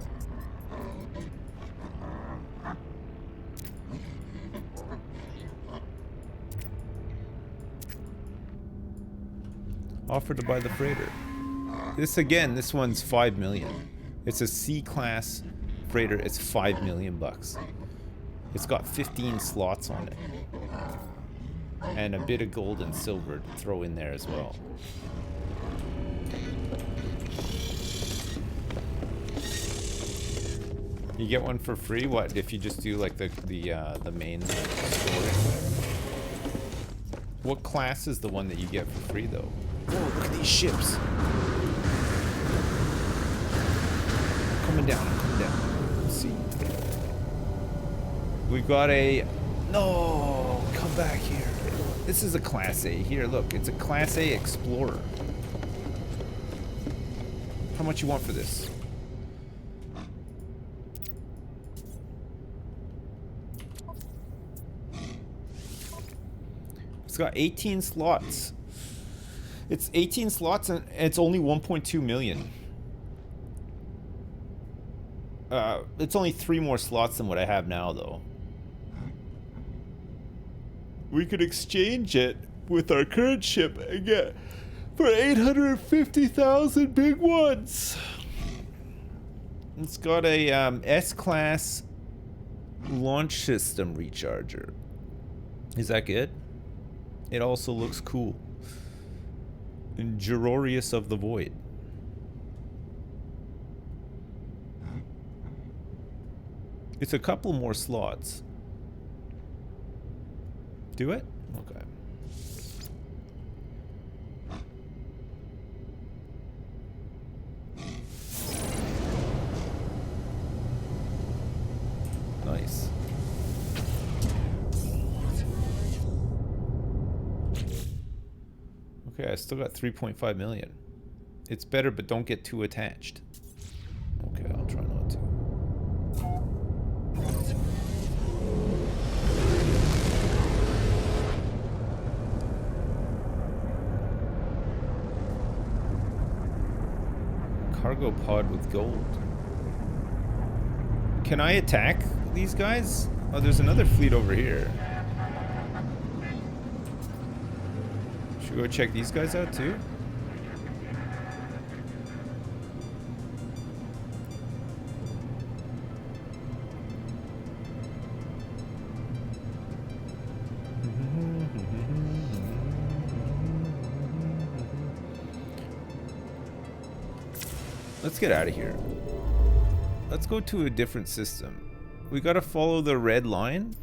Offer to buy the freighter. This again, this one's 5 million. It's a C-class freighter. It's 5 million bucks. It's got 15 slots on it. And a bit of gold and silver to throw in there as well. You get one for free? What if you just do like the main story? What class is the one that you get for free though? Whoa, look at these ships. Coming down, coming down. Let's see. We've got a... No! Come back here. This is a Class A. Here, look. It's a Class A Explorer. How much you want for this? It's got 18 slots. It's 18 slots and it's only 1.2 million. It's only 3 more slots than what I have now, though. We could exchange it with our current ship and get for 850,000 big ones. It's got a S-class launch system recharger. Is that good? It also looks cool. And Girorius of the Void. It's a couple more slots. Do it? Okay. Nice. Okay, I still got 3.5 million. It's better, but don't get too attached. Okay, I'll try not to. Cargo pod with gold. Can I attack these guys? Oh, there's another fleet over here. Should we go check these guys out too? Let's get out of here. Let's go to a different system. We gotta follow the red line.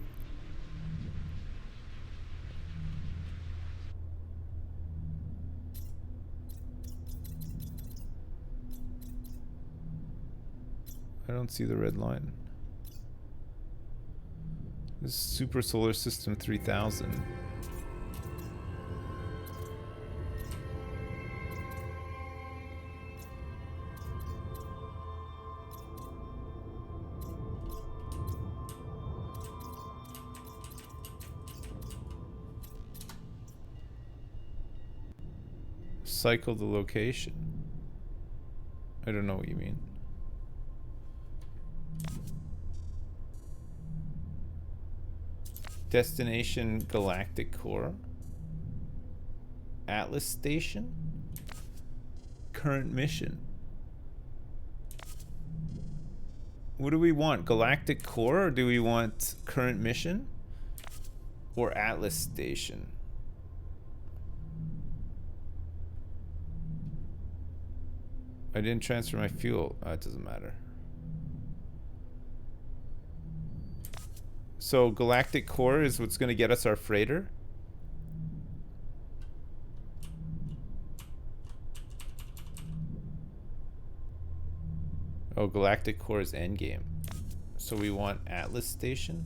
I don't see the red line. This is Super Solar System 3000. Cycle the location. I don't know what you mean. Destination Galactic Core. Atlas Station. Current mission. What do we want? Galactic Core, or do we want current mission? Or Atlas Station? I didn't transfer my fuel. It doesn't matter. So Galactic Core is what's going to get us our freighter. Oh, Galactic Core is endgame. So we want Atlas Station.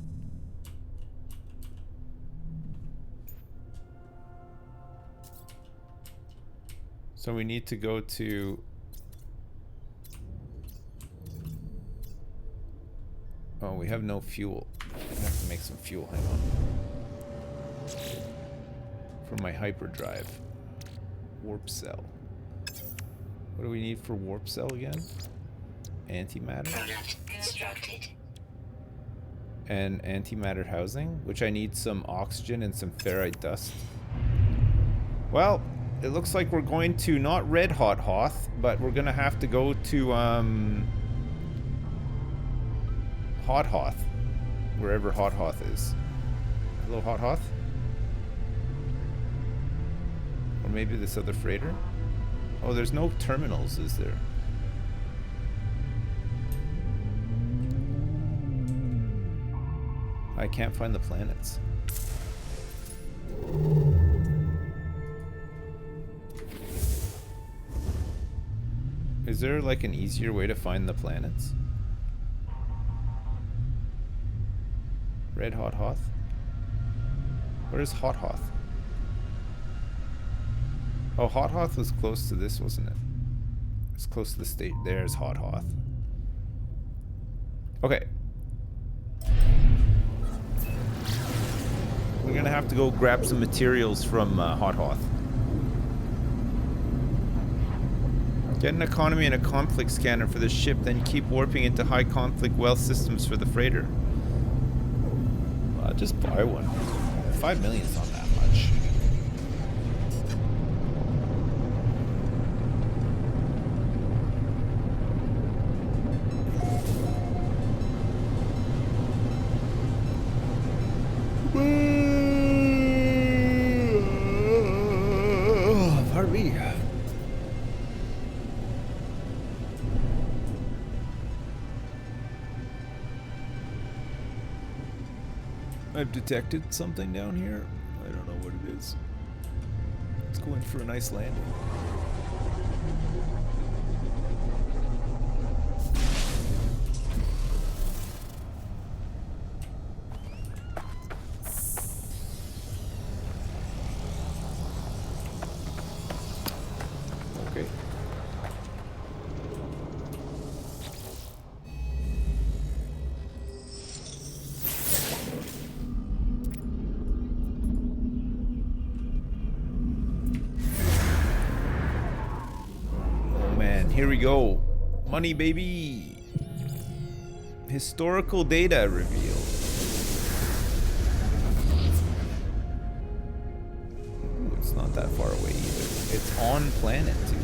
So we need to go to... Oh, we have no fuel. I have to make some fuel. Hang on. For my hyperdrive. Warp cell. What do we need for warp cell again? Antimatter. Product constructed. And antimatter housing, which I need some oxygen and some ferrite dust. Well, it looks like we're going to not Red Hot Hoth, but we're gonna have to go to Hot Hoth, wherever Hot Hoth is. Hello, Hot Hoth? Or maybe this other freighter? Oh, there's no terminals, is there? I can't find the planets. Is there like an easier way to find the planets? Red Hot Hoth? Where's Hot Hoth? Oh, Hot Hoth was close to this, wasn't it? It's close to the state. There's Hot Hoth. Okay. We're gonna have to go grab some materials from Hot Hoth. Get an economy and a conflict scanner for the ship, then keep warping into high conflict wealth systems for the freighter. Just buy one. 5 million's not that much. Pardon me. I've detected something down here. I don't know what it is. Let's go in for a nice landing. Okay. Here we go. Money, baby. Historical data revealed. Ooh, it's not that far away either. It's on planet too.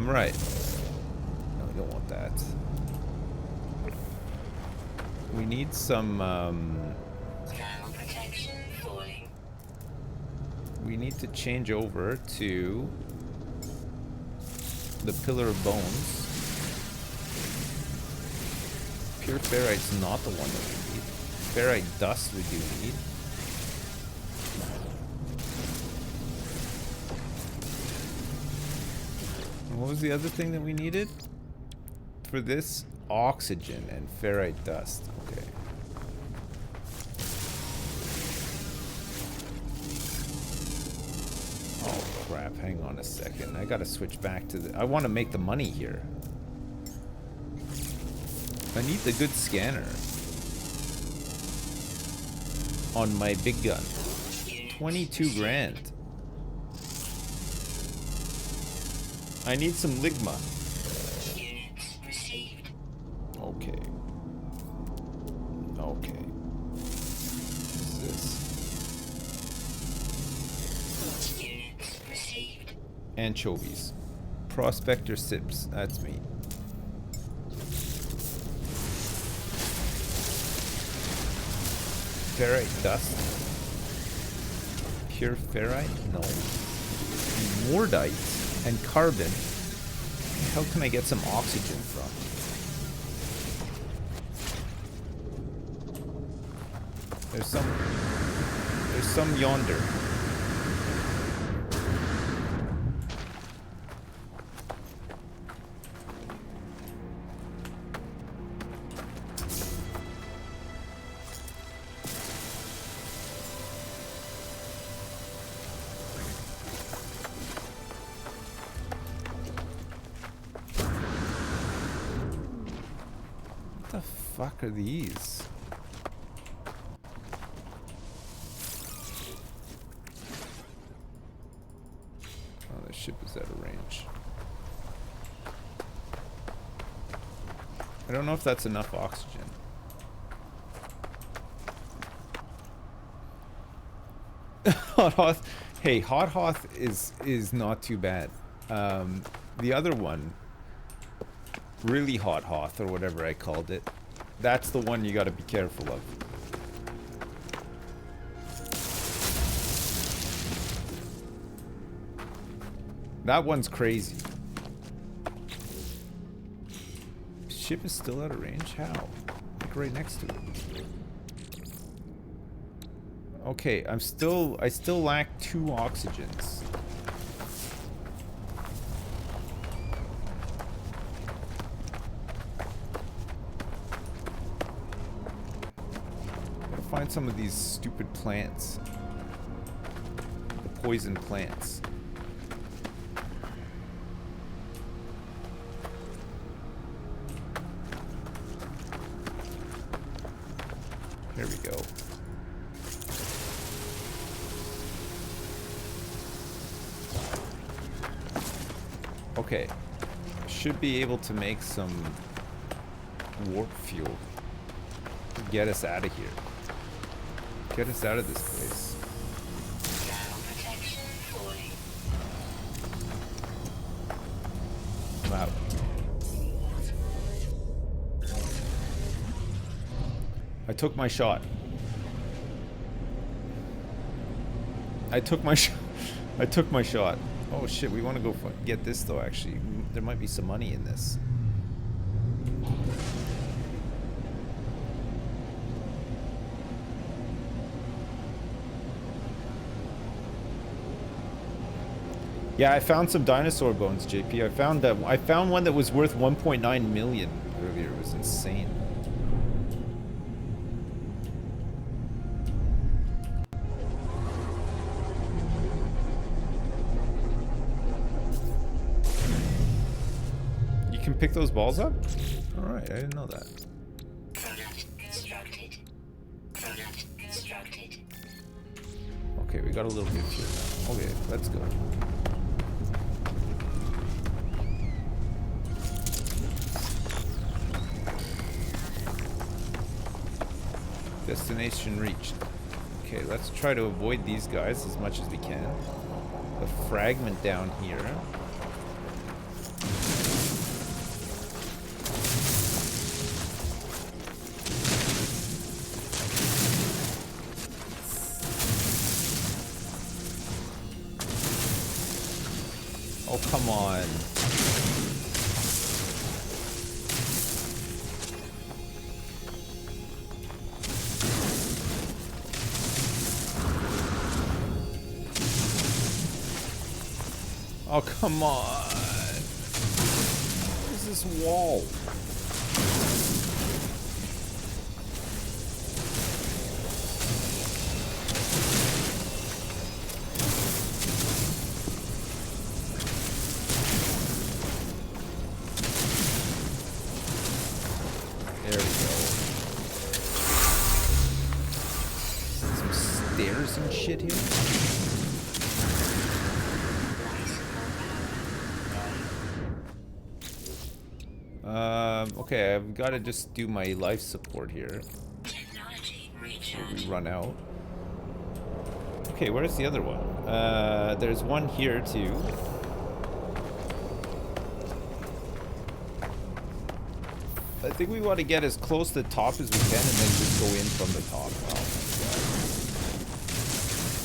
Right. No, we don't want that. We need some, Thermal protection falling. we need to change over to the Pillar of Bones. Pure ferrite's not the one that we need. Ferrite dust we do need. And what was the other thing that we needed? For this, oxygen and ferrite dust. Okay. Oh crap, hang on a second. I gotta switch back to the... I want to make the money here. I need the good scanner on my big gun. 22 grand. I need some Ligma. Units received. Okay. Okay. What's this? Units received. Anchovies. Prospector sips. That's me. Ferrite dust. Pure ferrite? No. Mordite and carbon. How can I get some oxygen from? There's some yonder. What the fuck are these? Oh, the ship is out of range. I don't know if that's enough oxygen. Hot Hoth. Hey, Hot Hoth is not too bad. The other one, really Hot Hoth or whatever I called it, that's the one you got to be careful of. That one's crazy. Ship is still out of range? How? Like right next to it. Okay, I still lack 2 oxygens. Gotta find some of these stupid plants. The poison plants. Here we go. Okay. Should be able to make some warp fuel to get us out of here. Get us out of this place. Ground protection falling. Wow. I took my shot. I took my shot. Oh shit, we want to go get this though, actually. There might be some money in this. Yeah, I found some dinosaur bones, JP. I found one that was worth 1.9 million earlier. It was insane. Pick those balls up? Alright, I didn't know that. Product constructed. Product constructed. Okay, we got a little bit here now. Okay, let's go. Destination reached. Okay, let's try to avoid these guys as much as we can. The fragment down here. Oh, come on. Oh, come on. What is this wall? waters and shit here. Okay, I've got to just do my life support here. We run out. Okay, where's the other one? There's one here too. I think we want to get as close to the top as we can and then just go in from the top. Oh my god.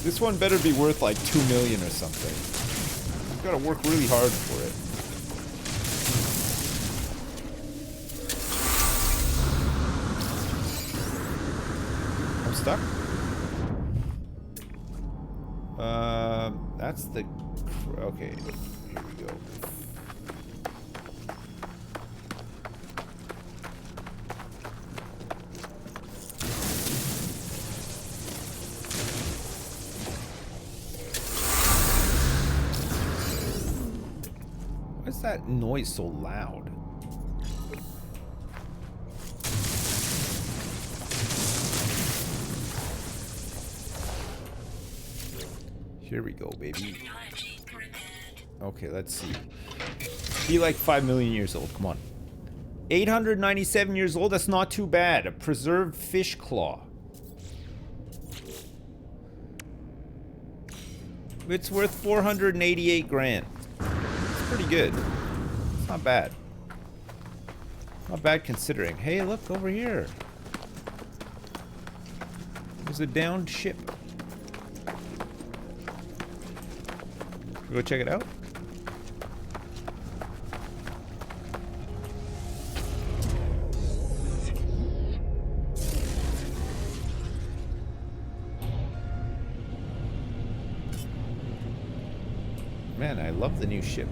This one better be worth like 2 million or something. We've got to work really hard for it. I'm stuck? That's the... Okay, here we go. Why is that noise so loud? Here we go, baby. Okay, let's see. Be like 5 million years old. Come on. 897 years old. That's not too bad. A preserved fish claw. It's worth 488 grand. It's pretty good. It's not bad. Not bad considering. Hey, look over here. There's a downed ship. Go check it out. Man, I love the new ship.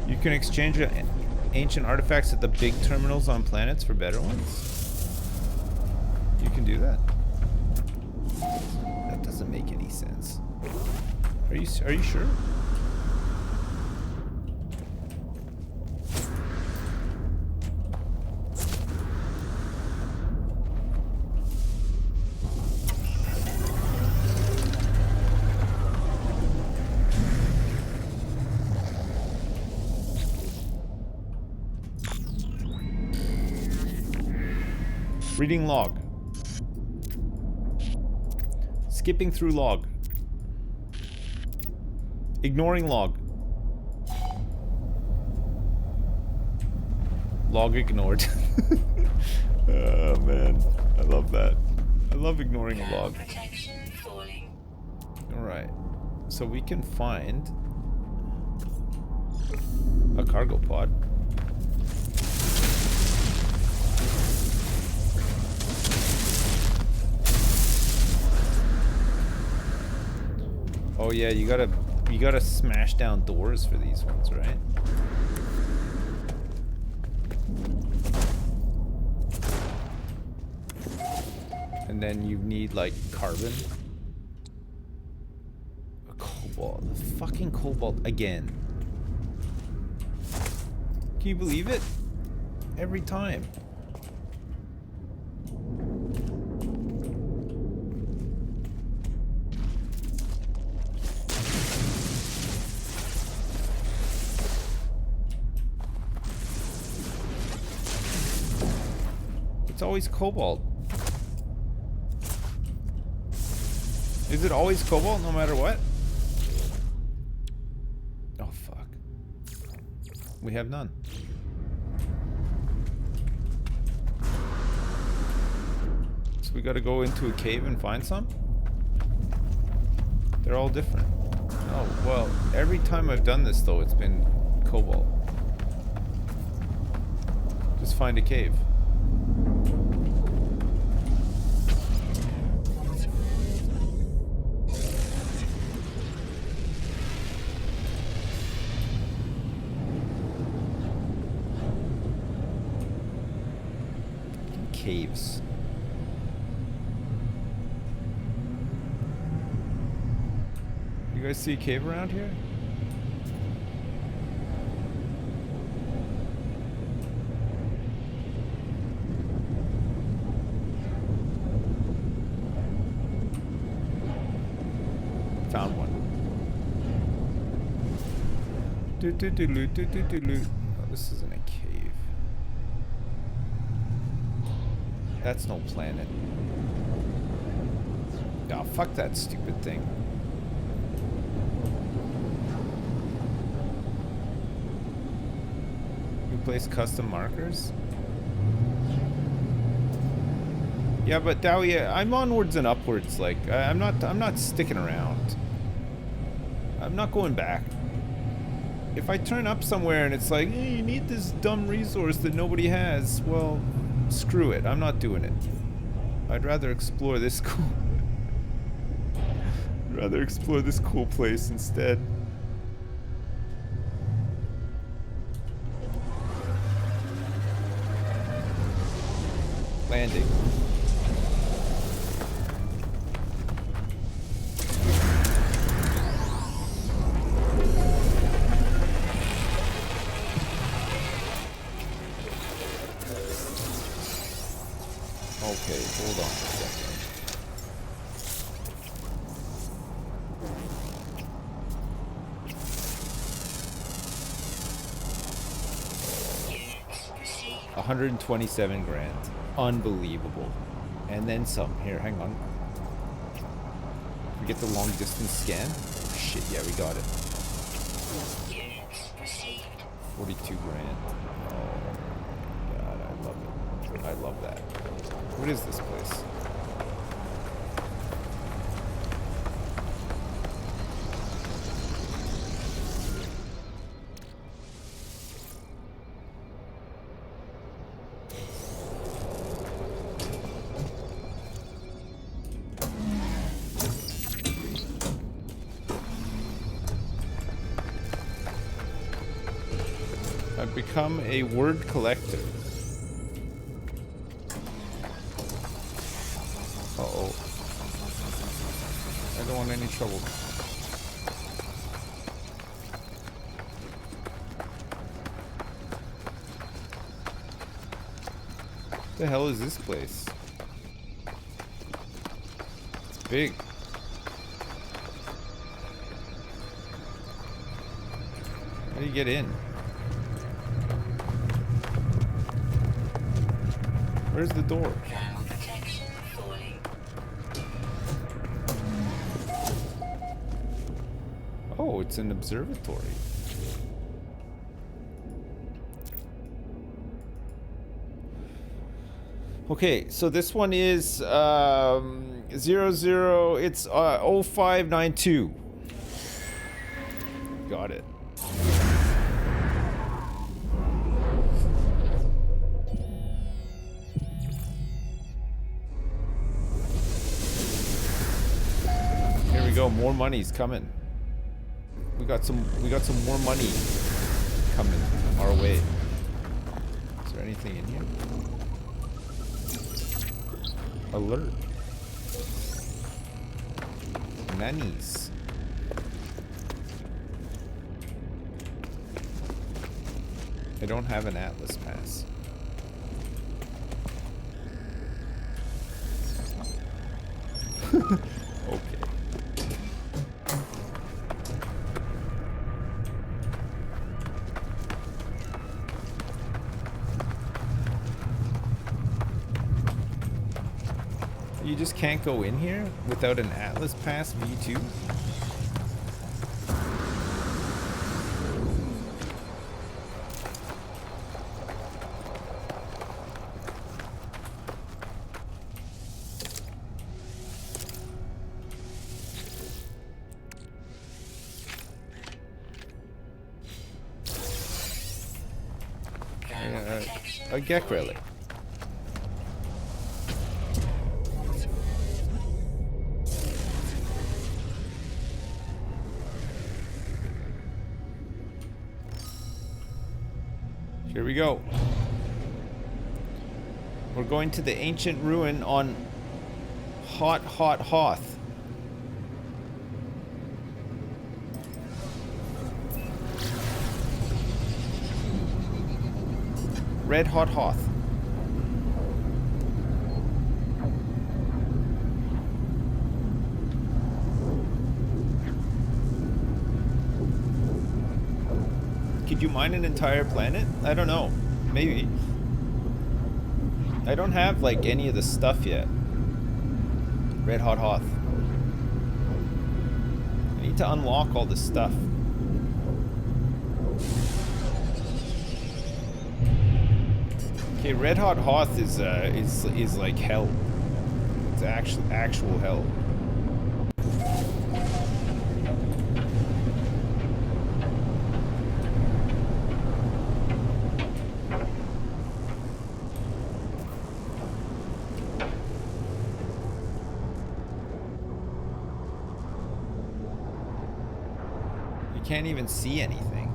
You can exchange ancient artifacts at the big terminals on planets for better ones. You can do that. That doesn't make any sense. Are you sure? Reading log. Skipping through log. Ignoring log. Log ignored. Oh man, I love that. I love ignoring a log. Alright, so we can find a cargo pod. Oh yeah, you gotta smash down doors for these ones, right? And then you need like carbon. A cobalt. Fucking cobalt again. Can you believe it? Every time. It's always cobalt. Is it always cobalt no matter what? Oh fuck. We have none. So we gotta go into a cave and find some? They're all different. Oh, well, every time I've done this though, it's been cobalt. Just find a cave. Caves. You guys see a cave around here? Found one. Oh, this isn't a cave. That's no planet. Oh, fuck that stupid thing. Replace custom markers? Yeah, but Dowie, I'm onwards and upwards. Like, I'm not sticking around. I'm not going back. If I turn up somewhere and it's like, hey, you need this dumb resource that nobody has, well, screw it. I'm not doing it. I'd rather explore this cool. I'd rather explore this cool place instead. Landing. Okay, hold on a second. $127 grand. Unbelievable. And then some. Here, hang on. We get the long distance scan? Oh, shit, yeah, we got it. 42 grand. Oh, God, I love it. I love that. What is this place? I've become a word collector. Uh-oh. I don't want any trouble. What the hell is this place? It's big. How do you get in? Where's the door? Oh, it's an observatory. Okay, so this one is 00, it's 0592. Got it. Here we go, more money's coming. We got some more money coming our way. Is there anything in here? Alert. Nannies. I don't have an Atlas pass. Okay. You just can't go in here without an Atlas Pass V2? A Gek relic. Here we go. We're going to the ancient ruin on Hot Hoth. Red hot Hoth. Could you mine an entire planet? I don't know. Maybe. I don't have like any of the stuff yet. Red hot Hoth. I need to unlock all this stuff. Okay, red hot Hoth is like hell. It's actual hell. You can't even see anything.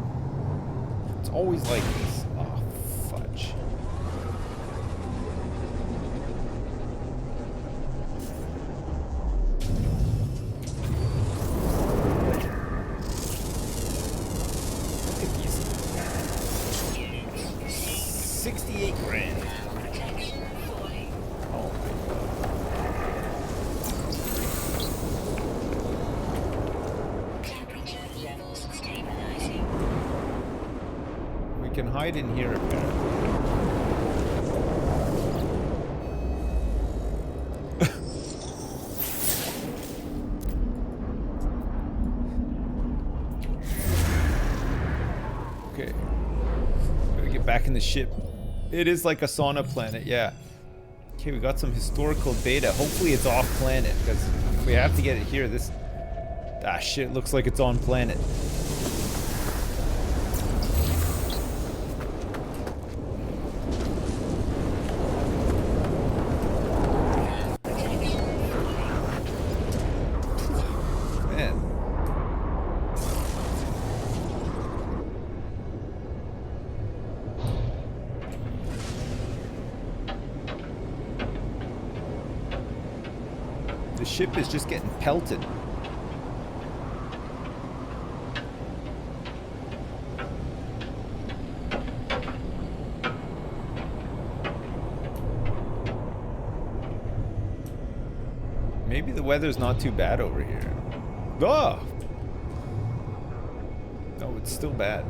It's always like this. Oh, fudge. Look at these. 68 grand. Oh my god. Temperature levels stabilizing. We can hide in here apparently. Okay. Gotta get back in the ship. It is like a sauna planet, yeah. Okay, we got some historical data. Hopefully it's off planet, because if we have to get it here, this... Ah, shit, looks like it's on planet. Man. The ship is just getting pelted. Maybe the weather's not too bad over here. Oh! No, it's still bad.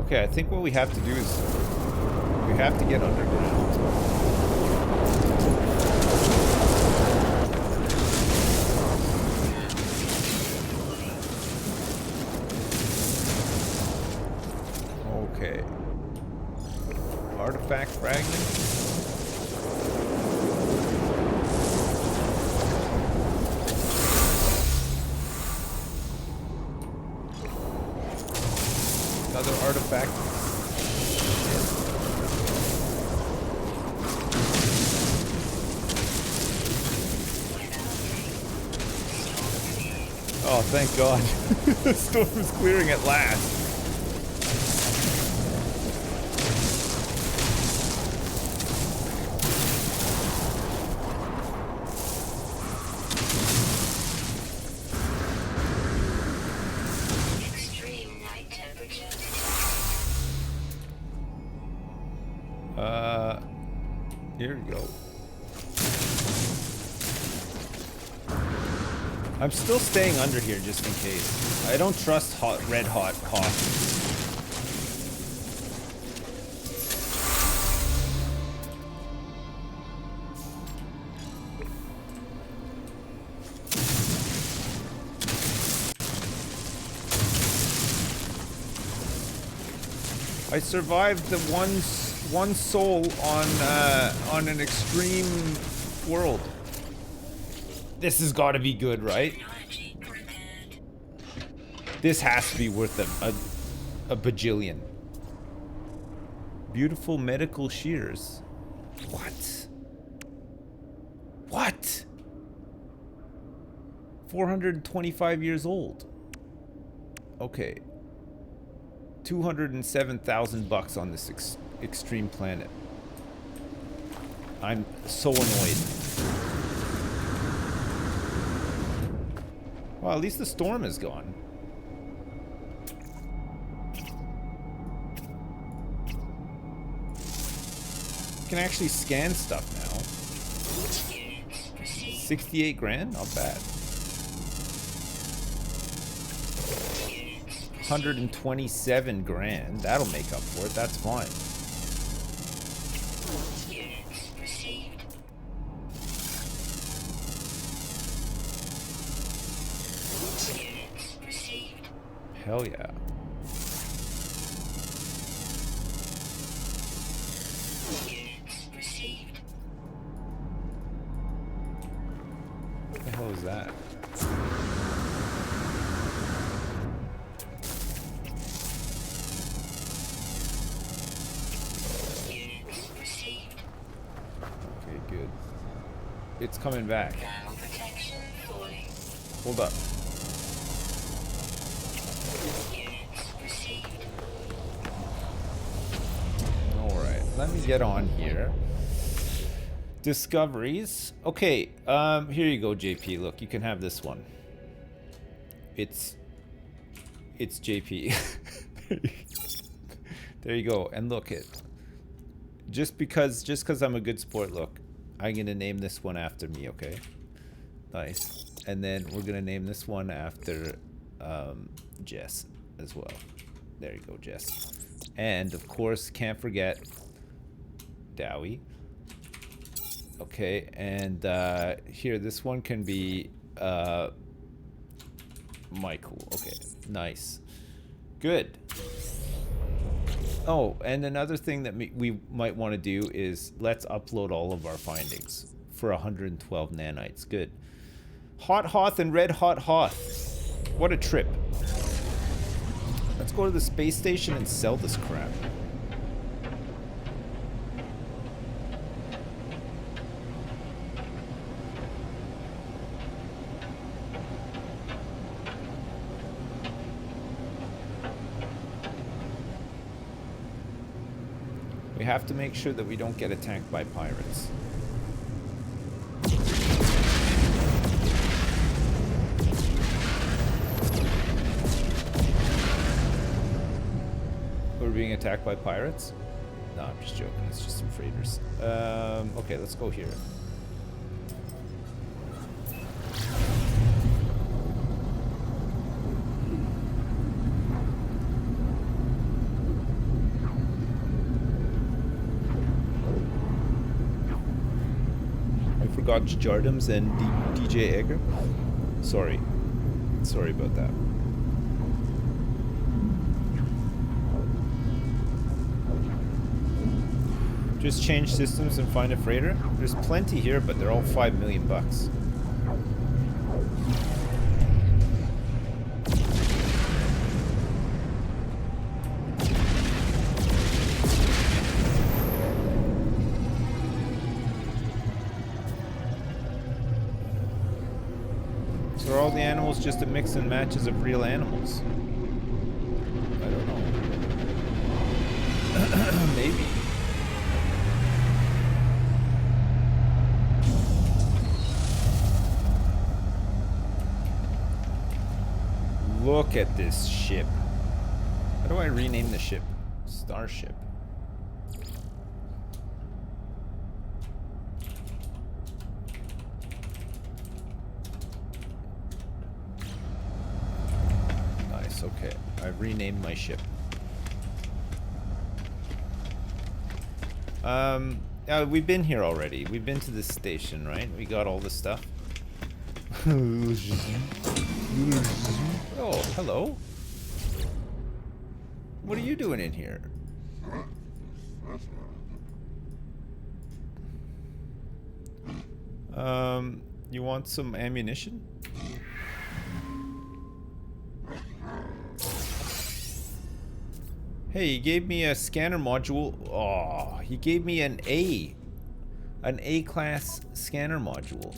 Okay, I think what we have to do is we have to get underground. Okay. Artifact fragment. Another artifact. Oh, thank God. The storm is clearing at last. Extreme night temperature. Here we go. I'm still staying under here just in case. I don't trust red hot Hoth. I survived the one soul on an extreme world. This has got to be good, right? Technology prepared. This has to be worth a bajillion. Beautiful medical shears. What? What? 425 years old. Okay. 207,000 bucks on this extreme planet. I'm so annoyed. Well, at least the storm is gone. You can actually scan stuff now. 68 grand? Not bad. 127 grand. That'll make up for it. That's fine. Hell yeah. What the hell is that? Okay, good. It's coming back. Hold up. Alright, let me get on here. Discoveries. Okay, here you go, JP. Look, you can have this one. It's JP. There you go. And look it. Just because I'm a good sport, look. I'm gonna name this one after me, okay? Nice. And then we're gonna name this one after Jess as well. There you go, Jess. And of course, can't forget Dowie. Okay, and here, this one can be Michael. Okay, nice. Good. Oh, and another thing that we might want to do is let's upload all of our findings for 112 nanites. Good. Hot Hoth and Red Hot Hoth. What a trip. Let's go to the space station and sell this crap. We have to make sure that we don't get attacked by pirates. We're being attacked by pirates? No, I'm just joking. It's just some freighters. Okay, let's go here. Forgot Jardams and DJ Egger. Sorry about that. Just change systems and find a freighter. There's plenty here, but they're all $5 million bucks. So are all the animals just a mix and matches of real animals? I don't know. Maybe. Look at this ship. How do I rename the ship? Starship. Nice, okay. I've renamed my ship. We've been here already. We've been to this station, right? We got all this stuff. Oh, hello. What are you doing in here? You want some ammunition? Hey, he gave me a scanner module. Oh, he gave me an A-class scanner module.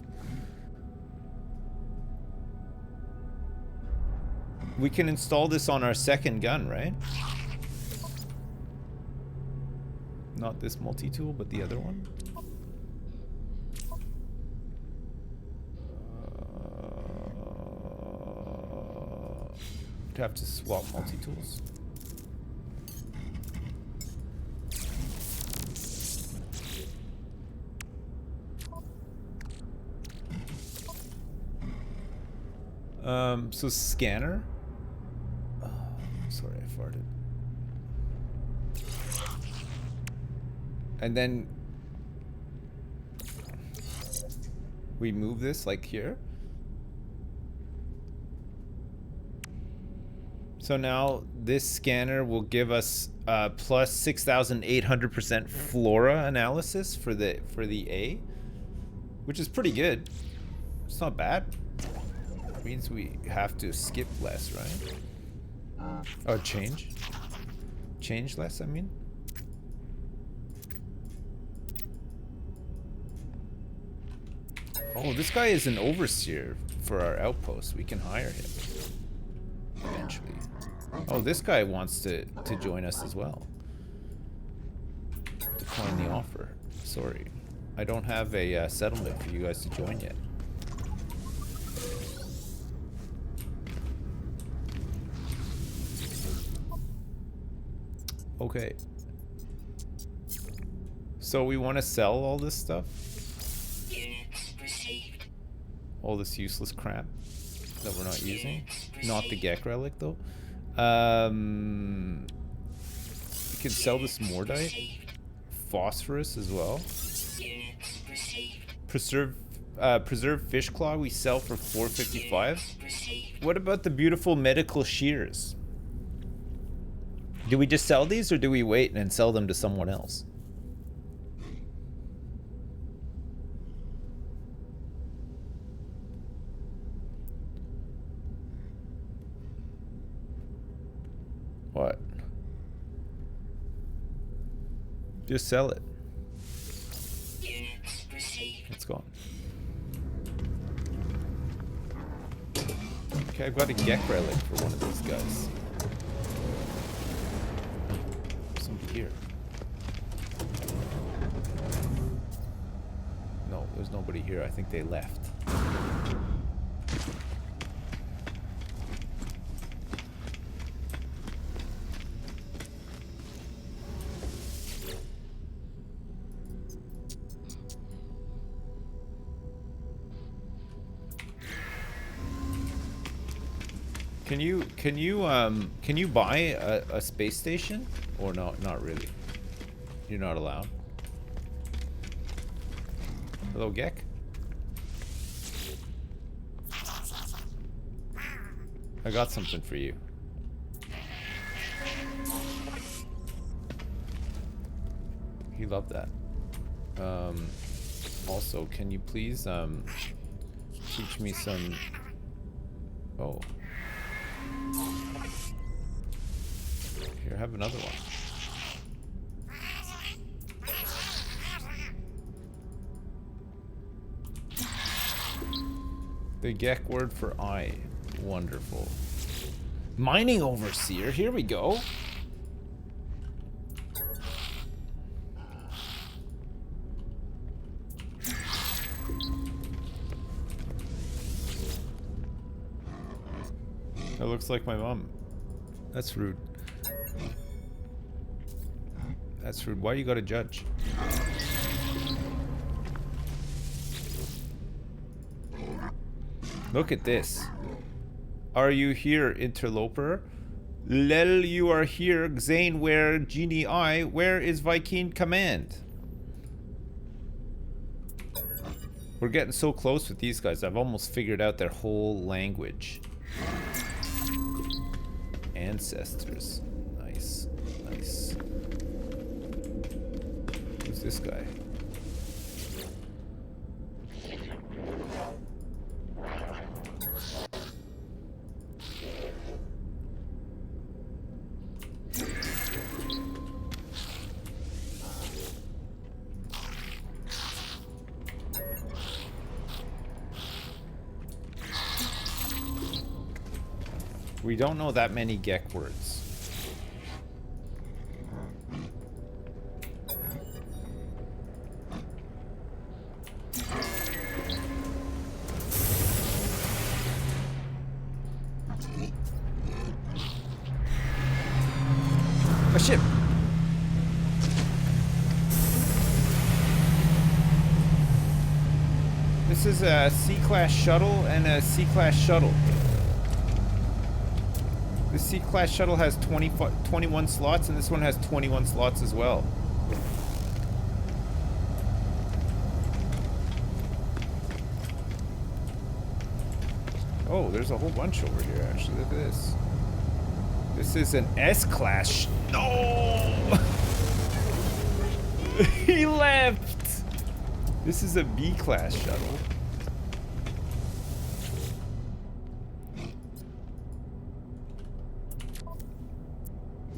We can install this on our second gun, right? Not this multi-tool, but the other one. have to swap multi-tools. So scanner. Oh, sorry, I farted. And then we move this like here. So now this scanner will give us plus 6,800% flora analysis for the A, which is pretty good. It's not bad. It means we have to skip less, right? Oh, change less, I mean. Oh, this guy is an overseer for our outpost. We can hire him eventually. Oh, this guy wants to join us as well. Decline the offer. Sorry. I don't have a settlement for you guys to join yet. Okay. So we want to sell all this stuff? Units received. All this useless crap that we're not using? Not the Gek relic though. We can sell this Mordite. Phosphorus as well. Units received. Preserved fish claw we sell for 455. Received. What about the beautiful medical shears? Do we just sell these or do we wait and sell them to someone else? What? Just sell it. Units received. It's gone. Okay, I've got a Gek relic for one of these guys. Somebody here. No, there's nobody here. I think they left. Can you buy a space station or no? Not really. You're not allowed. Hello, Gek. I got something for you. He loved that. Also, can you please teach me some? Oh. Here, have another one. The Gek word for eye. Wonderful. Mining overseer, here we go. That looks like my mom. That's rude. That's rude. Why you gotta judge? Look at this. Are you here, interloper? Lel, you are here. Xane, where? Genie, I. Where is Viking command? We're getting so close with these guys. I've almost figured out their whole language. Ancestors. Nice. Nice. Who's this guy? We don't know that many Gek words. ship! This is a C-class shuttle and a C-class shuttle. The C-class shuttle has 21 slots, and this one has 21 slots as well. Oh, there's a whole bunch over here, actually. Look at this. This is an S-class. No! He left! This is a B-class shuttle.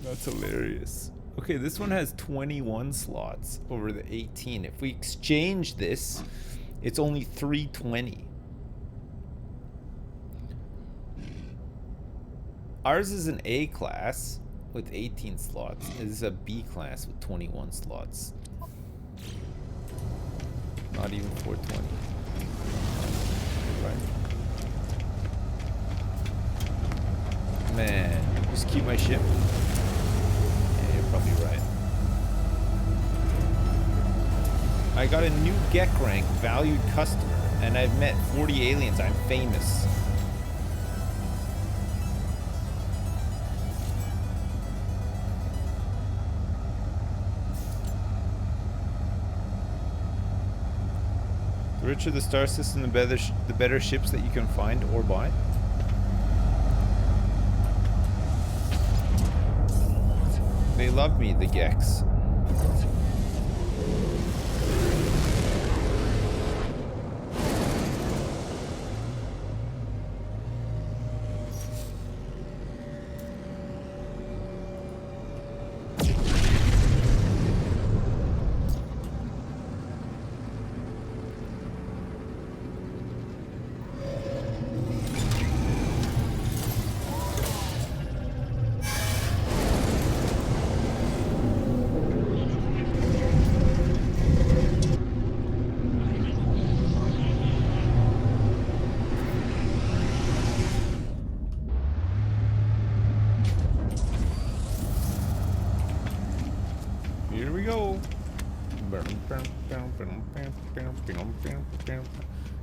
That's hilarious. Okay, this one has 21 slots over the 18. If we exchange this, it's only 320. Ours is an A class with 18 slots. This is a B class with 21 slots. Not even 420. Right? Man, just keep my ship. Yeah, you're probably right. I got a new GEC rank, valued customer, and I've met 40 aliens. I'm famous. The richer the star system, the better ships that you can find or buy. They love me, the Gex.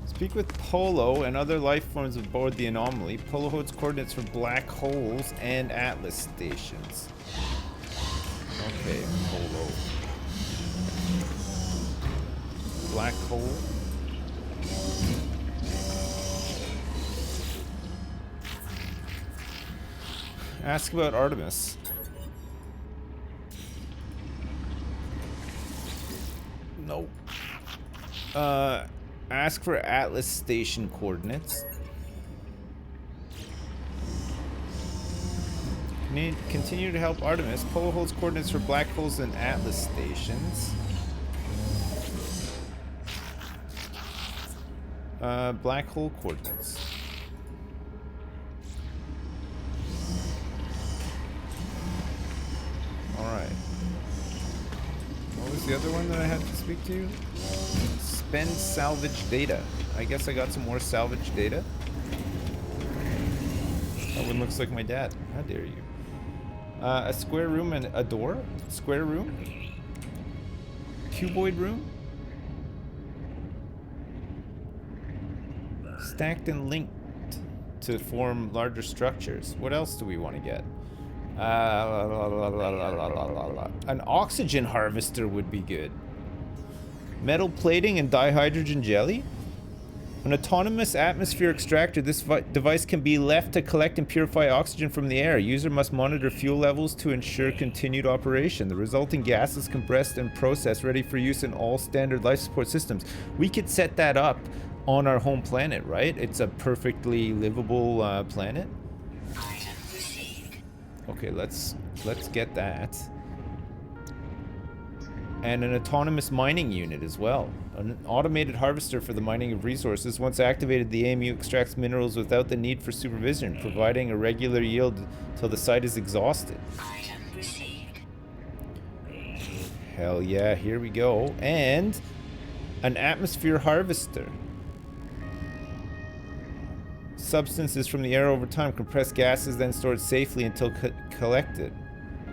Speak with Polo and other life forms aboard the Anomaly. Polo holds coordinates for black holes and Atlas stations. Okay, Polo. Black hole. Ask about Artemis. Nope. Ask for Atlas station coordinates. Continue to help Artemis. Polo holds coordinates for black holes and Atlas stations. Black hole coordinates. Alright. What was the other one that I had to speak to? Spend salvage data. I guess I got some more salvage data. That one looks like my dad. How dare you? A square room and a door? Square room? Cuboid room? Stacked and linked to form larger structures. What else do we want to get? An oxygen harvester would be good. Metal plating and dihydrogen jelly? An autonomous atmosphere extractor. This device can be left to collect and purify oxygen from the air. User must monitor fuel levels to ensure continued operation. The resulting gas is compressed and processed, ready for use in all standard life support systems. We could set that up on our home planet, right? It's a perfectly livable planet. Okay, let's get that. And an autonomous mining unit as well. An automated harvester for the mining of resources. Once activated, the AMU extracts minerals without the need for supervision, providing a regular yield till the site is exhausted. Hell yeah, here we go. And an atmosphere harvester. Substances from the air over time. Compressed gases then stored safely until collected.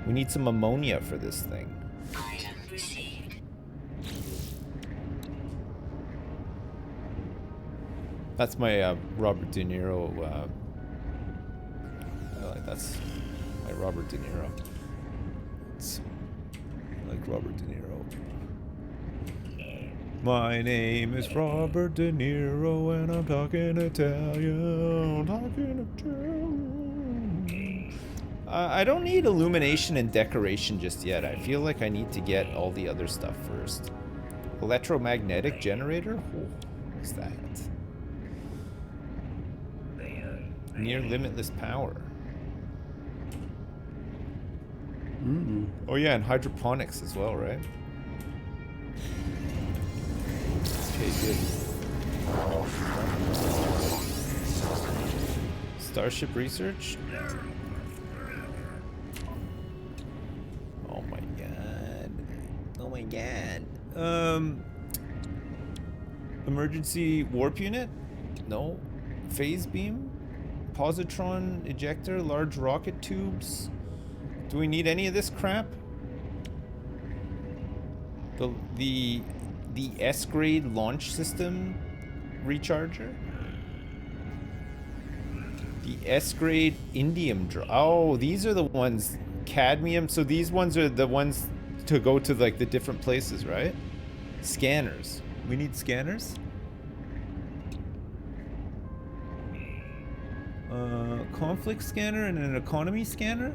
We need some ammonia for this thing. Item received. That's my Robert De Niro. That's my Robert De Niro. I like Robert De Niro. My name is Robert De Niro and I'm talking Italian. I don't need illumination and decoration just yet. I feel like I need to get all the other stuff first. Electromagnetic generator? Oh, what's that? Near limitless power. Ooh. Oh yeah, and hydroponics as well, right? Okay, good. Starship research? Oh my god. Oh my god. Emergency warp unit? No. Phase beam? Positron ejector? Large rocket tubes? Do we need any of this crap? The S-grade launch system recharger? The S-grade indium oh, these are the ones, cadmium. So these ones are the ones to go to like the different places, right? Scanners. We need scanners? Conflict scanner and an economy scanner?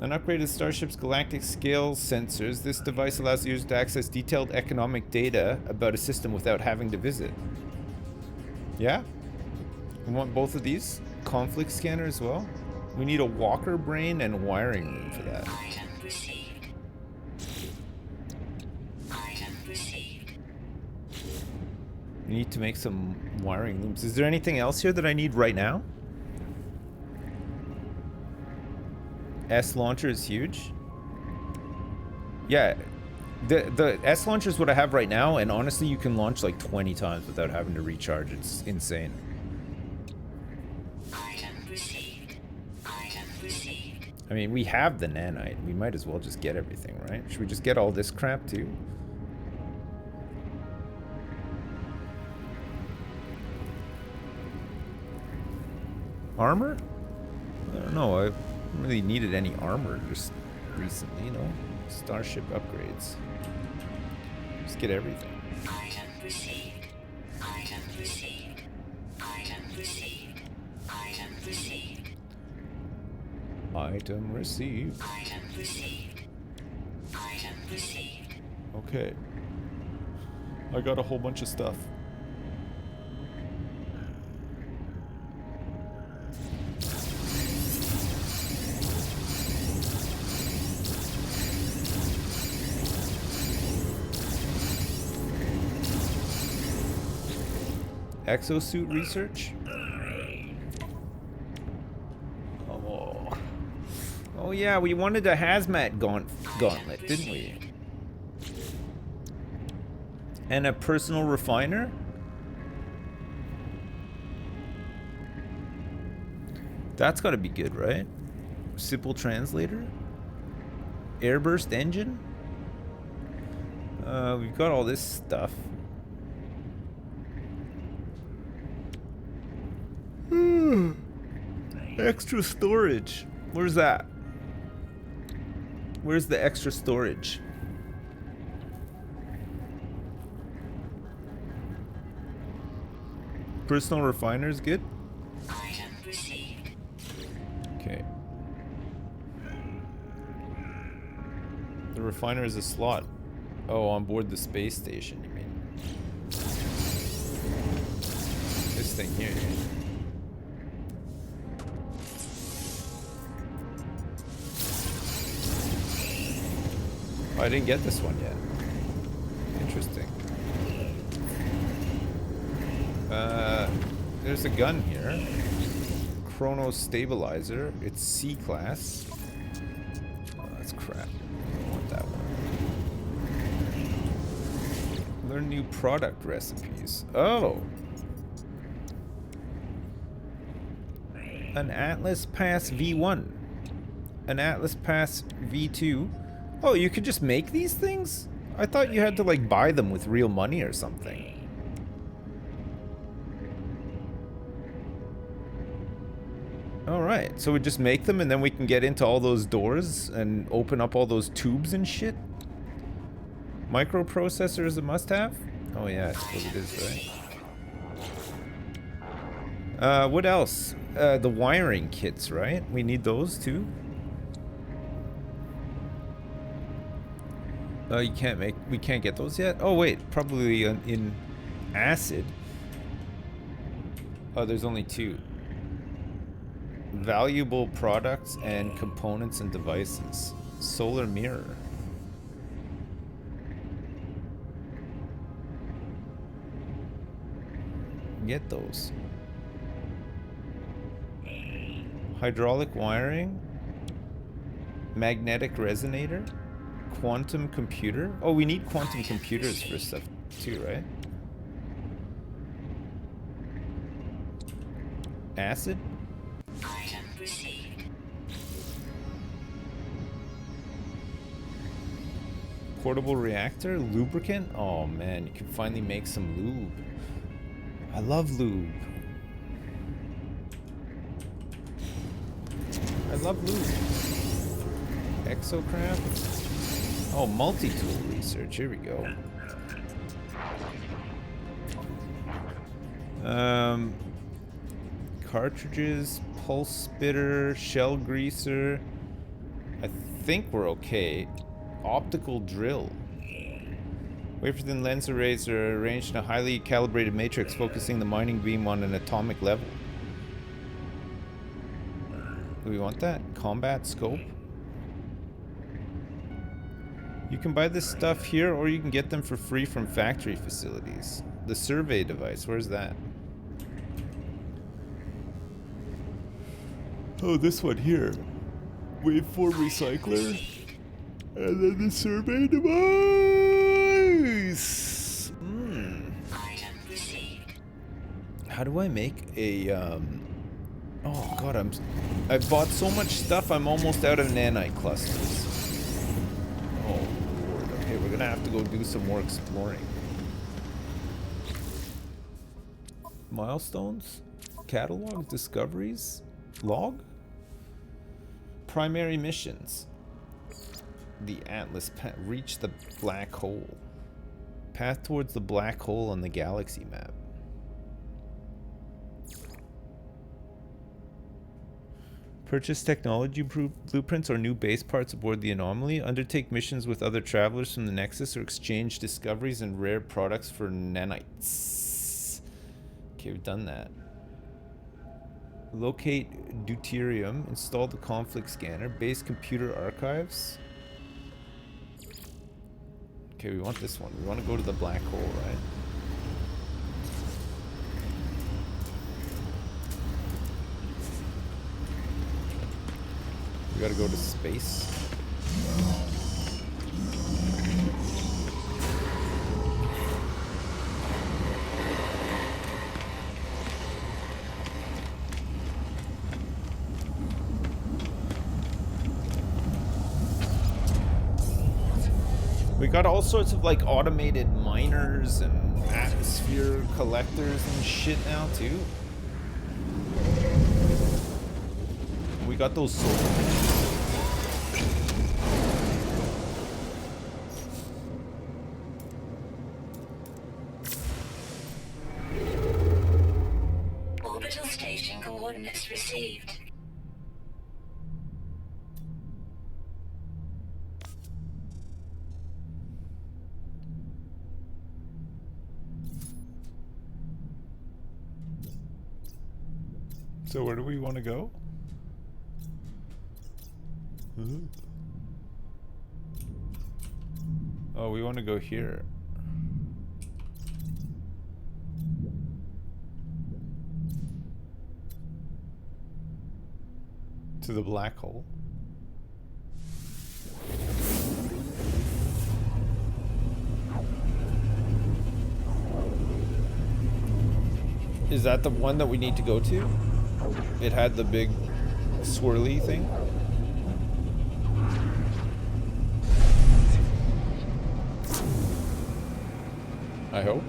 An upgraded Starship's galactic scale sensors. This device allows users to access detailed economic data about a system without having to visit. Yeah? We want both of these? Conflict scanner as well? We need a walker brain and wiring room for that. Item received. Item received. We need to make some wiring looms. Is there anything else here that I need right now? S launcher is huge. Yeah, the S launcher is what I have right now, and honestly, you can launch like 20 times without having to recharge. It's insane. Item received. Item received. I mean, we have the nanite. We might as well just get everything, right? Should we just get all this crap too? Armor? I don't know. I haven't really needed any armor just recently, you know? Starship upgrades. Just get everything. Item received. Item received. Item received. Item received. Item received. Item received. Item received. Okay. I got a whole bunch of stuff. Exosuit research? Oh. Oh yeah, we wanted a hazmat gauntlet, didn't we? And a personal refiner? That's gotta be good, right? Simple translator? Airburst engine? We've got all this stuff. Extra storage. Where's that? Where's the extra storage? Personal refiner is good. Item received. Okay. The refiner is a slot. Oh, on board the space station, you mean? This thing here, you mean? Oh, I didn't get this one yet. Interesting. There's a gun here. Chrono stabilizer. It's C class. Oh, that's crap. I don't want that one. Learn new product recipes. Oh! An Atlas Pass V1. an Atlas Pass V2. Oh, you could just make these things? I thought you had to like buy them with real money or something. Alright, so we just make them and then we can get into all those doors and open up all those tubes and shit? Microprocessor is a must-have? Oh yeah, I suppose it is, right? What else? The wiring kits, right? We need those too? You can't make... We can't get those yet? Oh wait, probably in acid. Oh, there's only 2. Valuable products and components and devices. Solar mirror. Get those. Hydraulic wiring. Magnetic resonator. Quantum computer. Oh, we need quantum computers for stuff too, right? Acid. Item received. Portable reactor. Lubricant. Oh man, you can finally make some lube. I love lube. I love lube. Exocraft. Oh, multi-tool research. Here we go. Cartridges, pulse spitter, shell greaser. I think we're okay. Optical drill. Wafer-thin lens arrays are arranged in a highly calibrated matrix, focusing the mining beam on an atomic level. Do we want that? Combat scope? You can buy this stuff here, or you can get them for free from factory facilities. The survey device, where's that? Oh, this one here. Waveform recycler. And then the survey device. Item received. How do I make a, Oh god, I've bought so much stuff, I'm almost out of nanite clusters. Oh lord, okay, we're gonna have to go do some more exploring. Milestones? Catalog? Discoveries? Log? Primary missions. The Atlas reach the black hole. Path towards the black hole on the galaxy map. Purchase technology blueprints or new base parts aboard the Anomaly. Undertake missions with other travelers from the Nexus or exchange discoveries and rare products for nanites. Okay, we've done that. Locate deuterium. Install the conflict scanner. Base computer archives. Okay, we want this one. We want to go to the black hole, right? We gotta go to space. We got all sorts of like automated miners and atmosphere collectors and shit now too. We got those solar panels. Orbital station coordinates received. So where do we want to go? Oh, we want to go here. To the black hole. Is that the one that we need to go to? It had the big swirly thing. I hope.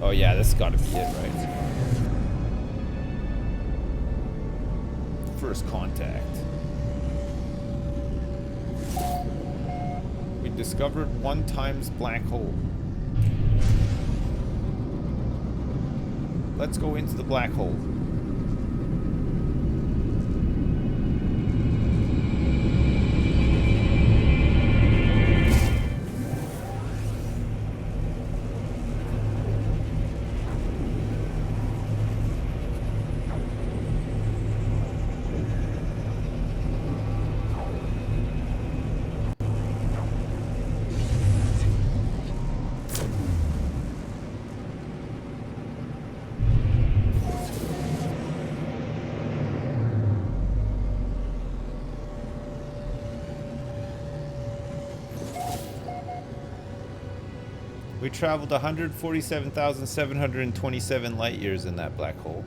Oh yeah, that's gotta be it, right? First contact. We discovered 1 times black hole. Let's go into the black hole. We traveled 147,727 light years in that black hole.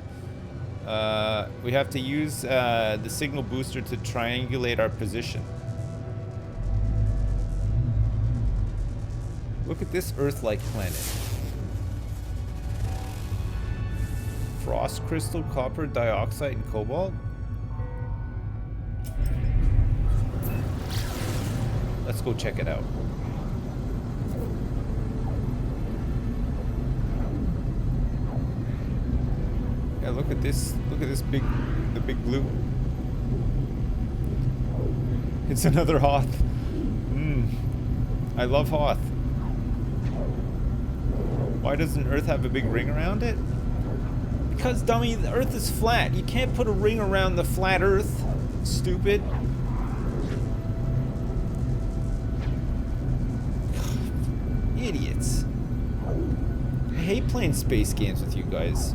We have to use the signal booster to triangulate our position. Look at this Earth-like planet. Frost crystal, copper, dioxide, and cobalt. Let's go check it out. Yeah, look at this. Look at this the big blue. It's another Hoth. I love Hoth. Why doesn't Earth have a big ring around it? Because, dummy, the Earth is flat. You can't put a ring around the flat Earth. Stupid. Idiots. I hate playing space games with you guys.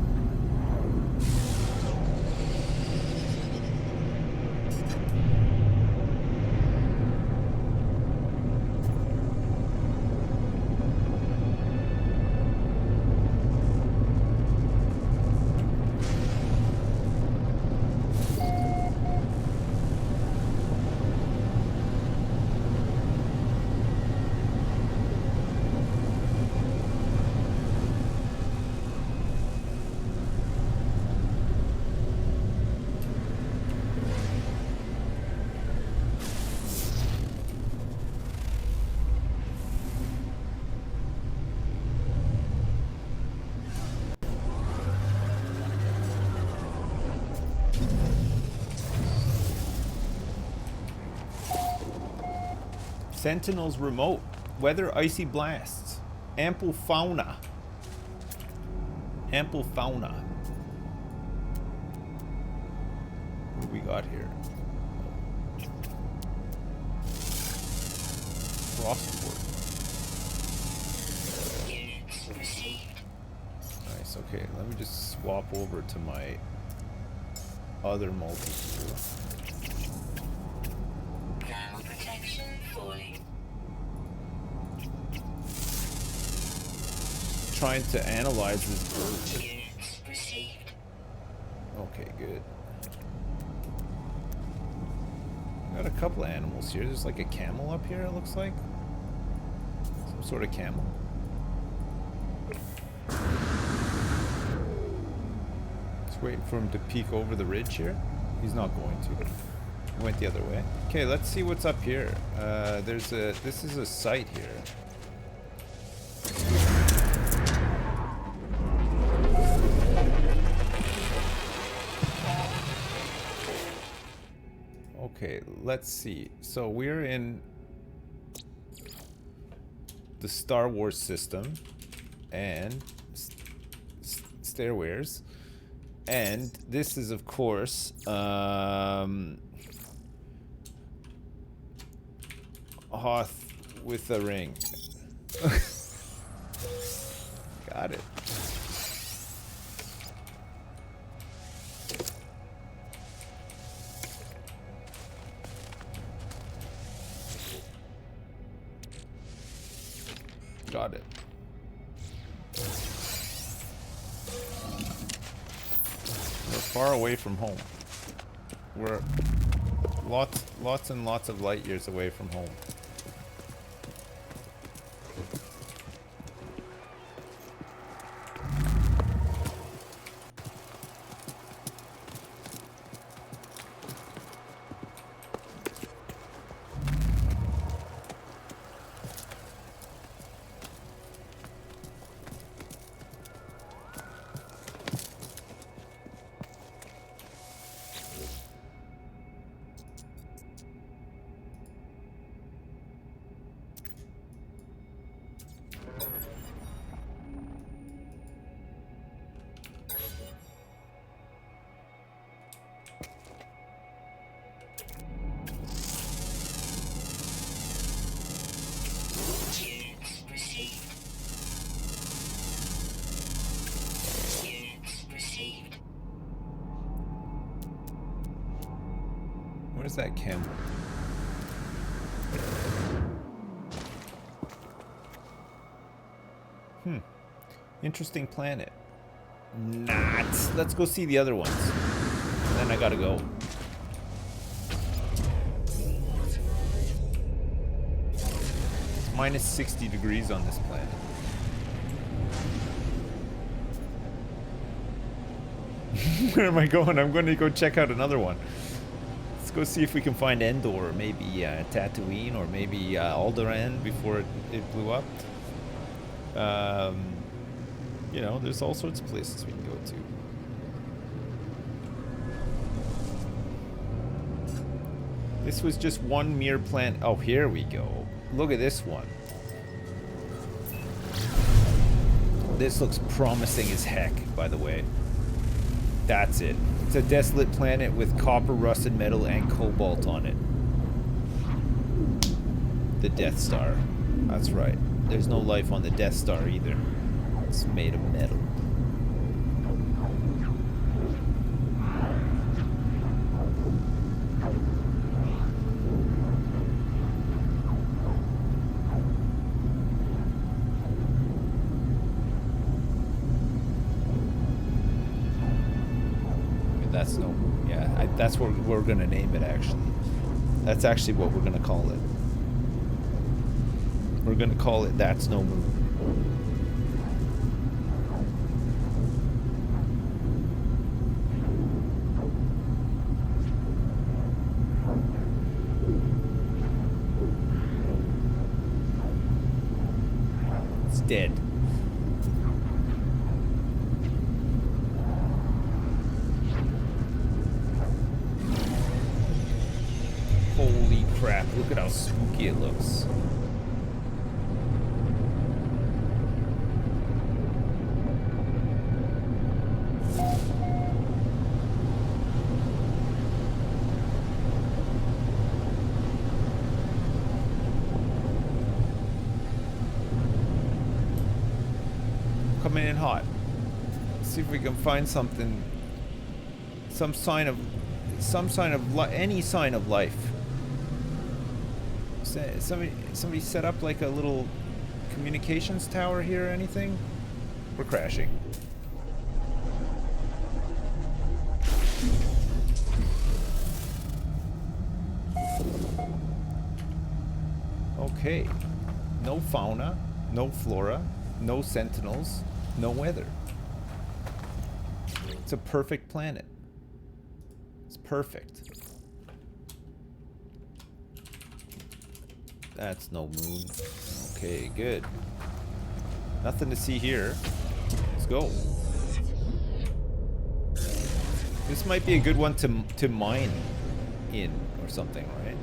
Sentinels remote. Weather icy blasts. Ample fauna. Ample fauna. What do we got here? Frostport. Nice, okay. Let me just swap over to my other multi-tool. Trying to analyze this bird. Okay, good. Got a couple of animals here. There's like a camel up here, it looks like. Some sort of camel. Just waiting for him to peek over the ridge here. He's not going to. He went the other way. Okay, let's see what's up here. This is a site here. Okay, let's see. So we're in the Star Wars system and stairways, and this is of course Hoth with a ring. Got it. Got it. We're far away from home. We're lots and lots of light years away from home. Where's that chem? Interesting planet. Not. Let's go see the other ones. Then I gotta go. It's minus 60 degrees on this planet. Where am I going? I'm going to go check out another one. Let's go see if we can find Endor, or maybe Tatooine, or maybe Alderaan before it blew up. You know, there's all sorts of places we can go to. This was just one mere planet. Oh, here we go. Look at this one. This looks promising as heck, by the way. That's it. It's a desolate planet with copper, rusted metal, and cobalt on it. The Death Star. That's right. There's no life on the Death Star either. It's made of metal. That's no, yeah, that's what we're gonna name it. Actually, that's actually what we're gonna call it. We're gonna call it That's No Moon. It's dead. Holy crap, look at how spooky it looks. Coming in hot. Let's see if we can find something, any sign of life. Somebody set up like a little communications tower here or anything? We're crashing. Okay. No fauna, no flora, no sentinels, no weather. It's a perfect planet. It's perfect. That's no moon. Okay, good. Nothing to see here. Let's go. This might be a good one to mine in or something, right?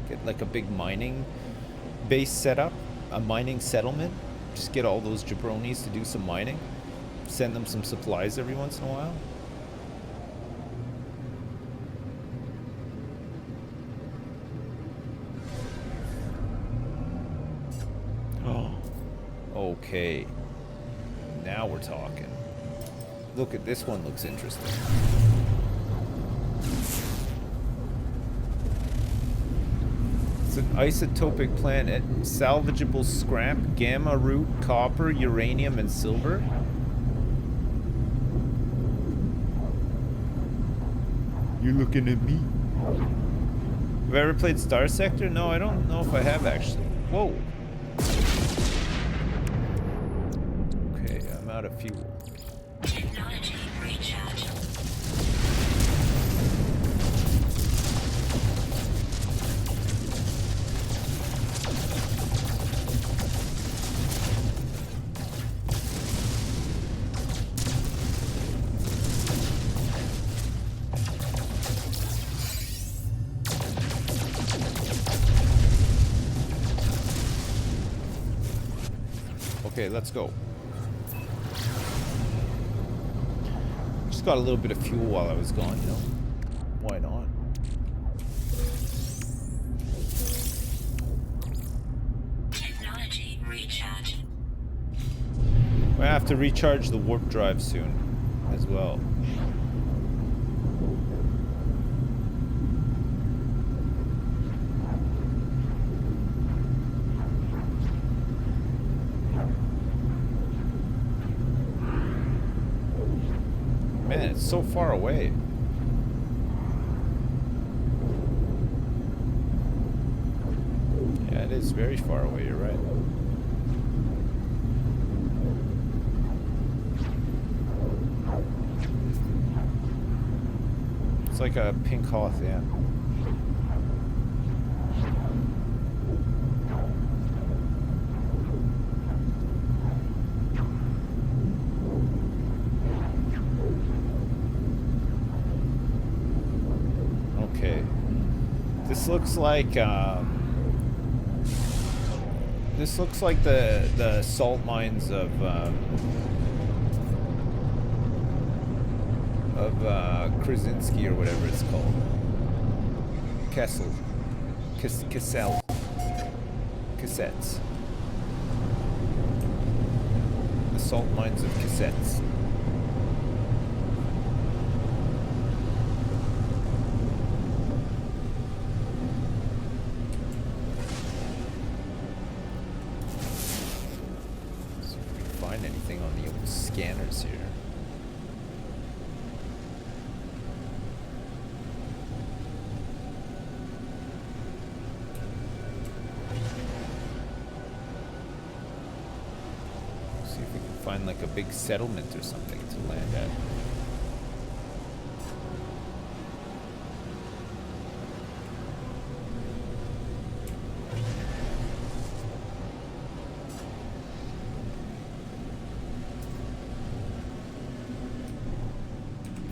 Get like a big mining base setup, a mining settlement. Just get all those jabronis to do some mining. Send them some supplies every once in a while. Okay, now we're talking. Look at this one, looks interesting. It's an isotopic planet, salvageable scrap, gamma root, copper, uranium, and silver. You looking at me? Have I ever played Star Sector? No, I don't know if I have actually. Whoa. Out of fuel. Technology recharge. Okay, let's go. Got a little bit of fuel while I was gone, you know. Why not? Technology recharge. I have to recharge the warp drive soon as well. Man, it's so far away. Yeah, it is very far away, you're right. It's like a pink hoth, yeah. Okay. This looks like the salt mines of Krasinski or whatever it's called. Cassell. Cassettes. The salt mines of cassettes. See if we can find anything on the old scanners here. Find like a big settlement or something to land at.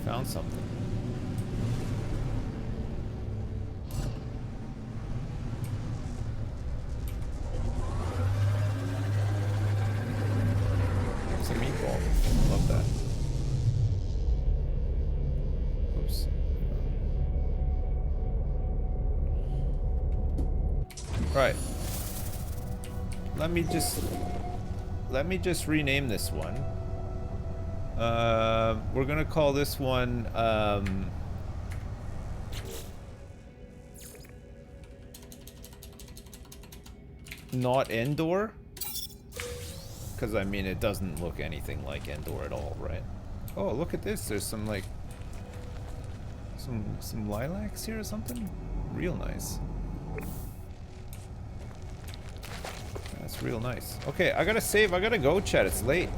Found something. Love that. Oops. Right. Let me just rename this one. We're gonna call this one not Endor. Because, I mean, it doesn't look anything like Endor at all, right? Oh, look at this. There's some, like... Some lilacs here or something? Real nice. That's real nice. Okay, I gotta save. I gotta go, chat. It's late.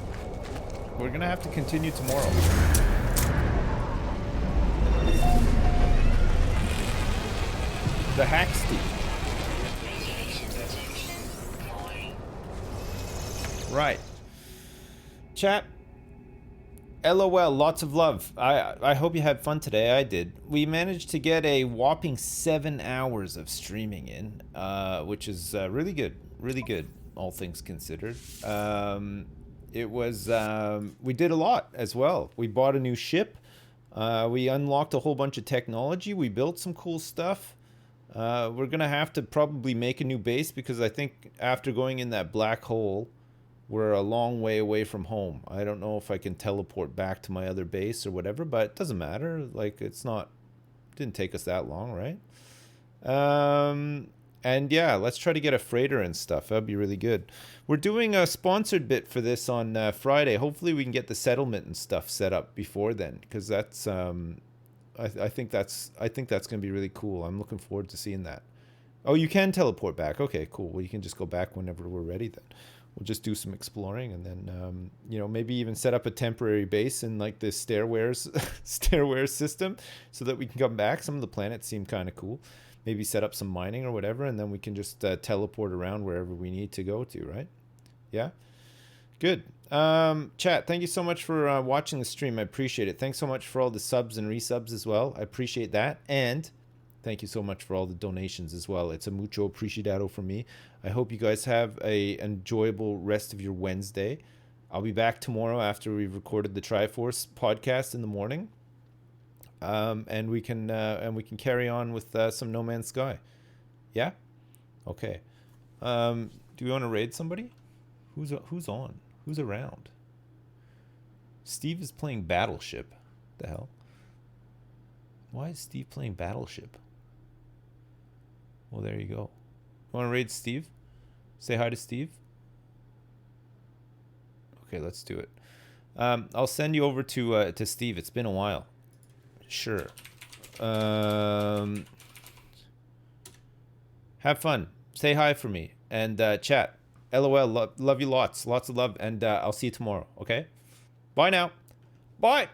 We're gonna have to continue tomorrow. The Hacksteed. Right. Chat. LOL, lots of love. I hope you had fun today. I did. We managed to get a whopping 7 hours of streaming in, which is really good. Really good, all things considered. It was, we did a lot as well. We bought a new ship. We unlocked a whole bunch of technology. We built some cool stuff. We're going to have to probably make a new base because I think after going in that black hole, we're a long way away from home. I don't know if I can teleport back to my other base or whatever, but it doesn't matter. Like, it's not, didn't take us that long, right? And yeah, let's try to get a freighter and stuff. That'd be really good. We're doing a sponsored bit for this on Friday. Hopefully we can get the settlement and stuff set up before then, because that's, I think that's going to be really cool. I'm looking forward to seeing that. Oh, you can teleport back. Okay, cool. Well, you can just go back whenever we're ready then. We'll just do some exploring and then, you know, maybe even set up a temporary base in like this stairware system so that we can come back. Some of the planets seem kind of cool. Maybe set up some mining or whatever, and then we can just teleport around wherever we need to go to, right? Yeah? Good. Chat, thank you so much for watching the stream. I appreciate it. Thanks so much for all the subs and resubs as well. I appreciate that. And thank you so much for all the donations as well. It's a mucho apreciado for me. I hope you guys have a enjoyable rest of your Wednesday. I'll be back tomorrow after we've recorded the Triforce podcast in the morning. And we can carry on with some No Man's Sky. Yeah? Okay. Do we want to raid somebody? Who's on? Who's around? Steve is playing Battleship. The hell? Why is Steve playing Battleship? Well, there you go. Want to raid Steve? Say hi to Steve. Okay, let's do it. I'll send you over to Steve. It's been a while. Sure. Have fun. Say hi for me and chat. LOL. Love you lots. Lots of love. And I'll see you tomorrow. Okay. Bye now. Bye.